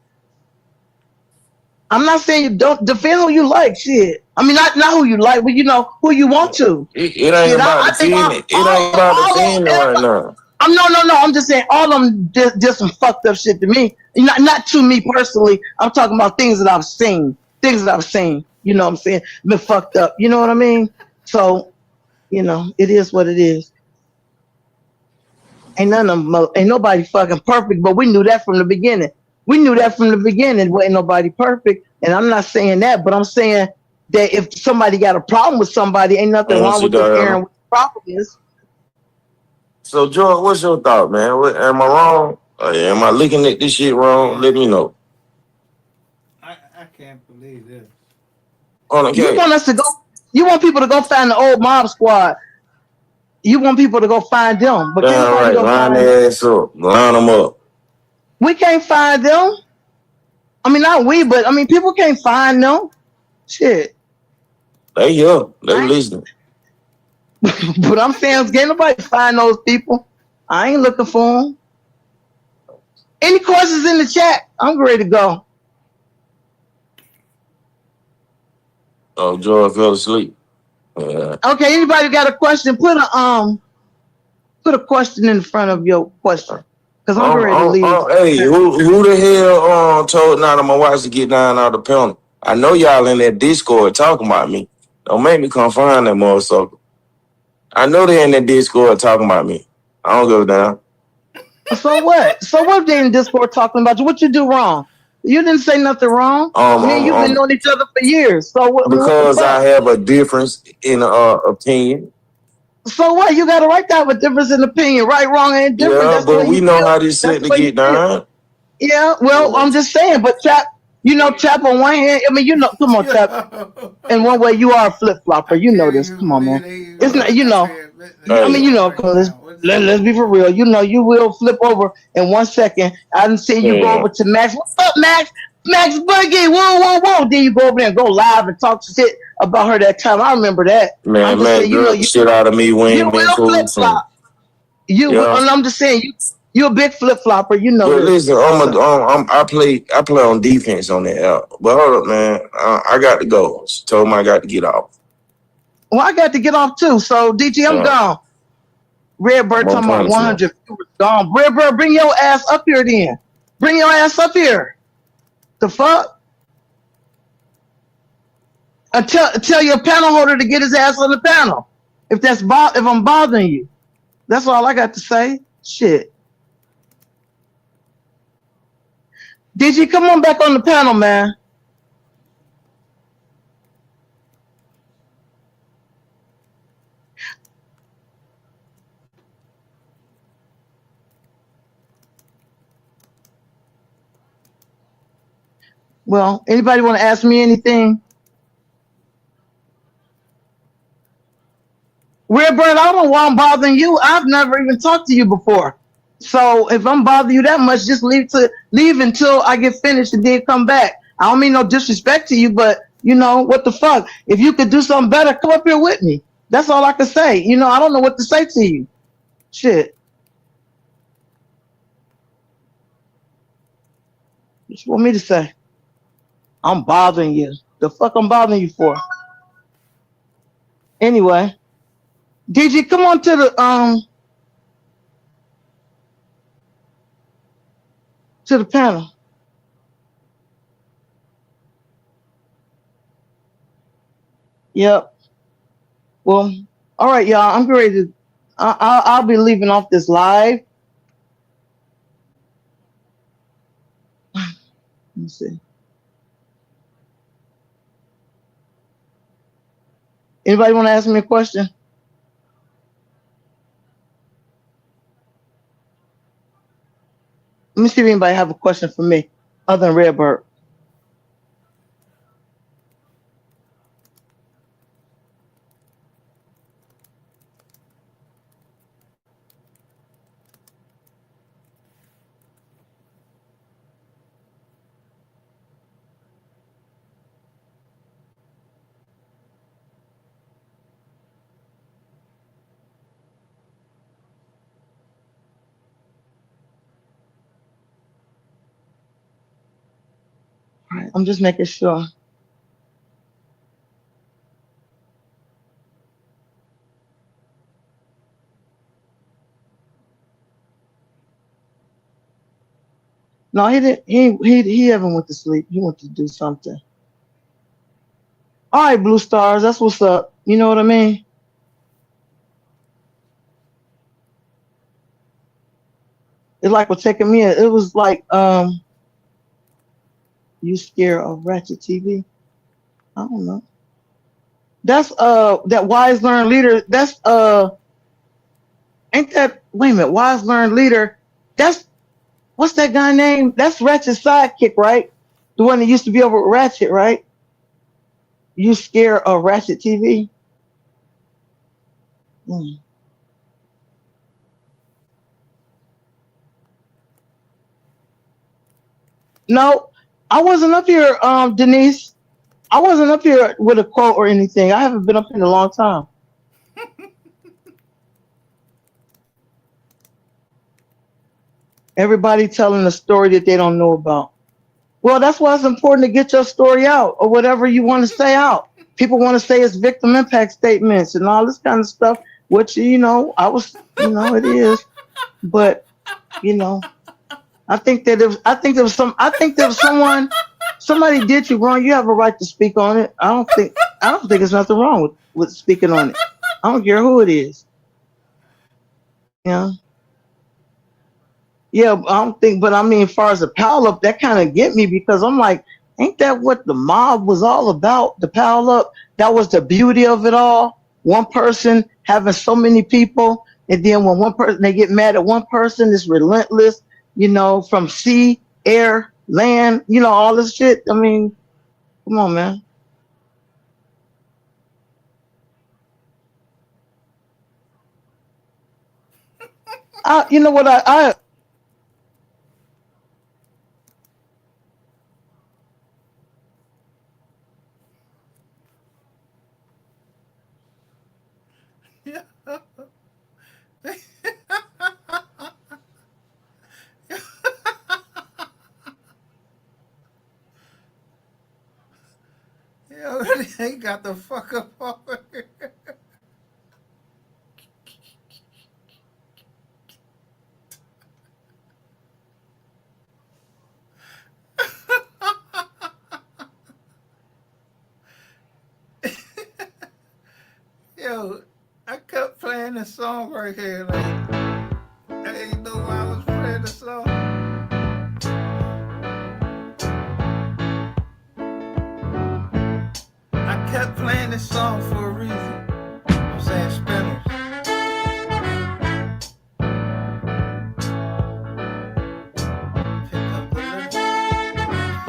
I'm not saying you don't defend who you like. Shit. I mean, not who you like, but you know who you want to. It ain't Shit. about I think defending. It ain't about defending right now. I'm no. I'm just saying all of them did some fucked up shit to me. Not to me personally. I'm talking about things that I've seen. Things that I've seen. You know what I'm saying? Been fucked up. You know what I mean? So, you know, it is what it is. Ain't none of them, ain't nobody fucking perfect, but we knew that from the beginning. We knew that from the beginning. Wasn't nobody perfect. And I'm not saying that, but I'm saying that if somebody got a problem with somebody, ain't nothing wrong with them airing what the problem is. So, George, what's your thought, man? Am I wrong? Am I looking at this shit wrong? Let me know. I can't believe this. You want us to go? You want people to go find the old mob squad? You want people to go find them, but can't nobody go Line find their them. ass up. Line them up. We can't find them. I mean, not we, but I mean, people can't find them. Shit. They here. They listening. But I'm saying, can't nobody find those people. I ain't looking for them. Any questions in the chat? I'm ready to go. Oh, George fell asleep. Yeah. Okay, anybody got a question? Put a question in front of your question, because I'm ready to leave. Hey, who the hell told none of my wives to get down out of the penalty? I know y'all in that Discord talking about me. Don't make me come find that motherfucker. I know they in that Discord talking about me. I don't go down. So what? So what if they in Discord talking about you? What you do wrong? You didn't say nothing wrong. Man, you've been knowing each other for years. So what the Because fuck? I have a difference in opinion. So what? You got a right to have a difference in opinion. Right, wrong, and different. Yeah, That's the but way we you know feel. how this That's shit the to way you get feel. done. Yeah, well, I'm just saying, but Chap, you know, Chap on one hand, I mean, you know, come on, Chap. In one way, you are a flip flopper. You know this. Come on, man. It's not, you know. I mean, you know, let's be for real. You know, you will flip over in 1 second. I didn't see you go over to Max. What's up, Max? Max Boogie. Whoa. Then you go over there and go live and talk shit about her that time. I remember that. Man, I'm just saying, you know, girl, the shit out of me when you ain't been will cool flip to me. flop. You, Yeah. I'm just saying, you a big flip flopper. You know But this. listen, I play on defense on that app. But hold up, man. I got to go. She told me I got to get off. Well, I got to get off too. So DG, I'm gone. Redbird talking about 100 viewers gone. Redbird, bring your ass up here then. Bring your ass up here. The fuck? Tell your panel holder to get his ass on the panel. If I'm bothering you. That's all I got to say. Shit. DG, come on back on the panel, man. Well, anybody want to ask me anything? Redbird, I don't know why I'm bothering you. I've never even talked to you before. So if I'm bothering you that much, just leave until I get finished and then come back. I don't mean no disrespect to you, but you know, what the fuck? If you could do something better, come up here with me. That's all I can say. You know, I don't know what to say to you. Shit. What you want me to say? I'm bothering you. The fuck I'm bothering you for? Anyway. DG, come on to the panel. Yep. Well, all right, y'all. I'm ready to. I'll be leaving off this live. Let me see. Anybody want to ask me a question? Let me see if anybody have a question for me other than Redbird. right. I'm just making sure. No, he didn't. He haven't went to sleep. He went to do something. All right, Blue Stars. That's what's up. You know what I mean? It's like we're taking me. It was like you scared of Ratchet TV. I don't know. That's that Wise Learn Leader. That's ain't that wait a minute, Wise Learn Leader. That's what's that guy name? That's Ratchet's sidekick, right? The one that used to be over with Ratchet, right? You scared of Ratchet TV? Hmm. No, I wasn't up here, Denise. I wasn't up here with a quote or anything. I haven't been up here in a long time. Everybody telling a story that they don't know about. Well, that's why it's important to get your story out or whatever you want to say out. People want to say it's victim impact statements and all this kind of stuff, which, it is. But, I think there was somebody did you wrong. You have a right to speak on it. I don't think there's nothing wrong with speaking on it. I don't care who it is. Yeah. Yeah, I don't think, but I mean, as far as the pile up, that kind of get me because I'm like, ain't that what the mob was all about? The pile up, that was the beauty of it all. One person having so many people, and then when one person they get mad at one person, it's relentless. From sea, air, land, all this shit. I mean, come on, man. You know what I Yeah. Yo, they got the fuck up over here. Yo, I kept playing the song right here. Like, I didn't know why I was playing the song. I kept playing this song for a reason. I'm saying spinners. Pick up the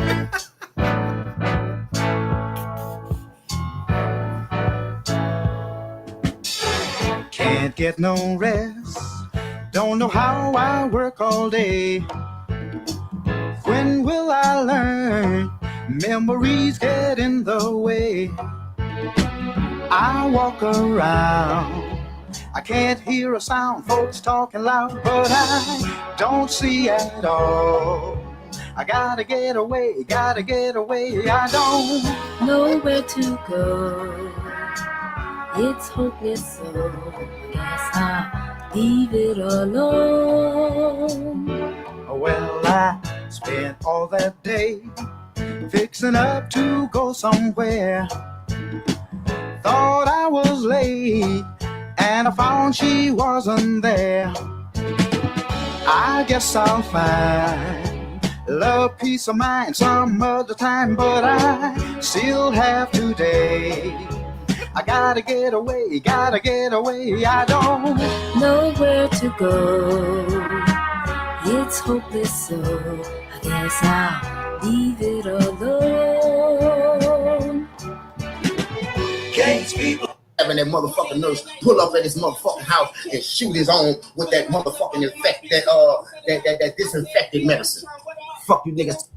list. Can't get no rest. Don't know how I work all day. When will I learn? Memories get in the way. I walk around. I can't hear a sound. Folks talking loud, but I don't see at all. I gotta get away, gotta get away. I don't know where to go. It's hopeless, so I guess I'll leave it alone. Well, I spent all that day fixing up to go somewhere. Thought I was late, and I found she wasn't there. I guess I'll find love, peace of mind some other time, but I still have today. I gotta get away, gotta get away. I don't know where to go. It's hopeless, so I guess I'll leave it alone. Gangs people having that motherfucking nurse pull up at his motherfucking house and shoot his own with that motherfucking that disinfected medicine. Fuck you niggas.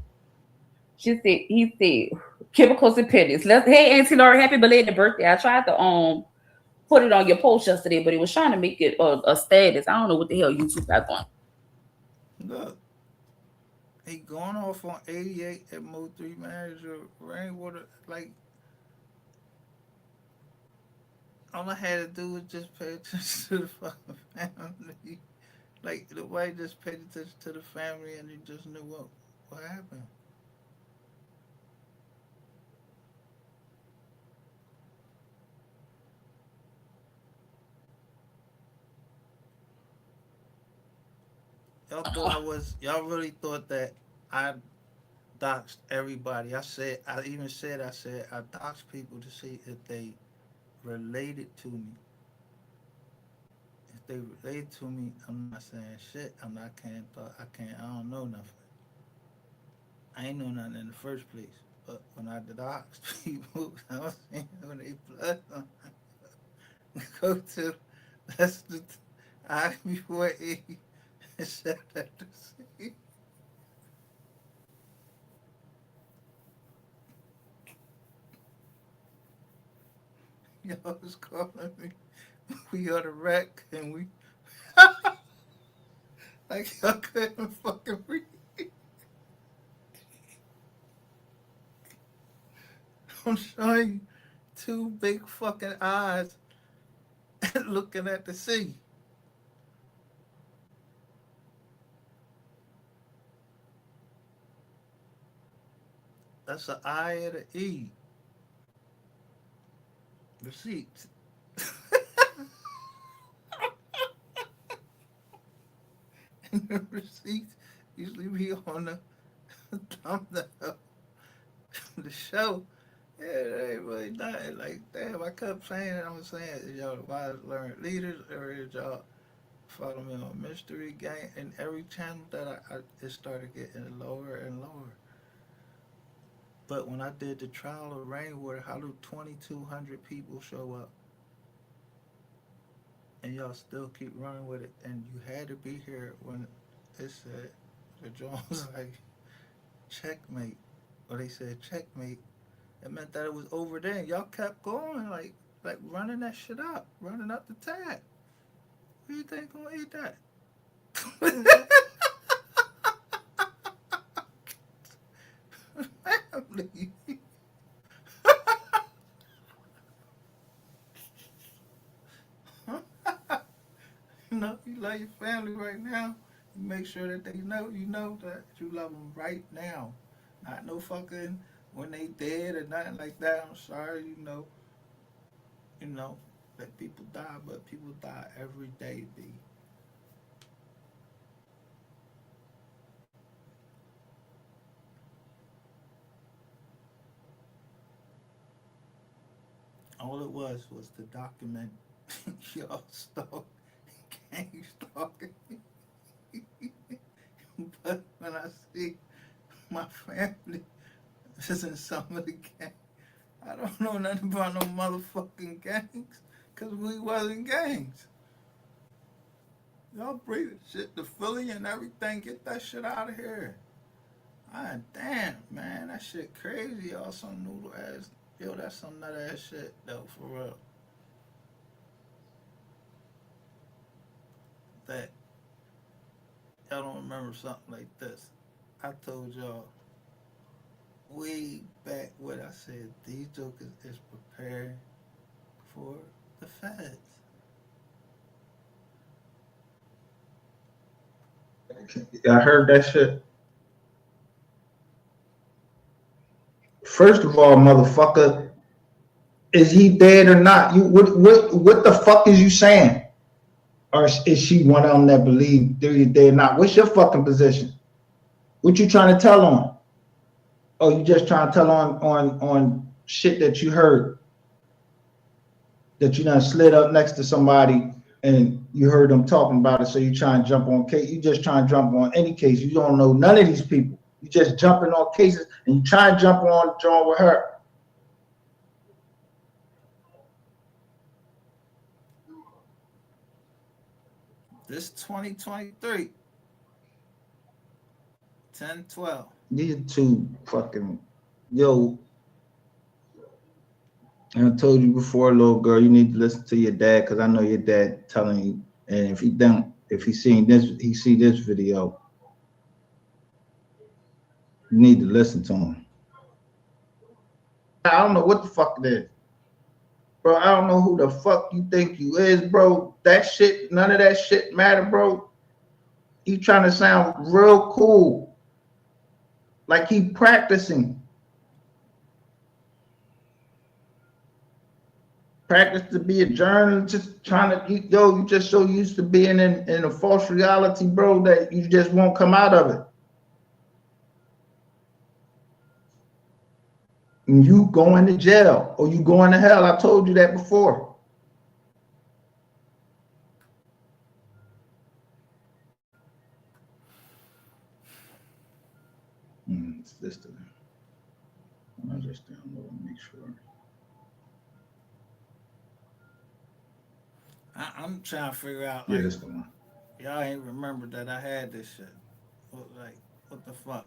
He said chemicals and pennies. Hey Auntie Laura, happy belated birthday. I tried to put it on your post yesterday, but it was trying to make it a status. I don't know what the hell YouTube got going. Look, He going off on 88 at MO3 manager Rainwater. Like, all I had to do was just pay attention to the fucking family. Like, the white just paid attention to the family and he just knew what happened. Y'all really thought that I doxed everybody. I said I doxed people to see if they related to me. If they relate to me, I'm not saying shit. I don't know nothing. I ain't know nothing in the first place. But when I doxed people, I was saying when they blood on go to, that's the, I before he said that to see. Y'all was calling me. We are the wreck and we, like y'all couldn't fucking breathe. I'm showing you two big fucking eyes looking at the sea. That's the I of the E. Receipts. And the receipts usually be on the thumbnail. The show. Yeah, it ain't really nothing. Like, damn, I kept saying it. I'm saying, is y'all the wise learned leaders or is y'all follow me on Mystery Gang? And every channel that it started getting lower and lower. But when I did the trial of Rainwater, how do 2,200 people show up? And y'all still keep running with it. And you had to be here when it said, the Jones was like, checkmate. Or they said checkmate. It meant that it was over there. And y'all kept going, like running that shit up, running up the tag. Who you think gonna eat that? Family. You know, you love your family right now. You make sure that they know you know that you love them right now. Not no fucking when they dead or nothing like that. I'm sorry, you know that people die, but people die every day, B. All it was to document y'all stalk, gang stalking. But when I see my family is in some of the gang, I don't know nothing about no motherfucking gangs, cause we wasn't gangs. Y'all bring the shit to Philly and everything. Get that shit out of here. Ah, damn, man, that shit crazy. Y'all some noodle ass. Yo, that's some nut ass shit though, for real. That y'all don't remember something like this. I told y'all way back what I said. These jokers is preparing for the feds. I heard that shit. First of all, motherfucker, is he dead or not? You what the fuck is you saying? Or is she one of them that believe they're dead or not? What's your fucking position? What you trying to tell on? Oh, you just trying to tell on shit that you heard, that you done slid up next to somebody and you heard them talking about it, so you try and jump on case. You just try and jump on any case. You don't know none of these people. You just jumping on cases and you try and jump on John with her. This 2023, 10-12. These two fucking, yo, I told you before, little girl, you need to listen to your dad, because I know your dad telling you. And if he don't, if he see this video, You need to listen to him. I don't know what the fuck it is. Bro, I don't know who the fuck you think you is, bro. That shit, none of that shit matter, bro. He trying to sound real cool. Like he practicing. Practice to be a journalist, just trying to, you just so used to being in a false reality, bro, that you just won't come out of it. And you going to jail or you going to hell. I told you that before. It's this to them. I just download and make sure. I'm trying to figure out, Yeah, like, that's the one. y'all ain't remembered that I had this shit. What the fuck?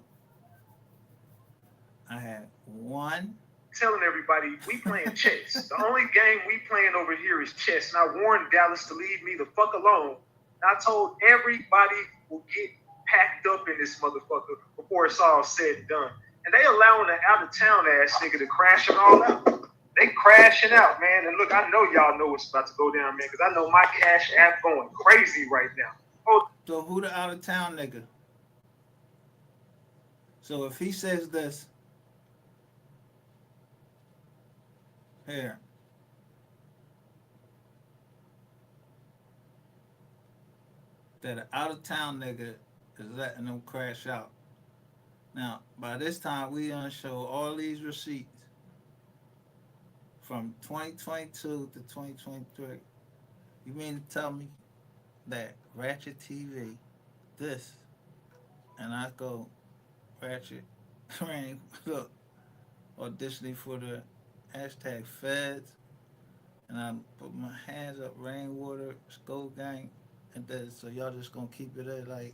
I had one. Telling everybody we playing chess. The only game we playing over here is chess. And I warned Dallas to leave me the fuck alone. And I told everybody will get packed up in this motherfucker before it's all said and done. And they allowing an out of town ass nigga to crash them all out. They crashing out, man. And look, I know y'all know what's about to go down, man, because I know my Cash App going crazy right now. Oh, So who the out of town nigga? So if he says this, here, that an out of town nigga is letting them crash out. Now, by this time, we gonna show all these receipts from 2022 to 2023. You mean to tell me that Ratchet TV, this, and I go, Ratchet, Rain, look, auditioning for the hashtag Feds, and I put my hands up, Rainwater, Skull Gang, and then, so y'all just gonna keep it there like,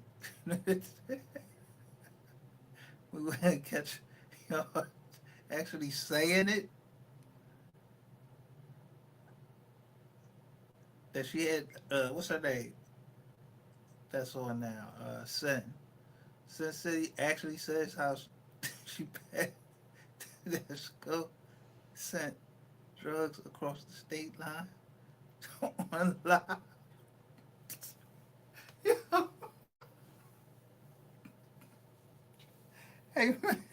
we wouldn't catch y'all actually saying it? That she had, what's her name? That's on now, Sin. Sin City actually says how she passed that Skull sent drugs across the state line on live. Hey man,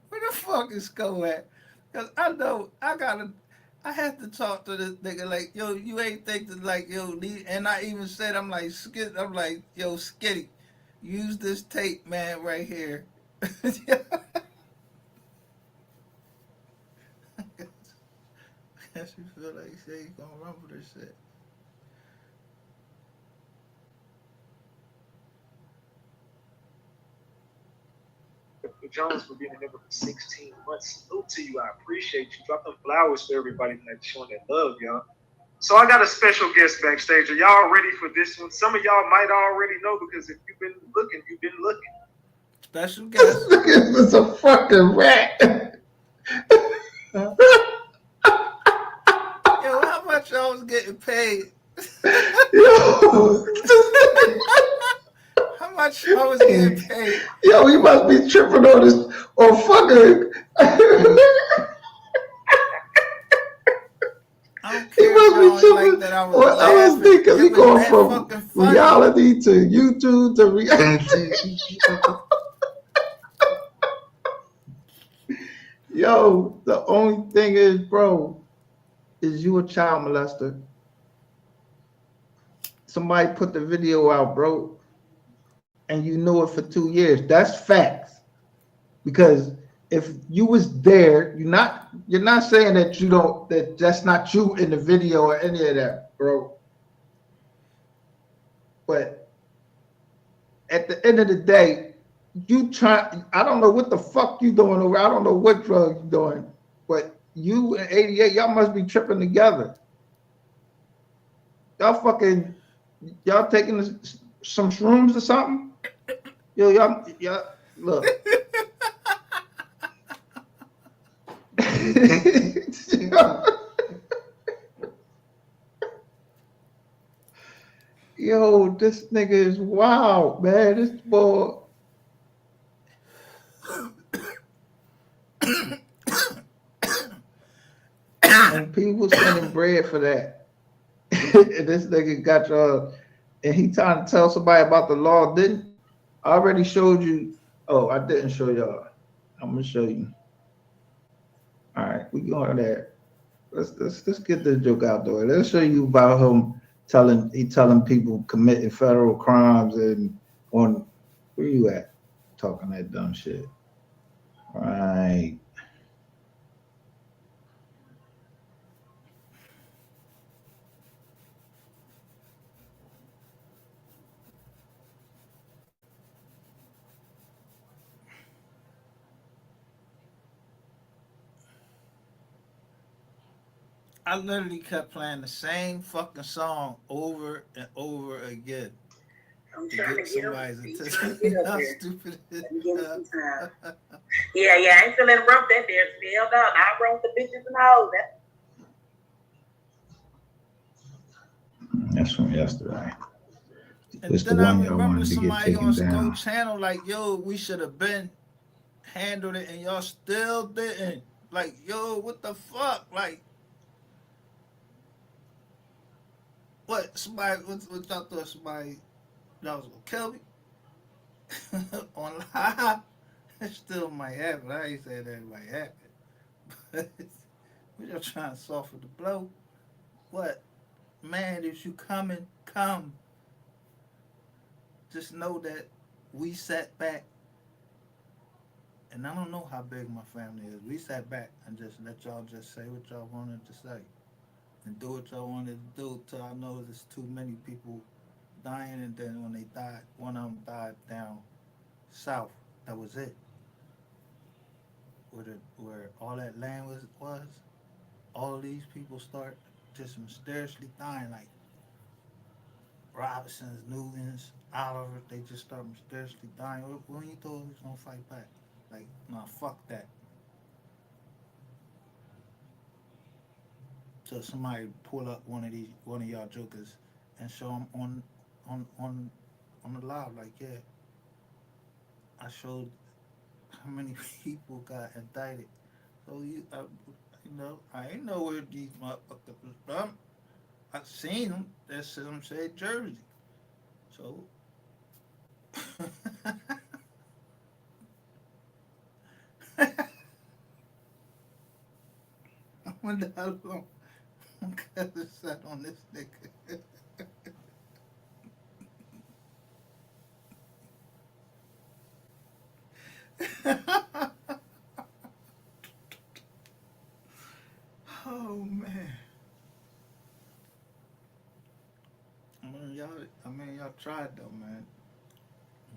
where the fuck is Skull at? Cause I know I had to talk to this nigga like, yo, you ain't think that like, yo, and I even said, I'm like, yo, Skitty, use this tape, man, right here. I guess you feel like you say you gonna run for this shit. Jones for being a member for 16 months. Salute to you. I appreciate you. Drop them flowers for everybody tonight, showing that love, y'all. So I got a special guest backstage. Are y'all ready for this one? Some of y'all might already know because if you've been looking, you've been looking. Special guest. It's a fucking rat. Yo, how much y'all was getting paid? Yo. How much I was getting paid? Yo, he must be tripping on this or fucking. I don't care if y'all ain't like that. I was thinking he going from reality to YouTube to reality. Yo, the only thing is, bro, is you a child molester. Somebody put the video out, bro, and you knew it for 2 years. That's facts. Because if you was there, you're not saying that that's not you in the video or any of that, bro. But at the end of the day, I don't know what the fuck you doing over. I don't know what drugs you doing, but you and 88, y'all must be tripping together. Y'all taking some shrooms or something? Yo, y'all look. Yo, this nigga is wild, man. This boy. and people sending bread for that. And this nigga got y'all, and he trying to tell somebody about the law. Didn't I already showed you? Oh, I didn't show y'all. I'm gonna show you. All right, we going there. Let's get this joke out the way. Let's show you about him telling people committing federal crimes and on where you at talking that dumb shit. Right. I literally kept playing the same fucking song over and over again. I'm To trying get to get up. somebody's I'm attention. trying to get up How there. stupid it Let me give him is. some time. Yeah, I ain't feeling rough that there. Hell no. I wrote the bitches and hoes. That's from yesterday. And It's the then I one y'all remember wanted to get somebody on taken Sco down. channel like, yo, we should have been handled it and y'all still didn't. Like, yo, what the fuck? Like, what? Somebody, what y'all thought somebody that was gonna kill me? On live? It still might happen. I ain't saying that might happen. But we just trying to soften the blow. What? Man, if you coming, come. Just know that we sat back, and I don't know how big my family is. We sat back and just let y'all just say what y'all wanted to say and do what y'all wanted to do till I know there's too many people dying, and then when they died, one of them died down south. That was it. Where all that land was, all these people start just mysteriously dying, like Robinsons, Nugans, Oliver. They just start mysteriously dying. When you thought we was gonna fight back? Like, nah, fuck that. So somebody pull up one of y'all jokers and show them on on on the live, like, yeah, I showed how many people got indicted. So I ain't know where these motherfuckers was from. I seen them. That's some said Jersey. So I wonder how long my cousin sat on this nigga. Oh man. I mean y'all tried though, man.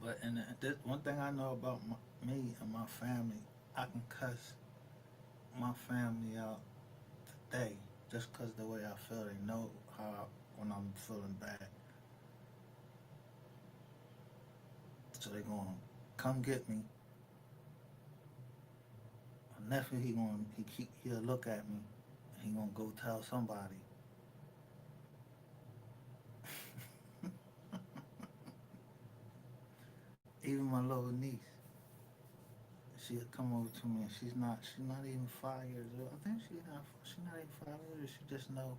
But this one thing I know about me and my family, I can cuss my family out today just because the way I feel. They know how when I'm feeling bad, so they gonna come get me. My nephew, he'll look at me, and he gonna go tell somebody. Even my little niece, she'll come over to me, and she's not even 5 years old. I think she's not even 5 years. She just know.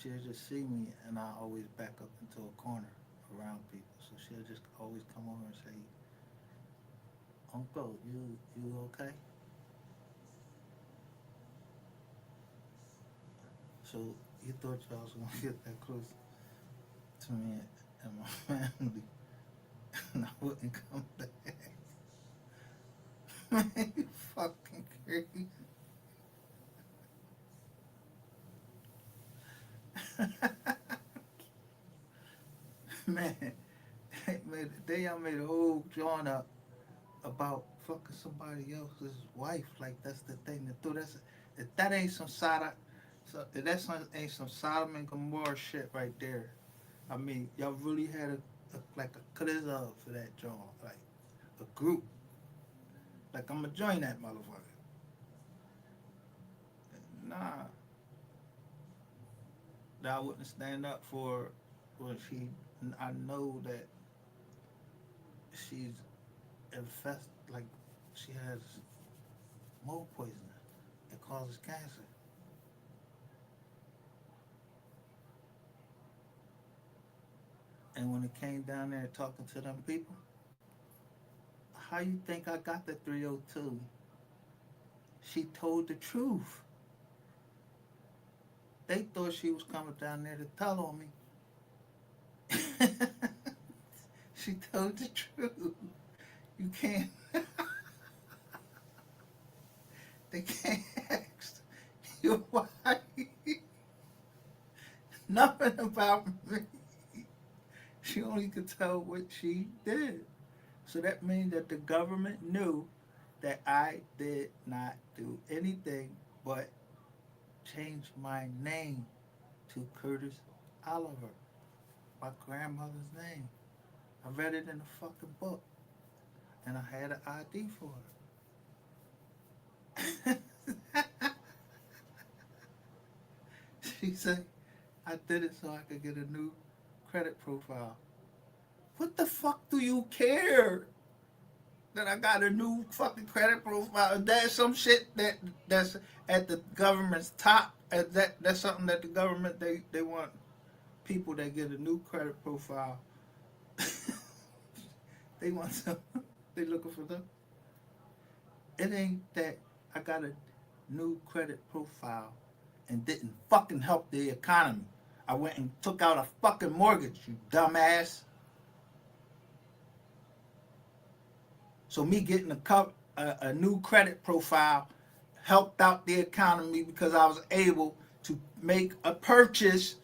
She'll just see me, and I always back up into a corner around people. So she'll just always come over and say, "Uncle, you okay?" So you thought y'all was gonna get that close to me and my family, and I wouldn't come back. Man, you fucking crazy. Man, man, they y'all made a whole drawing up about fucking somebody else's wife. Like that's the thing to do. If that ain't some Sodom, so if ain't some Sodom and Gomorrah shit right there. I mean, y'all really had like a clizzer for that drawing, like a group. Like I'ma join that motherfucker. Nah, that I wouldn't stand up for. Well, I know that she's infested. Like she has mold poisoning. It causes cancer. And when it came down there talking to them people, how you think I got the 302? She told the truth. They thought she was coming down there to tell on me. She told the truth. You can't. They can't ask your wife nothing about me. She only could tell what she did. So that means that the government knew that I did not do anything but change my name to Curtis Oliver, my grandmother's name. I read it in a fucking book, and I had an ID for it. She said I did it so I could get a new credit profile. What the fuck do you care that I got a new fucking credit profile? That's some shit that's at the government's top. That's something that the government they want people that get a new credit profile. They want some. They looking for them. It ain't that I got a new credit profile and didn't fucking help the economy. I went and took out a fucking mortgage, you dumbass. So me getting a new credit profile helped out the economy because I was able to make a purchase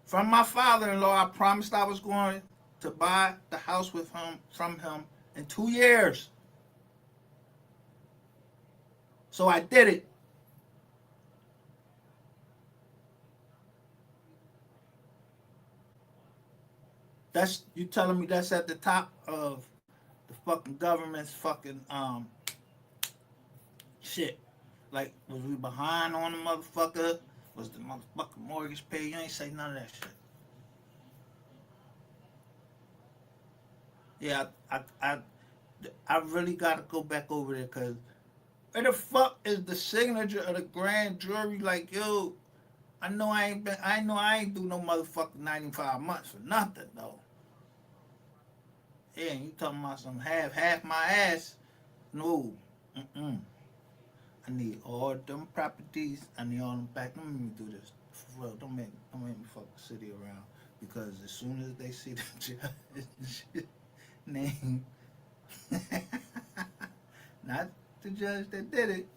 from my father-in-law. I promised I was going to buy the house with him from him in 2 years. So I did it. That's you telling me that's at the top of the fucking government's fucking shit. Like, was we behind on the motherfucker? Was the motherfucking mortgage paid? You ain't say none of that shit. Yeah, I really gotta go back over there because where the fuck is the signature of the grand jury? Like, yo, I know I ain't do no motherfucking 95 months for nothing though. Yeah, you talking about some half my ass? No, I need all them properties. I need all them back. Don't make me do this. For real, don't make me fuck the city around. Because as soon as they see the judge name, not the judge that did it,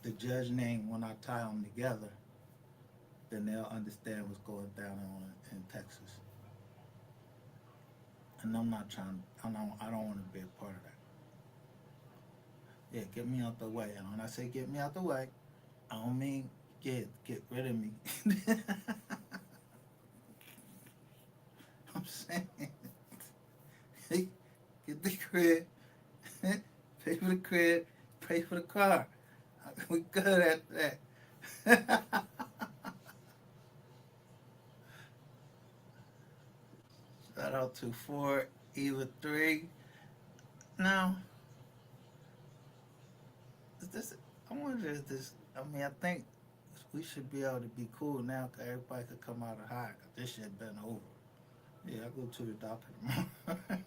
the judge name when I tie them together, then they'll understand what's going down in Texas. And I'm not trying. I don't want to be a part of that. Yeah, get me out the way. And when I say get me out the way, I don't mean get rid of me. I'm saying get the crib, pay for the crib, pay for the car. We good at that. Shout out to 4 Eva 3. Now, is this? I wonder if this. I mean, I think we should be able to be cool now because everybody could come out of high because this shit been over. Yeah, I go to the doctor tomorrow.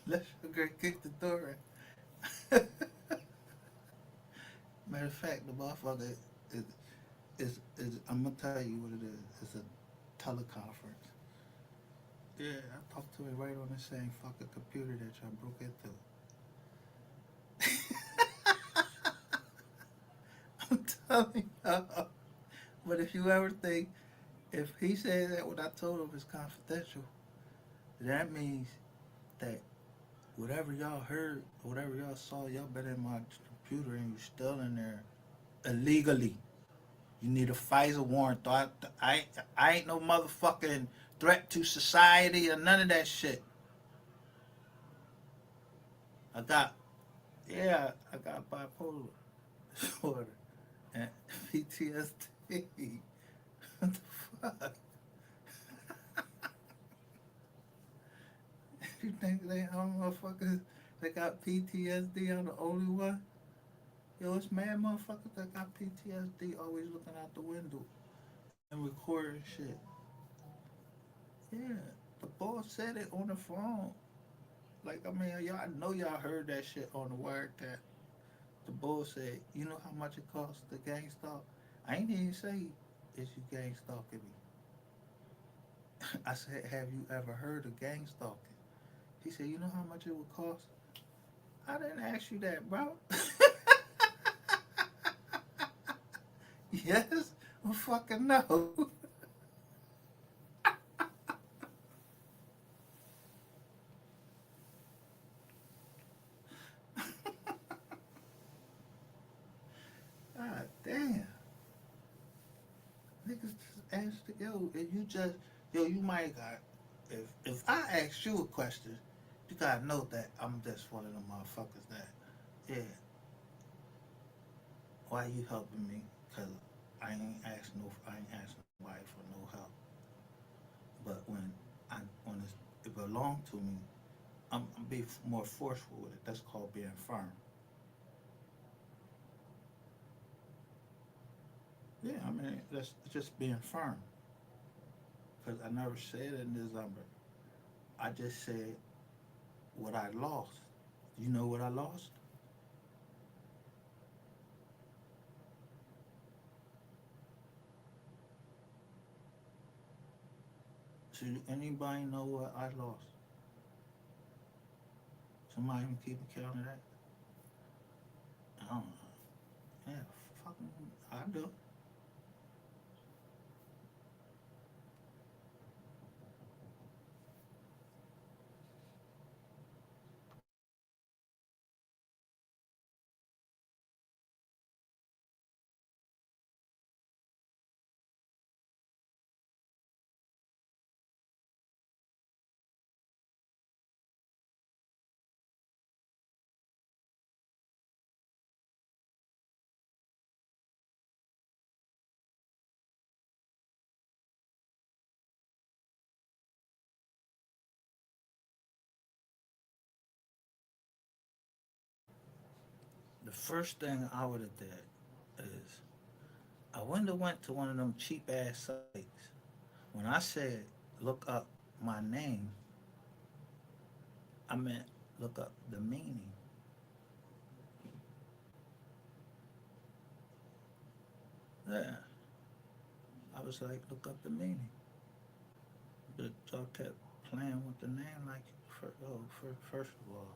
Let's go kick the door in. Matter of fact, the motherfucker is I'm gonna tell you what it is. It's a teleconference. Yeah, I talked to it right on the same fucking computer that y'all broke into. I'm telling y'all. But if you ever think, if he said that what I told him is confidential, that means that whatever y'all heard, whatever y'all saw, y'all been in my computer and you still in there illegally. You need a FISA warrant. I ain't no motherfucking threat to society or none of that shit. I got bipolar disorder and PTSD. What the fuck? You think they all motherfuckers that got PTSD are the only one? Yo, it's mad motherfuckers that got PTSD always looking out the window and recording shit. Yeah, the boss said it on the phone. Like, I mean, y'all I know y'all heard that shit on the wiretap. The boss said, you know how much it costs to gang stalk? I ain't even say, is you gang stalking me? I said, have you ever heard of gang stalking? He said, you know how much it would cost? I didn't ask you that, bro. Yes? Well, fucking no. God damn. Niggas just ask the, yo, and you just, yo, you might got, if I ask you a question, you gotta know that I'm just one of them motherfuckers that, yeah, why you helping me? Cause I ain't ask nobody for no help. But when it belong to me, I'm be more forceful with it. That's called being firm. Yeah, I mean that's just being firm. Cause I never said in this number. I just said what I lost. You know what I lost? Should anybody know what I lost? Somebody can keep account of that? I don't know. Yeah, fucking, I do. The first thing I would have did is I wouldn't have went to one of them cheap ass sites. When I said look up my name, I meant look up the meaning. Yeah, I was like look up the meaning. But y'all kept playing with the name like first of all,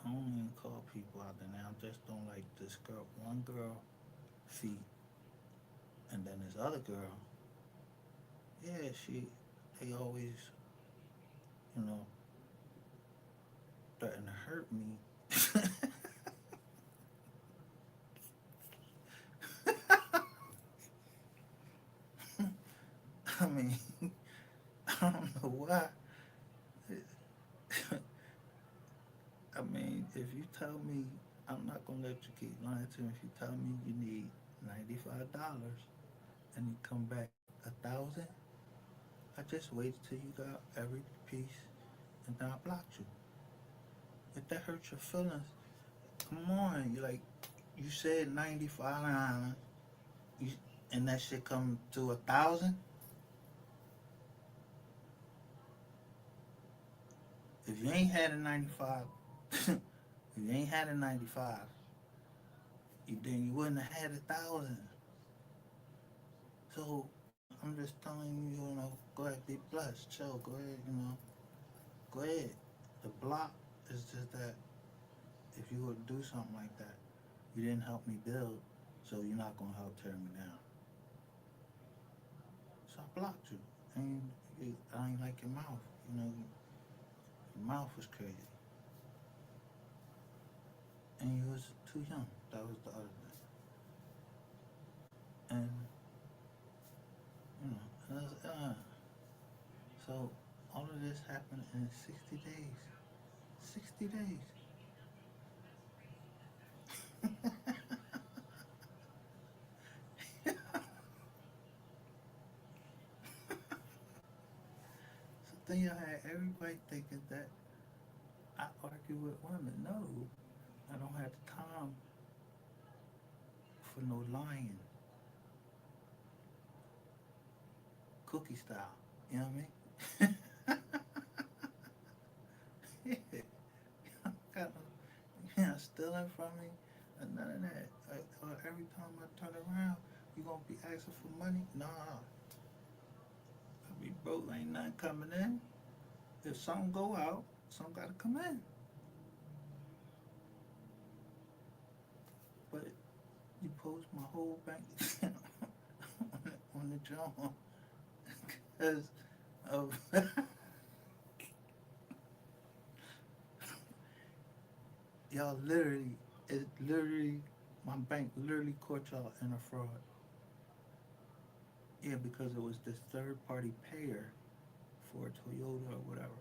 I don't even call people out there now. I just don't like this girl. One girl feet, and then this other girl. Yeah, they always, you know, threaten to hurt me. I mean, I don't know why. I mean, if you tell me, I'm not gonna let you keep lying to me. If you tell me you need $95 and you come back 1,000, I just wait till you got every piece and then I block you. If that hurts your feelings, come on. You like, you said 95, you, and that shit come to 1,000. If you ain't had a 95, if you ain't had a 95, then you wouldn't have had 1,000. So I'm just telling you, you know, go ahead, be blessed, chill, go ahead, you know, go ahead. The block is just that if you would do something like that, you didn't help me build, so you're not gonna help tear me down. So I blocked you, and I ain't like your mouth, you know, your mouth was crazy, and you was too young. That was the other thing, and you know, so all of this happened in 60 days. 60 days. So then you had everybody thinking that I argue with women. No, I don't have the time for no lion. Cookie style. You know what I mean? Yeah. Got no, stealing from me. None of that. Every time I turn around, you gonna be asking for money? Nah. I be broke, ain't nothing coming in. If something go out, some gotta come in. But you post my whole bank account on the job because of y'all literally, it literally, my bank literally caught y'all in a fraud. Yeah, because it was this third party payer for Toyota or whatever.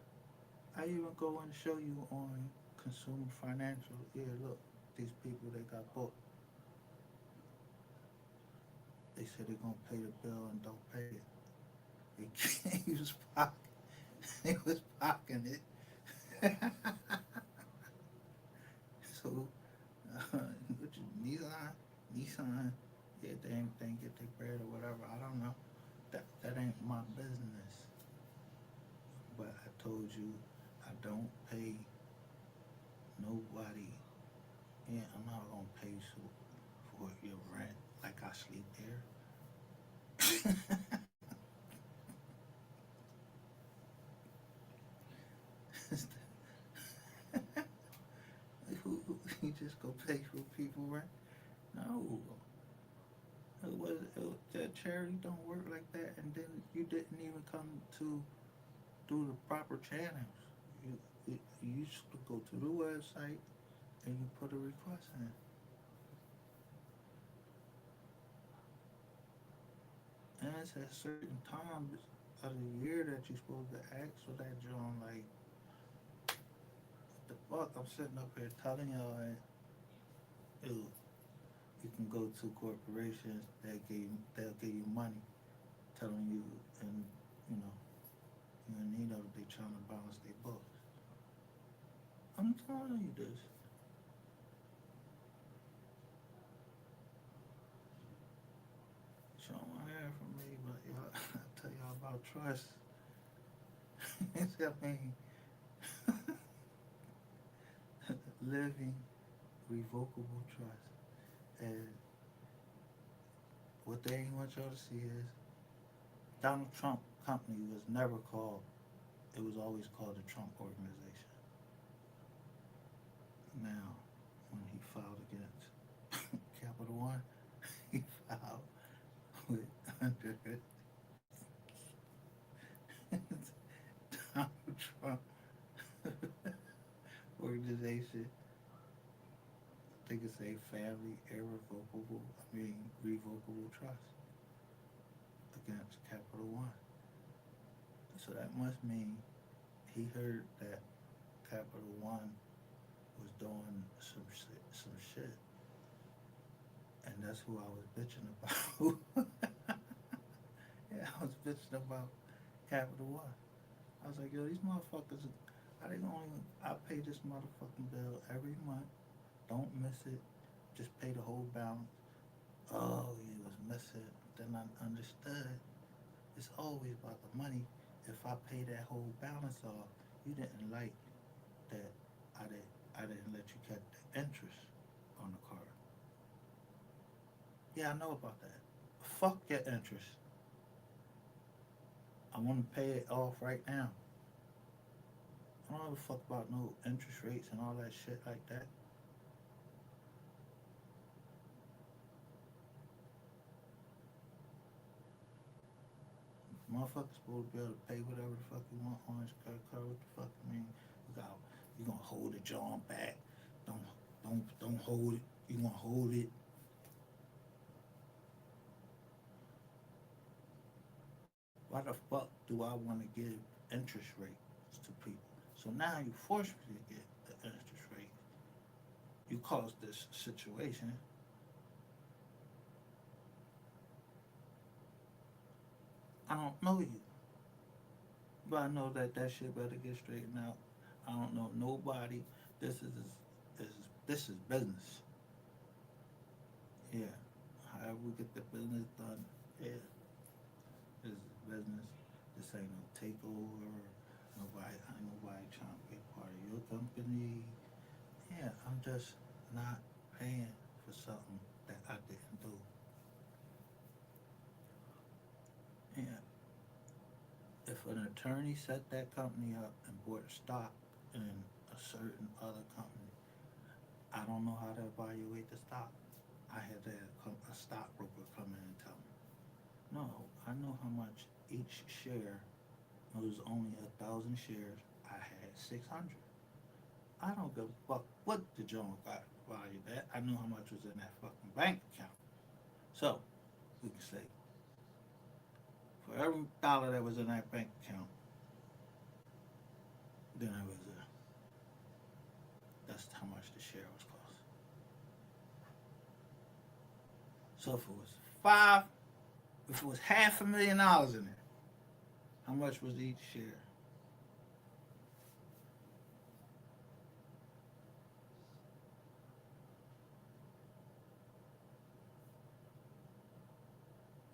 I even go and show you on Consumer Financial. Yeah, look, these people they got booked. They said they're gonna pay the bill and don't pay it. He was pocket, he was pocketing it. So, what you, Nissan, yeah, they ain't get their bread or whatever. I don't know. That ain't my business. But I told you, I don't pay nobody. Yeah, I'm not gonna pay you for your rent like I sleep there. You just go pay for people rent? No, that charity don't work like that. And then you didn't even come to do the proper channels. You used to go to the website and you put a request in. And it's at certain times of the year that you're supposed to ask for that job. Like, what the fuck? I'm sitting up here telling y'all that, ew, you can go to corporations they'll give you money, telling you, and you know, you know that they trying to balance their books. I'm telling you this. You don't want to hear from me, but y'all, I tell y'all about trust. I mean, living revocable trust. And what they ain't want y'all to see is Donald Trump company was never called. It was always called the Trump Organization. Now, when he filed against Capital One, he filed with under Donald Trump Organization. I think it's a family irrevocable, revocable trust against Capital One. So that must mean he heard that Capital One was doing some shit, and that's who I was bitching about. Yeah, I was bitching about Capital One. I was like, yo, these motherfuckers, I didn't only, I pay this motherfucking bill every month. Don't miss it. Just pay the whole balance. Oh, you was missing. Then I understood. It's always about the money. If I pay that whole balance off, you didn't like that. I didn't let you get the interest on the card. Yeah, I know about that. Fuck your interest. I want to pay it off right now. I don't give a fuck about no interest rates and all that shit like that. Motherfuckers supposed to be able to pay whatever the fuck you want on this credit card. What the fuck I mean? You gonna hold the joint back. Don't don't hold it. You gonna hold it. Why the fuck do I wanna give interest rates to people? So now you force me to get the interest rate. You caused this situation. I don't know you. But I know that that shit better get straightened out. I don't know nobody. This is this is business. Yeah. however we get the business done, yeah, this is business. This ain't no takeover. Ain't nobody trying to be a part of your company. Yeah, I'm just not paying for something that I didn't do. Yeah. If an attorney set that company up and bought stock in a certain other company, I don't know how to evaluate the stock. I had to have a stockbroker come in and tell me. No, I know how much each share. It was only 1,000 shares. I had 600. I don't give a fuck what the Jones got valued at. I knew how much was in that fucking bank account. So we can say for every dollar that was in that bank account, then it was that's how much the share was cost. So if it was $500,000 in it, how much was each share?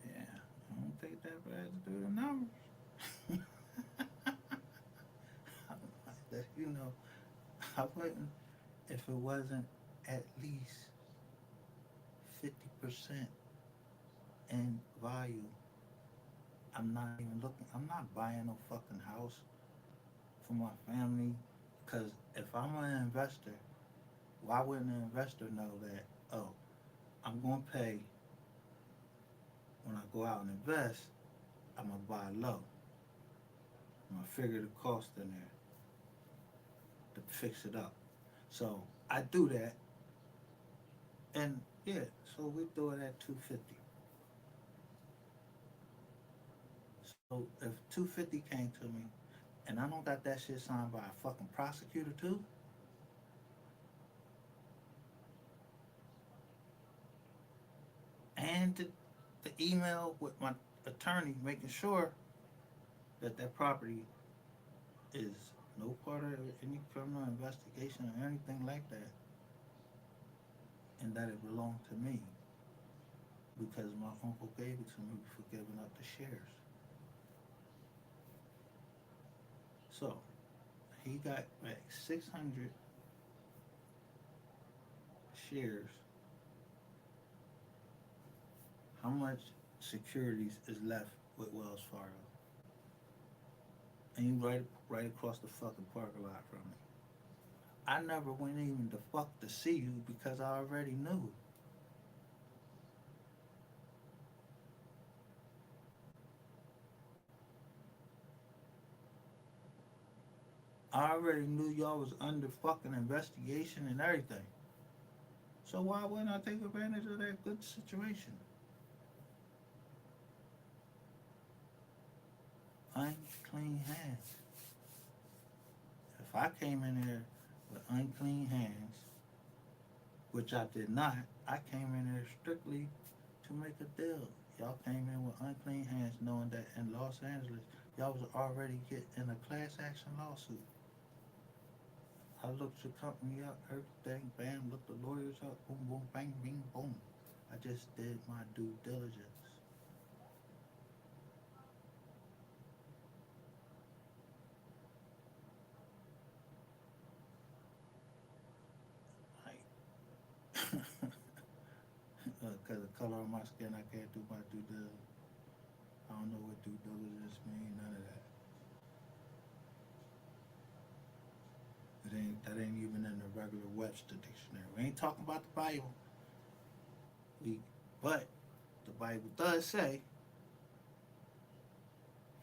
Yeah, I don't think that bad to do the numbers. You know, I wouldn't if it wasn't at least 50% in value. I'm not even looking. I'm not buying no fucking house for my family. Because if I'm an investor, why wouldn't an investor know that, oh, I'm going to pay, when I go out and invest, I'm going to buy low. I'm going to figure the cost in there to fix it up. So I do that. And yeah, so we do it at 250. So if 250 came to me, and I don't got that shit signed by a fucking prosecutor too, and the email with my attorney making sure that that property is no part of any criminal investigation or anything like that, and that it belonged to me because my uncle gave it to me for giving up the shares. So he got back 600 shares. How much securities is left with Wells Fargo? And you right across the fucking parking lot from me. I never went even the fuck to see you because I already knew. I already knew y'all was under fucking investigation and everything. So why wouldn't I take advantage of that good situation? Unclean hands. If I came in here with unclean hands, which I did not, I came in here strictly to make a deal. Y'all came in with unclean hands knowing that in Los Angeles, y'all was already getting a class action lawsuit. I looked the company up, everything, bam, looked the lawyers up, boom, boom, bang, bing, boom. I just did my due diligence. Because the color of my skin, I can't do my due diligence. I don't know what due diligence means, none of that. That ain't even in the regular Webster dictionary. We ain't talking about the Bible. But the Bible does say,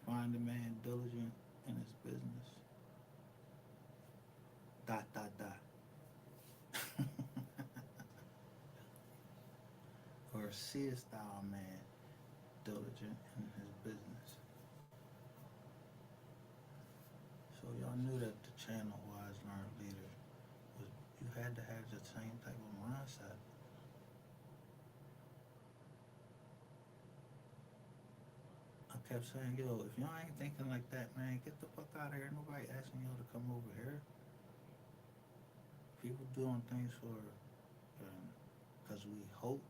find a man diligent in his business. ... Or seest thou a man diligent in his business? So y'all knew that the channel Wise Learned Leader was, you had to have the same type of mindset. I kept saying, yo, if y'all ain't thinking like that, man, get the fuck out of here. Nobody asking y'all to come over here. People doing things for, because we hope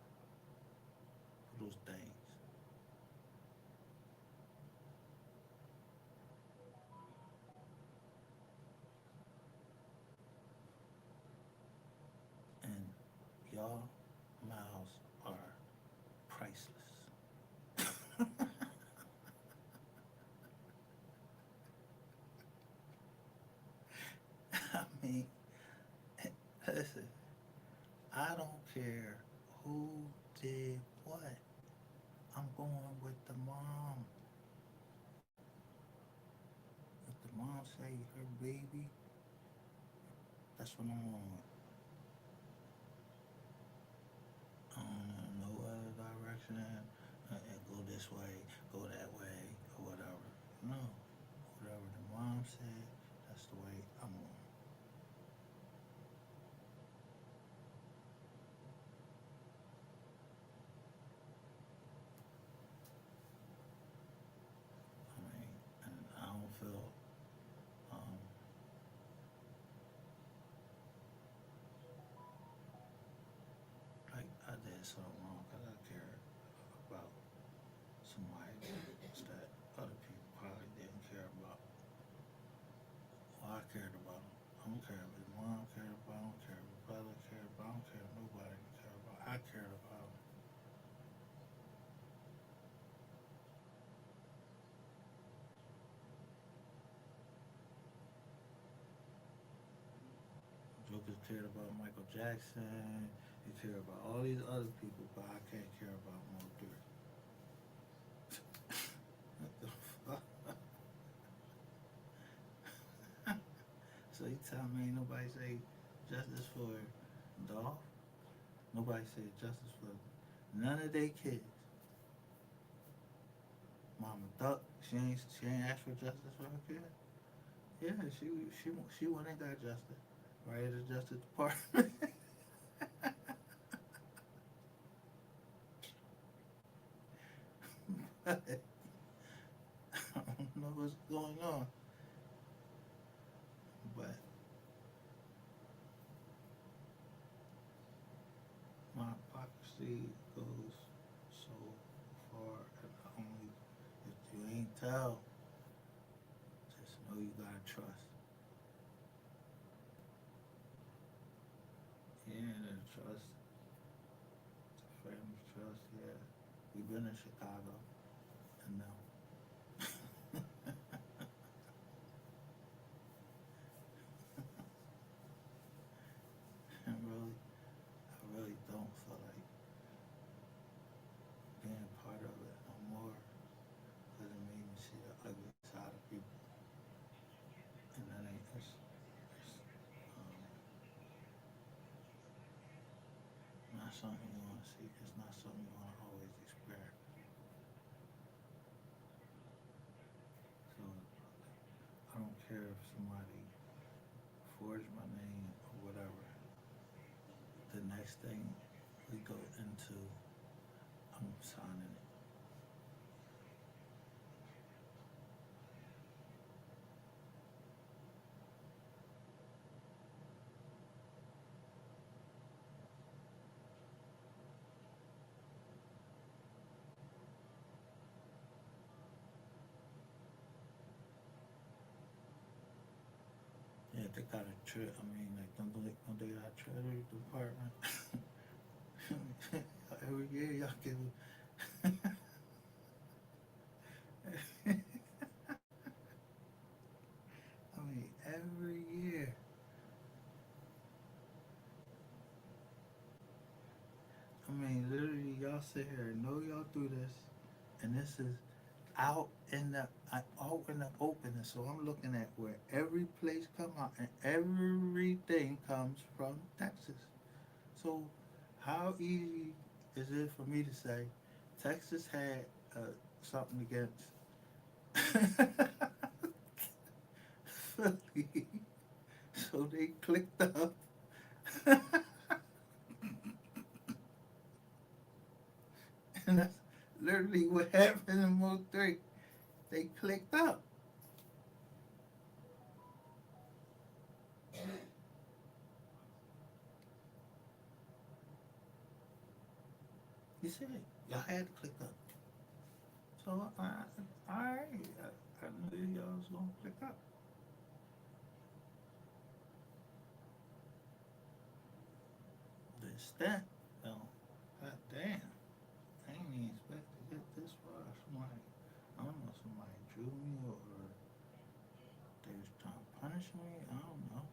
those things. And y'all mouths are priceless. I mean, listen, I don't care who did what. I'm going with the mom. If the mom say her baby, that's what I'm going with. No other direction. Go this way, go that way, or whatever. No, whatever the mom said, that's the way I'm going. I mean, and I don't feel um, like I did something wrong because I care about somebody that other people probably didn't care about. Well, I cared about him. I don't care if his mom cared about him, I don't care if his brother cared about him, I don't care if nobody cared about him. I cared about him. Jokers cared about Michael Jackson. He cared about all these other people, but I can't care about MO3. What the fuck? So you tell me ain't nobody say justice for Dolph? Nobody said justice for none of their kids. Mama Duck, she ain't asked for justice for her kid. Yeah, she went and got justice. Right at the Justice Department. I don't know what's going on, but my hypocrisy goes so far, and only if you ain't tell, just know you gotta trust. Yeah, the trust, the family trust. Yeah, we been in Chicago, and no, and really, I really don't feel like being part of it no more because it made me see the ugly side of people, and that ain't it's not something you want to see. It's not something you want to always experience. So I don't care if somebody forged my name or whatever. The next thing we go into, I'm signing it. Yeah, they got a trip. I mean, like, don't they got a treasury department? Every year y'all give. I mean, every year. I mean, literally, y'all sit here and know y'all do this, and this is out in the open. And so I'm looking at where every place come out, and everything comes from Texas. So, how easy is it for me to say Texas had something against Philly? So they clicked up, and that's literally what happened in Mo3. They clicked up. You see, Y'all had to click up. So, alright, I knew y'all was gonna click up. The extent, though, god damn, I ain't even expect to get this far. Somebody, I don't know, somebody drew me or they was trying to punish me. I don't know.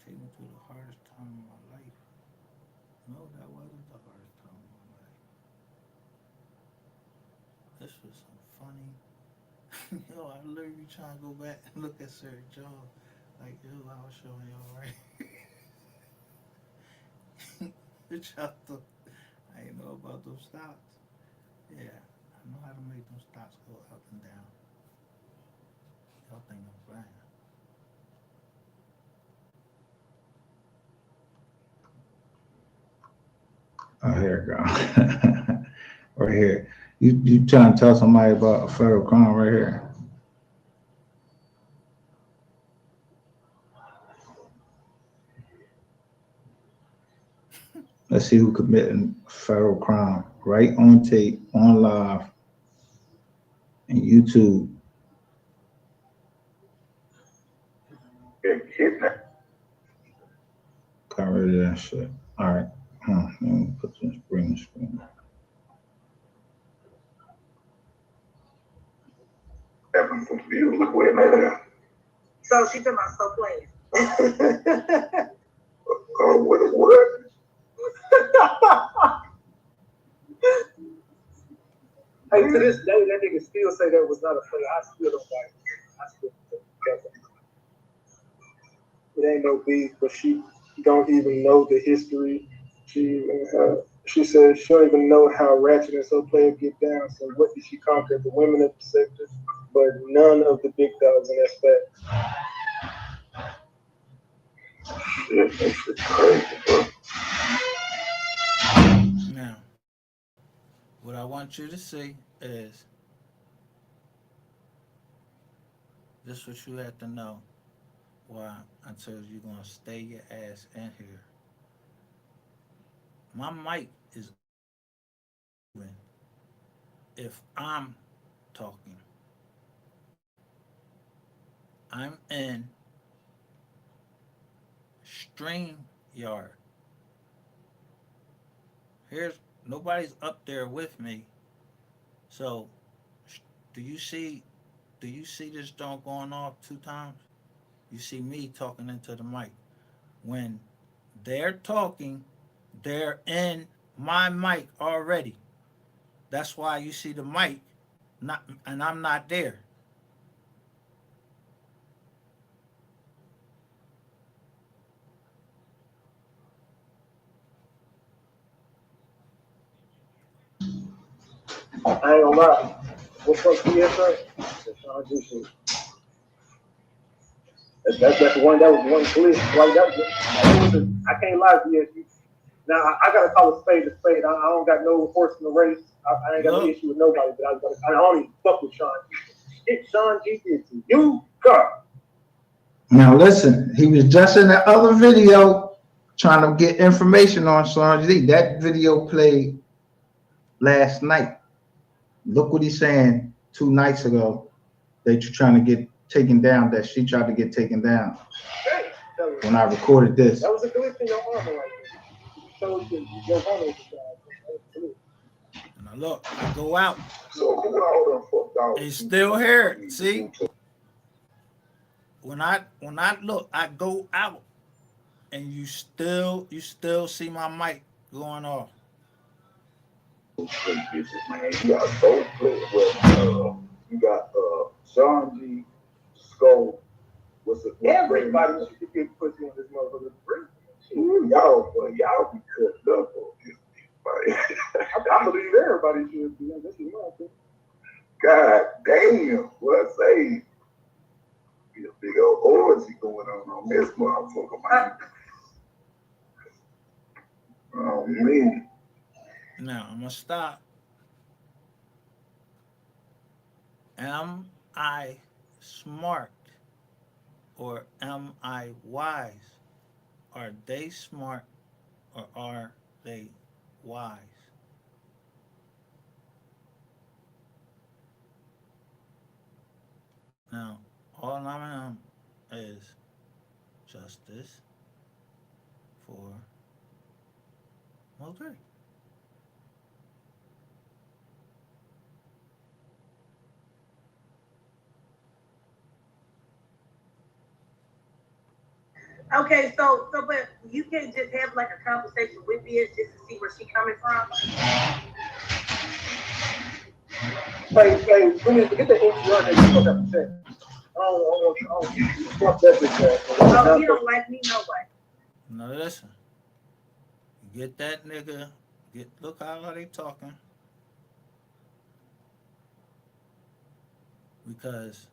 Take me through the hardest time of my life. No, that wasn't the hardest time of my life. This was some funny. Yo, I literally trying to go back and look at certain jobs. Like, yo, I was showing y'all right. What y'all thought? I ain't know about those stocks. Yeah, I know how to make them stocks go up and down. Y'all think I'm playing. Oh, here it go. Right here. You trying to tell somebody about a federal crime right here? Let's see who committing federal crime. Right on tape, on live, and YouTube. Got rid of that shit. All right. Let me put this green screen. Look, wait a minute. So she talking about so playing. Oh, what? Hey, to this day, that nigga still say that was not a play. I still don't like it. I still don't like it. It ain't no beef, but she don't even know the history. She said she don't even know how Ratchet and So Players get down. So what did she conquer? The women of the sector, but none of the big dogs, and that's fact. Shit, that shit crazy, bro. Now, what I want you to see is this what you have to know why I told you gonna stay your ass in here. My mic is open if I'm talking. I'm in StreamYard. Here's nobody's up there with me. So do you see this joint going off 2 times? You see me talking into the mic. When they're talking, they're in my mic already. That's why you see the mic not and I'm not there. I ain't gonna lie. What's up, PSA? That's the one. That was one glitch. Like I can't lie to you. Now I gotta call a spade a spade. I don't got no horse in the race. I ain't got no issue with nobody. But I don't even fuck with Sean G. Shit, Sean G did to you, God. Now listen, he was just in the other video trying to get information on Sean G. That video played last night. Look what he's saying 2 nights ago that you're trying to get taken down, that she tried to get taken down. Hey, when I recorded this. That was a glitch in your armor right there. You showed your armor. And I look, I go out. It's still here. See? When I look, I go out and you still see my mic going off. Man, you got Soul Play. Well, you got Sean G, Skull. What's it? Everybody should get pussy on this motherfucker. Y'all be cut up on this. I believe everybody should be. This is my opinion. God damn, what I say? Be a big old orgy going on this motherfucker, man. Oh man. Now I'm gonna stop. Am I smart or am I wise? Are they smart or are they wise? Now, all I'm is justice for MO3. Okay, but you can't just have like a conversation with BS just to see where she coming from. Hey, we need to get the NPR that you fuck up and say. Fuck that bitch ass. Oh, you don't like me, no way. Now listen, get that nigga. Look how they talking. Because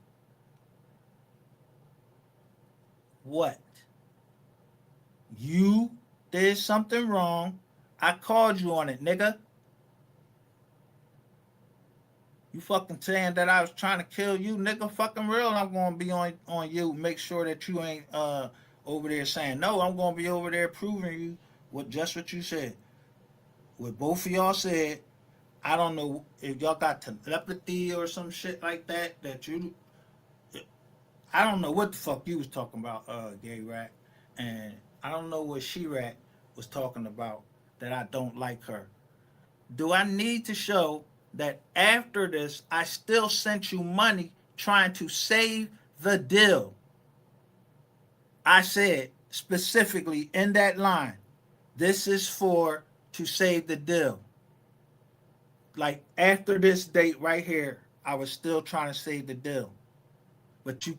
what? You did something wrong. I called you on it, nigga. You fucking saying that I was trying to kill you, nigga? Fucking real. I'm gonna be on you. Make sure that you ain't over there saying no. I'm gonna be over there proving you what you said. What both of y'all said. I don't know if y'all got telepathy or some shit like that. I don't know what the fuck you was talking about, gay rat, and I don't know what she rat was talking about that I don't like her. Do I need to show that after this I still sent you money trying to save the deal? I said specifically in that line, this is for to save the deal. Like after this date right here, I was still trying to save the deal. But you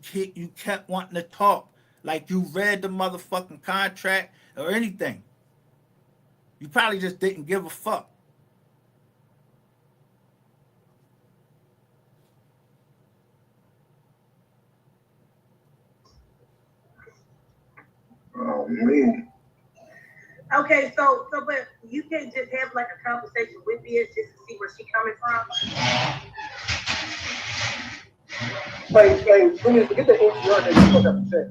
kept wanting to talk like you read the motherfucking contract or anything. You probably just didn't give a fuck. Oh man. Okay, but you can't just have like a conversation with BS just to see where she coming from. Hey, we need to get the NPR that you fuck up and say.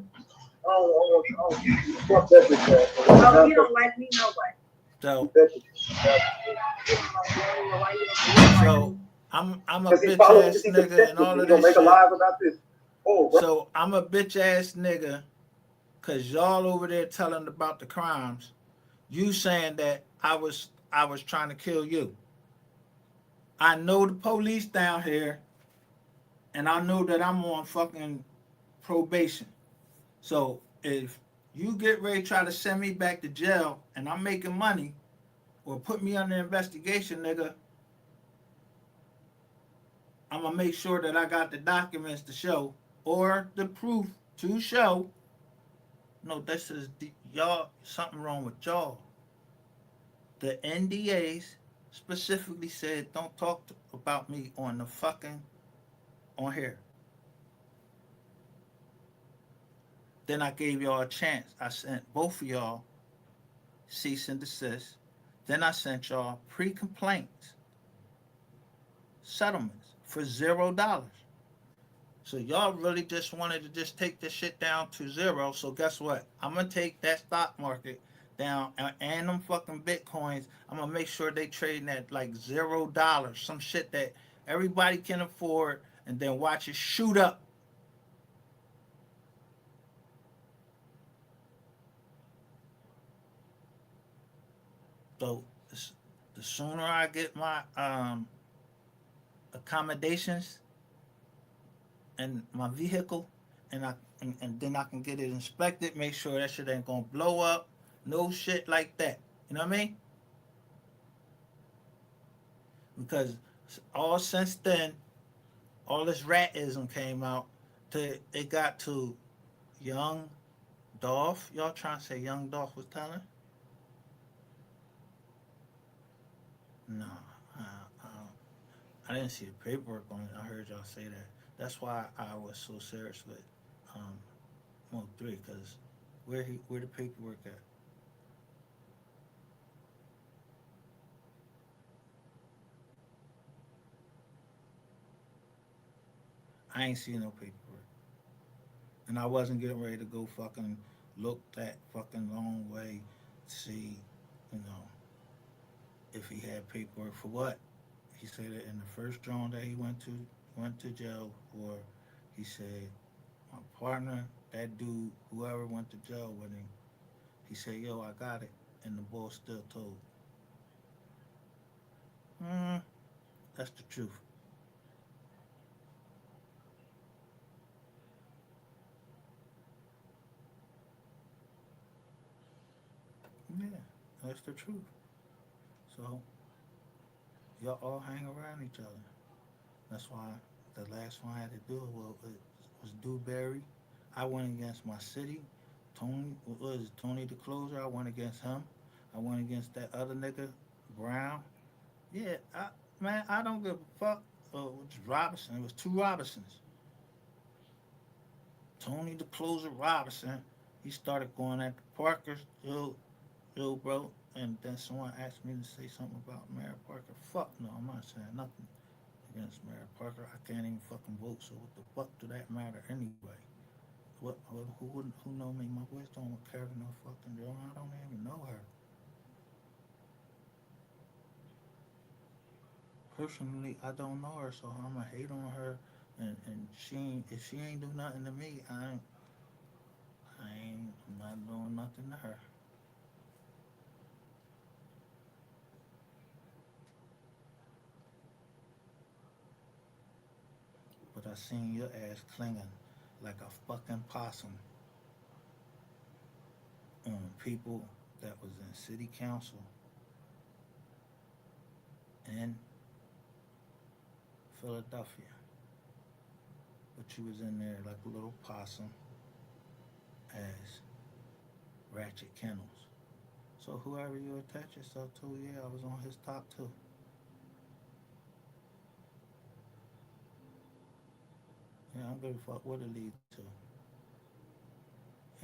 Fuck that bitch ass. Oh, you don't like me, no way. So I'm a bitch ass nigga and all of this shit. About this. So I'm a bitch ass nigga because y'all over there telling about the crimes. You saying that I was trying to kill you. I know the police down here, and I know that I'm on fucking probation. So if you get ready to try to send me back to jail and I'm making money or put me under investigation, nigga, I'm gonna make sure that I got the documents to show or the proof to show. No, this is y'all. Something wrong with y'all. The NDAs specifically said don't talk about me on the fucking on here. Then I gave y'all a chance. I sent both of y'all cease and desist. Then I sent y'all pre-complaints settlements for $0. So y'all really just wanted to just take this shit down to zero. So guess what? I'm gonna take that stock market down and them fucking bitcoins. I'm gonna make sure they trading at like $0, some shit that everybody can afford, and then watch it shoot up. So the sooner I get my accommodations and my vehicle, and then I can get it inspected, make sure that shit ain't gonna blow up, no shit like that. You know what I mean? Because all since then, all this ratism came out. It got to young Dolph. Y'all trying to say young Dolph was telling? No, uh, uh, I didn't see the paperwork on it. I heard y'all say that. That's why I was so serious with um, MO3, because where the paperwork at? I ain't seen no paperwork, and I wasn't getting ready to go fucking look that fucking long way to see, you know, if he had paperwork for what. He said that in the first drawing that he went to jail for He said, my partner, that dude, whoever went to jail with him, he said, yo, I got it. And the boy still told. Mm, that's the truth. Yeah, that's the truth. So y'all all hang around each other. That's why the last one I had to do was Dewberry. I went against my city. Tony, what was it, Tony the closer? I went against him. I went against that other nigga, Brown. Yeah, man, I don't give a fuck. It's Robinson. It was two Robinsons. Tony the closer Robinson. He started going at the Parkers. Yo, bro. And then someone asked me to say something about Mary Parker. Fuck no, I'm not saying nothing against Mary Parker. I can't even fucking vote. So what the fuck do that matter anyway? Who know me? My voice don't carry no fucking Joe. I don't even know her. Personally, I don't know her, so I'ma hate on her. And she ain't, if she ain't do nothing to me, I'm not doing nothing to her. But I seen your ass clinging like a fucking possum on people that was in city council in Philadelphia. But you was in there like a little possum as Ratchet Kennels. So whoever you attach yourself to, yeah, I was on his top too. Yeah, I don't give a fuck what it lead to.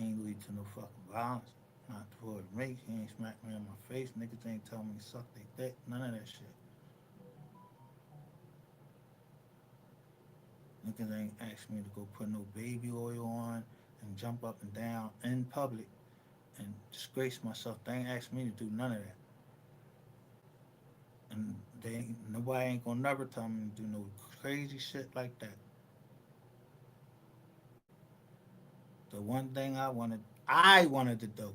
Ain't lead to no fucking violence. Not toward me. He ain't smack me in my face. Niggas ain't tell me to suck their dick. None of that shit. Niggas ain't asked me to go put no baby oil on and jump up and down in public and disgrace myself. They ain't asked me to do none of that. And nobody ain't gonna never tell me to do no crazy shit like that. The one thing I wanted to do,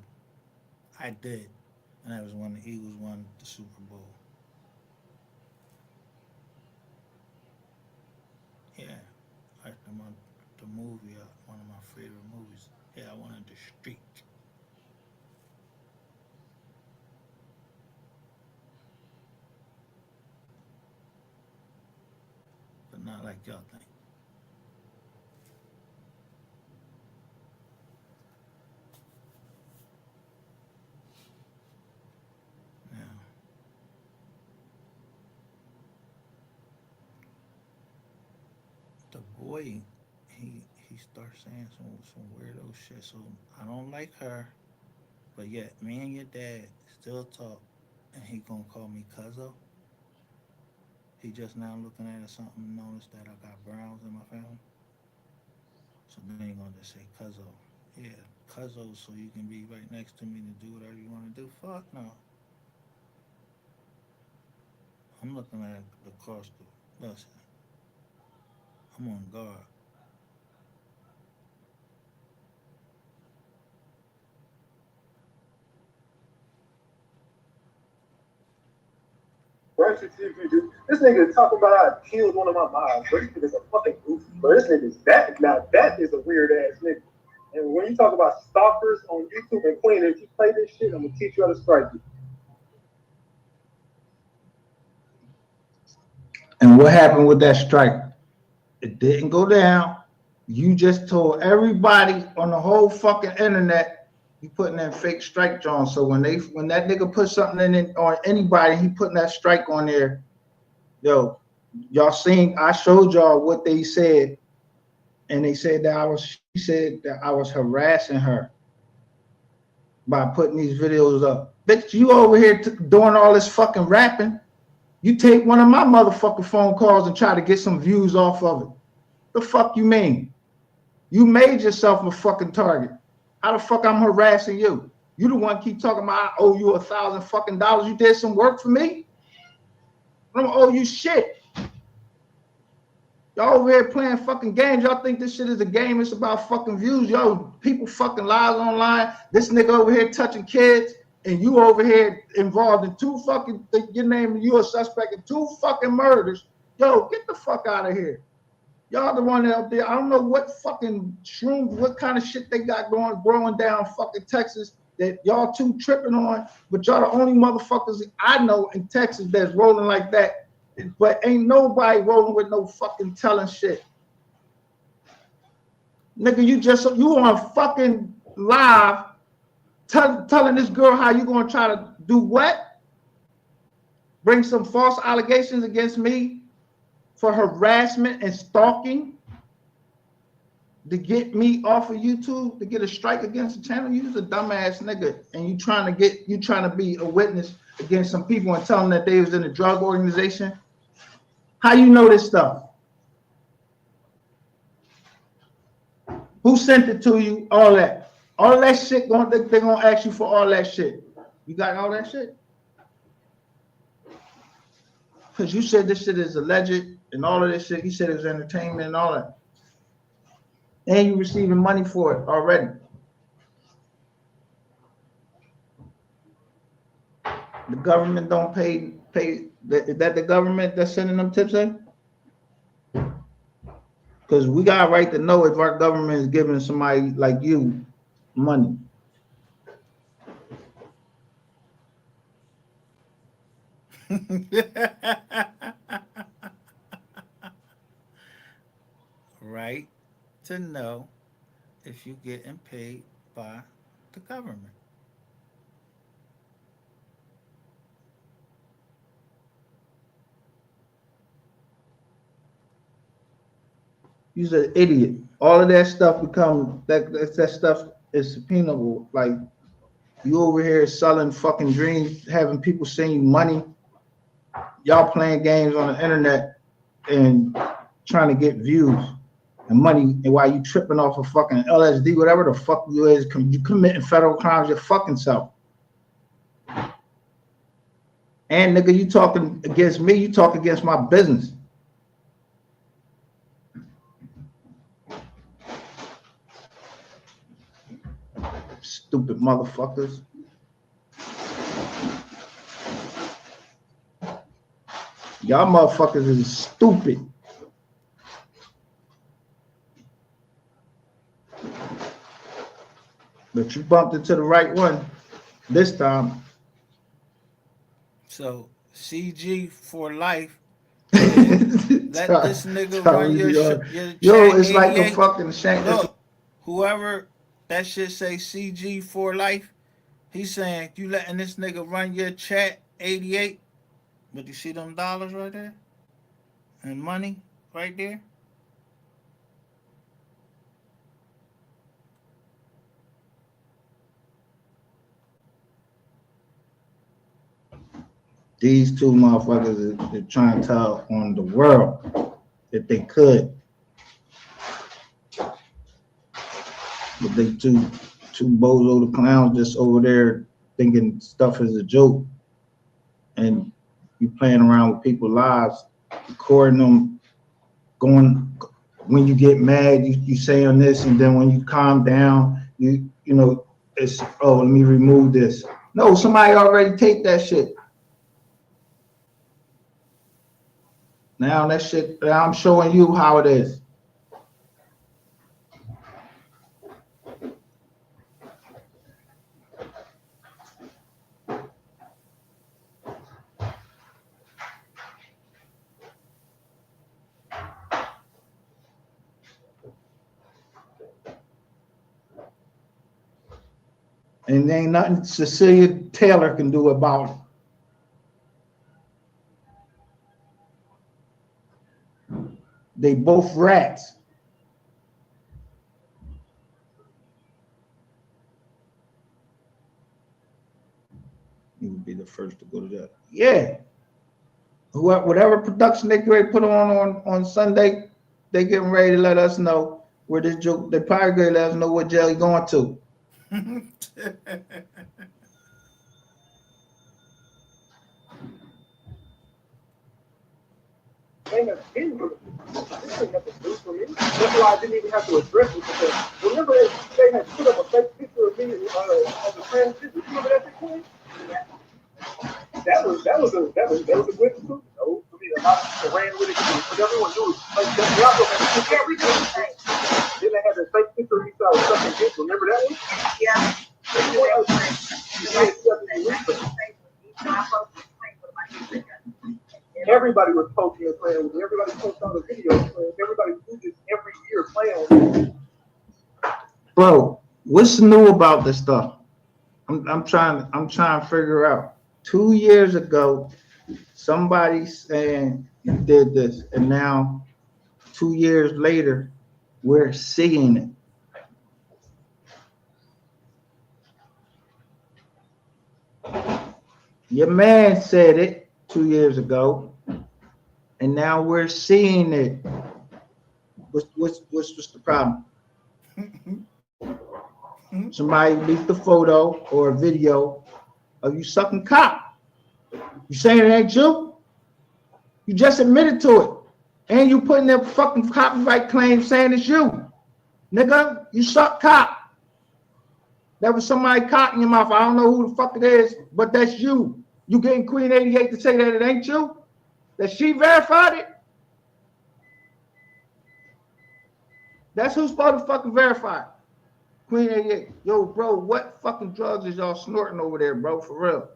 I did, and that was when the Eagles won the Super Bowl. Yeah, like the movie, one of my favorite movies. Yeah, I wanted the streak, but not like y'all think. Now, the boy, he starts saying some weirdo shit. So I don't like her, but yet me and your dad still talk, and he gonna call me cuzzo. He just now looking at something and noticed that I got Browns in my family. So then he gonna just say cuzzo. Yeah, cuzzo, so you can be right next to me to do whatever you want to do. Fuck no. I'm looking at across the. Listen, I'm on guard. Watch your TV, dude. This nigga talking about I killed one of my moms. Bro, this nigga's a fucking goofy. Bro, this nigga's that. Now that is a weird ass nigga. And when you talk about stalkers on YouTube and Queen, if you play this shit, I'm gonna teach you how to strike you. And what happened with that strike? It didn't go down. You just told everybody on the whole fucking internet you putting that fake strike on. So when that nigga put something in it on anybody, he putting that strike on there. Yo, y'all seen? I showed y'all what they said, and they said that she said that I was harassing her by putting these videos up. Bitch, you over here doing all this fucking rapping. You take one of my motherfucking phone calls and try to get some views off of it. The fuck you mean? You made yourself a fucking target. How the fuck I'm harassing you? You the one keep talking about I owe you $1,000 fucking dollars. You did some work for me. I don't owe you shit. Y'all over here playing fucking games. Y'all think this shit is a game. It's about fucking views. Yo, people fucking lives online. This nigga over here touching kids, and you over here involved in two fucking, your name, you a suspect in 2 fucking murders. Yo, get the fuck out of here. Y'all the one out there. I don't know what fucking shrooms, what kind of shit they got growing down fucking Texas that y'all two tripping on, but y'all the only motherfuckers I know in Texas that's rolling like that. But ain't nobody rolling with no fucking telling shit. Nigga, you on fucking live telling this girl how you gonna try to do what? Bring some false allegations against me for harassment and stalking to get me off of YouTube, to get a strike against the channel. You's a dumbass nigga, and you trying to be a witness against some people and tell them that they was in a drug organization. How you know this stuff? Who sent it to you? All that shit. They're gonna ask you for all that shit. You got all that shit? Because you said this shit is alleged and all of this shit. You said it was entertainment and all that. And you receiving money for it already. The government don't pay. Is that the government that's sending them tips in? Because we got a right to know if our government is giving somebody like you money. Right to know if you're getting paid by the government. You're an idiot. All of that stuff that stuff is subpoenable. Like, you over here selling fucking dreams, having people send you money. Y'all playing games on the internet and trying to get views and money, and while you tripping off of fucking LSD, whatever the fuck you is, you committing federal crimes your fucking self. And nigga, you talking against me, you talk against my business. Stupid motherfuckers. Y'all motherfuckers is stupid. But you bumped into the right one this time. So CG for life. Let this nigga run your yo, it's like a fucking shame. Look, whoever that shit say CG for life, he's saying you letting this nigga run your chat 88. But you see them dollars right there? And money right there? These two motherfuckers are trying to tell on the world that they could. But they two bozo the clowns just over there thinking stuff is a joke. And you playing around with people's lives, recording them, going, when you get mad, you saying this, and then when you calm down, you know, it's, oh, let me remove this. No, somebody already taped that shit. Now that shit, now I'm showing you how it is. And there ain't nothing Cecilia Taylor can do about it. They both rats. You would be the first to go to that. Yeah. Whatever production they ready to put on Sunday, they getting ready to let us know where this joke. They probably gonna let us know what jail he going to. they have been with me. This ain't nothing new for me. That's why I didn't even have to address it because remember they had put up a fake picture of me as a transgender. You remember that picture? Yeah. That was a good too. I mean, a lot of people ran with it because everyone knew it. Like they also had a picture. Yeah, we did the same. Then they had that fake picture of me sucking dick. Remember that one? Yeah. Everybody was poking and playing with me. Everybody posted on the video. Everybody do this every year playing with me. Bro, what's new about this stuff? I'm trying to figure out. 2 years ago, somebody saying you did this, and now 2 years later, we're seeing it. Your man said it 2 years ago, and now we're seeing it. What's the problem? Somebody leaked a photo or a video of you sucking cock. You saying it ain't you? You just admitted to it. And you putting that fucking copyright claim saying it's you. Nigga, you suck cock. That was somebody cock in your mouth. I don't know who the fuck it is, but that's you. You getting Queen 88 to say that it ain't you? That she verified it? That's who's supposed to fucking verify it. Queen 88. Yo, bro, what fucking drugs is y'all snorting over there, bro? For real.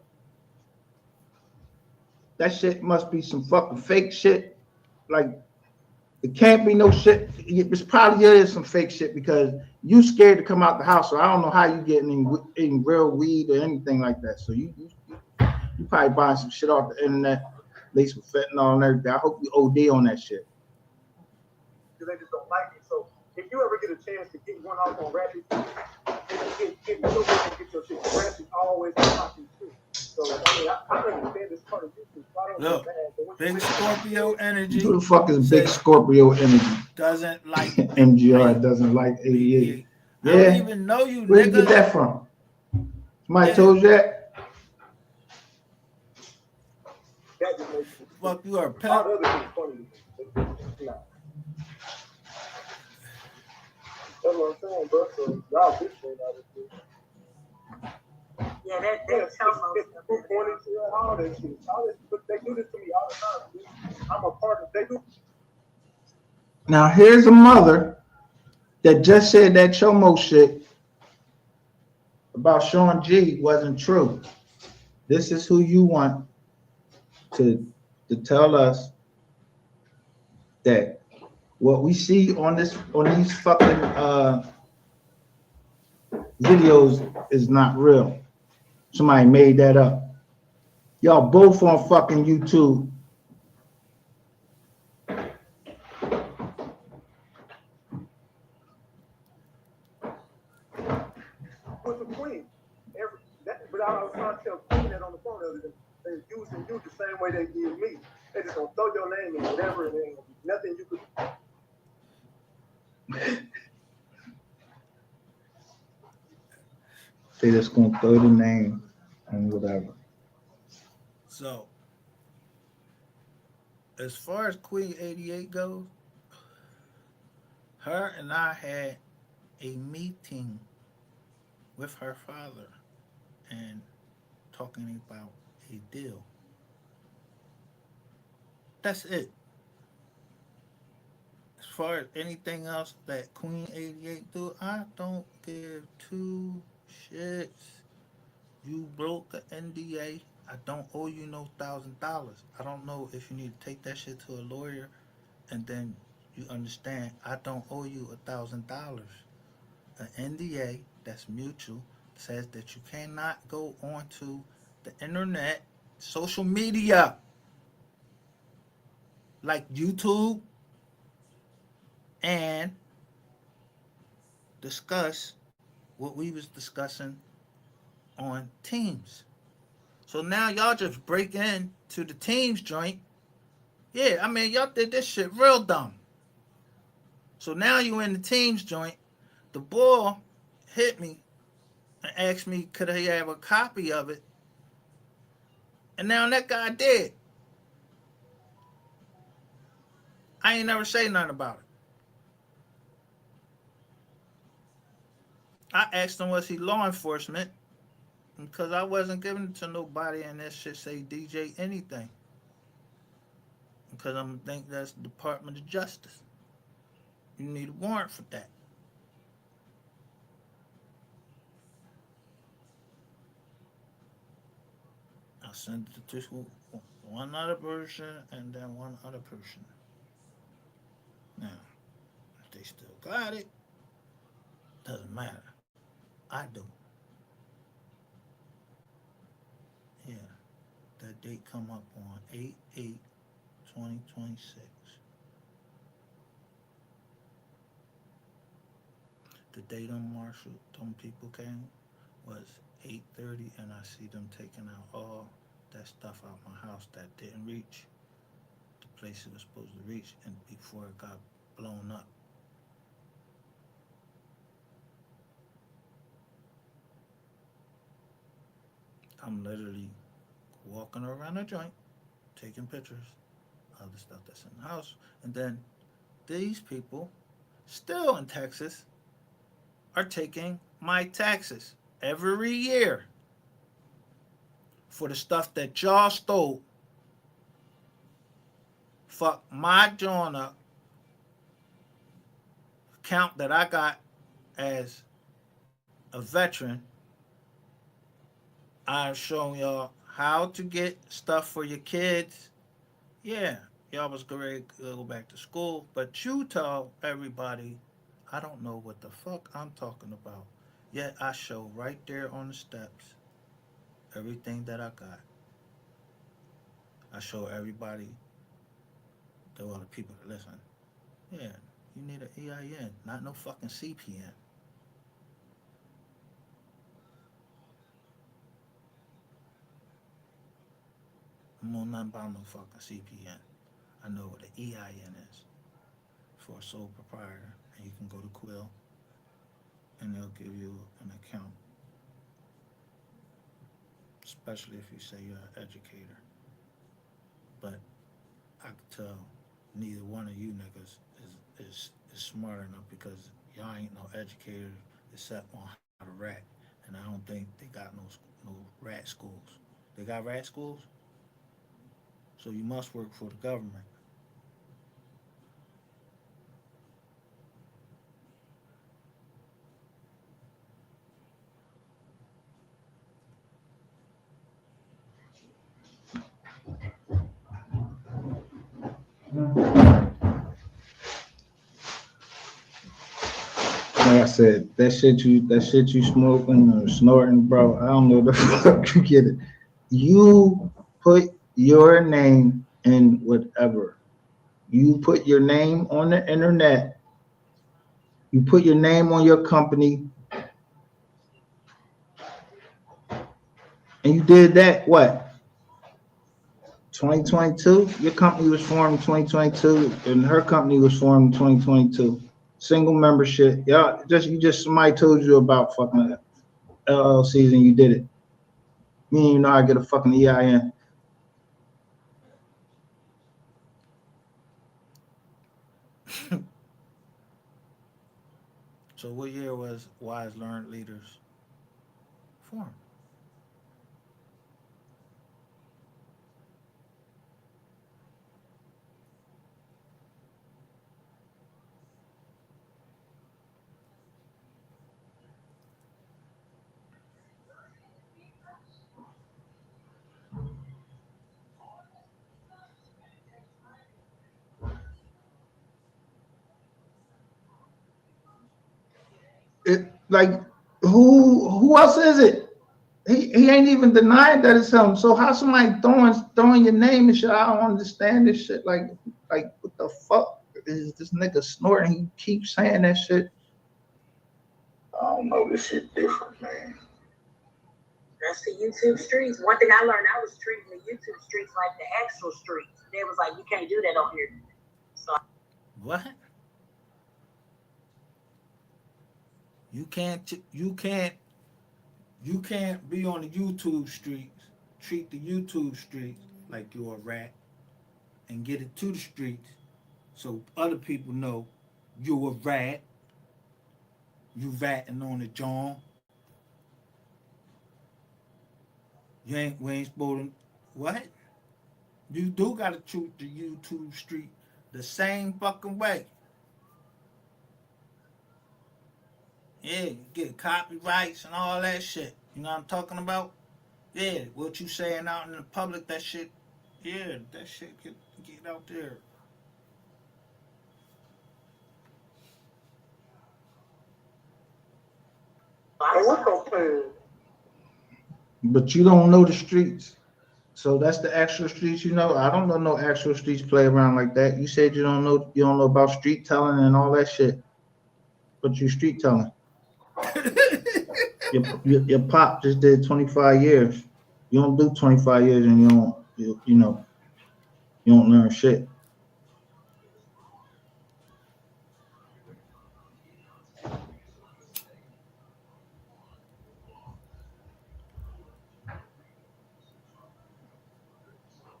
That shit must be some fucking fake shit. Like, it can't be no shit. It's probably is some fake shit because you scared to come out the house. So I don't know how you getting in real weed or anything like that. So you probably buying some shit off the internet, at least with fentanyl and everything. I hope you OD on that shit. Because they just don't like it. So if you ever get a chance to get one off on Rapid, get your shit. Rapid always talking too. So I mean, I understand this part of YouTube. So I don't Look, Big Scorpio Energy. Who the fuck is Big Scorpio Energy? Doesn't like MGR doesn't like 88. I don't even know you, Where nigga. you get that from? Somebody told you that? Fuck, you are a pimp. All the other things funny. Nah. That's what I'm saying, bro. So y'all big thing out of this. Yeah, that tells us. All that shit. But they do this to me all the time, dude. I'm a part of. They do. Now here's a mother that just said that Chomo shit about Sean G wasn't true. This is who you want to tell us that what we see on these fucking videos is not real. Somebody made that up. Y'all both on fucking YouTube. With the Queen. But I was trying to tell Queen that on the phone the other day. They're using you the same way they did me. They just gonna throw your name in whatever, and there ain't gonna be nothing you could. They just gonna throw the name and whatever. So, as far as Queen 88 goes, her and I had a meeting with her father and talking about a deal. That's it. As far as anything else that Queen 88 do, I don't give two shits. You broke the NDA. I don't owe you no $1,000. I don't know if you need to take that shit to a lawyer and then you understand I don't owe you $1,000. An NDA that's mutual says that you cannot go onto the internet, social media like YouTube and discuss what we was discussing on Teams. So now y'all just break in to the Teams joint. Yeah, I mean, y'all did this shit real dumb. So now you in the Teams joint. The boy hit me and asked me could he have a copy of it. And now that guy dead. I ain't never say nothing about it. I asked him, was he law enforcement? Because I wasn't giving it to nobody and that shit say DJ anything. Because I think that's the Department of Justice. You need a warrant for that. I sent it to one other person and then one other person. Now, if they still got it, doesn't matter. I do. Yeah, that date come up on 8/8/2026. The date on Marshall, them people came, was 8:30, and I see them taking out all that stuff out my house that didn't reach the place it was supposed to reach, and before it got blown up. I'm literally walking around the joint, taking pictures of the stuff that's in the house, and then these people, still in Texas, are taking my taxes every year for the stuff that y'all stole. Fuck my joint up. Count that I got as a veteran. I'm showing y'all how to get stuff for your kids. Yeah, y'all was ready to go back to school, but you tell everybody, I don't know what the fuck I'm talking about. Yet I show right there on the steps everything that I got. I show everybody, the other people that listen. Yeah, you need an EIN, not no fucking CPN. I know nothing about no fucking CPN. I know what an EIN is for a sole proprietor, and you can go to Quill, and they'll give you an account, especially if you say you're an educator. But I can tell neither one of you niggas is smart enough because y'all ain't no educator except on how to rat, and I don't think they got no rat schools. They got rat schools, so you must work for the government. Like I said, that shit you smoking or snorting, bro. I don't know the fuck you get it. You put your name in whatever. You put your name on the internet. You put your name on your company, and you did that. What? 2022. Your company was formed in 2022, and her company was formed in 2022. Single membership. Yeah, just somebody told you about fucking LLCs and you did it. Me and you know I get a fucking EIN. So what year was Wise Learned Leaders formed? It like who else is it? He ain't even denying that it's him. So how somebody throwing your name and shit? I don't understand this shit. Like what the fuck is this nigga snorting? He keeps saying that shit. I don't know, this shit different, man. That's the YouTube streets. One thing I learned, I was treating the YouTube streets like the actual streets. They was like, you can't do that on here. So What? You can't be on the YouTube streets, treat the YouTube streets like you're a rat, and get it to the streets So other people know you a rat. You ratting on the John. We ain't supposed to. What? You do gotta treat the YouTube street the same fucking way. Yeah, you get copyrights and all that shit. You know what I'm talking about? Yeah, what you saying out in the public, that shit, yeah, that shit get out there. Hey, what's so saying? But you don't know the streets. So that's the actual streets you know. I don't know no actual streets play around like that. You said you don't know about street telling and all that shit. But you street telling. Your pop just did 25 years. You don't do 25 years and you know you don't learn shit.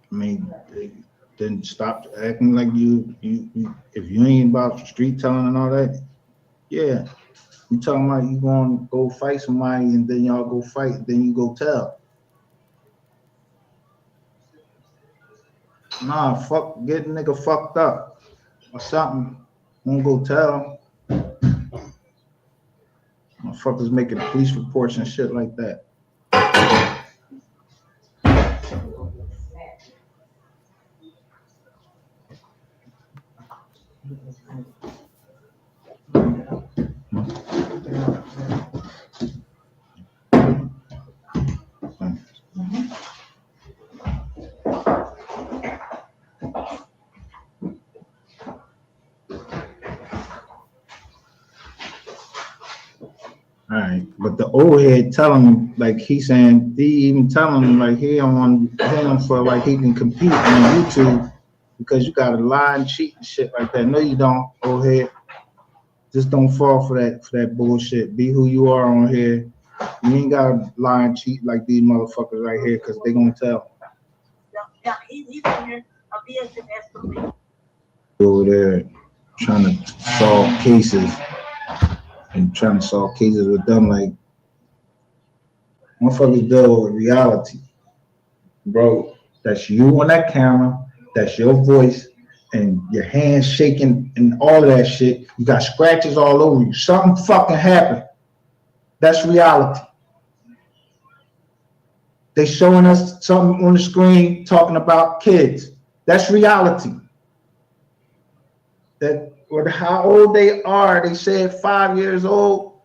I mean, then stop acting like you if you ain't about street telling and all that. Yeah, you talking about you gonna go fight somebody and then y'all go fight, then you go tell. Nah, fuck, get a nigga fucked up or something. Won't go tell. Motherfuckers making police reports and shit like that. All right, but the old head telling him like he's saying he even telling him like he don't want him for like he can compete on YouTube because you gotta lie and cheat and shit like that. No, you don't, old head. Just don't fall for that bullshit. Be who you are on here. You ain't gotta lie and cheat like these motherfuckers right here because they gonna tell. Yeah, he's in here. A BSS for me. Over there trying to solve cases and trying to solve cases with them like motherfuckers deal with reality. Bro, that's you on that camera, that's your voice, and your hands shaking and all of that shit. You got scratches all over you. Something fucking happened. That's reality. They showing us something on the screen talking about kids. That's reality. That or how old they are, they said 5 years old.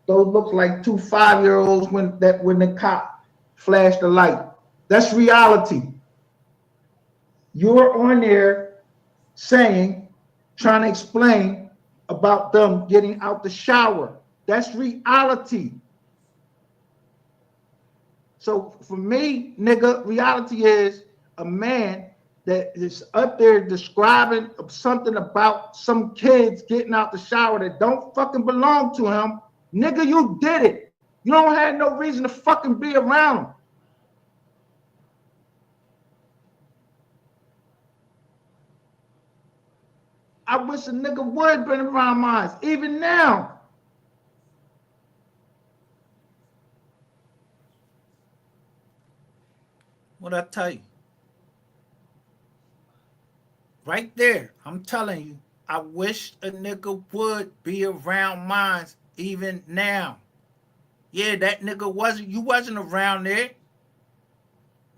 Those look like 2 5-year-olds when the cop flashed the light. That's reality. You're on there saying, trying to explain about them getting out the shower. That's reality. So for me, nigga, reality is a man that is up there describing something about some kids getting out the shower that don't fucking belong to him. Nigga, you did it. You don't have no reason to fucking be around him. I wish a nigga would been around mine, even now. What I tell you? Right there, I'm telling you, I wish a nigga would be around mine even now. Yeah, that nigga you wasn't around there.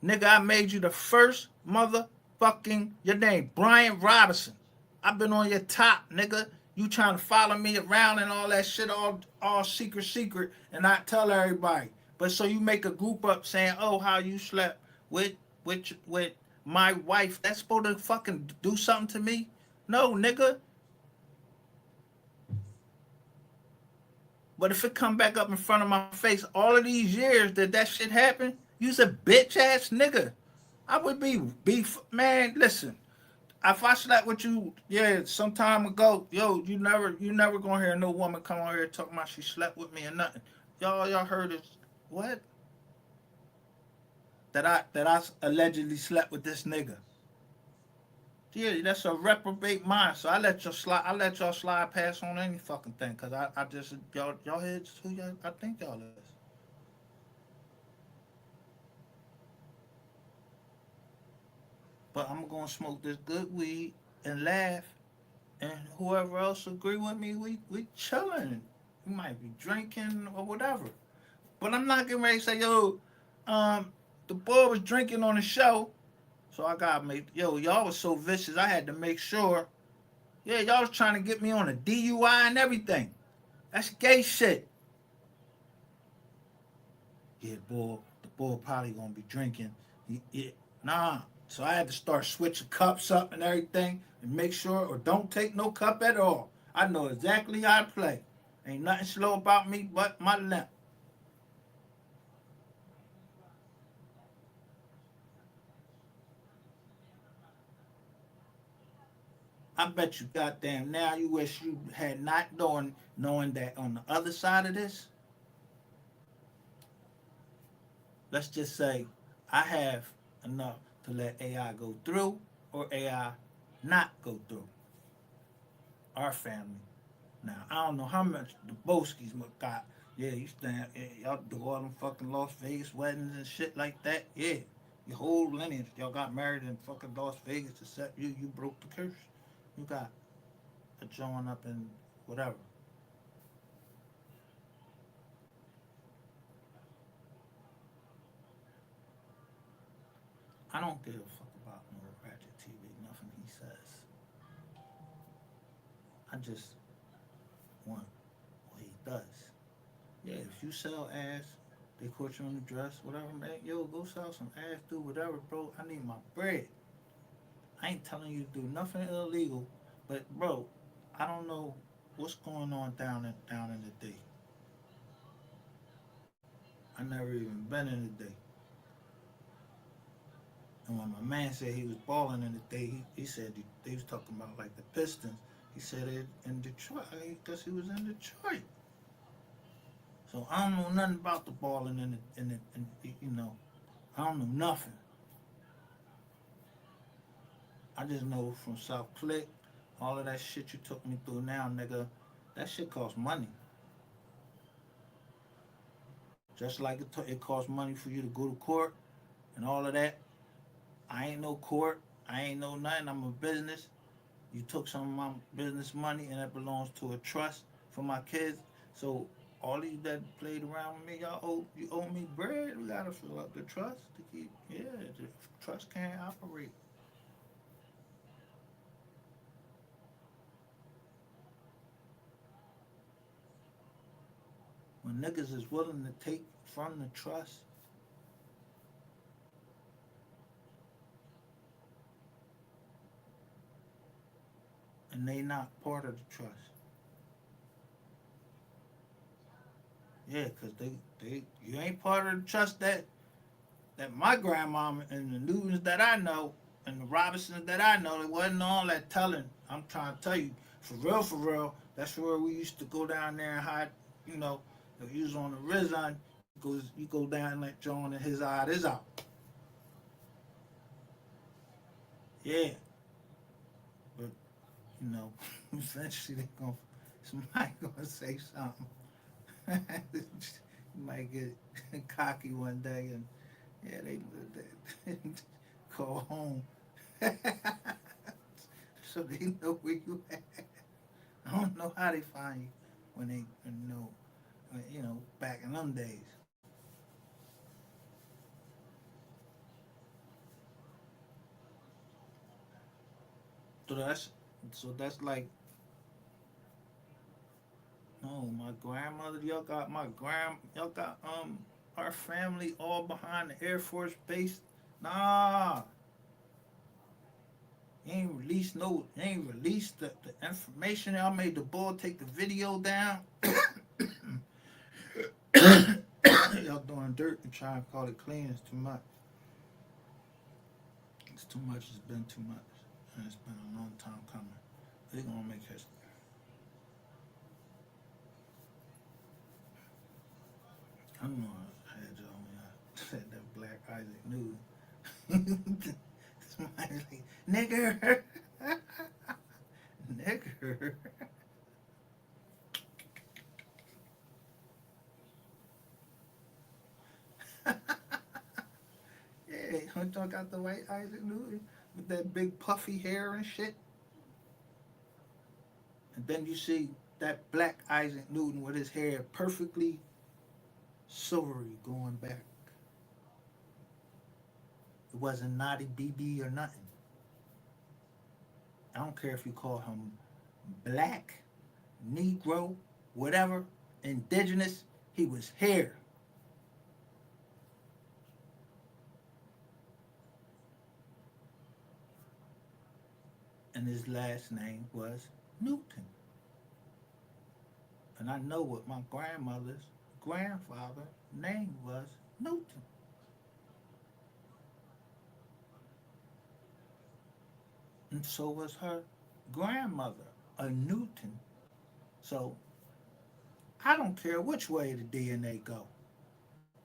Nigga, I made you the first motherfucking, your name, Brian Robinson. I've been on your top, nigga. You trying to follow me around and all that shit, all secret, and not tell everybody. But so you make a group up saying, oh, how you slept with my wife. That's supposed to fucking do something to me? No, nigga. But if it come back up in front of my face all of these years that shit happened, you's a bitch ass nigga. I would be man. Listen, if I slept with you, yeah, some time ago, yo, you never gonna hear no woman come on here talking about she slept with me or nothing. Y'all heard it? What? That I allegedly slept with this nigga. Yeah, that's a reprobate mind. So I let y'all slide. I let y'all slide past on any fucking thing. Cause I just y'all heads who y'all I think y'all is. But I'm gonna smoke this good weed and laugh, and whoever else agree with me, we chilling. We might be drinking or whatever. But I'm not getting ready to say, yo, the boy was drinking on the show, so I gotta make y'all was so vicious. I had to make sure. Yeah, y'all was trying to get me on a DUI and everything. That's gay shit. Yeah, the boy probably gonna be drinking. Nah. So I had to start switching cups up and everything and make sure, or don't take no cup at all. I know exactly how to play. Ain't nothing slow about me but my limp. I bet you goddamn now you wish you had not knowing that on the other side of this, let's just say I have enough to let AI go through or AI not go through our family. Now I don't know how much the Boskies got. Yeah, you stand, y'all do all them fucking Las Vegas weddings and shit like that. Yeah, your whole lineage, y'all got married in fucking Las Vegas, except you broke the curse. You got a joint up in whatever. I don't give a fuck about no Ratchet TV, nothing he says. I just want what he does. Yeah, if you sell ass, they caught you on the dress, whatever, man. Yo, go sell some ass, do whatever, bro. I need my bread. I ain't telling you to do nothing illegal, but bro, I don't know what's going on down in the D. I never even been in the D. And when my man said he was balling in the D, he said they was talking about like the Pistons. He said it in Detroit. I guess he was in Detroit. So I don't know nothing about the balling I don't know nothing. I just know from South Click, all of that shit you took me through now, nigga, that shit costs money. Just like it costs money for you to go to court and all of that. I ain't no court. I ain't no nothing. I'm a business. You took some of my business money and it belongs to a trust for my kids. So all these that played around with me, you owe me bread. We gotta fill up the trust to keep. Yeah, the trust can't operate. When niggas is willing to take from the trust and they not part of the trust. Yeah, cause they you ain't part of the trust that my grandma and the Newtons that I know and the Robinsons that I know, it wasn't all that telling. I'm trying to tell you, for real, that's where we used to go down there and hide, you know, if you was on the Rizon, you go down like John and his eye is out. Yeah. But, eventually somebody gonna say something. You might get cocky one day and yeah, they call home. So they know where you at. I don't know how they find you when they back in them days. So that's like no, my grandmother, y'all got our family all behind the Air Force base. Nah, you ain't released the information. Y'all made the boy take the video down. Y'all doing dirt and trying to call it clean. It's too much. It's too much. It's been too much. And it's been a long time coming. They're gonna make history. I don't know. I had y'all when I said that Black Isaac News. Smiley, nigger. Yeah, don't y'all got the white Isaac Newton with that big puffy hair and shit? And then you see that black Isaac Newton with his hair perfectly silvery going back. It wasn't naughty BB or nothing. I don't care if you call him black, Negro, whatever, indigenous. He was here. And his last name was Newton. And I know what my grandmother's grandfather name was, Newton. And so was her grandmother, a Newton. So I don't care which way the DNA go.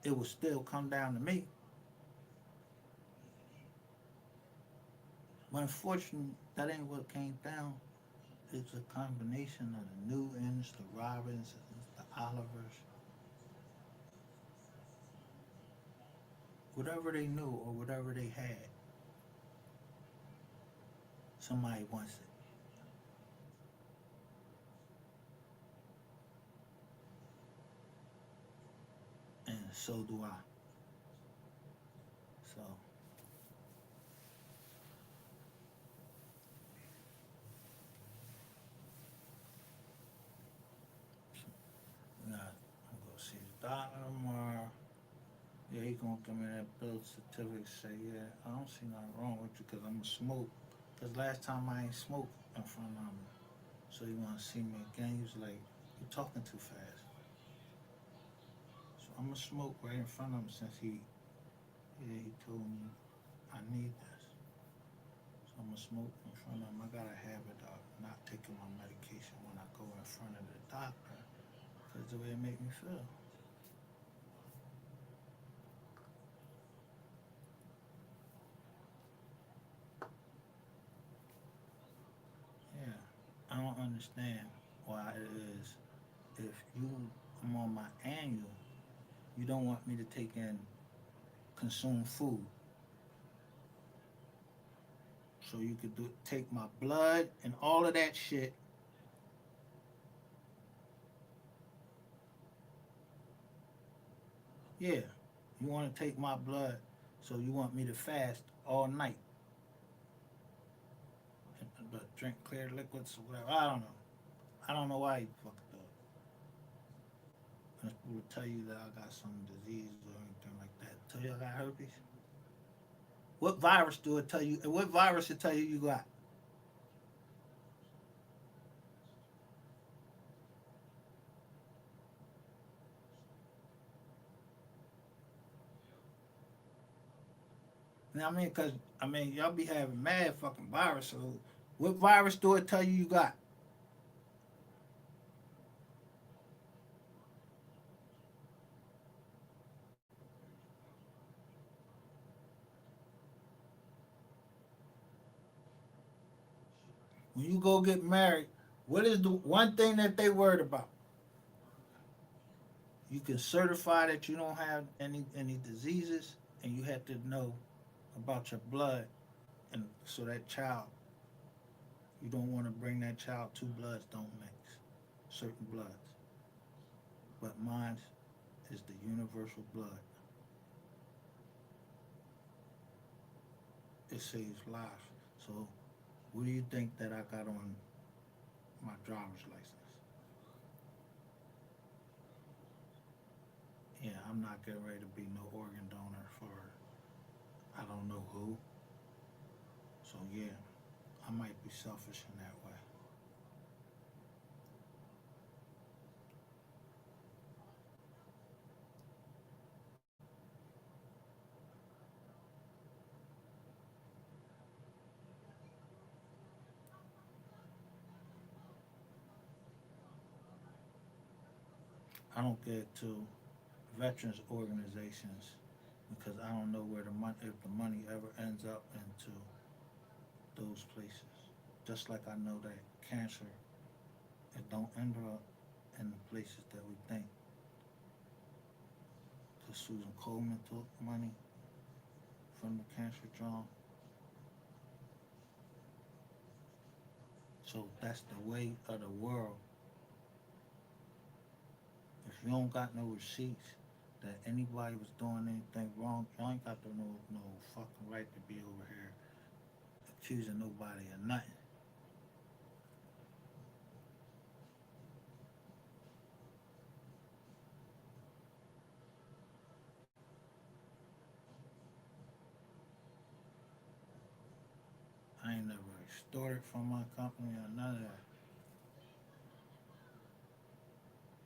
It will still come down to me. But unfortunately, that ain't what came down. It's a combination of the Newtons, the Robins, the Olivers, whatever they knew or whatever they had. Somebody wants it. And so do I. So I'm gonna see the doctor tomorrow. Yeah, he gonna give me that birth certificate. Say, yeah, I don't see nothing wrong with you because I'm a smoke. Cause last time I ain't smoked in front of him, so he wanna see me again. He was like, "You talking too fast." So I'm gonna smoke right in front of him since he told me I need this. So I'm gonna smoke in front of him. I got a habit of not taking my medication when I go in front of the doctor, cause the way it make me feel. Yeah, I don't understand why it is if you I'm on my annual, you don't want me to take in consume food. So you could take my blood and all of that shit. Yeah, you want to take my blood, so you want me to fast all night, but drink clear liquids or whatever. I don't know. I don't know why you fucking do it. People will tell you that I got some disease or anything like that. Tell you I got herpes. What virus do it tell you? What virus it tell you you got? You know what I mean? Because, I mean, y'all be having mad fucking virus. So what virus do it tell you you got? When you go get married, what is the one thing that they worried about? You can certify that you don't have any diseases, and you have to know about your blood, and so that child, you don't want to bring that child. Two bloods don't mix, certain bloods. But mine is the universal blood. It saves lives. So, what do you think that I got on my driver's license? Yeah, I'm not getting ready to be no organ donor for I don't know who. So yeah, I might be selfish in that way. I don't get to veterans organizations because I don't know where the money, if the money ever ends up into those places. Just like I know that cancer It don't end up in the places that we think. Because Susan Coleman took money from the cancer John. So that's the way of the world. If you don't got no receipts that anybody was doing anything wrong, you ain't got no fucking right to be over here accusing nobody of nothing. I ain't never extorted from my company or none of that.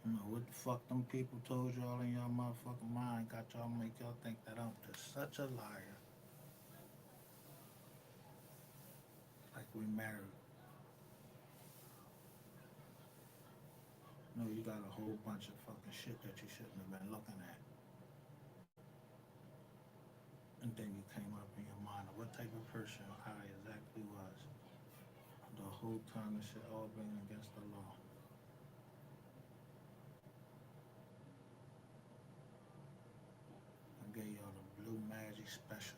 You know what the fuck them people told y'all in y'all motherfucking mind got y'all make y'all think that I'm just such a liar. Like we married. No, you got a whole bunch of fucking shit that you shouldn't have been looking at. And then you came up in your mind of what type of person I exactly was. The whole time this shit all been against the law. I gave y'all the blue magic special.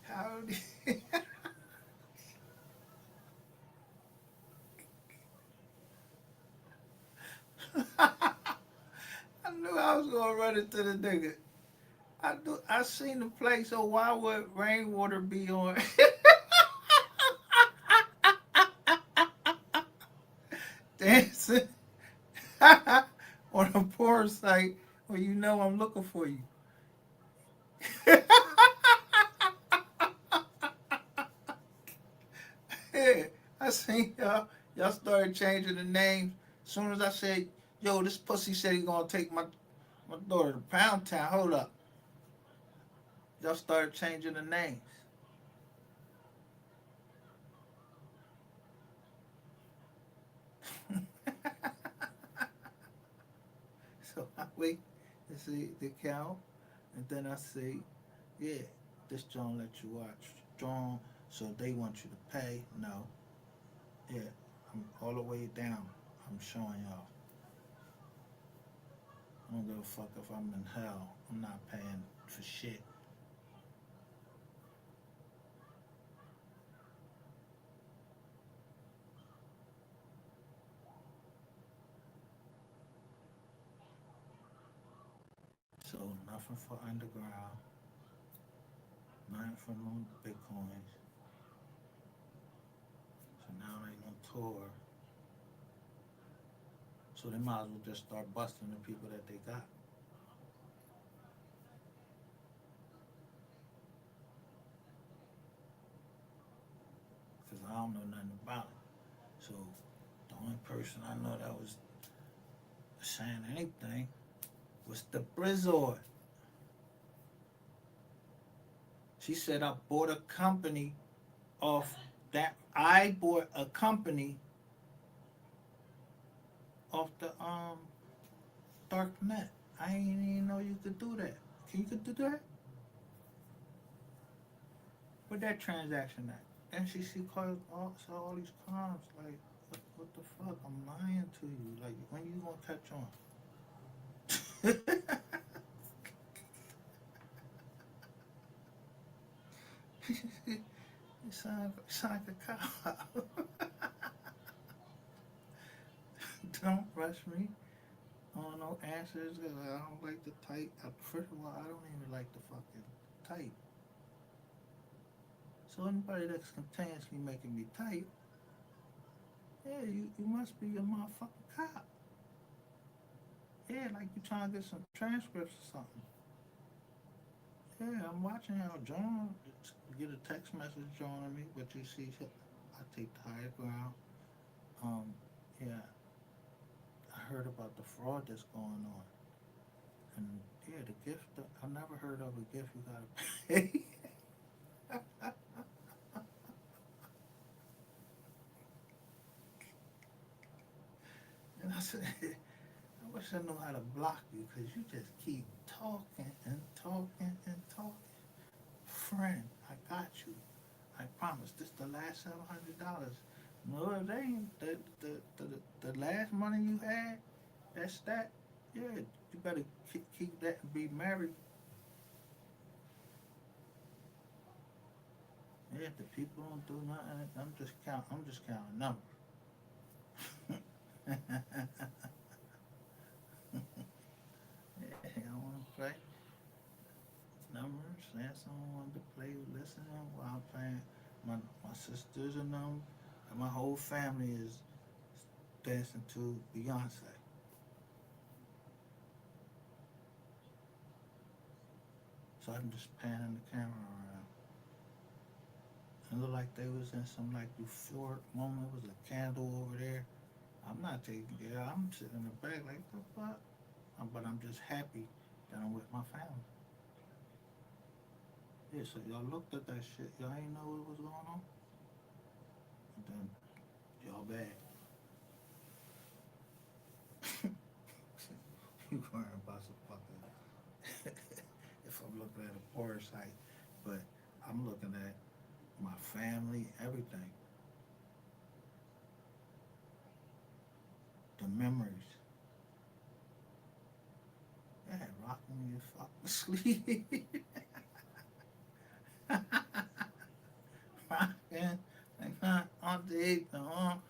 How did I knew I was gonna run into the nigga. I seen the place, so why would rainwater be on dancing on a porn site when you know I'm looking for you? Yeah, I seen y'all started changing the names. As soon as I said, yo, this pussy said he gonna take my daughter to Pound Town, hold up. Y'all started changing the names. So I wait to see the count, and then I say, yeah, this John let you watch. John, so they want you to pay. No. Yeah, I'm all the way down. I'm showing y'all. I don't give a fuck if I'm in hell. I'm not paying for shit. So nothing for underground. Nothing for no bitcoins. So now they on tour. So they might as well just start busting the people that they got. Because I don't know nothing about it. So the only person I know that was saying anything was the Blizzard. She said I bought a company off that. I bought a company off the dark net. I didn't even know you could do that. Can you could do that? Where that transaction at? NCC caused all these crimes. Like, what the fuck? I'm lying to you. Like, when you gonna catch on? You sound like a cop. Don't rush me. I don't know answers because I don't like to type. First of all, I don't even like to fucking type. So anybody that's continuously making me type, yeah, you must be a motherfucking cop. Yeah, like you trying to get some transcripts or something. Yeah, I'm watching how John get a text message joining me, but you see, I take the higher ground. Yeah, I heard about the fraud that's going on, and yeah, the gift. I never heard of a gift you gotta pay. I said, I wish I knew how to block you because you just keep talking and talking and talking. Friend, I got you. I promise. This the last $700. No, it ain't. The last money you had, that's that. Yeah, you better keep that and be married. Yeah, the people don't do nothing. I'm just counting numbers. Yeah, I want to play numbers. That's all I wanted to play. Listening while I'm playing. My sisters and them, and my whole family is dancing to Beyonce. So I'm just panning the camera around. It looked like they was in some like euphoric moment. It was a candle over there. I'm not taking care. I'm sitting in the back like the fuck. But I'm just happy that I'm with my family. Yeah, so y'all looked at that shit. Y'all ain't know what was going on. And then y'all bad. You worrying about some fucking if I'm looking at a porn site, but I'm looking at my family, everything, the memories. Yeah, rocking me to fucking sleep. Rocking like not on date, no,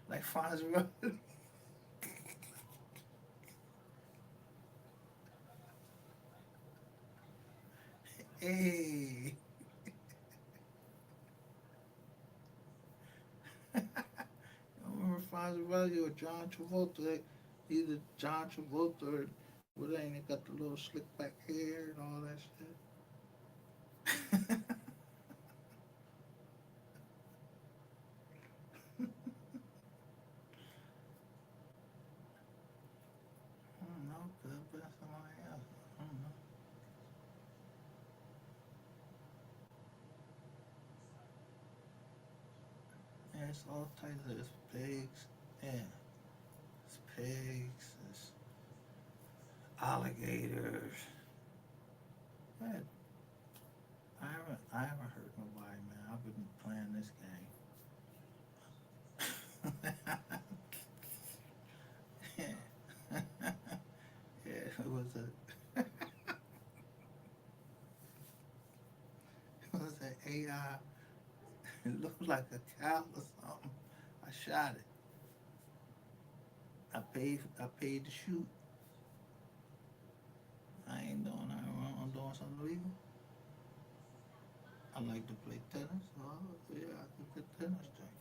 like Fonzie. Hey. I remember Fonzie or John Travolta. Either John Travolta or what ain't it got the little slick back hair and all that shit. I don't know, could have been somebody else. I don't know. Yeah, it's all types of it's pigs. Yeah. It's pigs, it's alligators. Yeah. I haven't hurt nobody, man. I've been playing this game. Yeah. Yeah, it was a it was an AI. It looked like a cow or something. I shot it. I paid to shoot. I ain't doing nothing wrong. I'm doing something illegal. I like to play tennis. Oh, yeah, I could play tennis thing.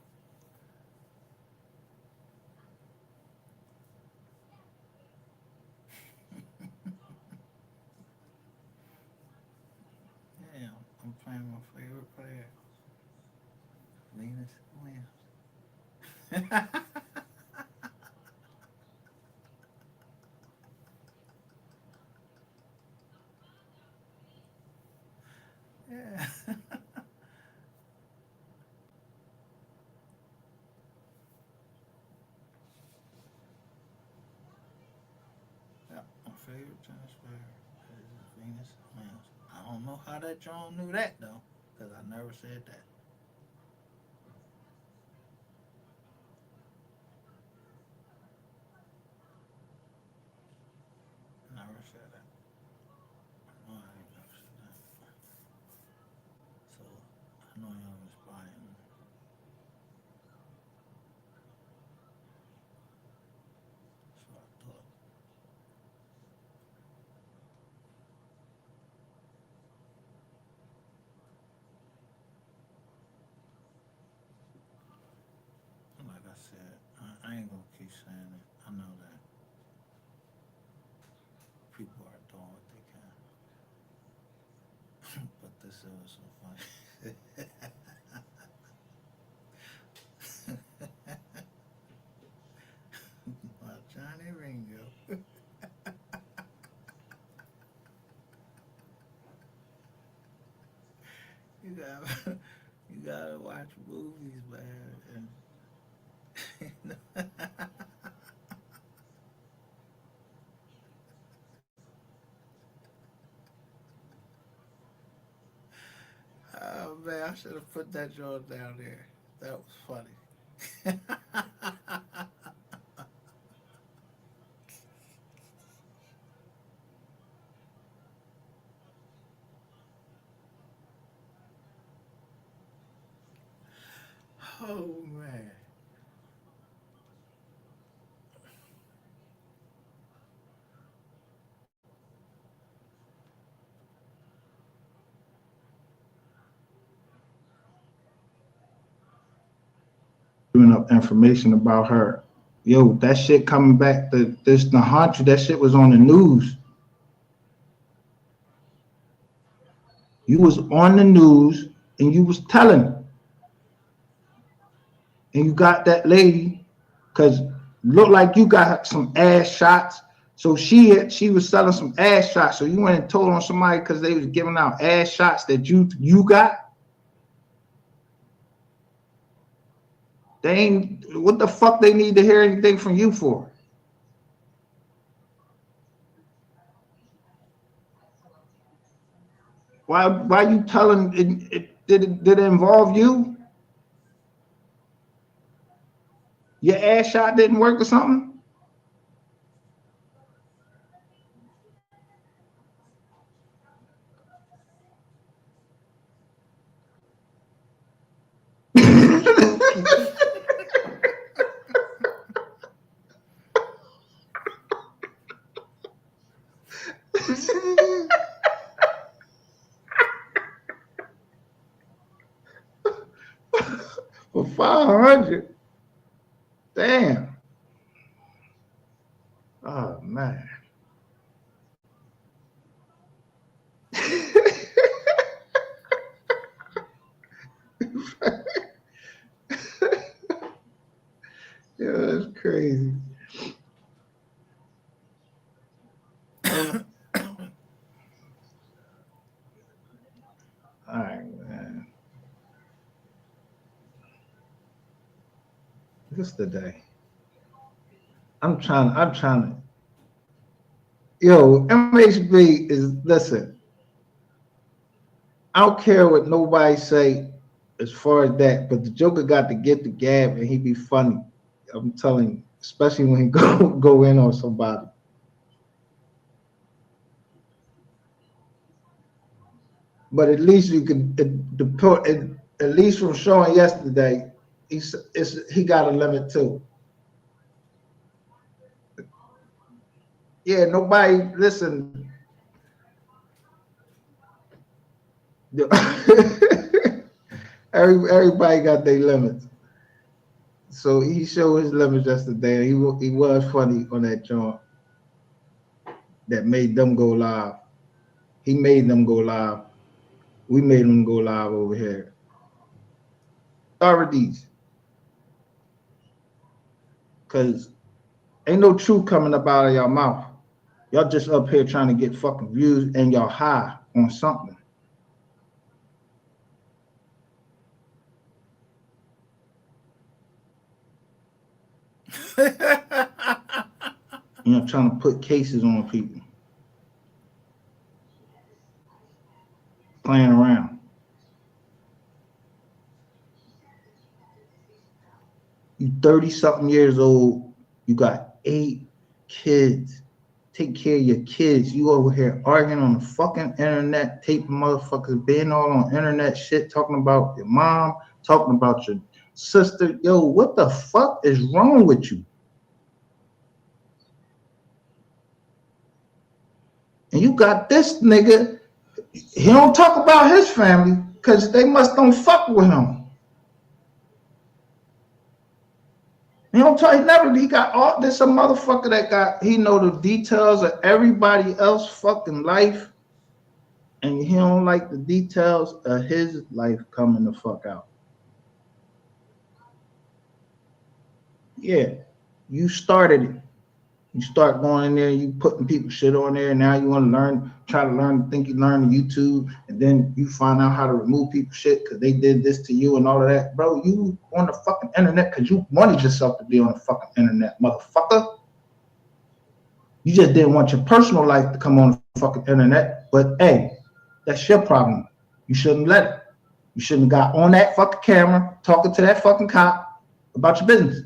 Yeah, I'm playing my favorite player, Venus Williams. Yeah. Yeah, my favorite tennis player is Venus Williams. I don't know how that John knew that though, because I never said that. Never said that. No, I ain't never said that. So I know y'all was buying. So I thought, like I said, I ain't gonna keep saying it. I know that people are doing what they can, but this is so funny. Well, Johnny Ringo. You gotta, you gotta watch movies, man. And should have put that joint down there. That was funny. Oh man. Giving up information about her. Yo, that shit coming back to this to haunt you. That shit was on the news. You was on the news and you was telling, and you got that lady, cause looked like you got some ass shots. So she was selling some ass shots. So you went and told on somebody because they was giving out ass shots that you got. They ain't, what the fuck they need to hear anything from you for? Why you telling did it involve you? Your ass shot didn't work or something? For 500. Damn. Oh man. Yeah, that's crazy. All right, man. This the day. I'm trying to. Yo, MHB is, listen. I don't care what nobody say as far as that, but the Joker got to get the gab and he be funny. I'm telling you, especially when he go in on somebody. But at least you can, at least from showing yesterday, he got a limit too. Yeah, nobody, listen. Everybody got their limits. So he showed his limits yesterday. He was funny on that joint that made them go live. He made them go live. We made them go live over here. Authorities. Because ain't no truth coming up out of your mouth. Y'all just up here trying to get fucking views and y'all high on something. You know, trying to put cases on people. Playing around. You 30-something years old. You got 8 kids. Take care of your kids. You over here arguing on the fucking internet, taping motherfuckers, being all on internet shit, talking about your mom, talking about your sister. Yo, what the fuck is wrong with you? And you got this nigga, he don't talk about his family because they must don't fuck with him. He don't talk, he got all this, a motherfucker that got, he know the details of everybody else fucking life, and he don't like the details of his life coming the fuck out. Yeah, you started it. You start going in there, you putting people shit on there, and now you want to learn, try to learn, think you learn YouTube, and then you find out how to remove people shit because they did this to you and all of that. Bro, you on the fucking internet because you wanted yourself to be on the fucking internet, motherfucker. You just didn't want your personal life to come on the fucking internet, but hey, that's your problem. You shouldn't let it. You shouldn't have got on that fucking camera talking to that fucking cop about your business.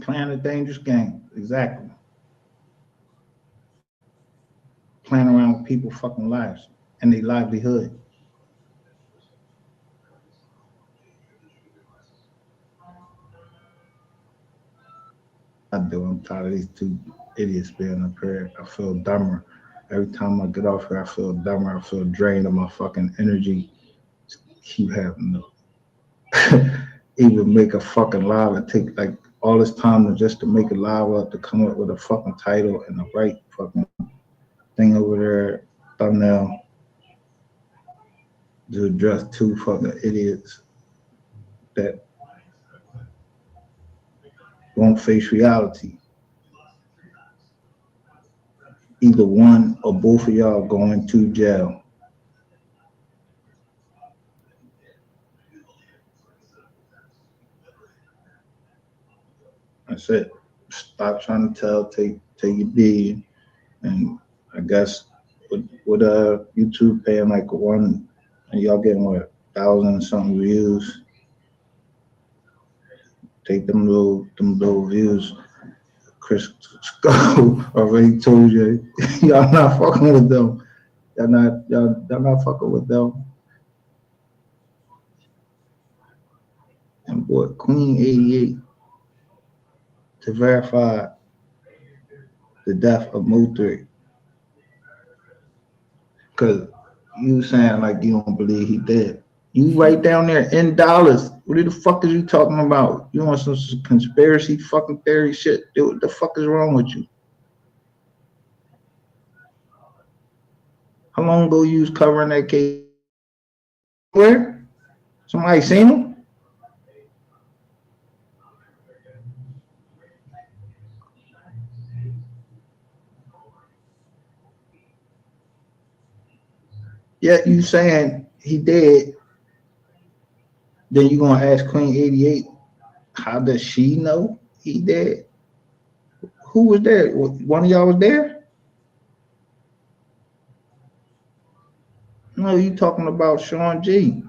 Playing a dangerous game, exactly. Playing around with people's fucking lives and their livelihood. I'm tired of these two idiots being up here. I feel dumber. Every time I get off here, I feel dumber. I feel drained of my fucking energy. Keep having to even make a fucking live. It take like all this time to make a live up to come up with a fucking title and the right fucking thing over there, thumbnail, to address two fucking idiots that won't face reality. Either one or both of y'all going to jail. That's it. Stop trying to tell, take your being. And I guess with YouTube paying like one, and y'all getting what, 1,000 and something views. Take them little views. Chris Skull already told you, y'all not fucking with them. Y'all not fucking with them. And boy, Queen 88 to verify the death of MO3. Cause you saying like you don't believe he dead. You right down there in dollars. What the fuck is you talking about? You want some conspiracy fucking theory shit? What the fuck is wrong with you? How long ago you was covering that case? Where? Somebody seen him? Yeah, you saying he dead. Then you gonna ask Queen 88, how does she know he dead? Who was there? One of y'all was there? No, you talking about Sean G.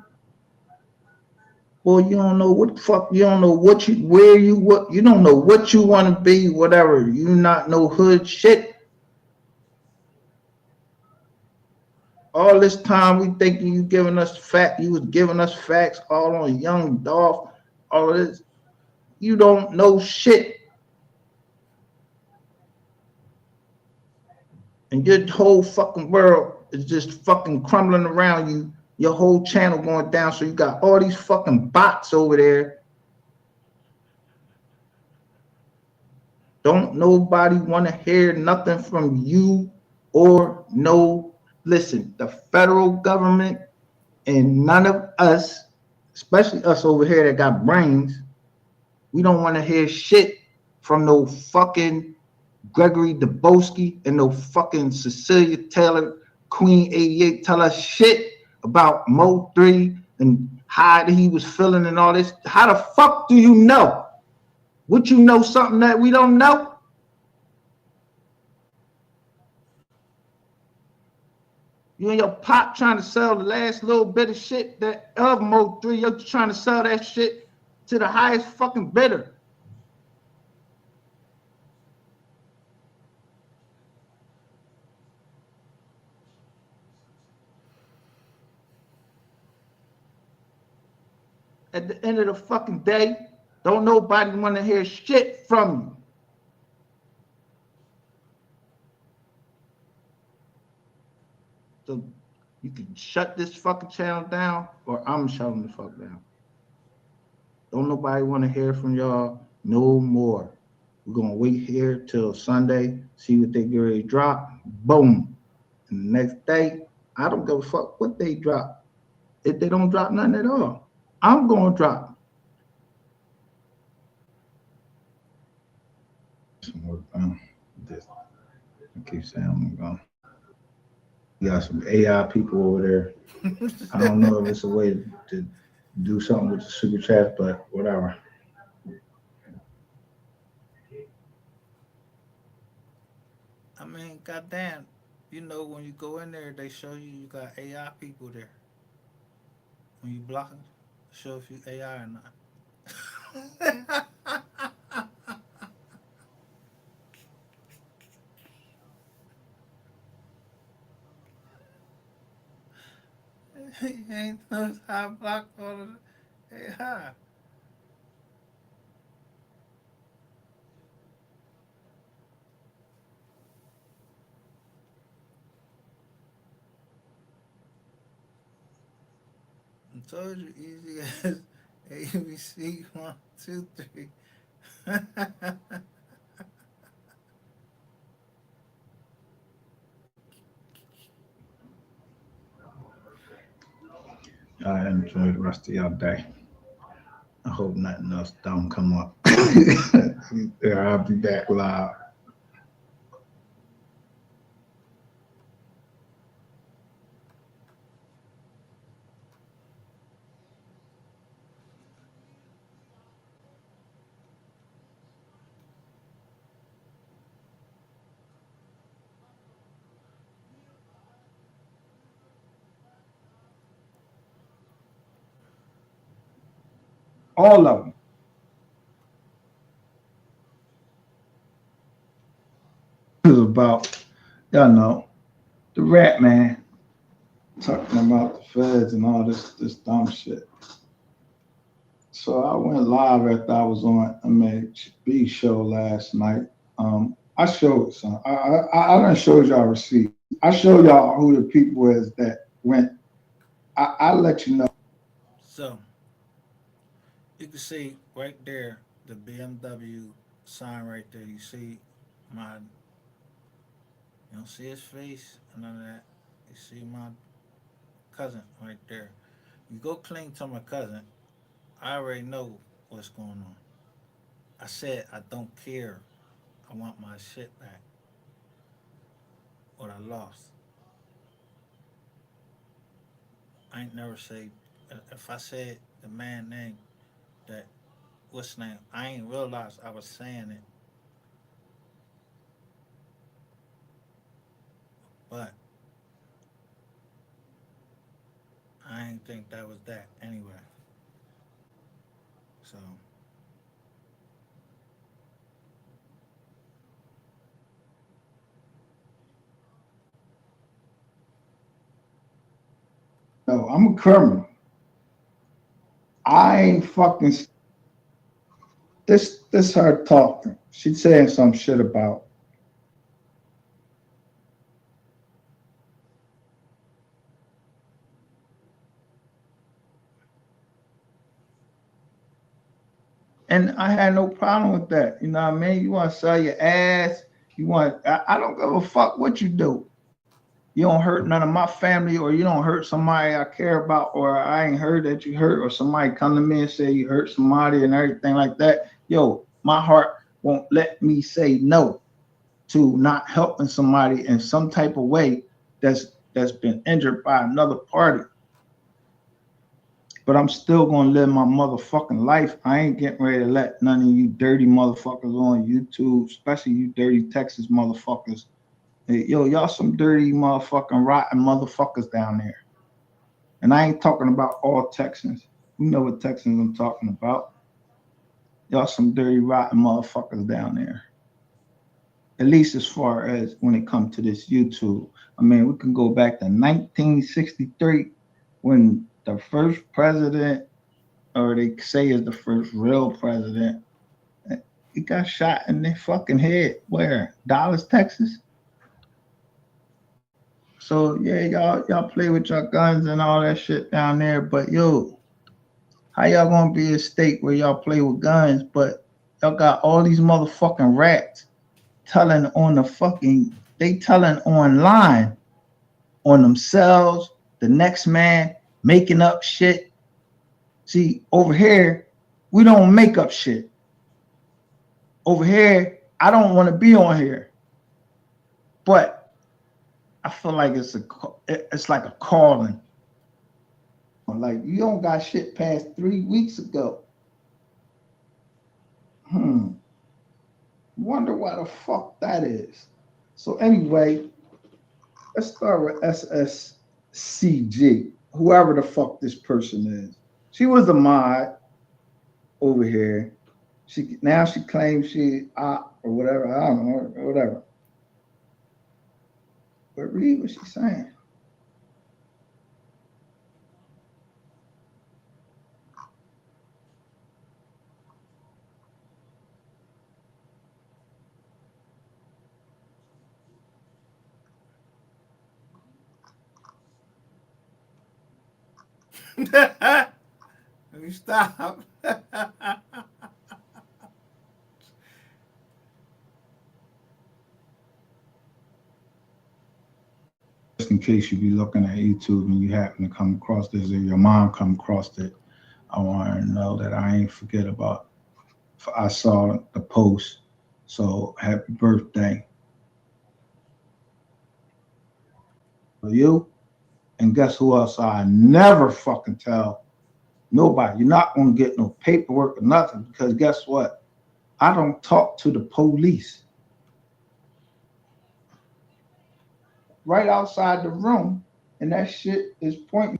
Boy, you don't know what the fuck, you don't know what you, where you, what, you don't know what you want to be, whatever. You not know hood shit. All this time we thinking you giving us you was giving us facts all on Young Dolph, all of this. You don't know shit. And your whole fucking world is just fucking crumbling around you. Your whole channel going down. So you got all these fucking bots over there. Don't nobody want to hear nothing from you or no. Listen, the federal government and none of us, especially us over here that got brains, we don't want to hear shit from no fucking Gregory Dubowski and no fucking Cecilia Taylor, Queen 88 tell us shit about MO3 and how he was feeling and all this. How the fuck do you know? Would you know something that we don't know? You and your pop trying to sell the last little bit of shit that of MO3. You're trying to sell that shit to the highest fucking bidder. At the end of the fucking day, don't nobody want to hear shit from you. So you can shut this fucking channel down or I'm shutting the fuck down. Don't nobody want to hear from y'all no more. We're going to wait here till Sunday, see what they get ready to drop. Boom. And the next day, I don't give a fuck what they drop. If they don't drop nothing at all, I'm going to drop. I keep saying I'm going. You got some AI people over there. I don't know if it's a way to do something with the super chat, but whatever. I mean, goddamn, you know when you go in there, they show you got AI people there. When you block them, show if you AI or not. He ain't knows how to block all of the AI. I told you easy as ABC 1, 2, 3. I enjoy the rest of your day. I hope nothing else don't come up. Yeah, I'll be back live. All of them. It was about, y'all know, the rat man talking about the feds and all this dumb shit. So I went live after I was on MHB show last night. I showed some. I done showed y'all receipts. I showed y'all who the people is that went. I let you know. So you can see right there the BMW sign right there. You see my, you don't see his face and none of that. You see my cousin right there. You go cling to my cousin. I already know what's going on. I said I don't care. I want my shit back. What I lost. I ain't never say. If I said the man name, that what's name, I ain't realized I was saying it. But I ain't think that was that anyway. So No, I'm a criminal. I ain't fucking. This her talking. She's saying some shit about. And I had no problem with that. You know what I mean? You want to sell your ass. You want. I don't give a fuck what you do. You don't hurt none of my family, or you don't hurt somebody I care about, or I ain't heard that you hurt, or somebody come to me and say you hurt somebody and everything like that. Yo, my heart won't let me say no to not helping somebody in some type of way that's been injured by another party. But I'm still gonna live my motherfucking life. I ain't getting ready to let none of you dirty motherfuckers on YouTube, especially you dirty Texas motherfuckers. Hey, yo, y'all some dirty motherfucking rotten motherfuckers down there. And I ain't talking about all Texans. You know what Texans I'm talking about. Y'all some dirty rotten motherfuckers down there. At least as far as when it comes to this YouTube. I mean, we can go back to 1963 when the first president, or they say is the first real president, he got shot in the fucking head. Where? Dallas, Texas. So yeah, y'all play with your guns and all that shit down there. But yo, how y'all gonna be a state where y'all play with guns, but y'all got all these motherfucking rats telling on the fucking, they telling online on themselves, the next man, making up shit. See, over here, we don't make up shit. Over here, I don't want to be on here. But I feel like it's like a calling. Like you don't got shit past 3 weeks ago. Wonder why the fuck that is. So anyway, let's start with SSCG, whoever the fuck this person is. She was a mod over here. She claims she or whatever. I don't know, or whatever. But read what she's saying. Let me stop. Just in case you be looking at YouTube and you happen to come across this or your mom come across it, I want to know that I ain't forget about. I saw the post, so happy birthday for you. And guess who else I never fucking tell nobody? You're not gonna get no paperwork or nothing, because guess what? I don't talk to the police. Right outside the room, and that shit is pointing.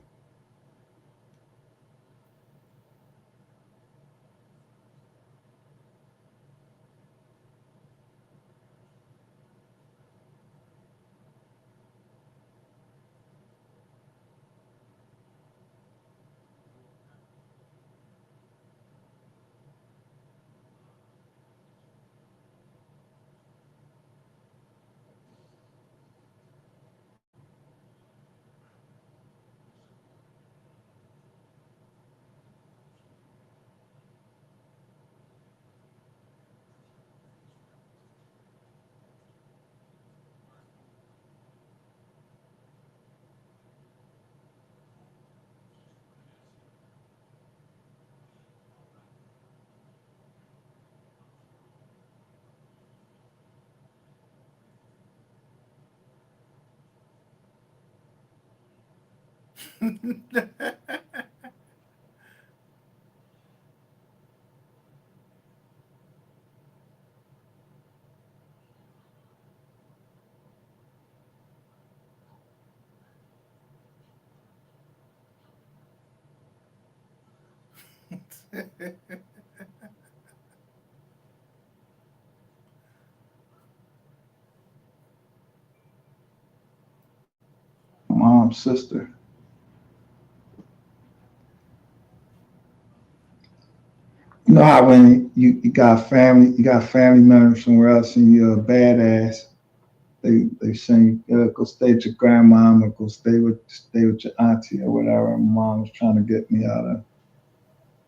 Mom's sister. You know how when you got family members somewhere else and you're a badass, they send you go stay with your grandmom or go stay with your auntie or whatever. My mom was trying to get me out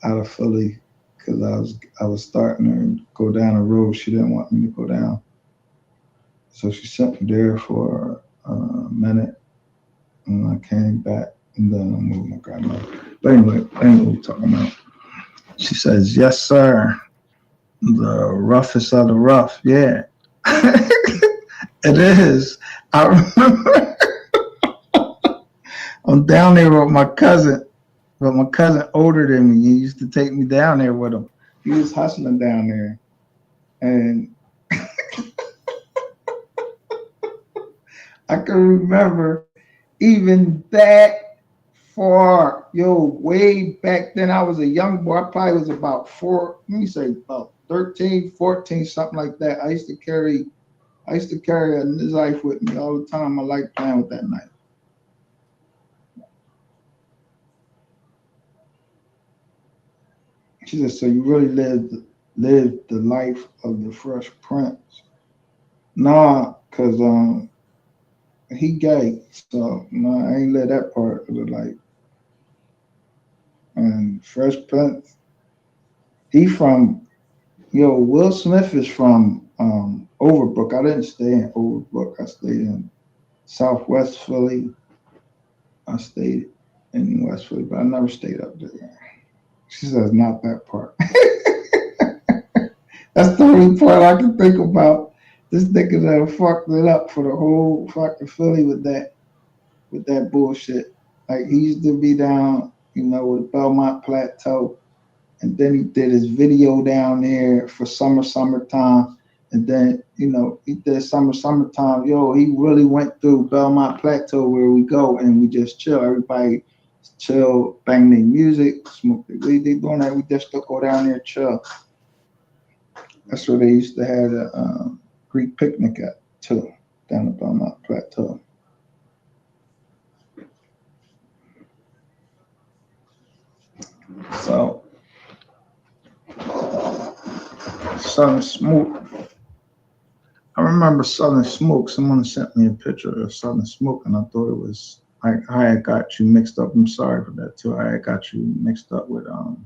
of Philly because I was starting to go down a road she didn't want me to go down. So she sent me there for a minute, and I came back, and then I moved my grandma. But anyway, what we're talking about. She says, "Yes, sir. The roughest of the rough." Yeah, it is. I remember I'm down there with my cousin, but my cousin older than me. He used to take me down there with him. He was hustling down there, and I can remember even that far, way back then. I was a young boy. I probably was about about 13, 14, something like that. I used to carry a knife with me all the time. I liked playing with that knife. She said, "So you really lived the life of the Fresh Prince?" Nah, cause he gay, so no, I ain't lived that part of the life. And Fresh Prince, he from Will Smith is from Overbrook. I didn't stay in Overbrook. I stayed in Southwest Philly. I stayed in West Philly, but I never stayed up there. She says, "Not that part." That's the only part I can think about. This nigga done fucked it up for the whole fucking Philly with that bullshit. Like he used to be down, with Belmont Plateau, and then he did his video down there for summertime, and then he did summertime. Yo, he really went through Belmont Plateau where we go and we just chill. Everybody chill, bang their music, smoke their weed. They doing that. We just go down there chill. That's where they used to have a Greek picnic at too, down at Belmont Plateau. So, Southern Smoke. I remember Southern Smoke. Someone sent me a picture of Southern Smoke, and I thought it was like I had got you mixed up. I'm sorry for that too. I had got you mixed up with a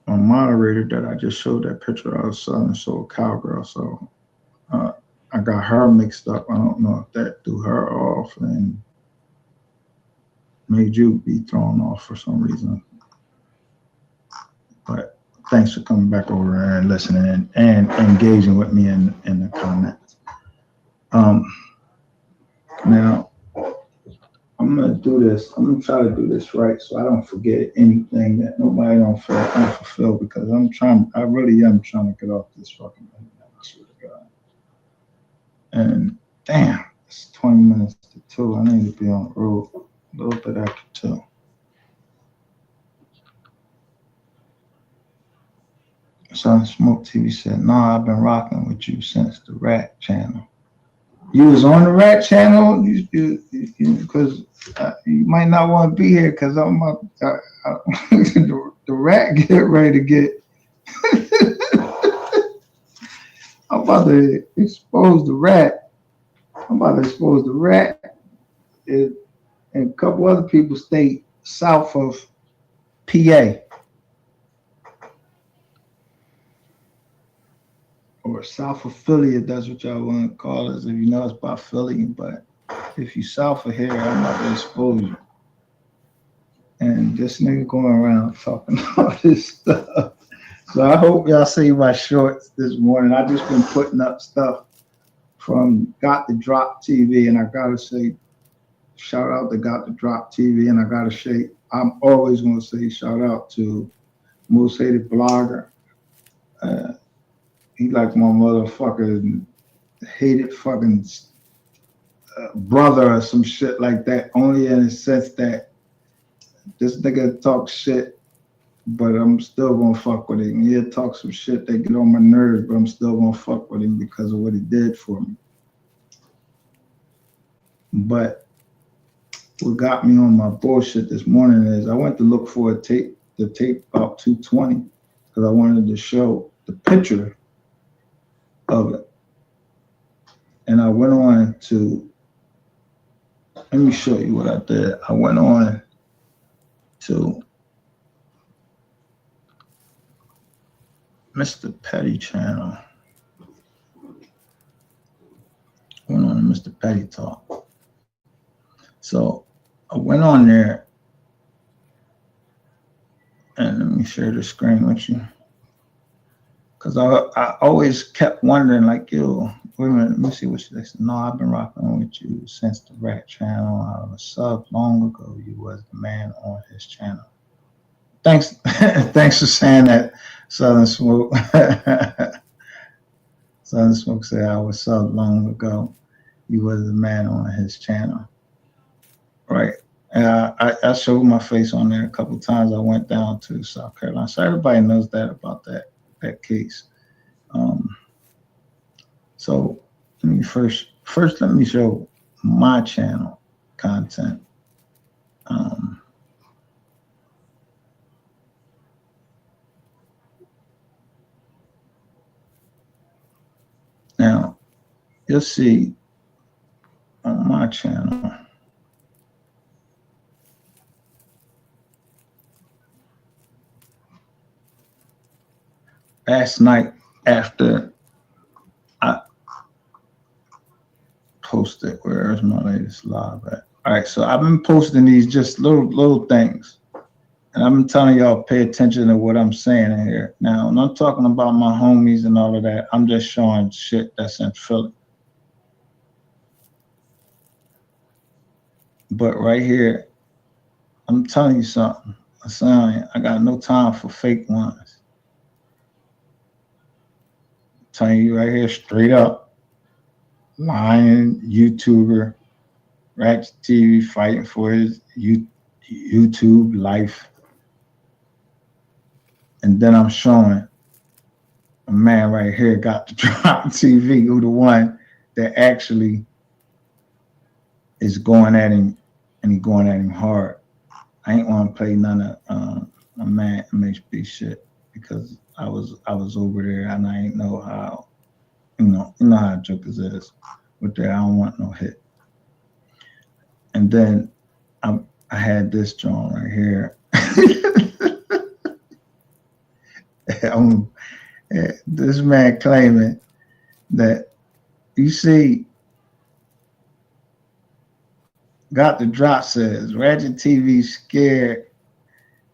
moderator that I just showed that picture of Southern Soul Cowgirl. So I got her mixed up. I don't know if that threw her off and made you be thrown off for some reason. But thanks for coming back over and listening and engaging with me in the comments. Now, I'm going to do this. I'm going to try to do this right so I don't forget anything that nobody don't feel unfulfilled, because I really am trying to get off this fucking thing. I swear to God. And damn, it's 20 minutes to 2. I need to be on the road a little bit after 2. Southern Smoke TV said, "No, I've been rocking with you since the Rat Channel." You was on the Rat Channel, because you might not want to be here because I'm up. The Rat get ready to get. I'm about to expose the Rat. And a couple other people stay south of PA. Or south of Philly, if that's what y'all want to call it. If you know it's by Philly, but if you south of here, I'm about to expose you. And this nigga going around talking all this stuff. So I hope y'all see my shorts this morning. I just been putting up stuff from Got the Drop TV, and I gotta say, shout out to Got the Drop TV, and I gotta say, I'm always gonna say shout out to Most Hated Blogger. He like my motherfucking hated fucking brother or some shit like that, only in the sense that this nigga talks shit, but I'm still gonna fuck with him. He'll talk some shit that get on my nerves, but I'm still gonna fuck with him because of what he did for me. But what got me on my bullshit this morning is I went to look for the tape about 220, because I wanted to show the picture of it. And I went on to, let me show you what I did. I went on to Mr. Petty channel. Went on to Mr. Petty Talk. So I went on there, and let me share the screen with you. Because I always kept wondering, like, yo, wait a minute, let me see what she said. No, I've been rocking with you since the Rat Channel. I was subbed long ago. You was the man on his channel. Thanks, thanks for saying that, Southern Smoke. Southern Smoke said I was subbed long ago. You was the man on his channel. Right. I showed my face on there a couple of times. I went down to South Carolina. So everybody knows that about that case. So let me first let me show my channel content. Now you'll see on my channel, last night after I posted, where's my latest live at? All right, so I've been posting these just little things. And I'm telling y'all, pay attention to what I'm saying in here. Now, when I'm talking about my homies and all of that, I'm just showing shit that's in Philly. But right here, I'm telling you something. I got no time for fake ones. I'm telling you right here, straight up, lying YouTuber, Ratchet TV fighting for his YouTube life. And then I'm showing a man right here got the drop TV, who the one that actually is going at him, and he going at him hard. I ain't want to play none of a man MHB shit because I was over there and I ain't know how, you know how jokers is with that. I don't want no hit. And then I had this joint right here. This man claiming that, you see, got the drop says Ratchet TV scared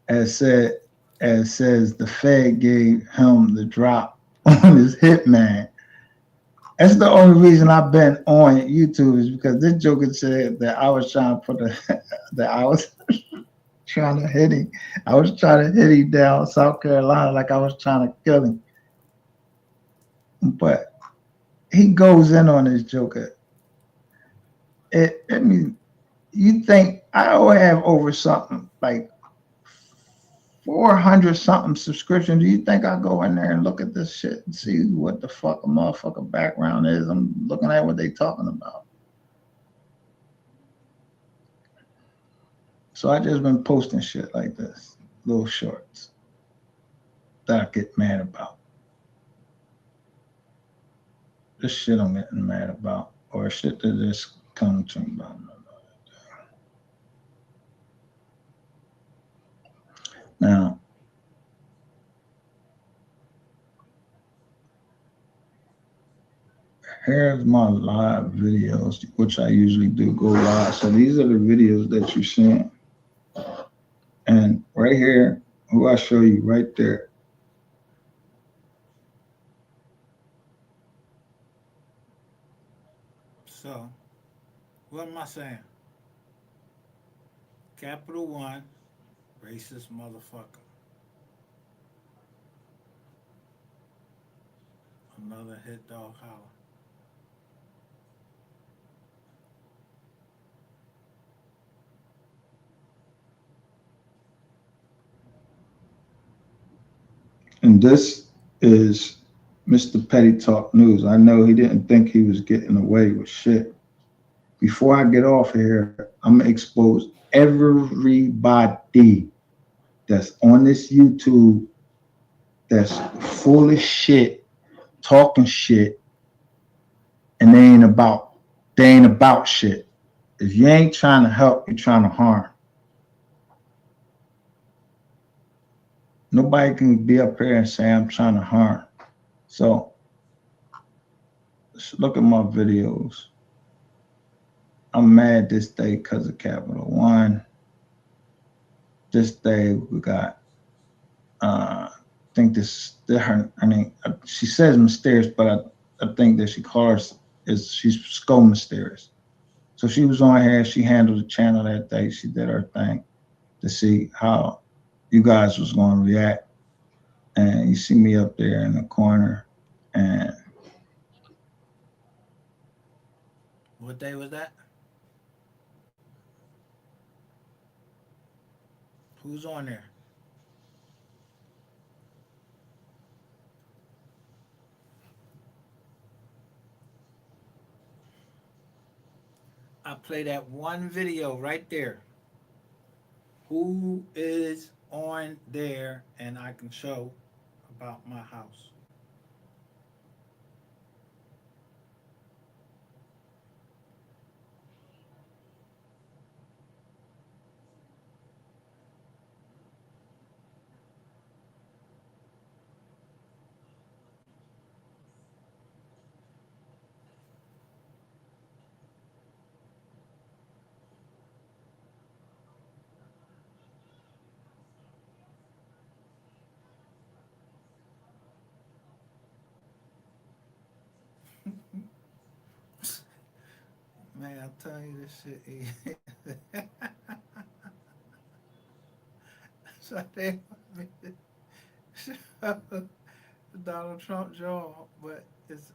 as says the Fed gave him the drop on his hitman. That's the only reason I've been on YouTube is because this joker said that I was trying to put that I was trying to hit him. I was trying to hit him down South Carolina like I was trying to kill him. But he goes in on this joker. I mean, you think I have over something like 400 something subscriptions. Do you think I go in there and look at this shit and see what the fuck a motherfucker background is? I'm looking at what they talking about. So I just been posting shit like this, little shorts that I get mad about. This shit I'm getting mad about, or shit that just come to me about. Now, here's my live videos, which I usually do go live. So these are the videos that you're seeing. And right here, who I show you right there. So, what am I saying? Capital One, racist motherfucker. Another hit dog holler. And this is Mr. Petty Talk News. I know he didn't think he was getting away with shit. Before I get off here, I'm gonna expose everybody that's on this YouTube that's full of shit, talking shit, and they ain't about shit. If you ain't trying to help, you're trying to harm. Nobody can be up here and say I'm trying to harm. So let's look at my videos. I'm mad this day because of Capital One. This day we got, I think this her. I mean, she says mysterious, but I think that she calls she's Skull Mysterious. So she was on here. She handled the channel that day. She did her thing to see how you guys was going to react. And you see me up there in the corner. And what day was that? Who's on there? I play that one video right there. Who is on there, and I can show about my house. Man, I'm telling you this shit. So they want me to show Donald Trump jaw, but it's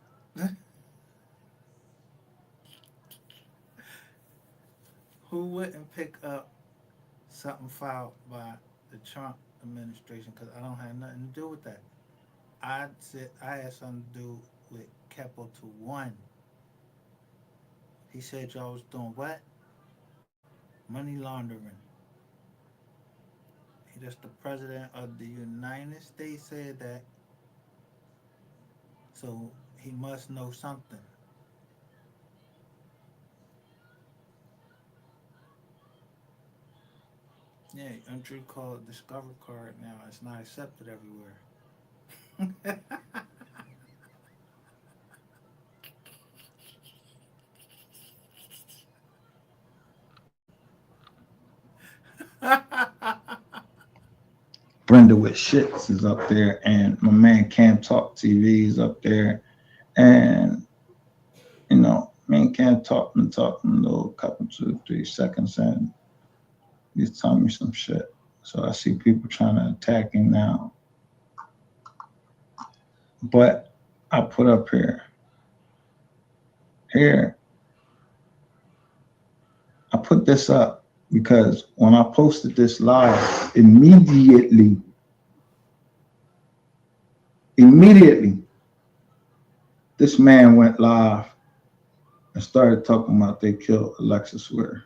who wouldn't pick up something filed by the Trump administration? Because I don't have nothing to do with that. I said I had something to do with Capital One. He said y'all was doing what? Money laundering. He just the president of the United States said that, so he must know something. Yeah, entry called Discover card now. It's not accepted everywhere. Brenda with Shits is up there, and my man Cam Talk TV is up there, and you know, me and Cam talking a little couple 2-3 seconds, and he's telling me some shit. So I see people trying to attack him now, but I put up here. I put this up because when I posted this live, immediately, this man went live and started talking about they killed Alexis Ware.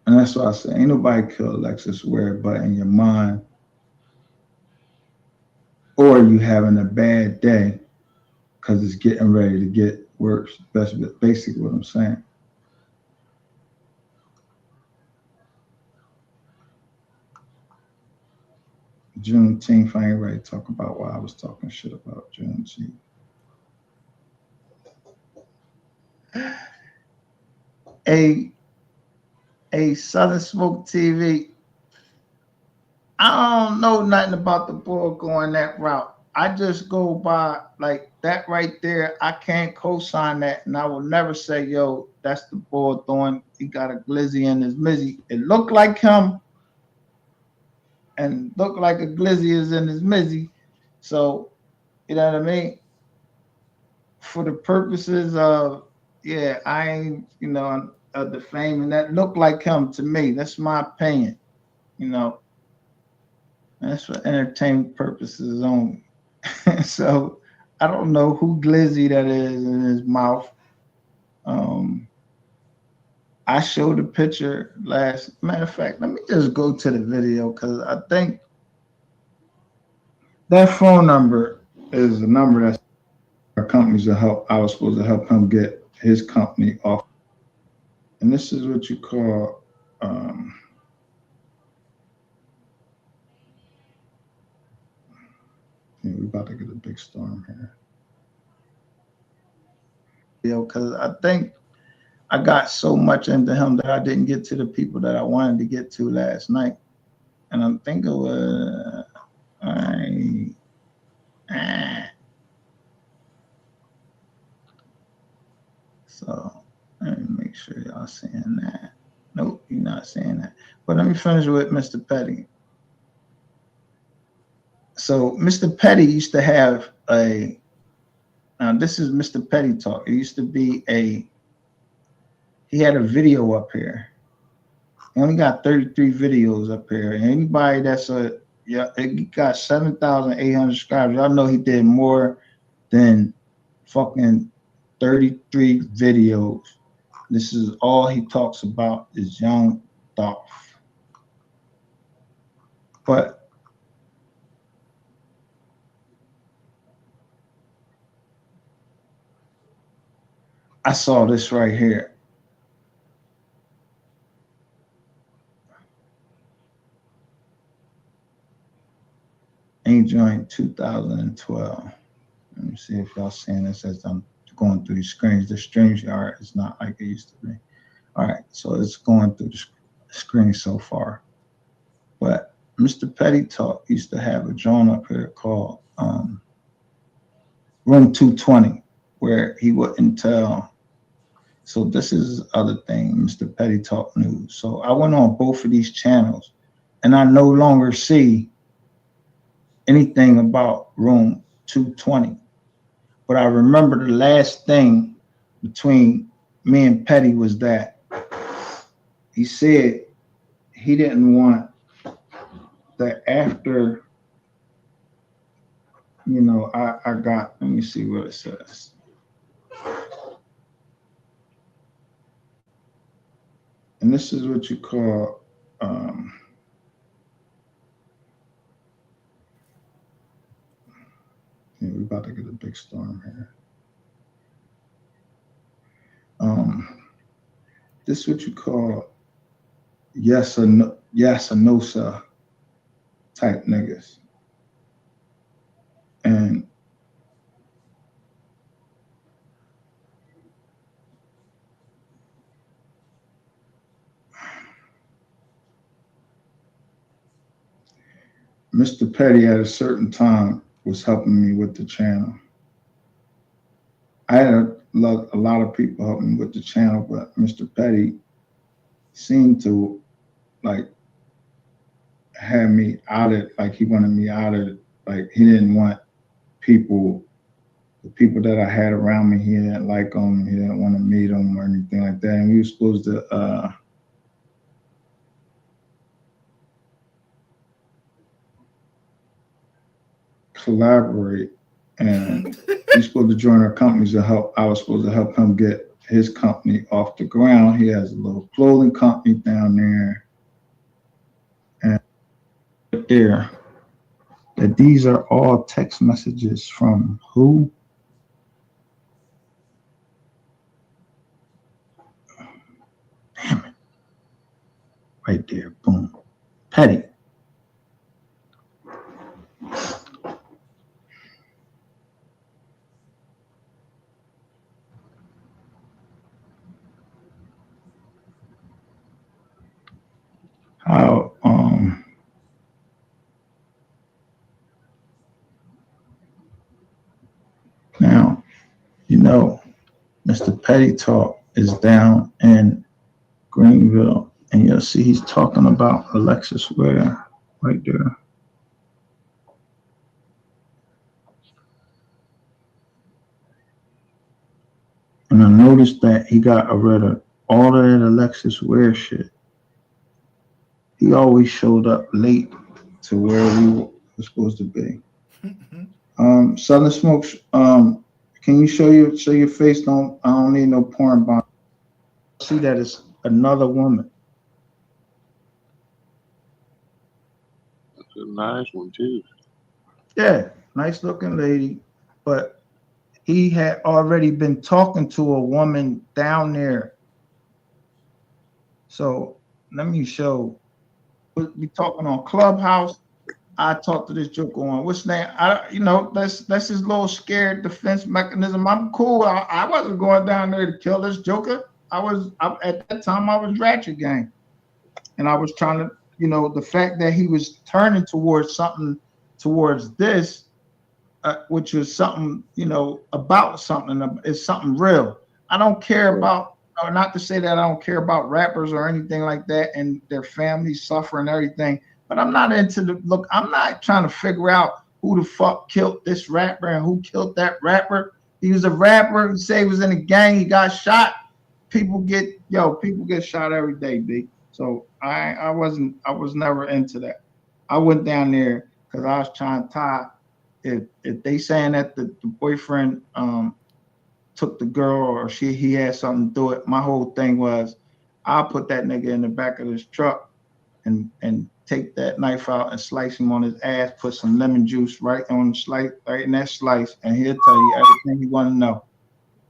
And that's why I say, ain't nobody killed Alexis Ware, but in your mind, or you having a bad day because it's getting ready to get worse. That's basically what I'm saying. Juneteenth, I ain't ready to talk about why I was talking shit about Juneteenth. A Southern Smoke TV. I don't know nothing about the boy going that route. I just go by like that right there. I can't co-sign that, and I will never say, "Yo, that's the boy throwing. He got a glizzy in his mizzy." It looked like him, and looked like a glizzy is in his mizzy. So, you know what I mean? For the purposes of, yeah, I ain't, of the fame, and that looked like him to me. That's my opinion, you know. That's for entertainment purposes only. So I don't know who glizzy that is in his mouth. I showed the picture last. Matter of fact, let me just go to the video because I think that phone number is a number that's our companies to help. I was supposed to help him get his company off. And this is what you call yeah, we're about to get a big storm here. Because I think I got so much into him that I didn't get to the people that I wanted to get to last night. And I think it was so let me make sure y'all seeing that. Nope, you're not seeing that. But let me finish with Mr. Petty. So Mr. Petty used to have now this is Mr. Petty talk. It used to be he had a video up here. He only got 33 videos up here. And anybody that's he got 7,800 subscribers. Y'all know he did more than fucking 33 videos. This is all he talks about is Young Dolph. But I saw this right here. He joined 2012. Let me see if y'all seeing this as I'm going through these screens. The StreamYard is not like it used to be. All right, so it's going through the screen so far. But Mr. Petty Talk used to have a joint up here called Room 220. where he wouldn't tell. So this is the other thing, Mr. Petty Talk News. So I went on both of these channels, and I no longer see anything about room 220. But I remember the last thing between me and Petty was that he said he didn't want that after, you know, I got, let me see what it says. And this is what you call, yeah, we're about to get a big storm here. This is what you call yes or no sir type niggas. And Mr. Petty at a certain time was helping me with the channel. I had a lot of people helping me with the channel, but Mr. Petty seemed to like have me out of, like he wanted me out of, like he didn't want people, the people that I had around me, he didn't like them, he didn't want to meet them or anything like that. And we were supposed to collaborate, and he's supposed to join our companies to help. I was supposed to help him get his company off the ground. He has a little clothing company down there, and right there, that these are all text messages from who? Damn it. Right there, boom. Petty. How now, you know, Mr. Petty Talk is down in Greenville, and you'll see he's talking about Alexis Ware right there. And I noticed that he got rid of all of that Alexis Ware shit. He always showed up late to where we were supposed to be. Southern Smokes, can you show your face? I don't need no porn bomb. See that it's another woman. That's a nice one too. Yeah, nice looking lady, but he had already been talking to a woman down there. So let me show. We talking on Clubhouse. I talked to this joker on what's name. You know, that's his little scared defense mechanism. I'm cool. I wasn't going down there to kill this joker. At that time I was Ratchet Gang, and I was trying to, you know, the fact that he was turning towards something, towards this, which was something, you know, about something. It's something real. I don't care about, or not to say that I don't care about rappers or anything like that and their families suffer and everything, but I'm not into the look. I'm not trying to figure out who the fuck killed this rapper and who killed that rapper. He was a rapper. He said he was in a gang. He got shot. People get shot every day, B. So I was never into that. I went down there because I was trying to tie. If they saying that the boyfriend took the girl or he had something to do it, my whole thing was I'll put that nigga in the back of this truck and take that knife out and slice him on his ass, put some lemon juice right on the slice, right in that slice, and he'll tell you everything you want to know.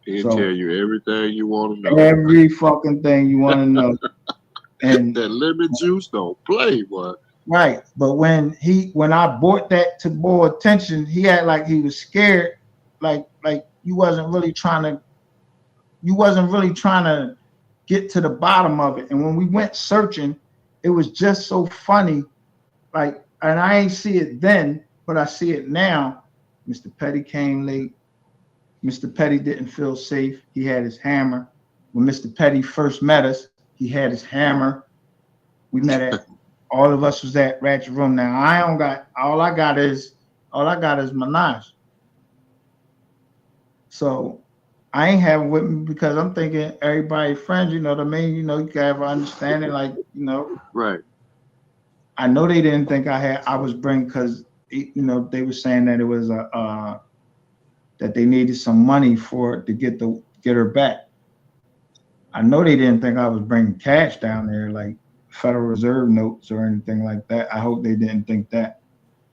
He'll tell you everything you want to know. Every fucking thing you want to know. And that lemon juice don't play, boy. Right. But when I brought that to more attention, he had like he was scared, like you wasn't really trying to get to the bottom of it. And when we went searching, it was just so funny. Like, and I ain't see it then, but I see it now. Mr. Petty came late. Mr. Petty didn't feel safe. He had his hammer. When Mr. Petty first met us, he had his hammer. We met at all of us was at Ratchet Room. Now I don't got all I got is my knives. So I ain't having with me because I'm thinking everybody friends, you know what I mean? You know, you can have an understanding, like, you know. Right. I know they didn't think I was bringing because, you know, they were saying that it was that they needed some money to get her back. I know they didn't think I was bringing cash down there, like Federal Reserve notes or anything like that. I hope they didn't think that.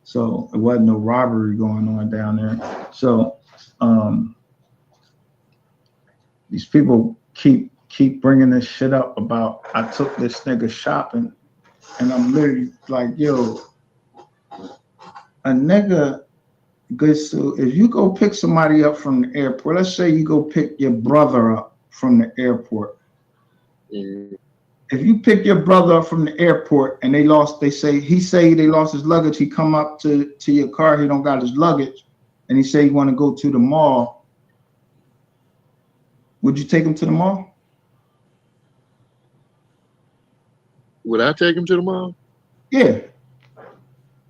So it wasn't no robbery going on down there. So these people keep bringing this shit up about I took this nigga shopping, and I'm literally like, yo, a nigga. Good. So if you go pick somebody up from the airport, let's say you go pick your brother up from the airport. If you pick your brother up from the airport and he say they lost his luggage, he come up to your car, he don't got his luggage, and he say he want to go to the mall. Would you take him to the mall? Would I take him to the mall? Yeah.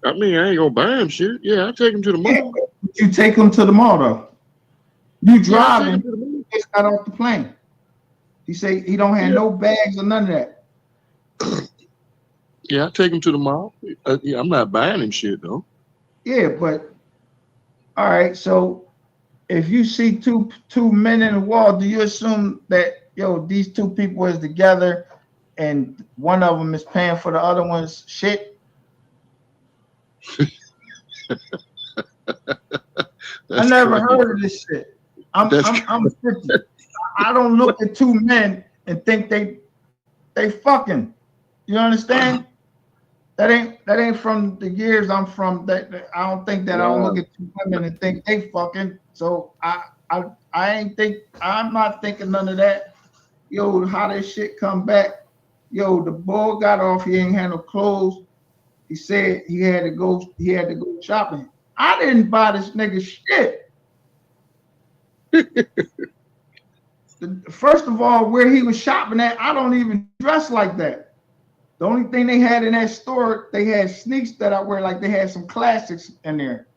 I mean, I ain't gonna buy him shit. Yeah, I'll take him to the mall. Yeah. Would you take him to the mall though? You driving, he just got off the plane. He say he don't have no bags or none of that. Yeah, I'll take him to the mall. Yeah, I'm not buying him shit though. Yeah, but all right, so if you see two men in the wall, do you assume that these two people is together and one of them is paying for the other one's shit? I never heard of this shit. I'm 50. I don't look at two men and think they fucking. You understand? That ain't from the years I'm from. That I don't think that. I don't look at two women and think they fucking. So I'm not thinking none of that. Yo, how this shit come back? Yo, the boy got off. He ain't had no clothes. He said he had to go shopping. I didn't buy this nigga shit. First of all, where he was shopping at, I don't even dress like that. The only thing they had in that store, they had sneaks that I wear, like they had some classics in there.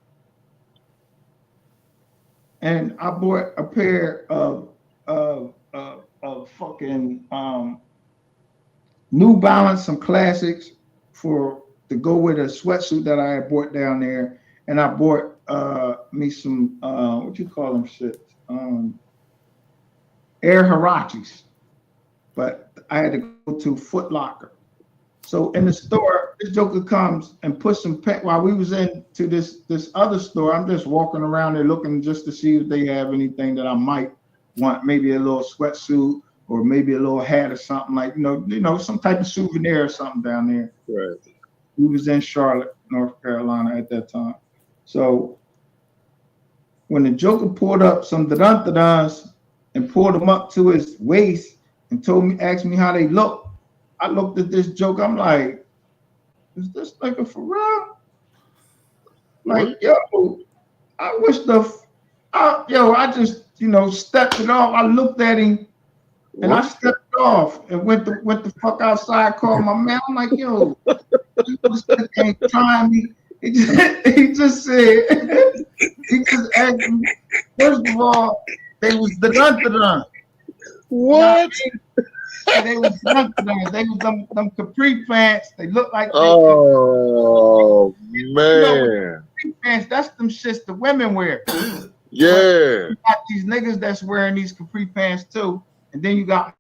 And I bought a pair of fucking New Balance, some classics to go with a sweatsuit that I had bought down there. And I bought me some what you call them shit? Air Hirachis. But I had to go to Foot Locker. So in the store, this joker comes and puts some pet while we was into this other store. I'm just walking around there looking just to see if they have anything that I might want, maybe a little sweatsuit or maybe a little hat or something, like you know, some type of souvenir or something down there. Right. We was in Charlotte, North Carolina at that time. So when the joker pulled up some da-dun-da-duns and pulled them up to his waist and asked me how they look, I looked at this joke. I'm like, is this nigga for real? Like, yo, I wish I just, stepped it off. I looked at him and I stepped off and went the fuck outside, called my man. I'm like, yo, this nigga ain't trying me. He just said, he just asked me, first of all, they was the dun. What? And they was them capri pants. They look like man. Capri pants, that's them shits the women wear. Yeah. You got these niggas that's wearing these capri pants too, and then you got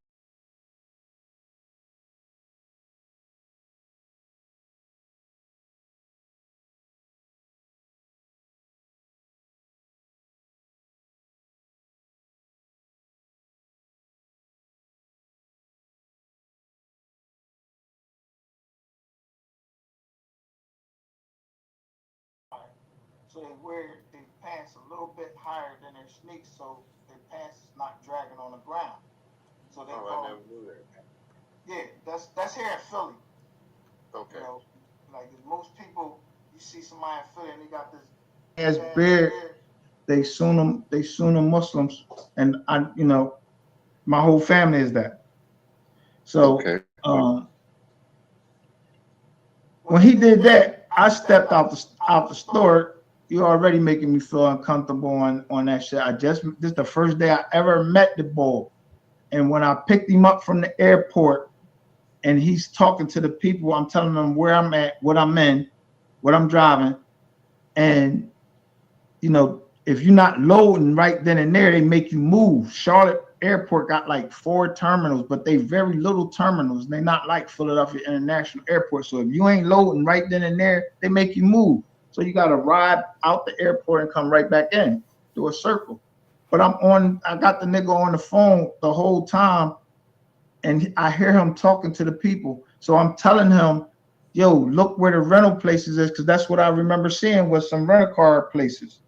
so they wear their pants a little bit higher than their sneaks, so their pants is not dragging on the ground. So they I never knew that. Yeah, that's here in Philly. Okay. Like most people, you see somebody in Philly and they got this beard they Sunni Muslims, and I, my whole family is that. So when he did that, I stepped out the store. You're already making me feel uncomfortable on that shit. This is the first day I ever met the boy, and when I picked him up from the airport, and he's talking to the people, I'm telling them where I'm at, what I'm in, what I'm driving, and if you're not loading right then and there, they make you move. Charlotte Airport got like 4 terminals, but they very little terminals. They're not like Philadelphia International Airport. So if you ain't loading right then and there, they make you move. So you got to ride out the airport and come right back in, do a circle. But I got the nigga on the phone the whole time, and I hear him talking to the people. So I'm telling him, yo, look where the rental places is, because that's what I remember seeing was some rental car places.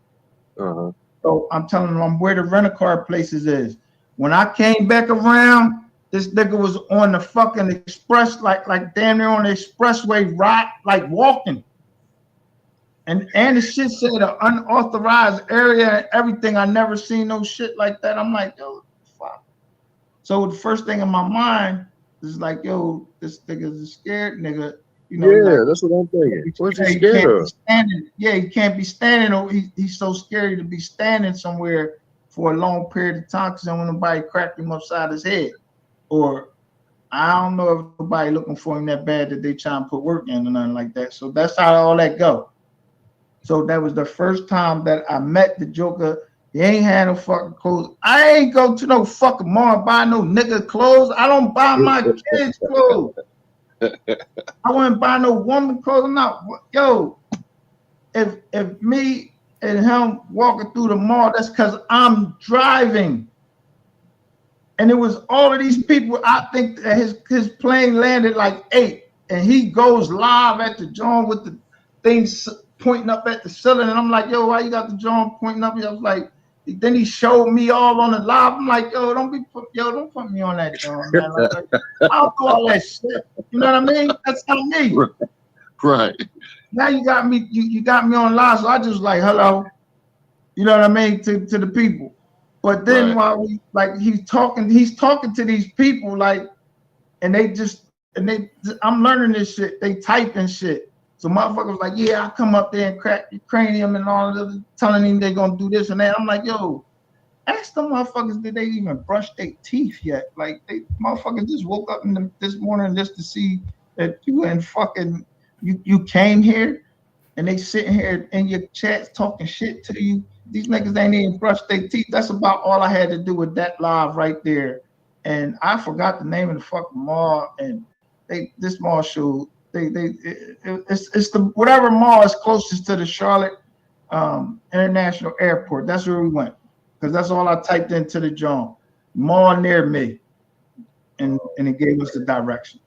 So I'm telling him where the rental car places is. When I came back around, this nigga was on the fucking express, like damn near on the expressway, like walking. And the shit said an unauthorized area and everything. I never seen no shit like that. I'm like, yo, fuck. So the first thing in my mind is like, yo, this nigga's a scared nigga. That's what I'm thinking. What's he He can't scared be of? standing. Yeah, he can't be standing. Or he's so scary to be standing somewhere for a long period of time because I don't want nobody crack him upside his head. Or I don't know if nobody looking for him that bad that they try and put work in or nothing like that. So that's how all that go. So that was the first time that I met the Joker. He ain't had no fucking clothes. I ain't go to no fucking mall and buy no nigga clothes. I don't buy my kids clothes. I wouldn't buy no woman clothes. I'm not, yo, if me and him walking through the mall, that's because I'm driving. And it was all of these people. I think that his plane landed like 8, and he goes live at the joint with the things pointing up at the ceiling. And I'm like, yo, why you got the joint pointing up? I was like, then he showed me all on the live. I'm like, yo, don't put me on that joint, man. Like, I don't do all that shit. You know what I mean? That's not me. Right. Now you got me, you got me on live, so I just like, hello. You know what I mean? To the people. But then while he's talking to these people, like, and I'm learning this shit. They typing shit. So motherfuckers like, yeah, I come up there and crack your cranium and all of this, telling him they gonna do this and that. I'm like, yo, ask them motherfuckers, did they even brush their teeth yet? Like, they motherfuckers just woke up this morning just to see that you and fucking you came here and they sitting here in your chats talking shit to you. These niggas ain't even brushed their teeth. That's about all I had to do with that live right there. And I forgot the name of the fucking mall. And this mall show, it's the whatever mall is closest to the Charlotte International Airport. That's where we went, because that's all I typed into the John mall near me, and it gave us the direction.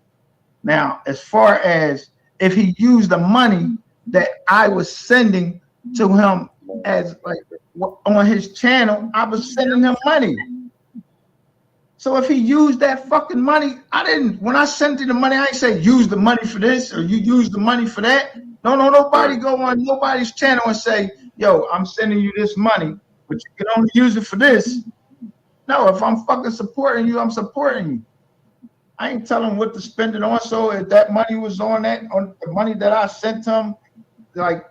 Now, as far as if he used the money that I was sending to him as like on his channel, I was sending him money. So if he used that fucking money, when I sent you the money, I ain't say use the money for this or you use the money for that. No, nobody go on nobody's channel and say, yo, I'm sending you this money, but you can only use it for this. No, if I'm fucking supporting you, I'm supporting you. I ain't telling what to spend it on. So if that money was on the money that I sent him, like,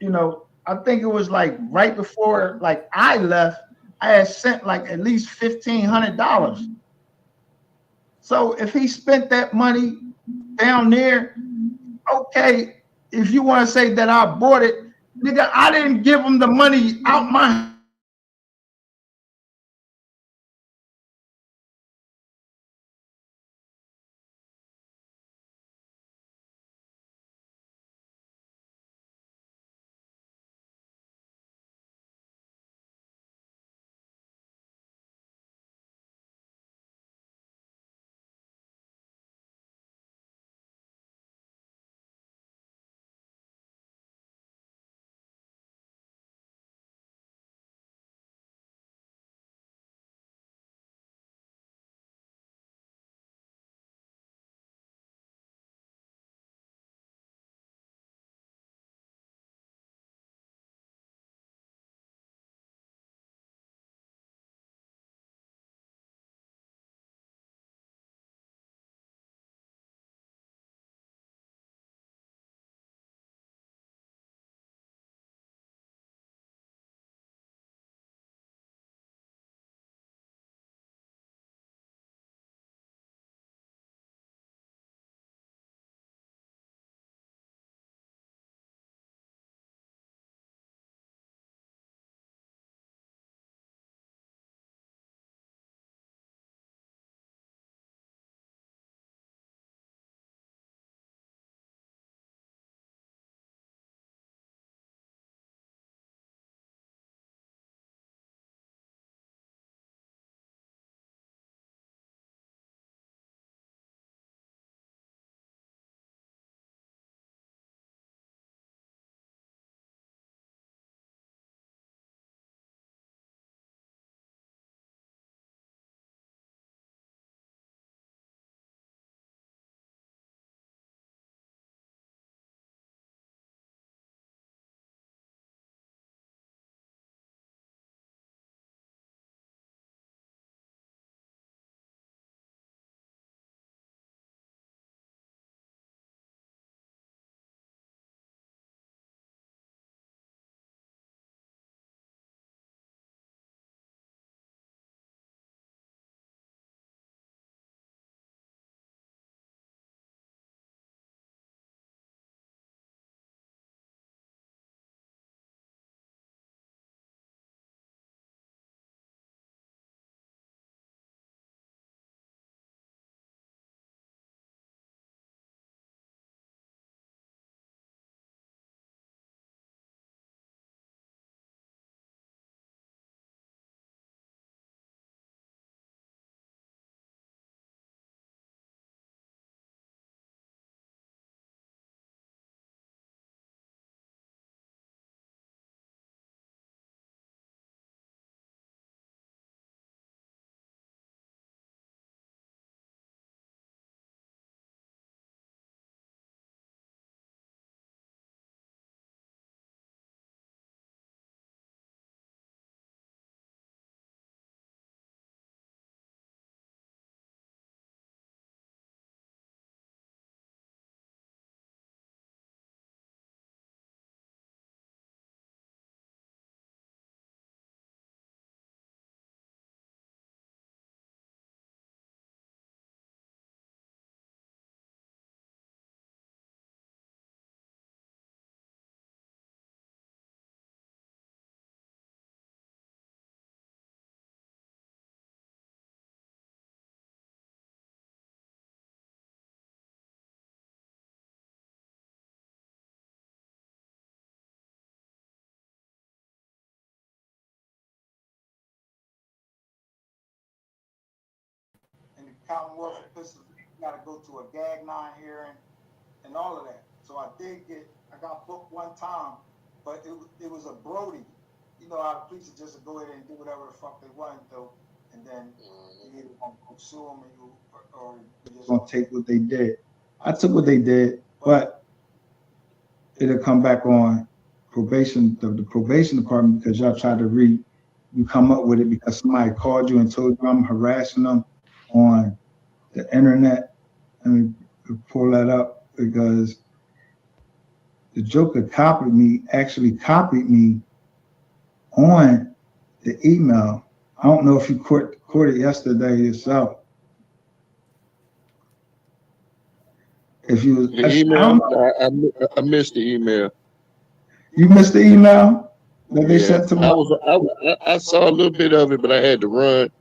I think it was like right before like I left, I had sent like at least $1,500. So if he spent that money down there, okay, if you want to say that I bought it, nigga, I didn't give him the money out my Commonwealth of Pennsylvania, you got to go to a gag 9 hearing and all of that. So I got booked one time, but it was a Brody. You know how the police just go ahead and do whatever the fuck they want to do, and then you either gonna go sue them or you just gonna take what they did. I took what they did, but it'll come back on probation, the probation department, because y'all tried to you come up with it because somebody called you and told you I'm harassing them on the internet. And pull that up because the Joker actually copied me on the email. I don't know if you caught it yesterday yourself. If you the email, I missed the email. You missed the email that they sent to me? I saw a little bit of it, but I had to run.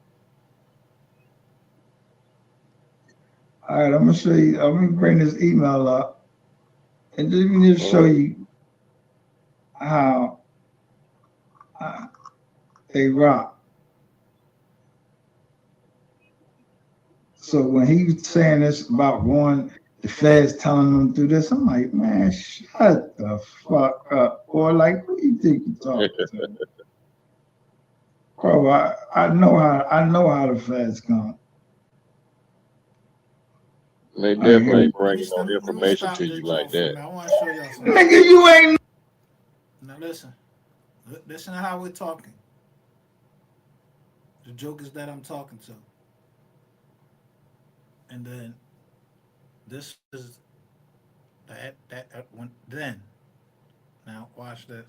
All right, I'm gonna show you. I'm gonna bring this email up and just show you how they rock. So when he was saying this about the feds telling them to do this, I'm like, man, shut the fuck up, boy. Like, who you think you talking to? Bro, I know how the feds come. They definitely ain't bringing no information to you like that. I want to show y'all something. Nigga, you ain't. Now listen to how we're talking. The jokers that I'm talking to, and then this is that one. Then now watch this.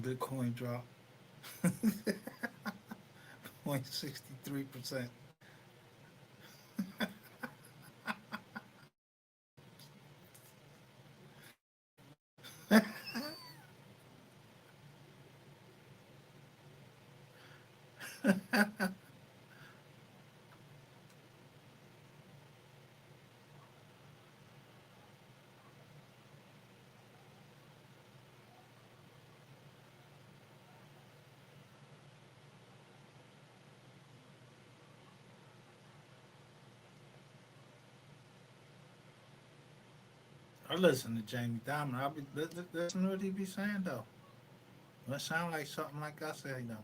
Bitcoin drop 0.63%. I listen to Jamie Dimon. I be listen to what he be saying though. It sound like something like I say though.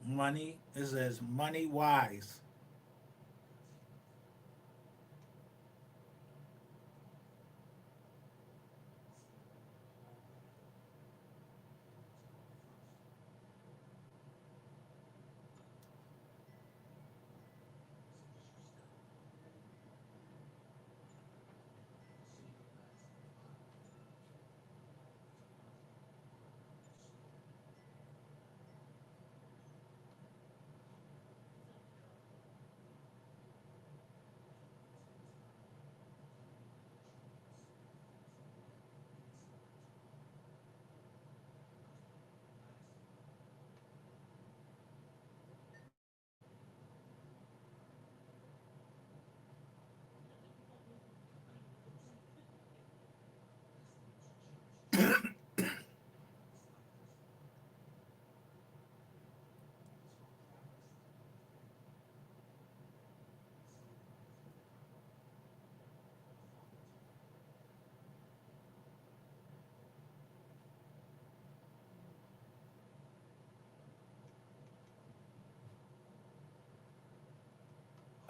Money is as money wise.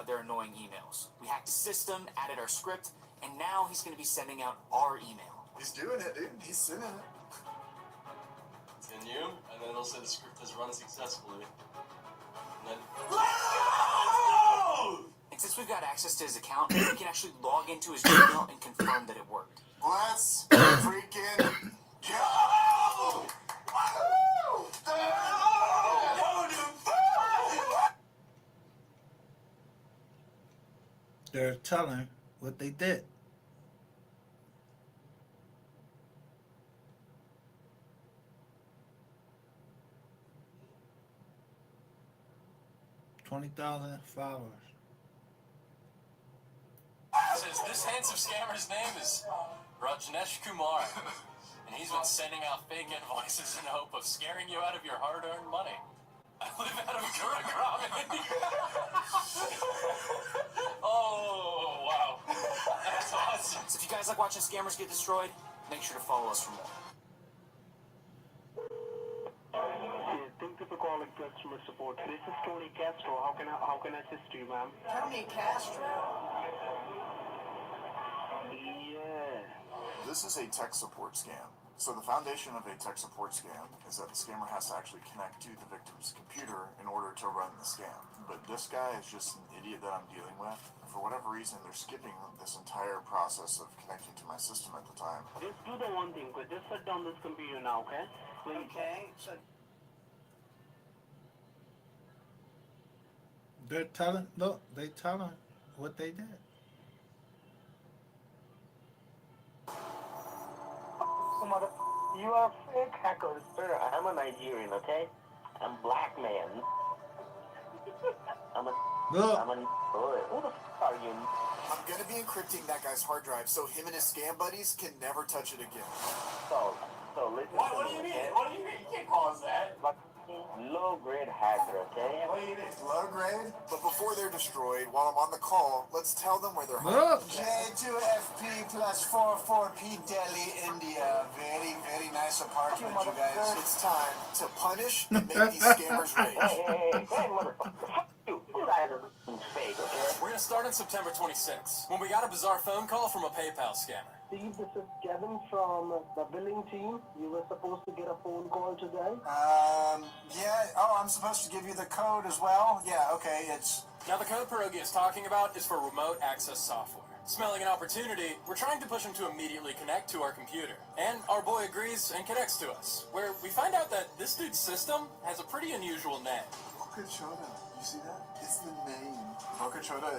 Their annoying emails. We hacked the system, added our script, and now he's going to be sending out our email. He's doing it, dude. He's sending it. And you, and then it'll say the script has run successfully. And then... And since we've got access to his account, we can actually log into his Gmail and confirm that it worked. Let's freaking go! They're telling what they did. $20,000 followers. Says this handsome scammer's name is Rajneesh Kumar, and he's been sending out fake invoices in the hope of scaring you out of your hard-earned money. I live out of Gurugram, India. Oh, wow. That's awesome. So if you guys like watching scammers get destroyed, make sure to follow us for more. Thank you for calling customer support. This is Tony Castro. How can I assist you, ma'am? Tony Castro? Yeah. This is a tech support scam. So the foundation of a tech support scam is that the scammer has to actually connect to the victim's computer in order to run the scam. But this guy is just an idiot that I'm dealing with. For whatever reason, they're skipping this entire process of connecting to my system at the time. Just do the one thing, quick. Just shut down this computer now, okay? Please. Okay. So They're telling, look, they telling what they did. You are a fake hacker, sir. I'm a Nigerian, okay? I'm black man. I'm a boy. Who the f are you? I'm gonna be encrypting that guy's hard drive so him and his scam buddies can never touch it again. So listen What to do me, you mean? okay? What do you mean? You can't call us that. Low-grade hacker, okay? What do you mean? Low grade? But before they're destroyed, while I'm on the call, let's tell them where they're Look. hiding. J2FP plus 44P Delhi, India. Very, very nice apartment, you guys. It's time to punish and make these scammers rage. Hey, motherfucker. Fuck you. You guys are fake, okay? We're gonna start on September 26th, when we got a bizarre phone call from a PayPal scammer. Steve, this is Kevin from the billing team. You were supposed to get a phone call today. Yeah. Oh, I'm supposed to give you the code as well? Yeah, okay, it's... Now the code Pierogi is talking about is for remote access software. Smelling an opportunity, we're trying to push him to immediately connect to our computer. And our boy agrees and connects to us, where we find out that this dude's system has a pretty unusual name. Boca Chota. You see that? It's the name. Boca Chota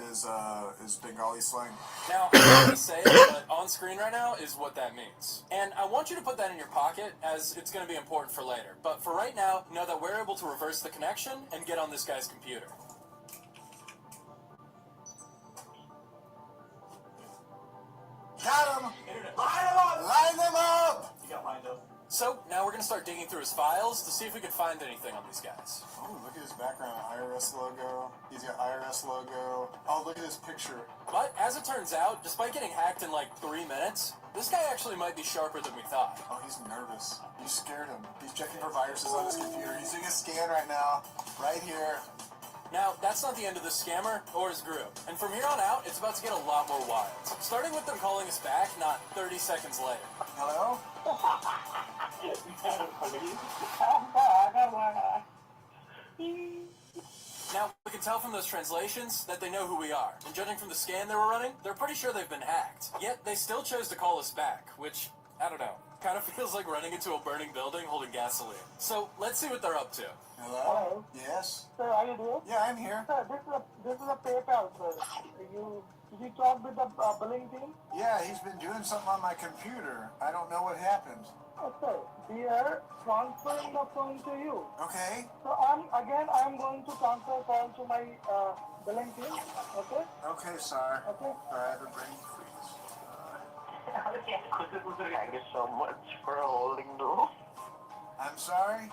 is Bengali slang. Now, I'm going to say that on screen right now is what that means. And I want you to put that in your pocket, as it's going to be important for later. But for right now, know that we're able to reverse the connection and get on this guy's computer. them! Line them up! You got lined up. So, now we're gonna start digging through his files to see if we can find anything on these guys. Oh, look at his background, IRS logo. He's got IRS logo. Oh, look at his picture. But, as it turns out, despite getting hacked in like 3 minutes, this guy actually might be sharper than we thought. Oh, he's nervous. You scared him. He's checking for viruses on his computer. He's doing a scan right now. Right here. Now, that's not the end of this scammer or his group. And from here on out, it's about to get a lot more wild. Starting with them calling us back not 30 seconds later. Hello? Now, we can tell from those translations that they know who we are. And judging from the scan they were running, they're pretty sure they've been hacked. Yet, they still chose to call us back, which, I don't know, kind of feels like running into a burning building holding gasoline. So, let's see what they're up to. Hello? Yes? Sir, are you there? Yeah, I'm here. Sir, this is a PayPal, sir. Did you talk with the billing team? Yeah, he's been doing something on my computer. I don't know what happened. Sir, we are transferring the phone to you. Okay. So I'm going to transfer call to my billing team. Okay. Okay, sir. Okay. I have a brain freeze. Thank you so much for holding the. I'm sorry?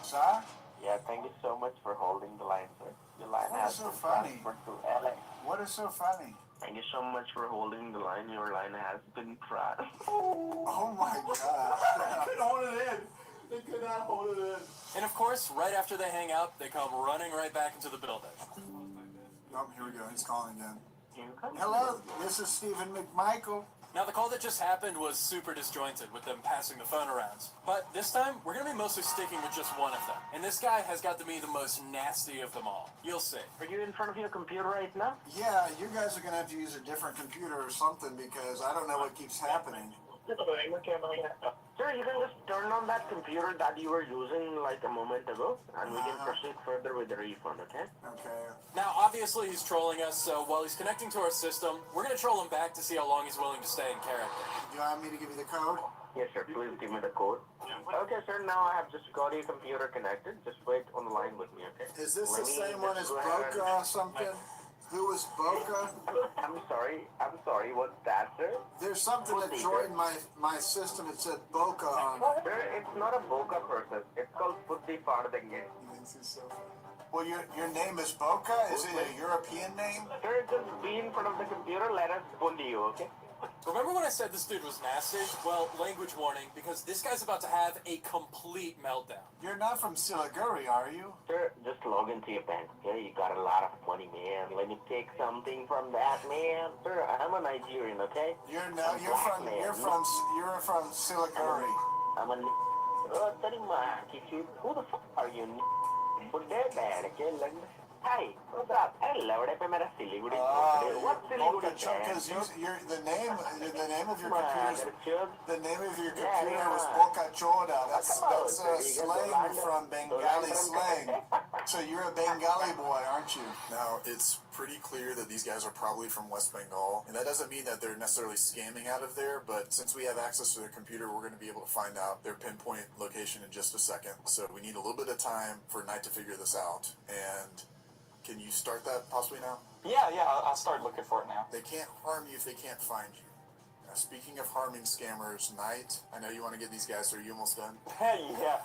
Sir? Yeah, thank you so much for holding the line, sir. The line What has is so been funny? transferred to LA. What is so funny? Thank you so much for holding the line. Your line has been transferred. Oh my god. They couldn't hold it in. They could not hold it in. And of course, right after they hang up, they come running right back into the building. Oh, here we go. He's calling again. Hello, this is Stephen McMichael. Now, the call that just happened was super disjointed with them passing the phone around. But this time, we're going to be mostly sticking with just one of them. And this guy has got to be the most nasty of them all. You'll see. Are you in front of your computer right now? Yeah, you guys are going to have to use a different computer or something because I don't know what keeps happening. Sir, you can just turn on that computer that you were using like a moment ago, and we can proceed further with the refund, okay? Okay. Now, obviously, he's trolling us, so while he's connecting to our system, we're going to troll him back to see how long he's willing to stay in character. You want me to give you the code? Yes, sir. Please give me the code. Okay, sir. Now I have just got your computer connected. Just wait on the line with me, okay? Is this Let the me same one as just go ahead Boca or something? Who was Boca? I'm sorry. What's that, sir? There's something that joined my system. It said Boca on it. Sir, it's not a Boca process. It's called Putti Pardenge. Well, your name is Boca? Is it a European name? Sir, just be in front of the computer. Let us pundi you, okay? Remember when I said this dude was nasty? Well, language warning, because this guy's about to have a complete meltdown. You're not from Siliguri, are you? Sir, just log into your bank, okay? You got a lot of money, man. Let me take something from that, man. Sir, I'm a Nigerian, okay? You're from Siliguri. I'm a who the fuck are you? Put that bad, okay? Hi, what's up? Hello, what's Siliguri? Because the name of your computer was Boca Choda. That's a slang from Bengali slang. So you're a Bengali boy, aren't you? Now, it's pretty clear that these guys are probably from West Bengal, and that doesn't mean that they're necessarily scamming out of there, but since we have access to their computer, we're going to be able to find out their pinpoint location in just a second. So we need a little bit of time for Knight to figure this out, and can you start that possibly now? Yeah, I'll start looking for it now. They can't harm you if they can't find you. Now, speaking of harming scammers, Knight, I know you want to get these guys, so are you almost done? Hey, yeah.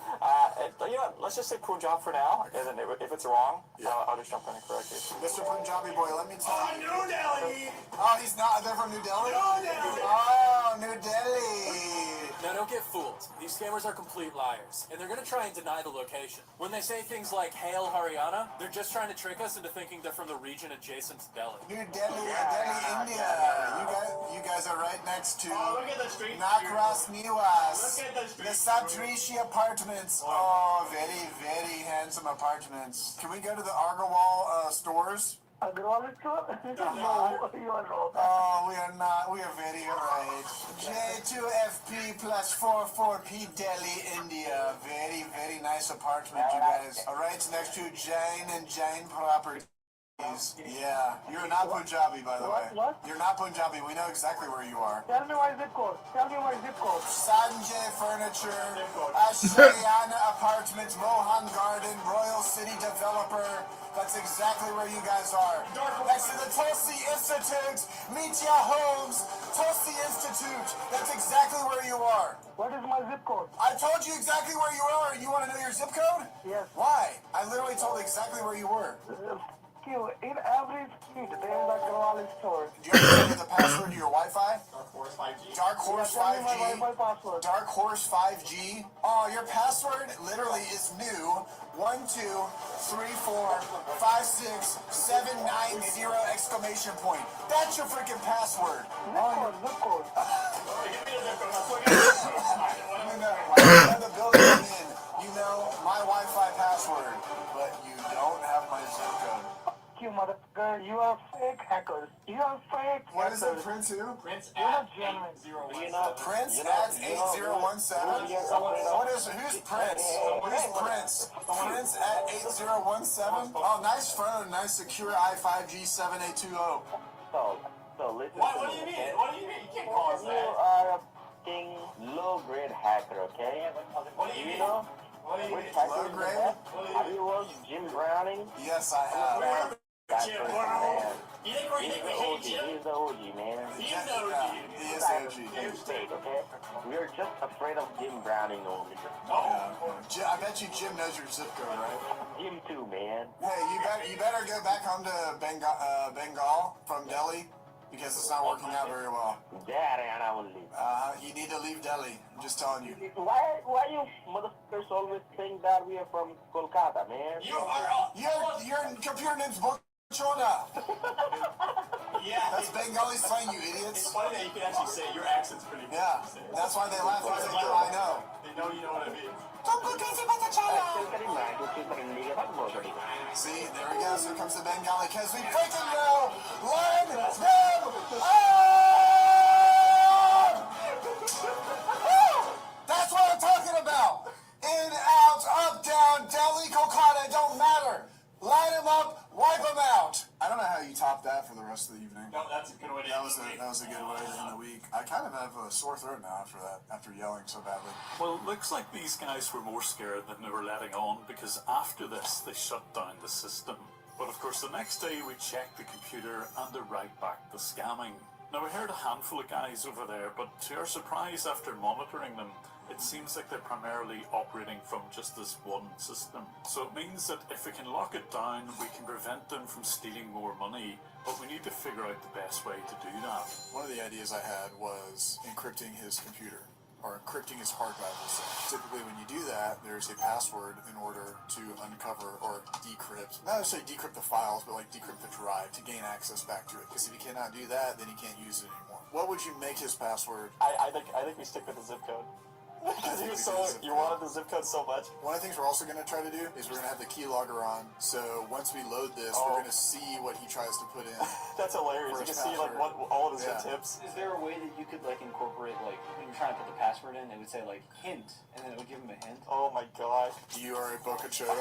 You know, let's just say Punjab for now, and then if it's wrong, I'll just jump in and correct it. Mr. Punjabi boy, let me tell you. New Delhi! Oh, he's not. They're from New Delhi? New Delhi! Oh, New Delhi! Now, don't get fooled. These scammers are complete liars, and they're going to try and deny the location. When they say things like, Hail Haryana, they're just trying to trick us into thinking they're from the region adjacent to Delhi. New Delhi, Delhi, India. You guys are right next to Nakras Niwas. The Saptrishi apartments. Oh, very, very handsome apartments. Can we go to the Agarwal stores? Agrawal store? No, you are wrong. Oh, we are not. We are very right. J2FP plus 44P Delhi, India. Very, very nice apartment, you guys. All right, next to Jain and Jain Property. Yeah, you're not Punjabi, by the way. What? You're not Punjabi. We know exactly where you are. Tell me my zip code. Tell me my zip code. Sanjay Furniture, Ashayana Apartments, Mohan Garden, Royal City Developer. That's exactly where you guys are. Next to the Tulsi Institute, Mitya Homes, Tulsi Institute. That's exactly where you are. What is my zip code? I told you exactly where you are. You want to know your zip code? Yes. Why? I literally told exactly where you were. In every street, there is a grocery store. Do you understand the password to your Wi-Fi? Dark Horse 5G. Dark Horse Yeah, tell me my 5G. Wi-Fi password. Dark Horse 5G. Oh, your password literally is new. 1, 2, 3, 4, 5, 6, 7, 9, 0 exclamation point. That's your freaking password. Zip code. The building I'm in, you know my Wi-Fi password, but you don't have my zip code. You motherfucker, you are fake hackers. You are fake What is it, hackers. Prince who? Prince at 8017. Prince at 8017? Who's Prince? Who's Prince? Prince at 8017? Oh, nice phone, nice secure i5G 7820. So listen. What do you mean? What do you mean? You can't call us You that. are a fucking low-grade hacker, okay? What do you mean? Know? What do you mean? Low grade? Have you worked Jim Browning? Yes, I have. That's Jim the Brown. man. You think we hate Jim? He's the OG, man. He's the OG. He is the OG. Mistake, okay? We are just afraid of Jim Browning only. I bet you Jim knows your zip code, right? Jim too, man. Hey, you better go back home to Bengal from Delhi because it's not working out very well. You need to leave Delhi. I'm just telling you. Why you motherfuckers always think that we are from Kolkata, man? Your computer name's Bochona. Yeah. That's Bengali slang, you idiots. It's funny that you can actually say it. Your accent's pretty good. Yeah, that's why they laugh when they go, I know. They know you know what I mean. See, there we go. So here comes the Bengali, because we freaking know. Learn them up! That's what I'm talking about. In, out, up, down, Delhi, Kolkata, it don't matter. Line them up, wipe them out. I don't know how you top that for the rest of the evening. No, that's a good way to That was a good way to end the week. I kind of have a sore throat now after that, after yelling so badly. Well, it looks like these guys were more scared than they were letting on, because after this, they shut down the system. But of course, the next day we checked the computer and they're right back to scamming. Now, we heard a handful of guys over there, but to our surprise, after monitoring them, it seems like they're primarily operating from just this one system. So it means that if we can lock it down, we can prevent them from stealing more money, but we need to figure out the best way to do that. One of the ideas I had was encrypting his computer, or encrypting his hard drive, we'll say. Typically when you do that, there's a password in order to uncover or decrypt, not necessarily decrypt the files, but like decrypt the drive to gain access back to it. Because if you cannot do that, then you can't use it anymore. What would you make his password? I think we stick with the zip code. Because you wanted the zip code so much. One of the things we're also going to try to do is we're going to have the keylogger on. So once we load this, we're going to see what he tries to put in. That's hilarious. You can see like all of his tips. Is there a way that you could like incorporate, like when you're trying to put the password in, it would say like hint, and then it would give him a hint? Oh my god. You are a Boca Chota.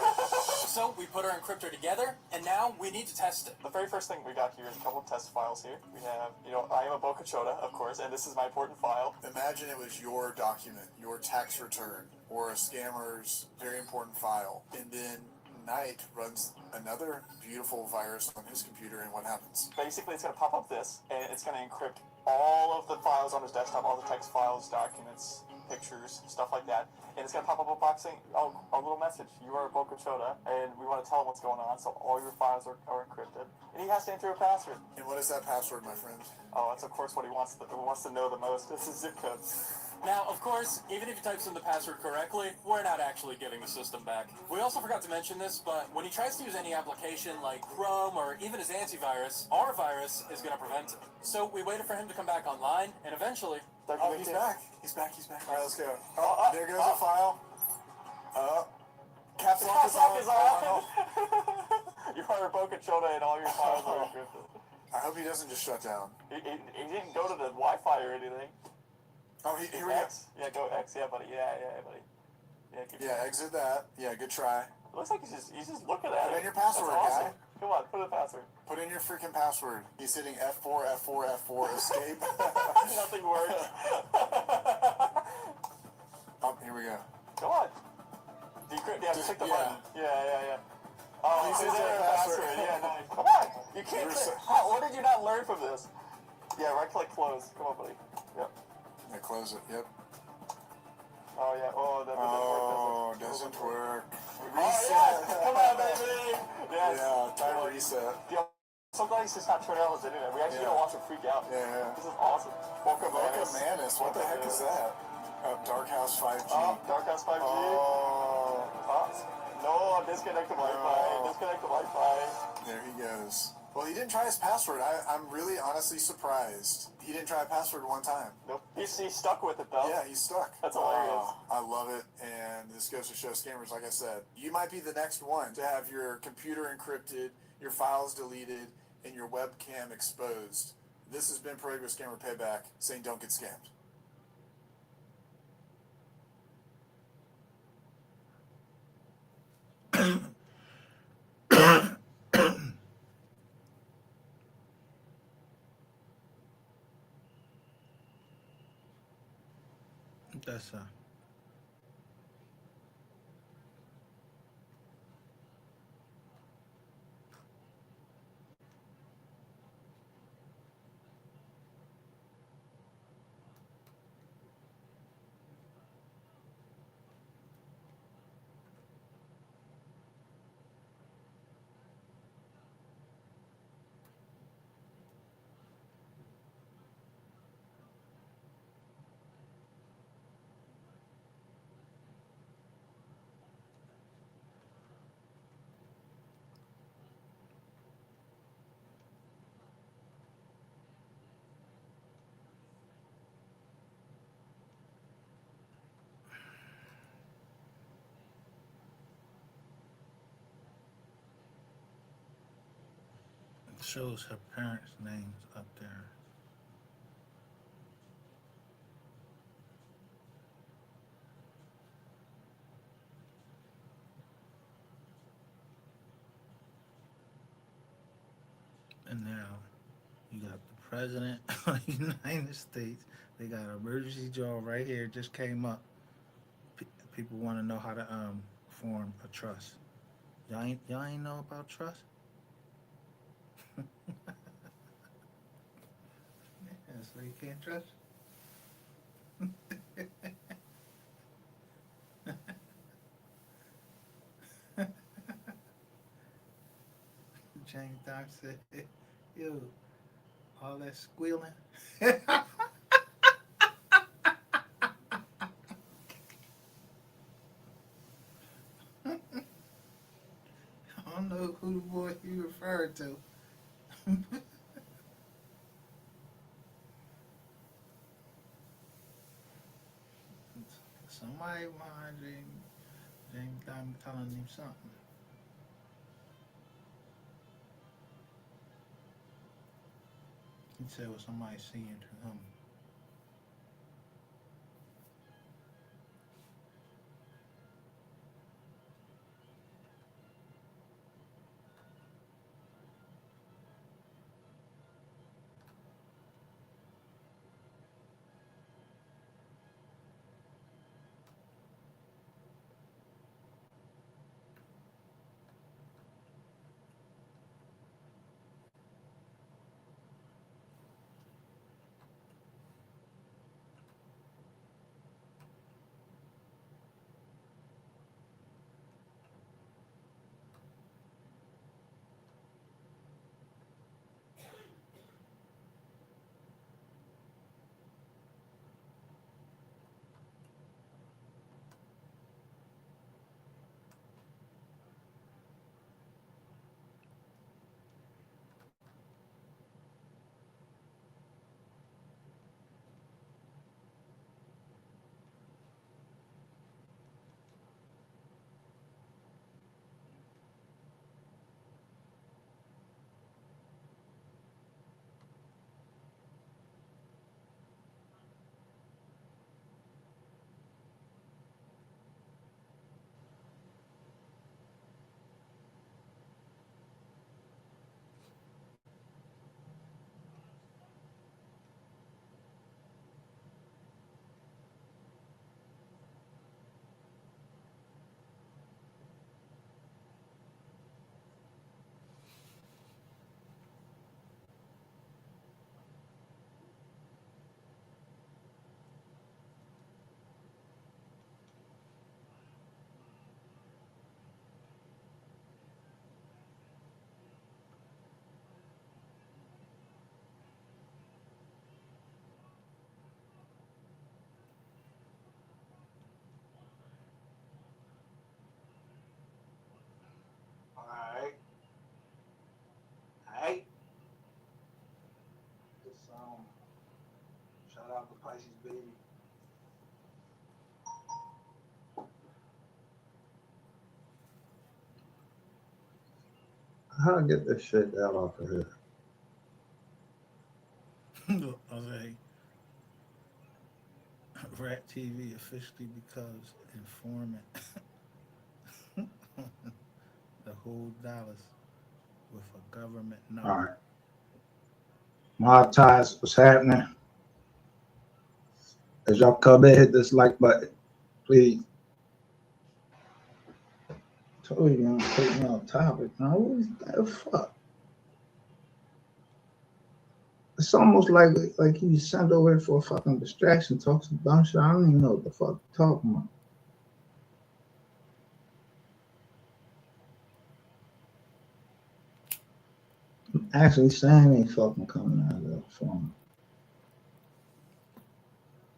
So we put our encryptor together, and now we need to test it. The very first thing we got here is a couple of test files here. We have, I am a Boca Chota, of course, and this is my important file. Imagine it was your document, your tax return, or a scammer's very important file, and then Knight runs another beautiful virus on his computer, and what happens? Basically, it's going to pop up this, and it's going to encrypt all of the files on his desktop, all the text files, documents, pictures, stuff like that. And it's going to pop up a box saying, a little message, you are a Boca Chota, and we want to tell him what's going on, so all your files are encrypted. And he has to enter a password. And what is that password, my friend? Oh, that's of course what he wants to know the most. It's his zip code. Now, of course, even if he types in the password correctly, we're not actually getting the system back. We also forgot to mention this, but when he tries to use any application like Chrome or even his antivirus, our virus is going to prevent it. So we waited for him to come back online, and eventually... Oh, he's back. He's back. All right, let's go. Oh, there goes the file. Caps lock is on. You are a Boca Chota and all your files are encrypted. I hope he doesn't just shut down. He didn't go to the Wi-Fi or anything. Oh, here we go. Yeah, go X. Yeah, buddy. Yeah, buddy. Yeah, exit that. Yeah, good try. It looks like he's just looking at it. Put in your password, That's awesome. guy. Come on, put in the password. Put in your freaking password. He's hitting F4, F4, F4, escape. Nothing works. Oh, here we go. Come on. Decrypt. Yeah, click the button. Yeah. Oh, Please is enter there a a password? password. Yeah, nice. Come on. You can't You're click. so- What did you not learn from this? Yeah, right click close. Come on, buddy. Yep. Yeah, close it. Yep. Oh, yeah. Oh, that Doesn't work. Oh, yes. Come on, baby. Yes. Yeah, time reset. Yeah. So glad he's just not turning on his internet. We actually gonna watch him freak out. Yeah. This is awesome. Boca Manus. What the heck is that? Dark House 5G. Oh, Dark House 5G. Oh. No, disconnect the Wi-Fi. Disconnect the Wi-Fi. There he goes. Well, he didn't try his password. I'm really honestly surprised. He didn't try a password one time. Nope. He's stuck with it, though. Yeah, he's stuck. That's hilarious. I love it. And this goes to show scammers, like I said, you might be the next one to have your computer encrypted, your files deleted, and your webcam exposed. This has been Prego Scammer Payback saying don't get scammed. That's shows her parents' names up there. And now you got the president of the United States. They got an emergency jaw right here. Just came up. People want to know how to form a trust. Y'all ain't know about trust? Yeah, so you can't trust? James Doc said, yo, all that squealing. I don't know who the boy he referred to. Somebody behind James Diamond telling him something. He said, was somebody saying to him? Pisces baby. How I get this shit out off of here? Okay. Rat TV officially becomes informant. The whole Dallas with a government number. All right. Mob ties, what's happening? As y'all come in, hit this like button, please. Told you I'm taking me off topic. Now, what is that fuck? It's almost like you sent over here for a fucking distraction, talk some dumb shit. I don't even know what the fuck you're talking about. I'm actually saying ain't fucking coming out of that phone.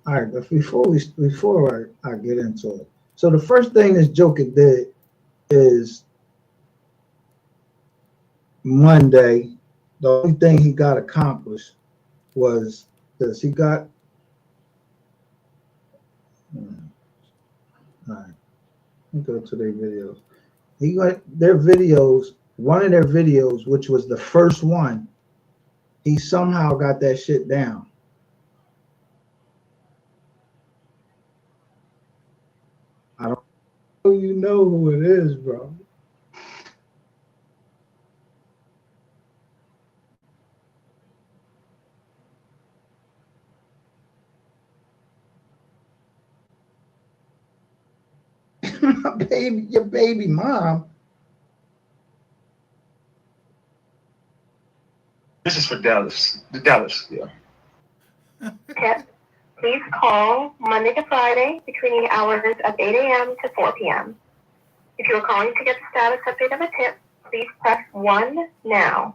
All right, but before I get into it, so the first thing this Joker did is Monday. The only thing he got accomplished was this. He got. All right, let me go to their videos. He got their videos. One of their videos, which was the first one, he somehow got that shit down. I don't know. You know who it is, bro. My baby, your baby mom. This is for Dallas. The Dallas, yeah. Tip, please call Monday to Friday between the hours of 8 a.m. to 4 p.m. If you are calling to get the status update of a tip, please press 1 now.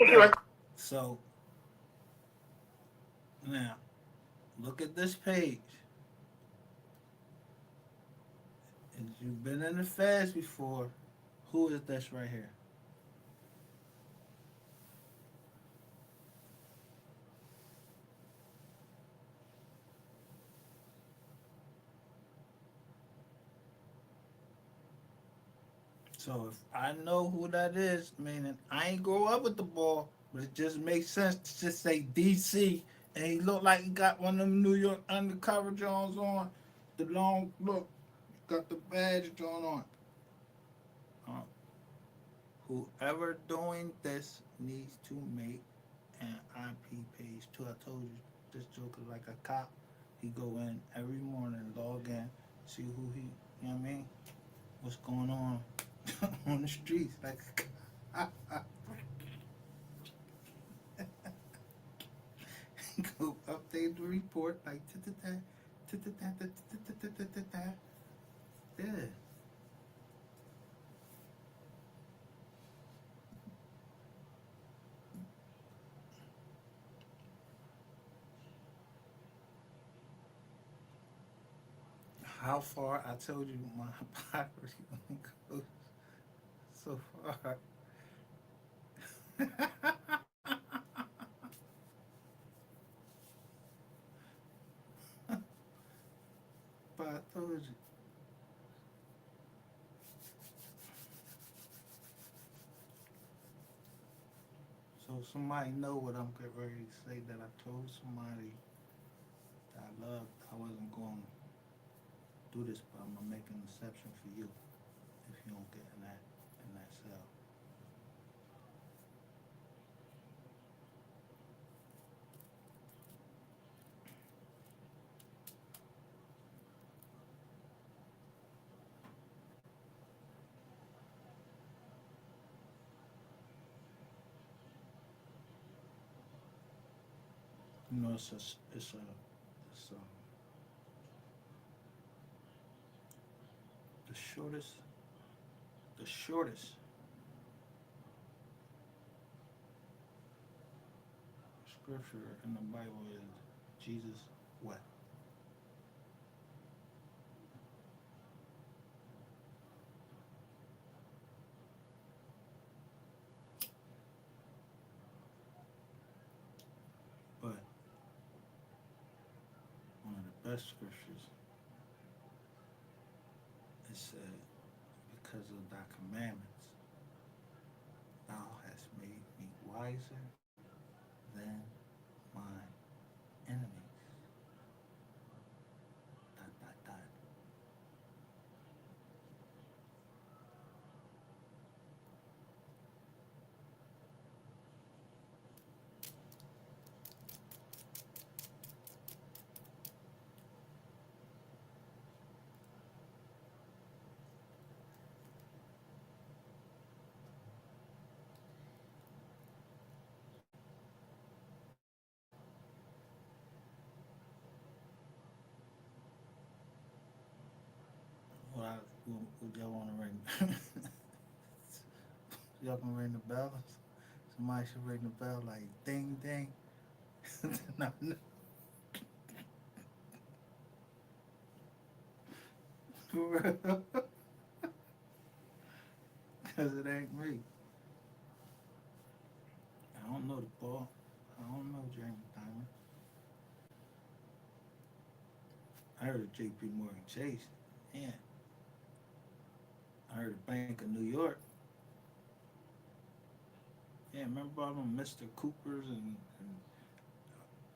If you are So now look at this page. If you've been in the fast before, who is this right here? So if I know who that is, meaning I ain't grow up with the ball, but it just makes sense to just say DC, and he looked like he got one of them New York undercover Jones on, the long look, got the badge John on. Whoever doing this needs to make an IP page too. I told you this joker like a cop. He go in every morning, log in, see who he, you know what I mean? What's going on on the streets, like go update the report, like yeah. How far? I told you my hypocrisy only goes so far. But I told you. So somebody know what I'm getting ready to say, that I told somebody that I loved. I wasn't going to do this, but I'm gonna make an exception for you if you don't get in that cell. You know, it's the shortest scripture in the Bible is Jesus wept. But best scriptures. It said, because of thy commandments, thou hast made me wiser than my enemies. Dot, dot, dot. Well, would y'all want to ring? Y'all gonna ring the bell? Somebody should ring the bell like ding ding. No, no. For real. Cause it ain't me. I don't know the ball. I don't know Jamie Dimon. I heard of J.P. Morgan Chase. Yeah. I heard of Bank of New York. Yeah, remember all them Mr. Coopers and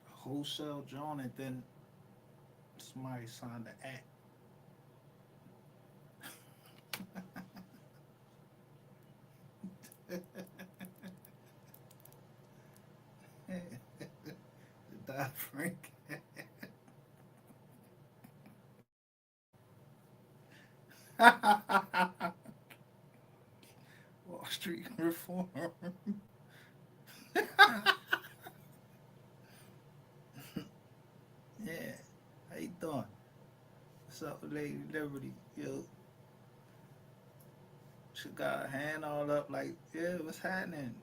wholesale John, and then somebody signed the act. The Dodd Frank. Wall Street reform. Yeah. How you doing? What's up, Lady Liberty? Yo, she got her hand all up like, yeah, what's happening?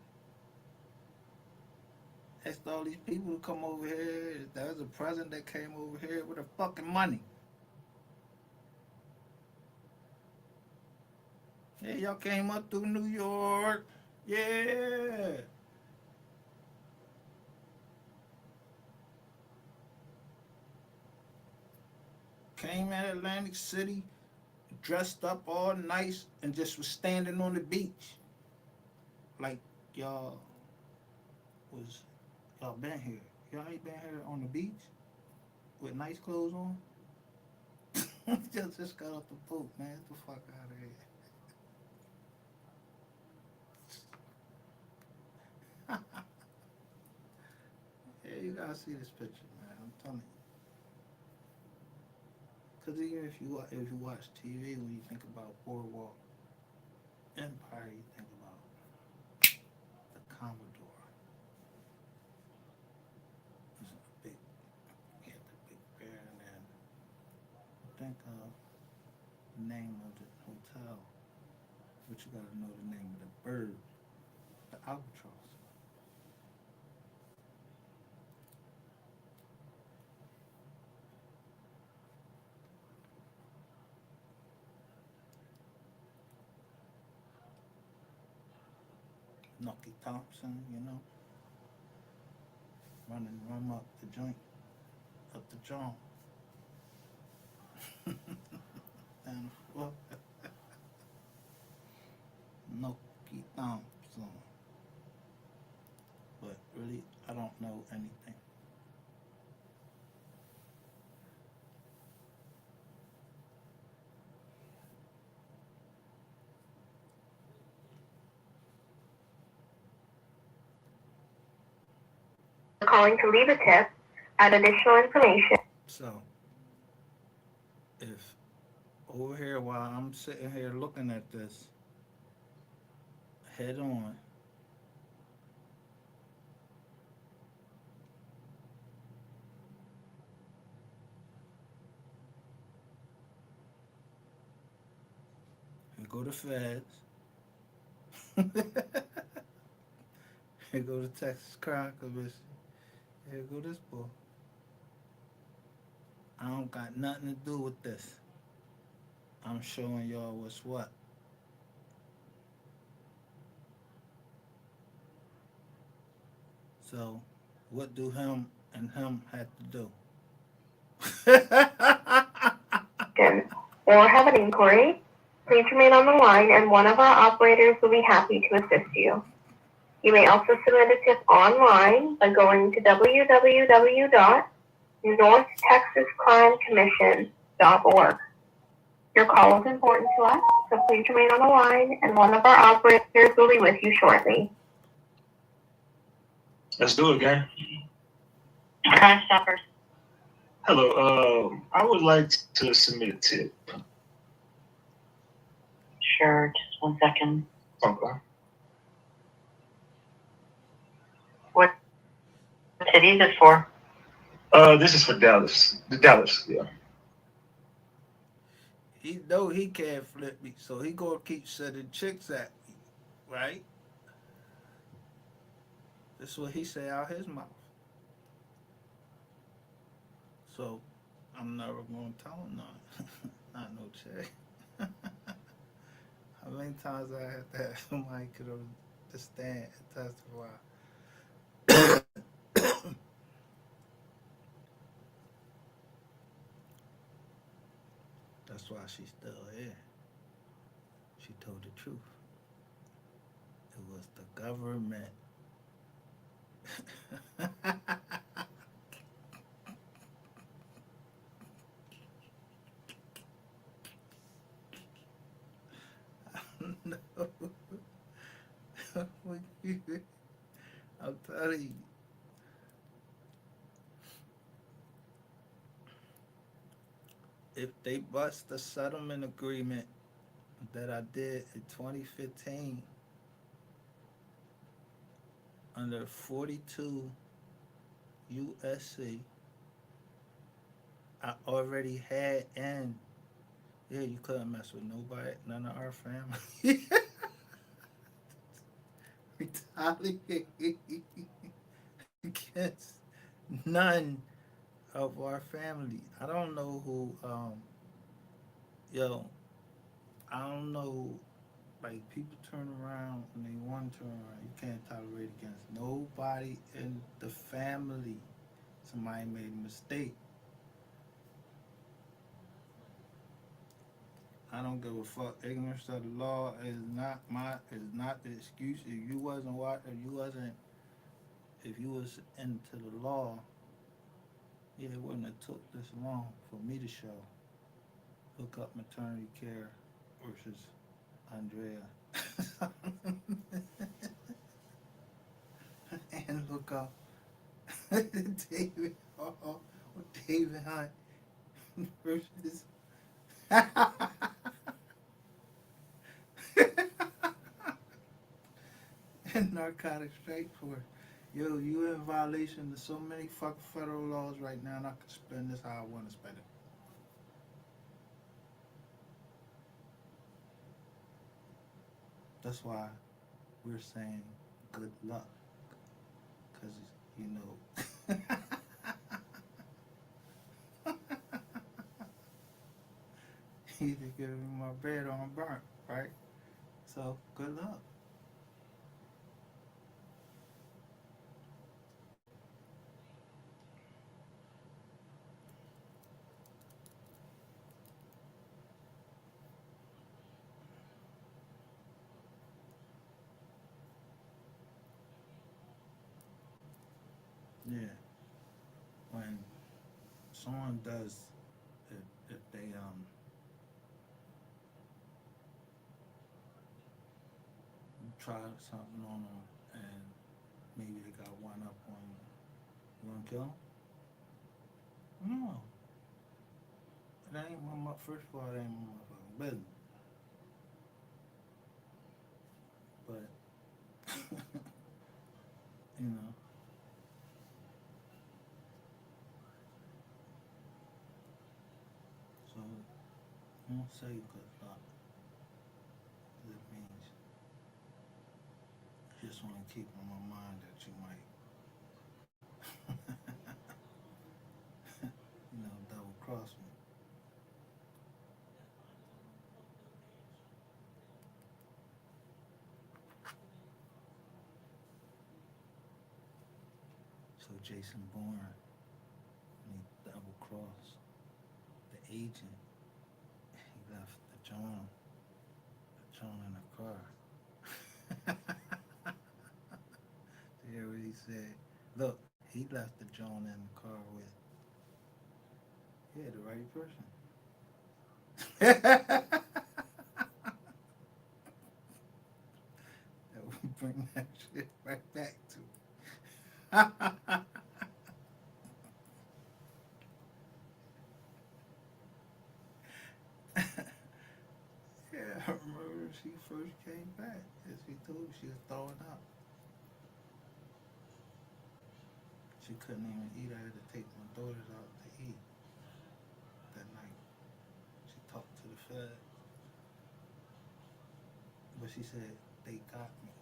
Asked all these people to come over here. There was a president that came over here with the fucking money. Yeah, y'all came up through New York. Yeah. Came in Atlantic City, dressed up all nice, and just was standing on the beach. Like y'all was, y'all been here. Y'all ain't been here on the beach with nice clothes on? just got off the boat, man. Get the fuck out of here. Yeah, you gotta see this picture, man. I'm telling you. Because even if you watch TV, when you think about Boardwalk Empire, you think about the Commodore. It's a big, he had the big bear, and then think of the name of the hotel, but you gotta know the name of the bird, the albatross. Nucky Thompson, running rum up the joint, up the joint. And well, Nucky Thompson. But really, I don't know anything. Calling to leave a tip, add additional information. So, if over here while I'm sitting here looking at this, head on, here go the feds, here go the Texas Crime Commission, here go this boy. I don't got nothing to do with this. I'm showing y'all what's what. So, what do him and him have to do? Or have an inquiry, please remain on the line and one of our operators will be happy to assist you. You may also submit a tip online by going to www.northtexascrimecommission.org. Your call is important to us, so please remain on the line and one of our operators will be with you shortly. Let's do it, gang. Crime Stoppers. Hello, I would like to submit a tip. Sure, just 1 second. Okay. What city is this for? This is for Dallas. Dallas, yeah. He know he can't flip me, so he gonna keep sending chicks at me, right? This is what he say out his mouth. So I'm never gonna tell him nothing. Not no chick. How many times I had to have somebody could have to stand and testify? That's why she's still here. She told the truth. It was the government. No. I'm telling you. If they bust the settlement agreement that I did in 2015 under 42 USC, I already had in. Yeah, you couldn't mess with nobody, none of our family. Retaliate against none of our family. I don't know who, yo, I don't know, like, people turn around when they want to turn around. You can't tolerate against nobody in the family. Somebody made a mistake. I don't give a fuck. Ignorance of the law is not the excuse. If you was into the law, yeah, it wouldn't have took this long for me to show. Look up maternity care versus Andrea. And look up David Hall or David Hunt versus and narcotics straight for yo, you in violation of so many fucking federal laws right now, and I can spend this how I want to spend it. That's why we're saying good luck, because you know either give me my bread or I'm burnt, right? So good luck. Yeah. When someone does, if they try something on them and maybe they got one up on you, you wanna kill them? No. It ain't first of all, it ain't my motherfucking business. But you know, so don't say good luck. It means you just want to keep in my mind that you might, double cross me. So Jason Bourne, he double crossed. agent, he left the John in the car. You hear what he said? Look, he left the John in the car with, the right person. That would bring that shit right back to Yeah, I remember she first came back. As he told she was throwing up. She couldn't even eat. I had to take my daughters out to eat that night. She talked to the Fed, but she said they got me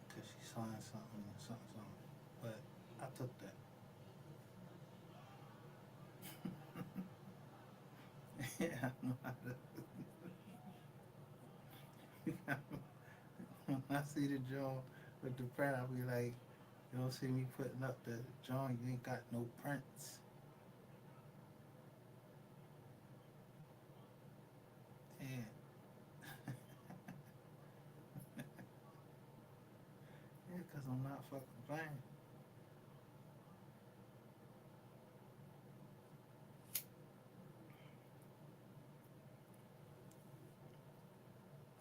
because she signed something. But I took that. Yeah, I know how to. When I see the jaw with the print, I'll be like, you don't see me putting up the jaw, you ain't got no prints. Yeah. Yeah, because I'm not fucking playing.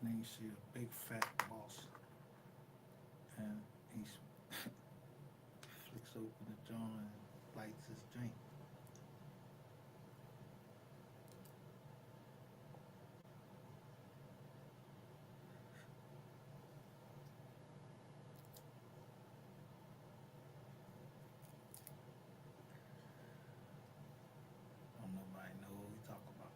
And then you see a big fat boss, and he flicks open the jaw and lights his drink. Don't nobody know what we talk about.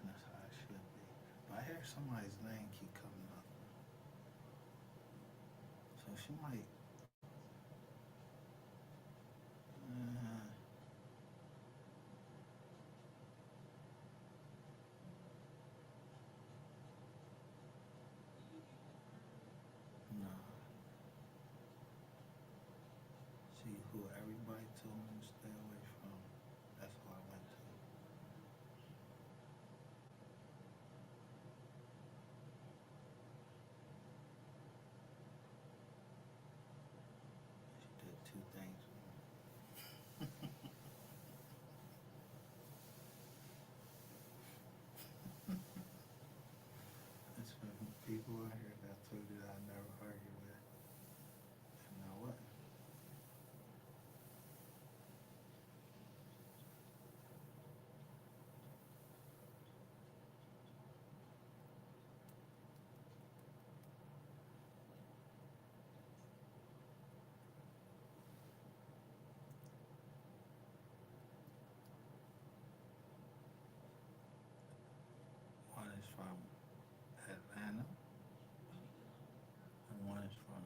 And that's how it should be. But I hear somebody's name keep coming up. So she might. No. See who everybody told me to stay away from. That's who I went to. She did two things for me. That's from people out here that I told you that I never argue with. And I wasn't. One is from Atlanta, and one is from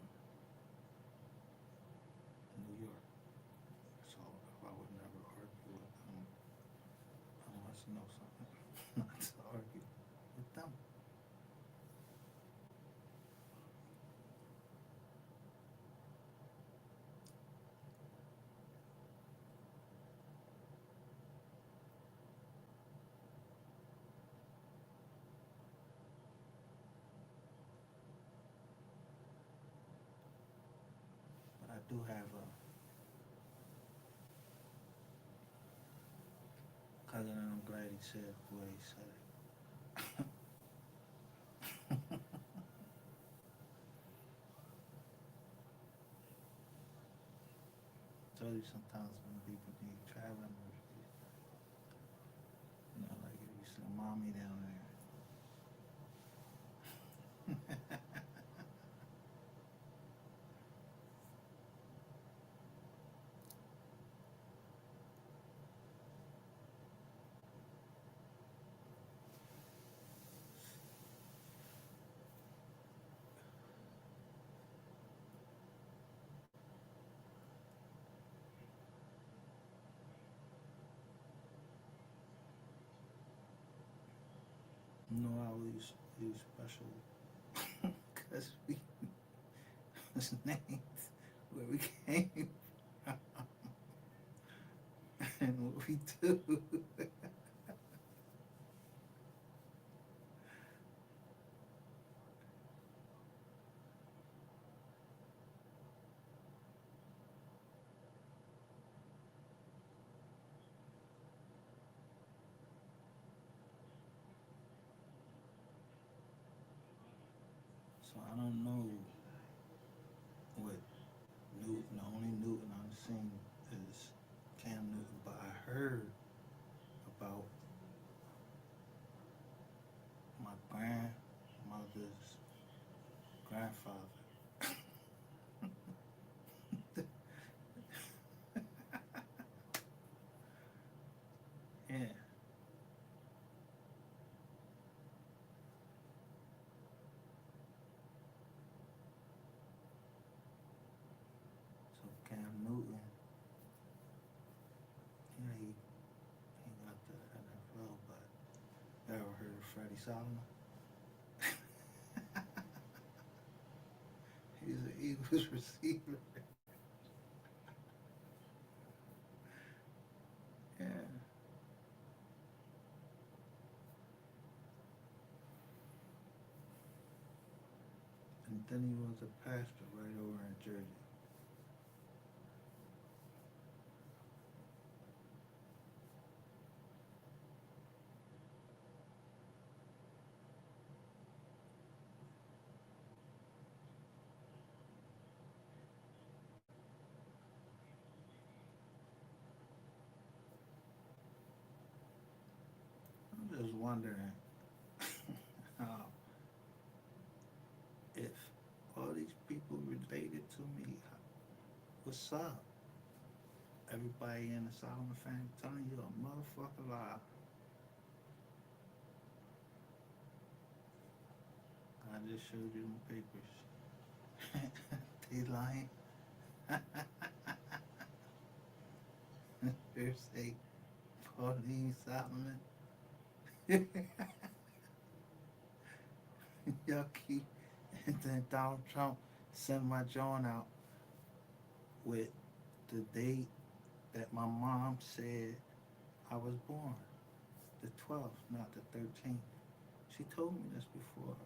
New York. So I would never argue with them. I must know something not to argue with them. But I do have a cousin, and I'm glad he said it the way he said it. I told you sometimes when people need traveling, like if you see mommy down there. No, I always use special because we was named where we came from and We do. So I don't know what Newton. The only Newton I've seen is Cam Newton, but I heard about my grandmother's grandfather. Yeah. So Cam Newton, yeah, he got the NFL, but you ever heard of Freddie Solomon? He's an Eagles receiver. Yeah. And then he was a pastor right over in Jersey. I'm just wondering how, if all these people related to me, what's up? Everybody in the Solomon family telling you a motherfucker lie. I just showed you them papers. They lying. Here's say Pauline Solomon. Y'all keep, and then Donald Trump sent my joint out with the date that my mom said I was born. The 12th, not the 13th. She told me this before.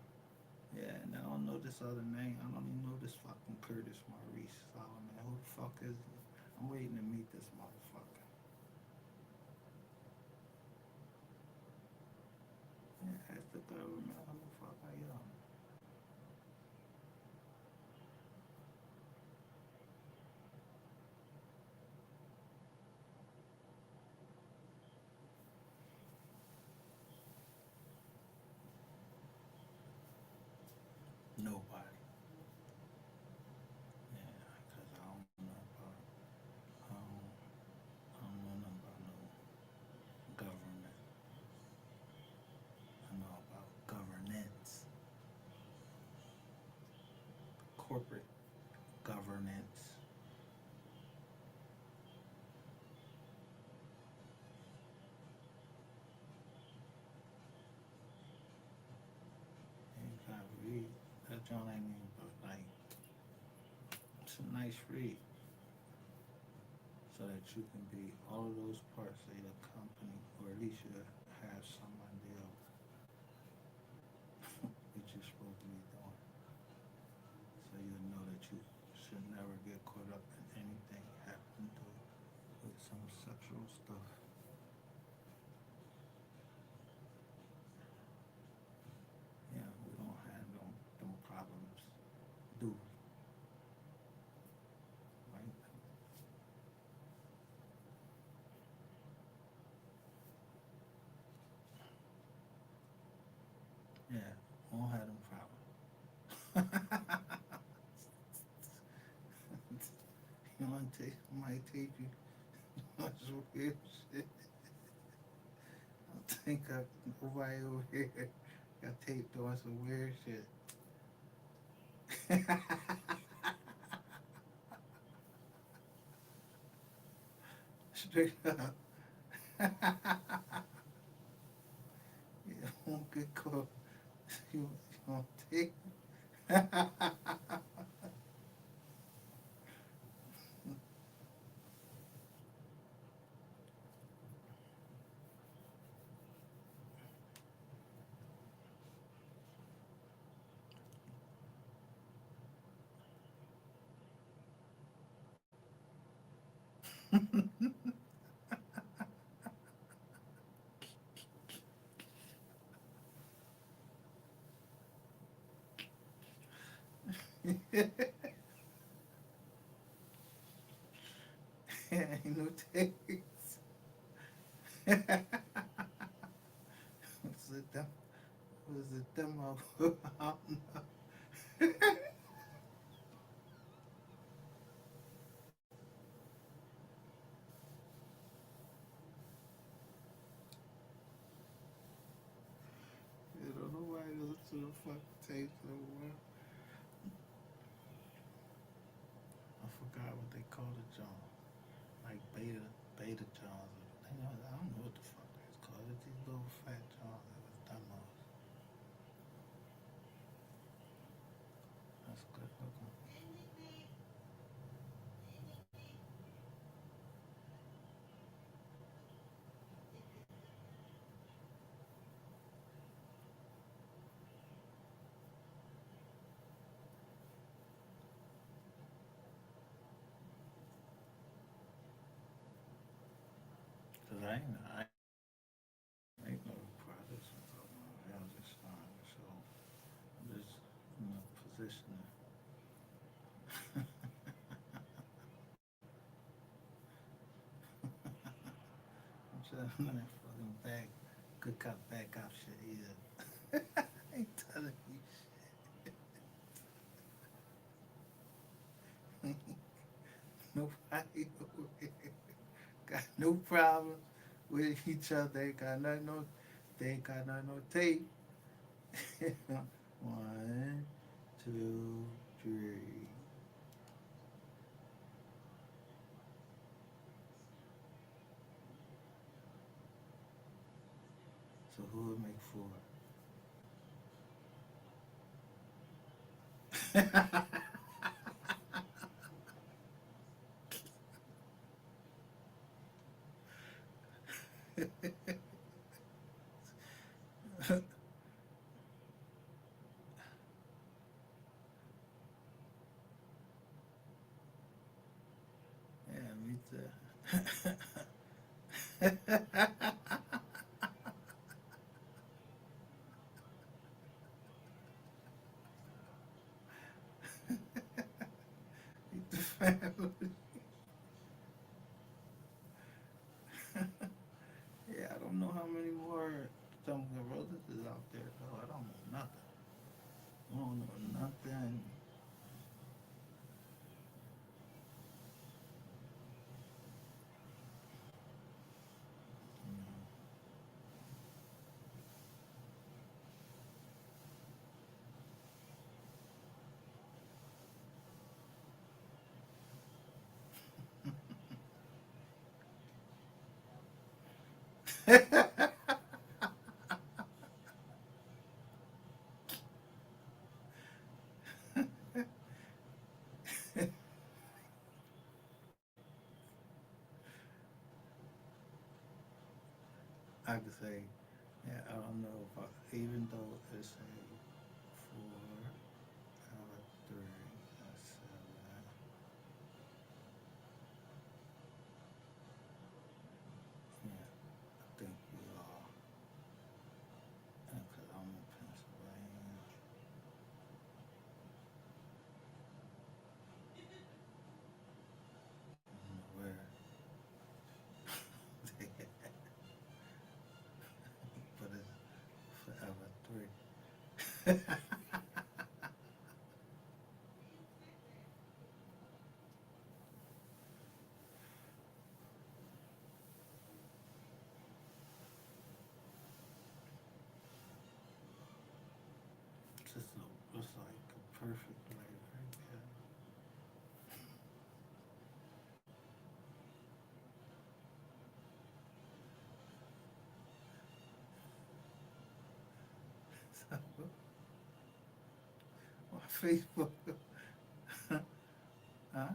Yeah, and I don't know this other name. I don't even know this fucking Curtis Maurice Solomon. Who the fuck is he? I'm waiting to meet this motherfucker. Yeah, ask the government who the fuck I am. Nobody. Yeah, because I don't know about, um, I don't know nothing about no government. I know about governance, corporate governance. You gotta read. That joint ain't even but like, it's a nice read. So that you can be all of those parts of your company, or at least you have some idea of what you're supposed to be doing. So you know that you should never get caught up in anything having to do with some sexual stuff. Yeah, we don't have them problems, do we? Right? Yeah, we don't have them problems. You want to take, might take you much weird shit. I think nobody over here got taped doing some weird shit. Straight up. You won't get caught. You won't take. Ain't no taste. Was it them? Was it them? I don't know. You don't know why goes to the fucking taste of the world. I forgot what they call the John. Like beta Johns. I don't know what the fuck it's called. It's these little fat Johns that was demos. That's good looking. Cause I ain't no products and stuff. I was just starting, so I'm just positioning. I'm trying to that fucking back, good cop, bad cop shit either. I ain't telling you shit. Nobody over here got no problems with each other. They ain't got nothing no, they ain't got nothing no tape. One, two, three. So who would make four? Yeah, me too. Eat the family. Yeah, I don't know how many more Dunkin' Roses is out there though. I don't know nothing. I don't know nothing. I could say, yeah, I don't know if even though it's a 4 out of 3, that's 7. Yeah, I think we are. Because I'm in Pennsylvania. I don't know where. But it's forever 3. It's like a perfect flavor right there. So, on Facebook, huh?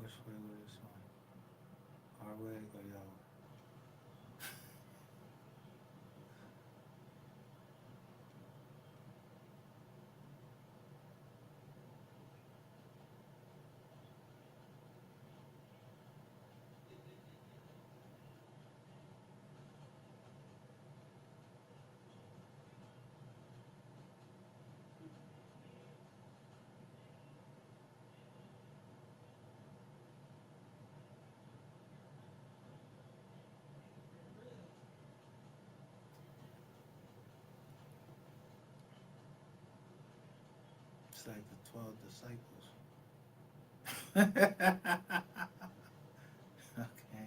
Which way was this one? Our way or y'all? It's like the 12 disciples. Okay.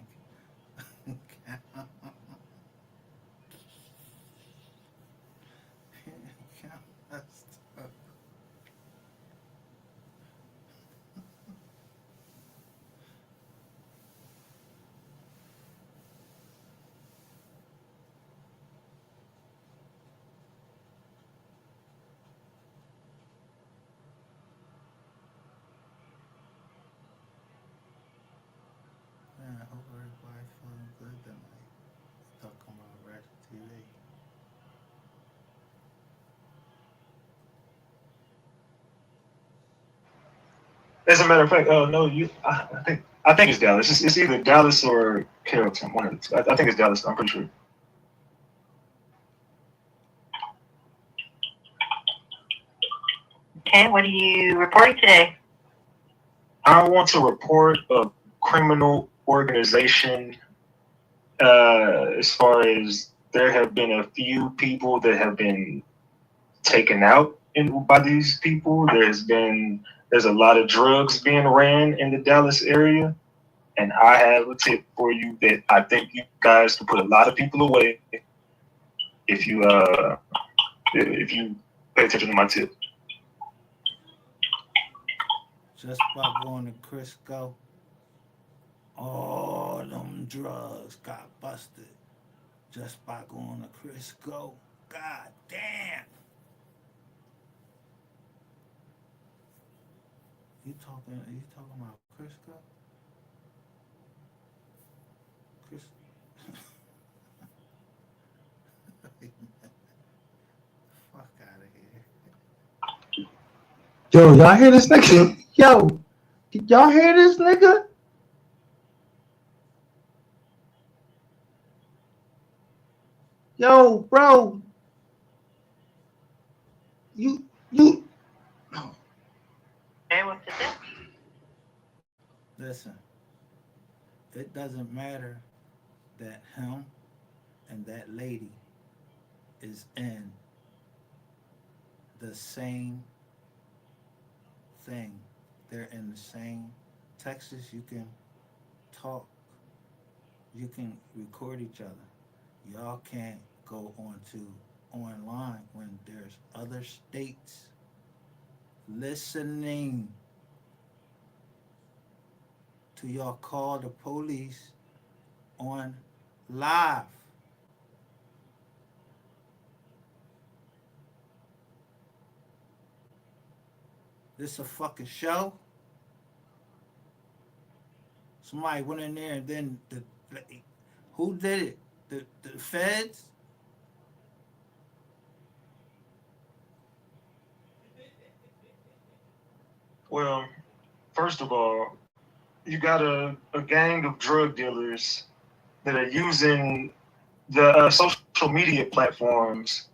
Man, I hope everybody feeling good tonight. Talking about Ratchet TV. As a matter of fact, oh no, I think it's Dallas. It's either Dallas or Carrollton. One of the two. I think it's Dallas. I'm pretty sure. Okay, what are you reporting today? I want to report a criminal organization. As far as there have been a few people that have been taken out by these people. There's a lot of drugs being ran in the Dallas area, and I have a tip for you that I think you guys can put a lot of people away if you pay attention to my tip. Just by going to Crisco, all them drugs got busted. Just by going to Crisco. God damn. You talking about Crisco? Chris Fuck out of here. Yo, y'all hear this nigga? Yo, did y'all hear this nigga? Yo, bro. You. Hey, what's the tip? Listen, it doesn't matter that him and that lady is in the same thing. They're in the same Texas. You can talk, you can record each other. Y'all can't go online when there's other states listening to y'all call the police on live. This a fucking show. Somebody went in there and then who did it? The feds? Well, first of all, you got a gang of drug dealers that are using the social media platforms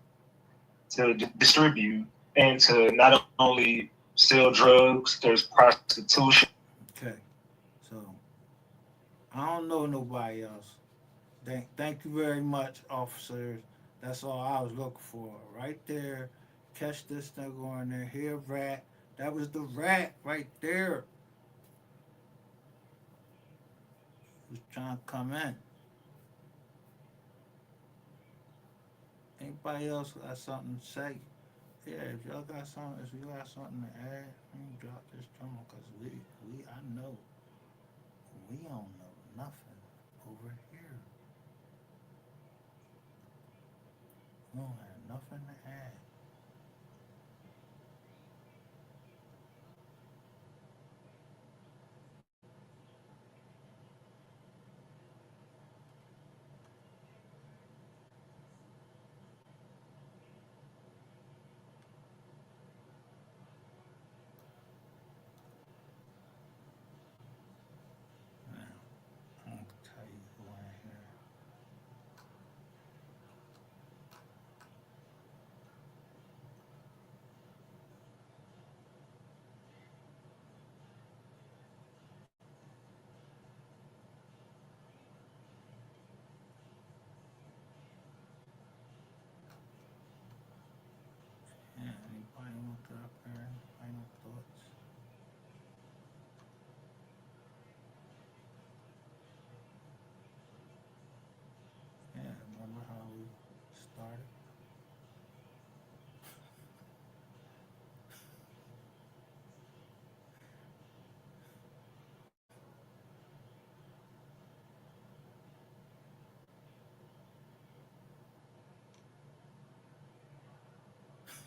to distribute and to not only sell drugs, there's prostitution. Okay, so I don't know nobody else. Thank you very much, officers. That's all I was looking for. Right there. Catch this nigga on there. Here, rat. That was the rat right there. He was trying to come in. Anybody else got something to say? Yeah, if y'all got something, if you got something to add, let me drop this drummer because I know we don't know nothing over here. We don't have nothing to add.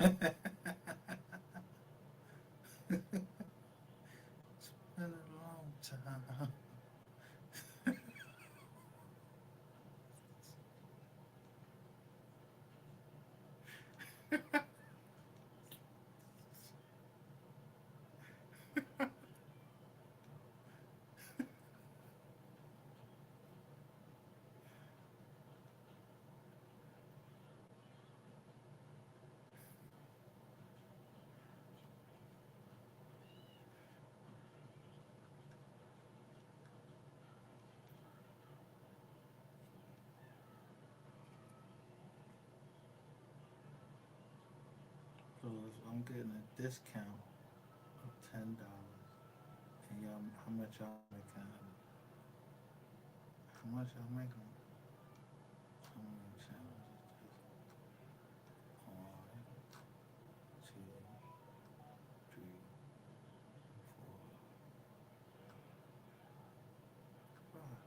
been a long time. So I'm getting a discount of $10. And y'all, how much y'all making? How much y'all making? How many channels is this? One, two, three, four, five.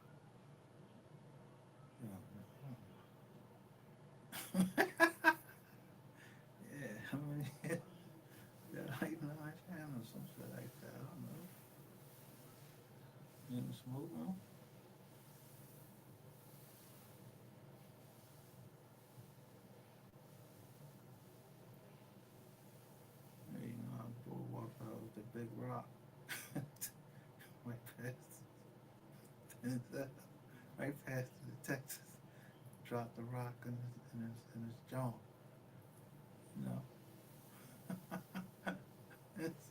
Yeah, how many? Yeah, like 9 channels, some shit like that. I don't know. You in the smoke room? Yeah, you know, I go walk out with the big rock. Right past, right past the Texas. Drop the rock in his jaw. You know. It's,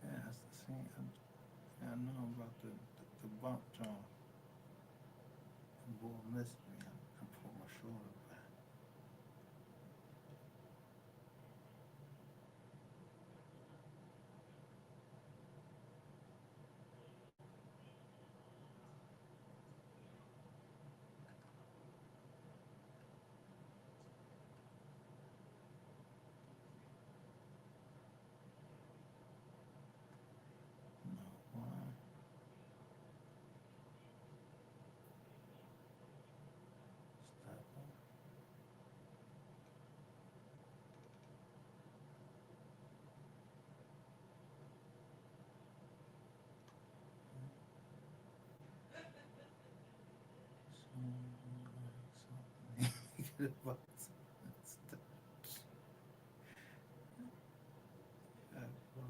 yeah, that's the same. I know about the bump jaw. The boy missed me. I pulled my shoulder back. No, why? Stop. Get a box. Stop. Boy.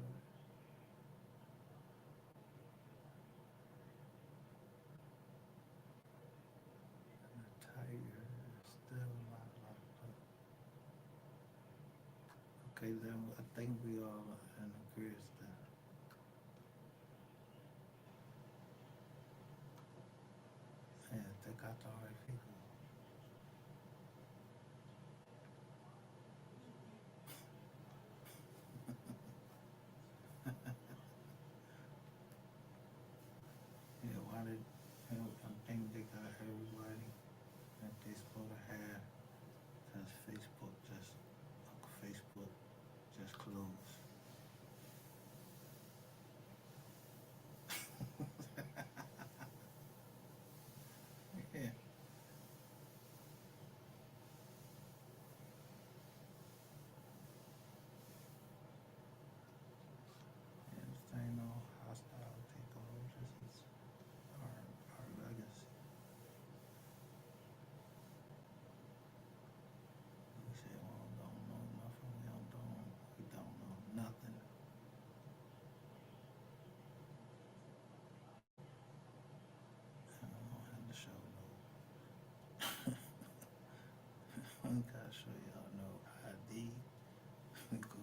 The tiger is still not locked up. Okay, then I think we all in agreement then. Yeah, they got the right people. Yeah, why did I think they got everybody that they supposed to have because Facebook just closed. Yeah. And this ain't no hostile takeover, this is our legacy. We say, well, don't know nothing, we don't know nothing. I don't have to show no. We gotta show y'all no ID. We go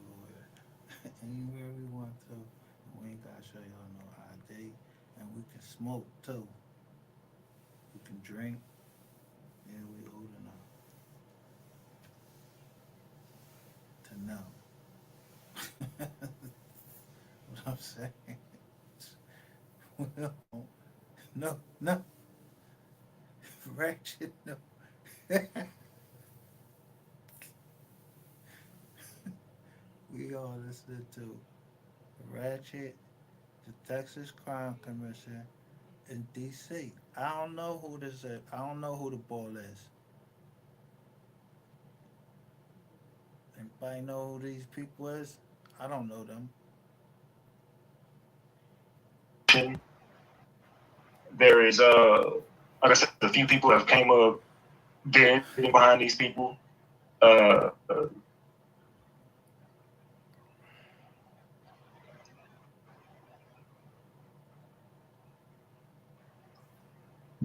anywhere we want to. We ain't gotta show y'all no ID. And we can smoke too. We can drink. Yeah, we old enough to know. What I'm saying. Well, no. Ratchet, no. We all listening to Ratchet, the Texas Crime Commission in D.C. I don't know who this is. I don't know who the ball is. Anybody know who these people is? I don't know them. There is like I said, a few people have came up dead behind these people. Uh,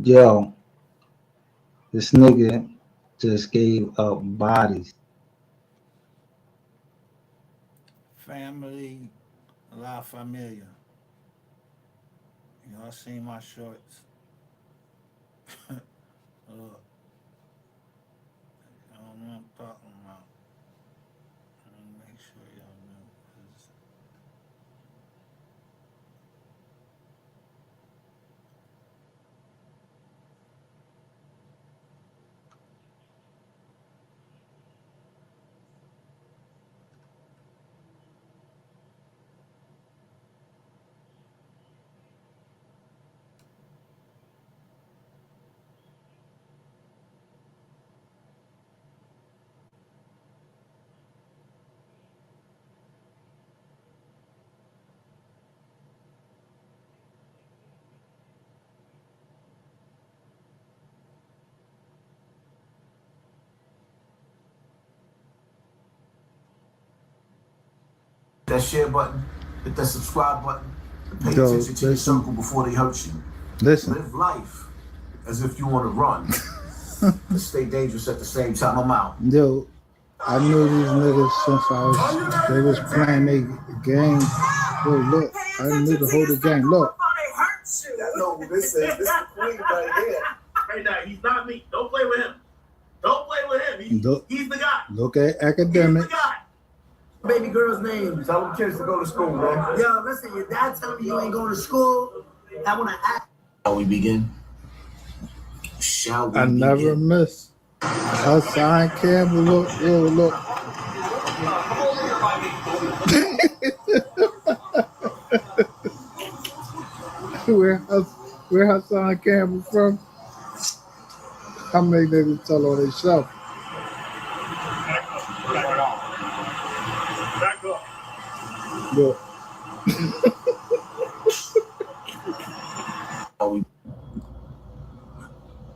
Yo, this nigga just gave up bodies. Family, La Familia. Y'all seen my shorts? Look, I don't know what I'm talking about. Let me make sure y'all know. 'Cause That share button, hit that subscribe button, and pay Yo, attention to your listen. circle before they hurt you. Listen. Live life as if you want to run. But stay dangerous at the same time. I'm out. Yo, I knew these niggas since they was playing their game. Yo, look, I knew the whole game. Look. I know who this is. This is the queen right here. Hey, now, he's not me. Don't play with him. Don't play with him. He's the guy. Look at academic. He's the guy. Baby girl's name. Tell them kids to go to school, man. Yo, listen, your dad telling me you ain't going to school. I want to act. Shall we begin? Shall we I begin? never miss. Hassan Campbell, look, yo, look. where Hassan Campbell from? How many niggas tell on themselves? Back up. Look.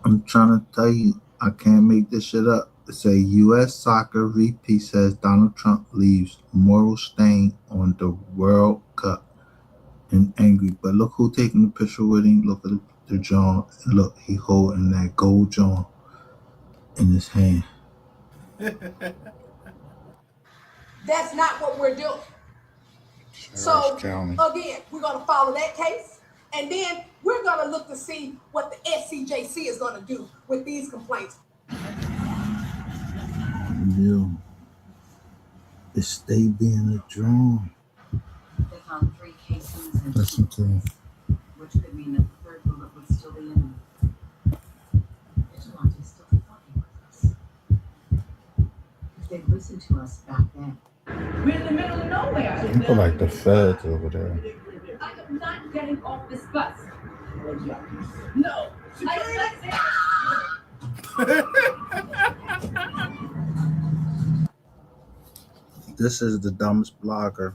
I'm trying to tell you, I can't make this shit up. It say U.S. soccer VP says Donald Trump leaves moral stain on the World Cup and angry. But look who taking the picture with him. Look at the John. Look, he holding that gold John in his hand. That's not what we're doing. So again, we're going to follow that case, and then we're going to look to see what the SCJC is going to do with these complaints. Yo, it's stay being a drone. They found 3 cases and Listen to him. which could mean that the 3rd bullet was still in them. Vigilantes still fucking with us. If they'd listened to us back then. We're in the middle of nowhere. People like the feds over there. I am not getting off this bus. No. This is the dumbest blogger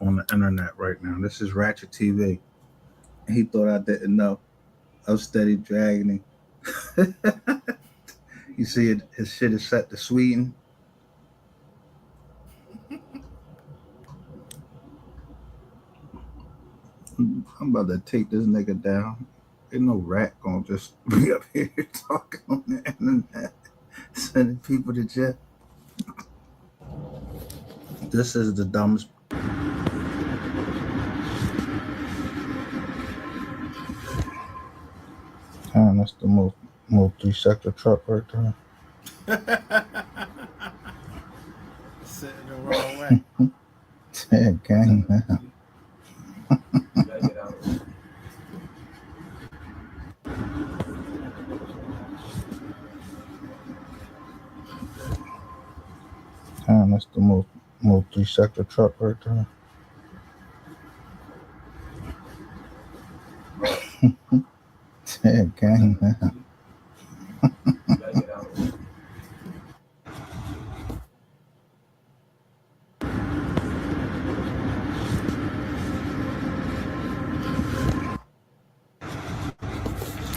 on the internet right now. This is Ratchet TV. He thought I didn't know. I'm steady dragging him. You see it, his shit is set to Sweden. I'm about to take this nigga down. Ain't no rat gonna just be up here talking on the internet, sending people to jail. This is the dumbest. Damn, that's the MO3 sector truck right there. Sitting the wrong way. Damn, gang, man. Damn, that's the MO3 sector truck right there. Yeah, gang, man.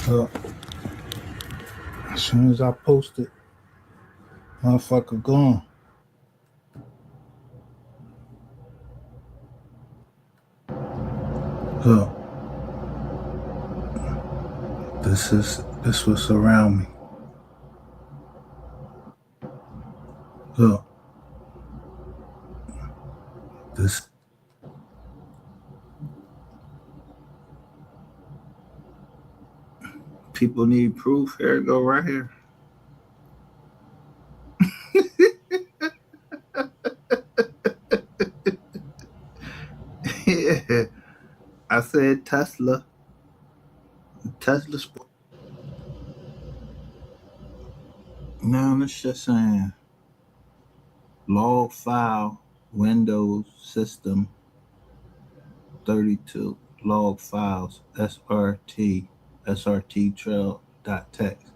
So, as soon as I post it, motherfucker gone. Look, this was around me. Look, this people need proof. Here it go right here. Yeah, I said Tesla. Tesla Sport. Now it's just saying log file Windows system 32 log files srt trail dot text.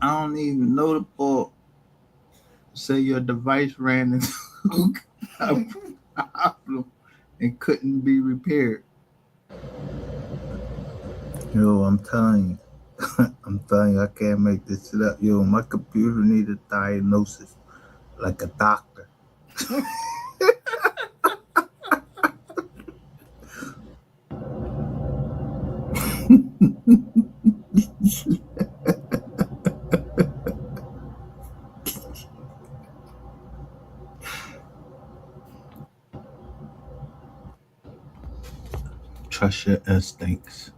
I don't even know the board. Say your device ran into a problem and couldn't be repaired. Yo, I'm telling you, I can't make this shit up. Yo, my computer needed diagnosis like a doctor. Trust your instincts.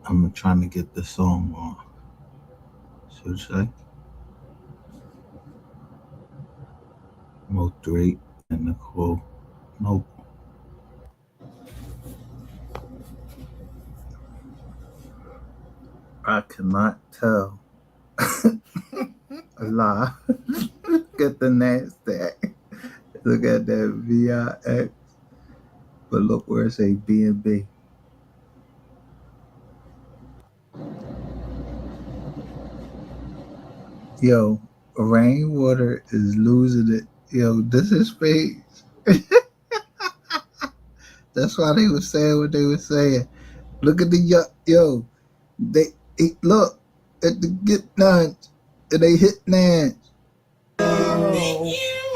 I'm trying to get the song on. Should I? MO3 and Nicole. Nope. I cannot tell. A lie. Look at the NASDAQ. Look at that VIX. But look where it say BNB. Yo, rainwater is losing it. Yo, this is fake. That's why they were saying what they were saying. Look at the yo. They look at the get nuns and they hit nans.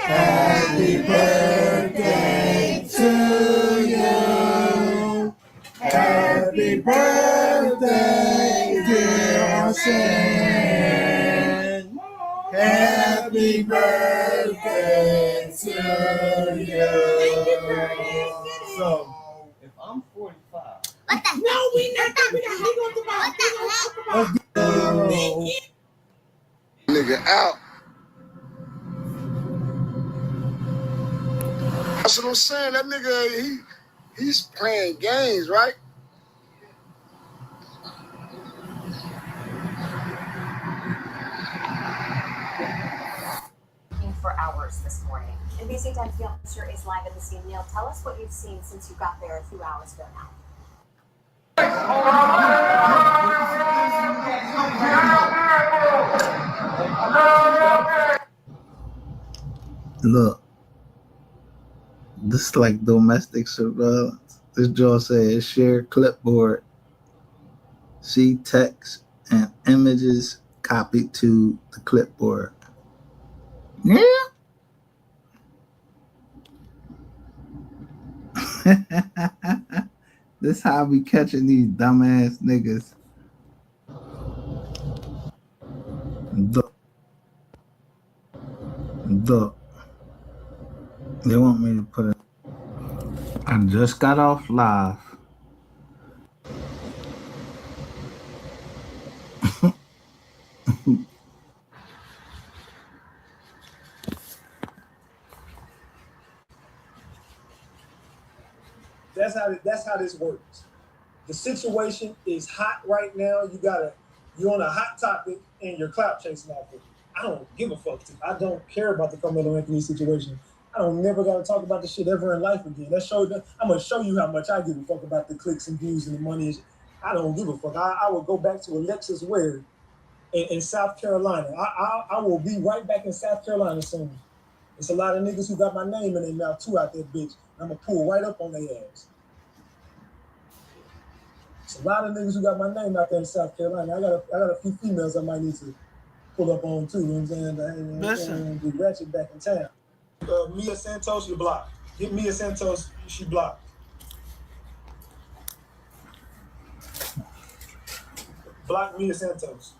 Happy birthday to you. Happy birthday, dear Shan. Happy birthday to you. So, if I'm 45. No, we not. We got to go to Nigga out. That's what I'm saying. That nigga, he's playing games, right? For hours this morning. NBC 10 field officer is live at the scene. Neil, tell us what you've seen since you got there a few hours ago now. Look, this is like domestic surveillance. This jaw says share clipboard, see text and images copied to the clipboard. Yeah. This how we catching these dumbass niggas. Look. They want me to put it. I just got off live. That's how this works. The situation is hot right now. You got You're on a hot topic and you're clout chasing off of it. I don't give a fuck. I don't care about the Carmelo Anthony situation. I don't never got to talk about this shit ever in life again. I'm going to show you how much I give a fuck about the clicks and views and the money. I don't give a fuck. I will go back to Alexis Ware in South Carolina. I will be right back in South Carolina soon. It's a lot of niggas who got my name in their mouth too out there, bitch. I'm going to pull right up on their ass. It's a lot of niggas who got my name out there in South Carolina. I got a few females I might need to pull up on too. You know what I'm saying? Listen. Be ratchet back in town. Mia Santos, you blocked. Get Mia Santos, she blocked. Block Mia Santos.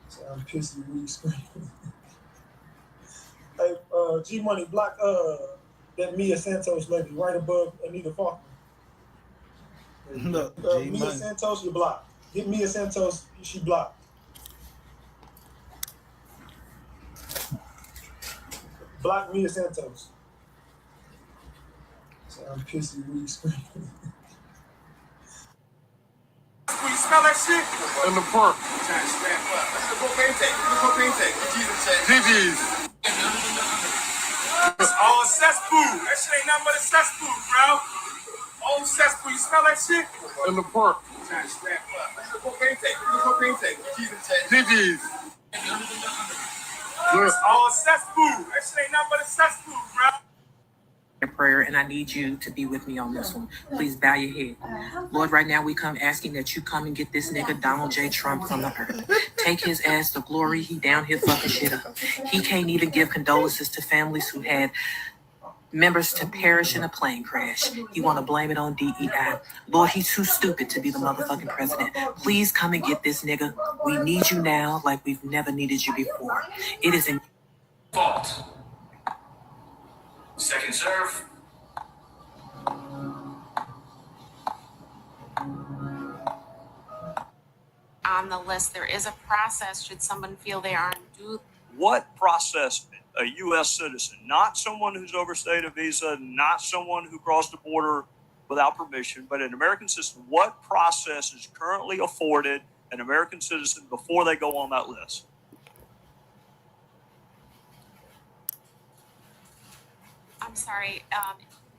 So I'm pissy when you scream. Hey, G Money, block that Mia Santos lady right above Anita Faulkner. Look, Mia Santos, you blocked. Get Mia Santos, she blocked. Block Mia Santos. So I'm pissy when you scream. When you smell that shit? In the park. Trying to strap up. That's the propane tank. The propane tank. GG's. It's all cesspool. That shit ain't nothing but a cesspool, bro. Old cesspool. You smell that shit? In the park. Trying to strap up. That's the propane tank. The propane tank. GG's. It's all cesspool. That shit ain't nothing but a cesspool, bro. Prayer, and I need you to be with me on this one. Please bow your head. Lord, right now we come asking that you come and get this nigga Donald J. Trump from the earth. Take his ass to glory. He down here fucking shit up. He can't even give condolences to families who had members to perish in a plane crash. He want to blame it on DEI. Lord, he's too stupid to be the motherfucking president. Please come and get this nigga. We need you now like we've never needed you before. It is in fault. Second serve. On the list, there is a process should someone feel they are undue. What process a U.S. citizen, not someone who's overstayed a visa, not someone who crossed the border without permission, but an American citizen, what process is currently afforded an American citizen before they go on that list? I'm sorry,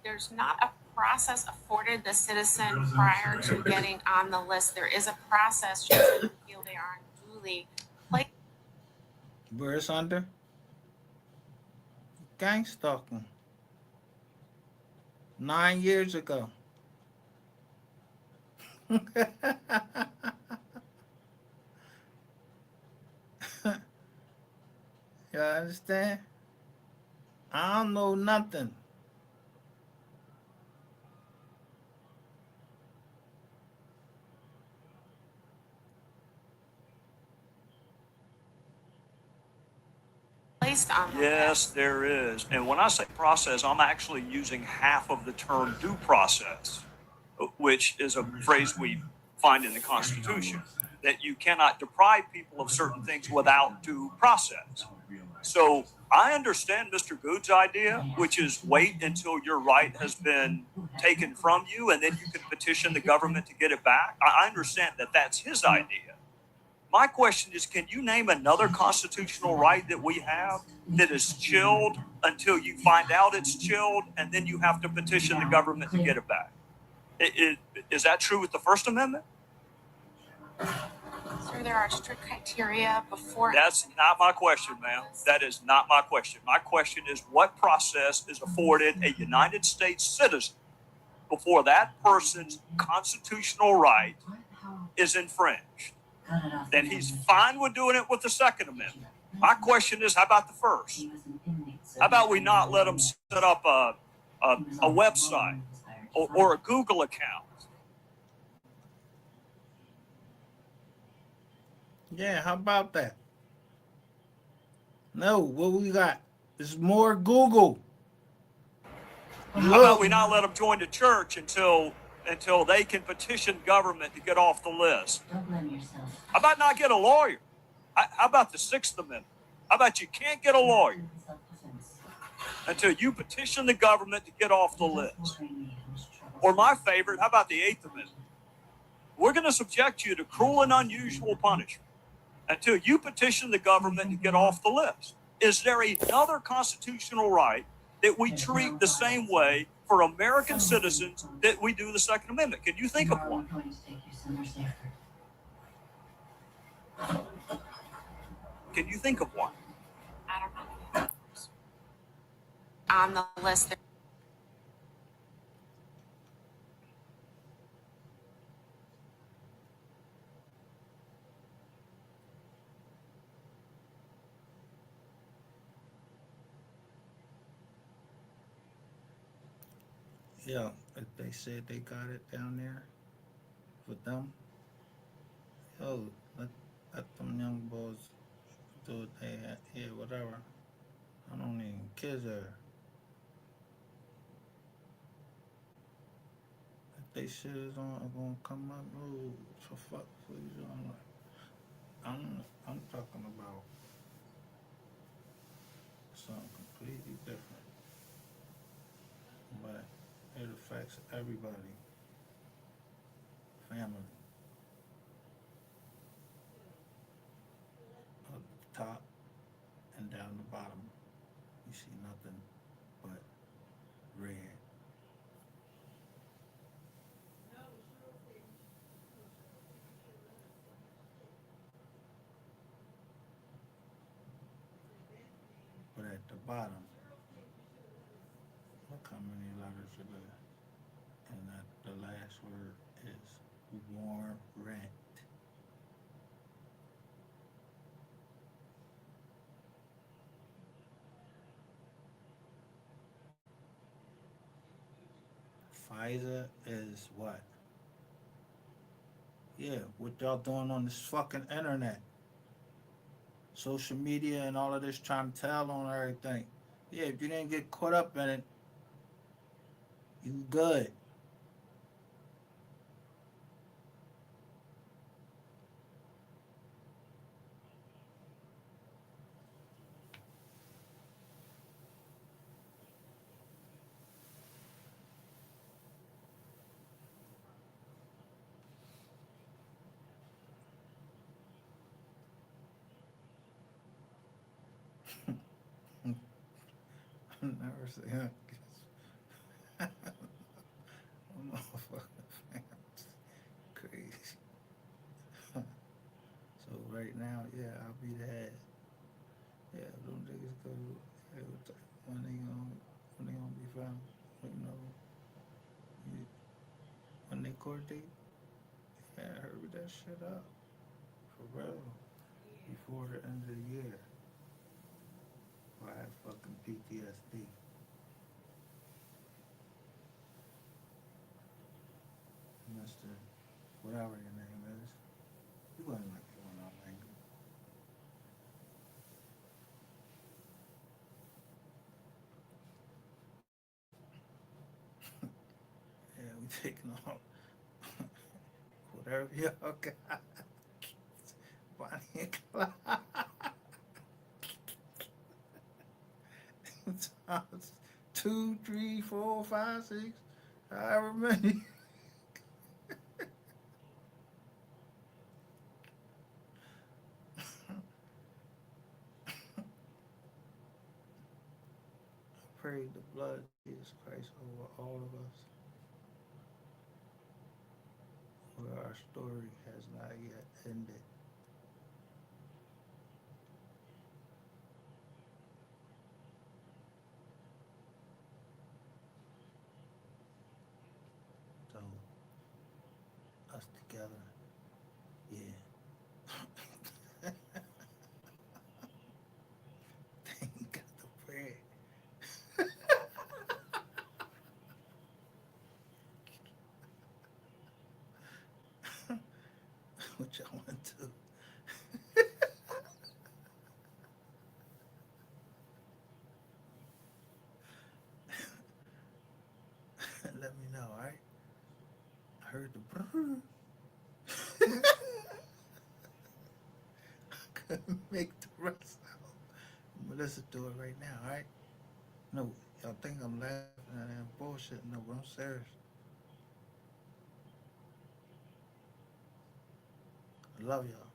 there's not a process afforded the citizen prior to getting on the list. There is a process should someone feel they are unduly placed. Where it's under? Gang stalking. 9 years ago. You understand? I don't know nothing. On yes, there is. And when I say process, I'm actually using half of the term due process, which is a phrase we find in the Constitution, that you cannot deprive people of certain things without due process. So I understand Mr. Good's idea, which is wait until your right has been taken from you, and then you can petition the government to get it back. I understand that that's his idea. My question is, can you name another constitutional right that we have that is chilled until you find out it's chilled, and then you have to petition the government to get it back? Is that true with the First Amendment? Sir, there are strict criteria before. That's not my question, ma'am. That is not my question. My question is, what process is afforded a United States citizen before that person's constitutional right is infringed? Then he's fine with doing it with the Second Amendment. My question is, how about the first? How about we not let them set up a website or a Google account? Yeah, how about that? No, what we got is more Google. How about we not let them join the church until they can petition government to get off the list? How about not get a lawyer? How about the Sixth Amendment? How about you can't get a lawyer until you petition the government to get off the list? Or my favorite, how about the Eighth Amendment? we're going to subject you to cruel and unusual punishment until you petition the government to get off the list. Is there another constitutional right that we treat the same way for American citizens that we do the Second Amendment? Can you think of one? Can you think of one? I don't know. On the list, Yeah, if they said they got it down there with them, yo, let them young boys do what they yeah, whatever. I don't even kids there. If they shit is on gonna come up, no, for fuck please on I'm talking about something completely different. But it affects everybody. Family. Up the top and down the bottom. You see nothing but red. But at the bottom, look how many letters are there. And that the last word is warrant. FISA is what? Yeah, what y'all doing on this fucking internet? Social media and all of this trying to tell on everything. Yeah, if you didn't get caught up in it, you good. I've never seen it. Motherfucking fans. Crazy. So right now, yeah, I'll be the head. Yeah, them niggas go. Yeah, when they gonna be found? You know, you, when they court date. Yeah, hurry that shit up for real before the end of the year. Or I have fucking PTSD. Mr. Whatever your name is. You wasn't like going out angry. Yeah, we taking off whatever y'all got. Bonnie and Clyde. Times 2, 3, 4, 5, 6, however many. Pray the blood of Jesus Christ over all of us, where our story has not yet ended. So, us together, yeah. They ain't got the bread. What y'all want to do? Let me know, alright? I heard the brrr. Couldn't make the rest out. I'm gonna listen to it right now, alright? No, y'all think I'm laughing and I'm bullshit. No, but I'm serious. Love y'all.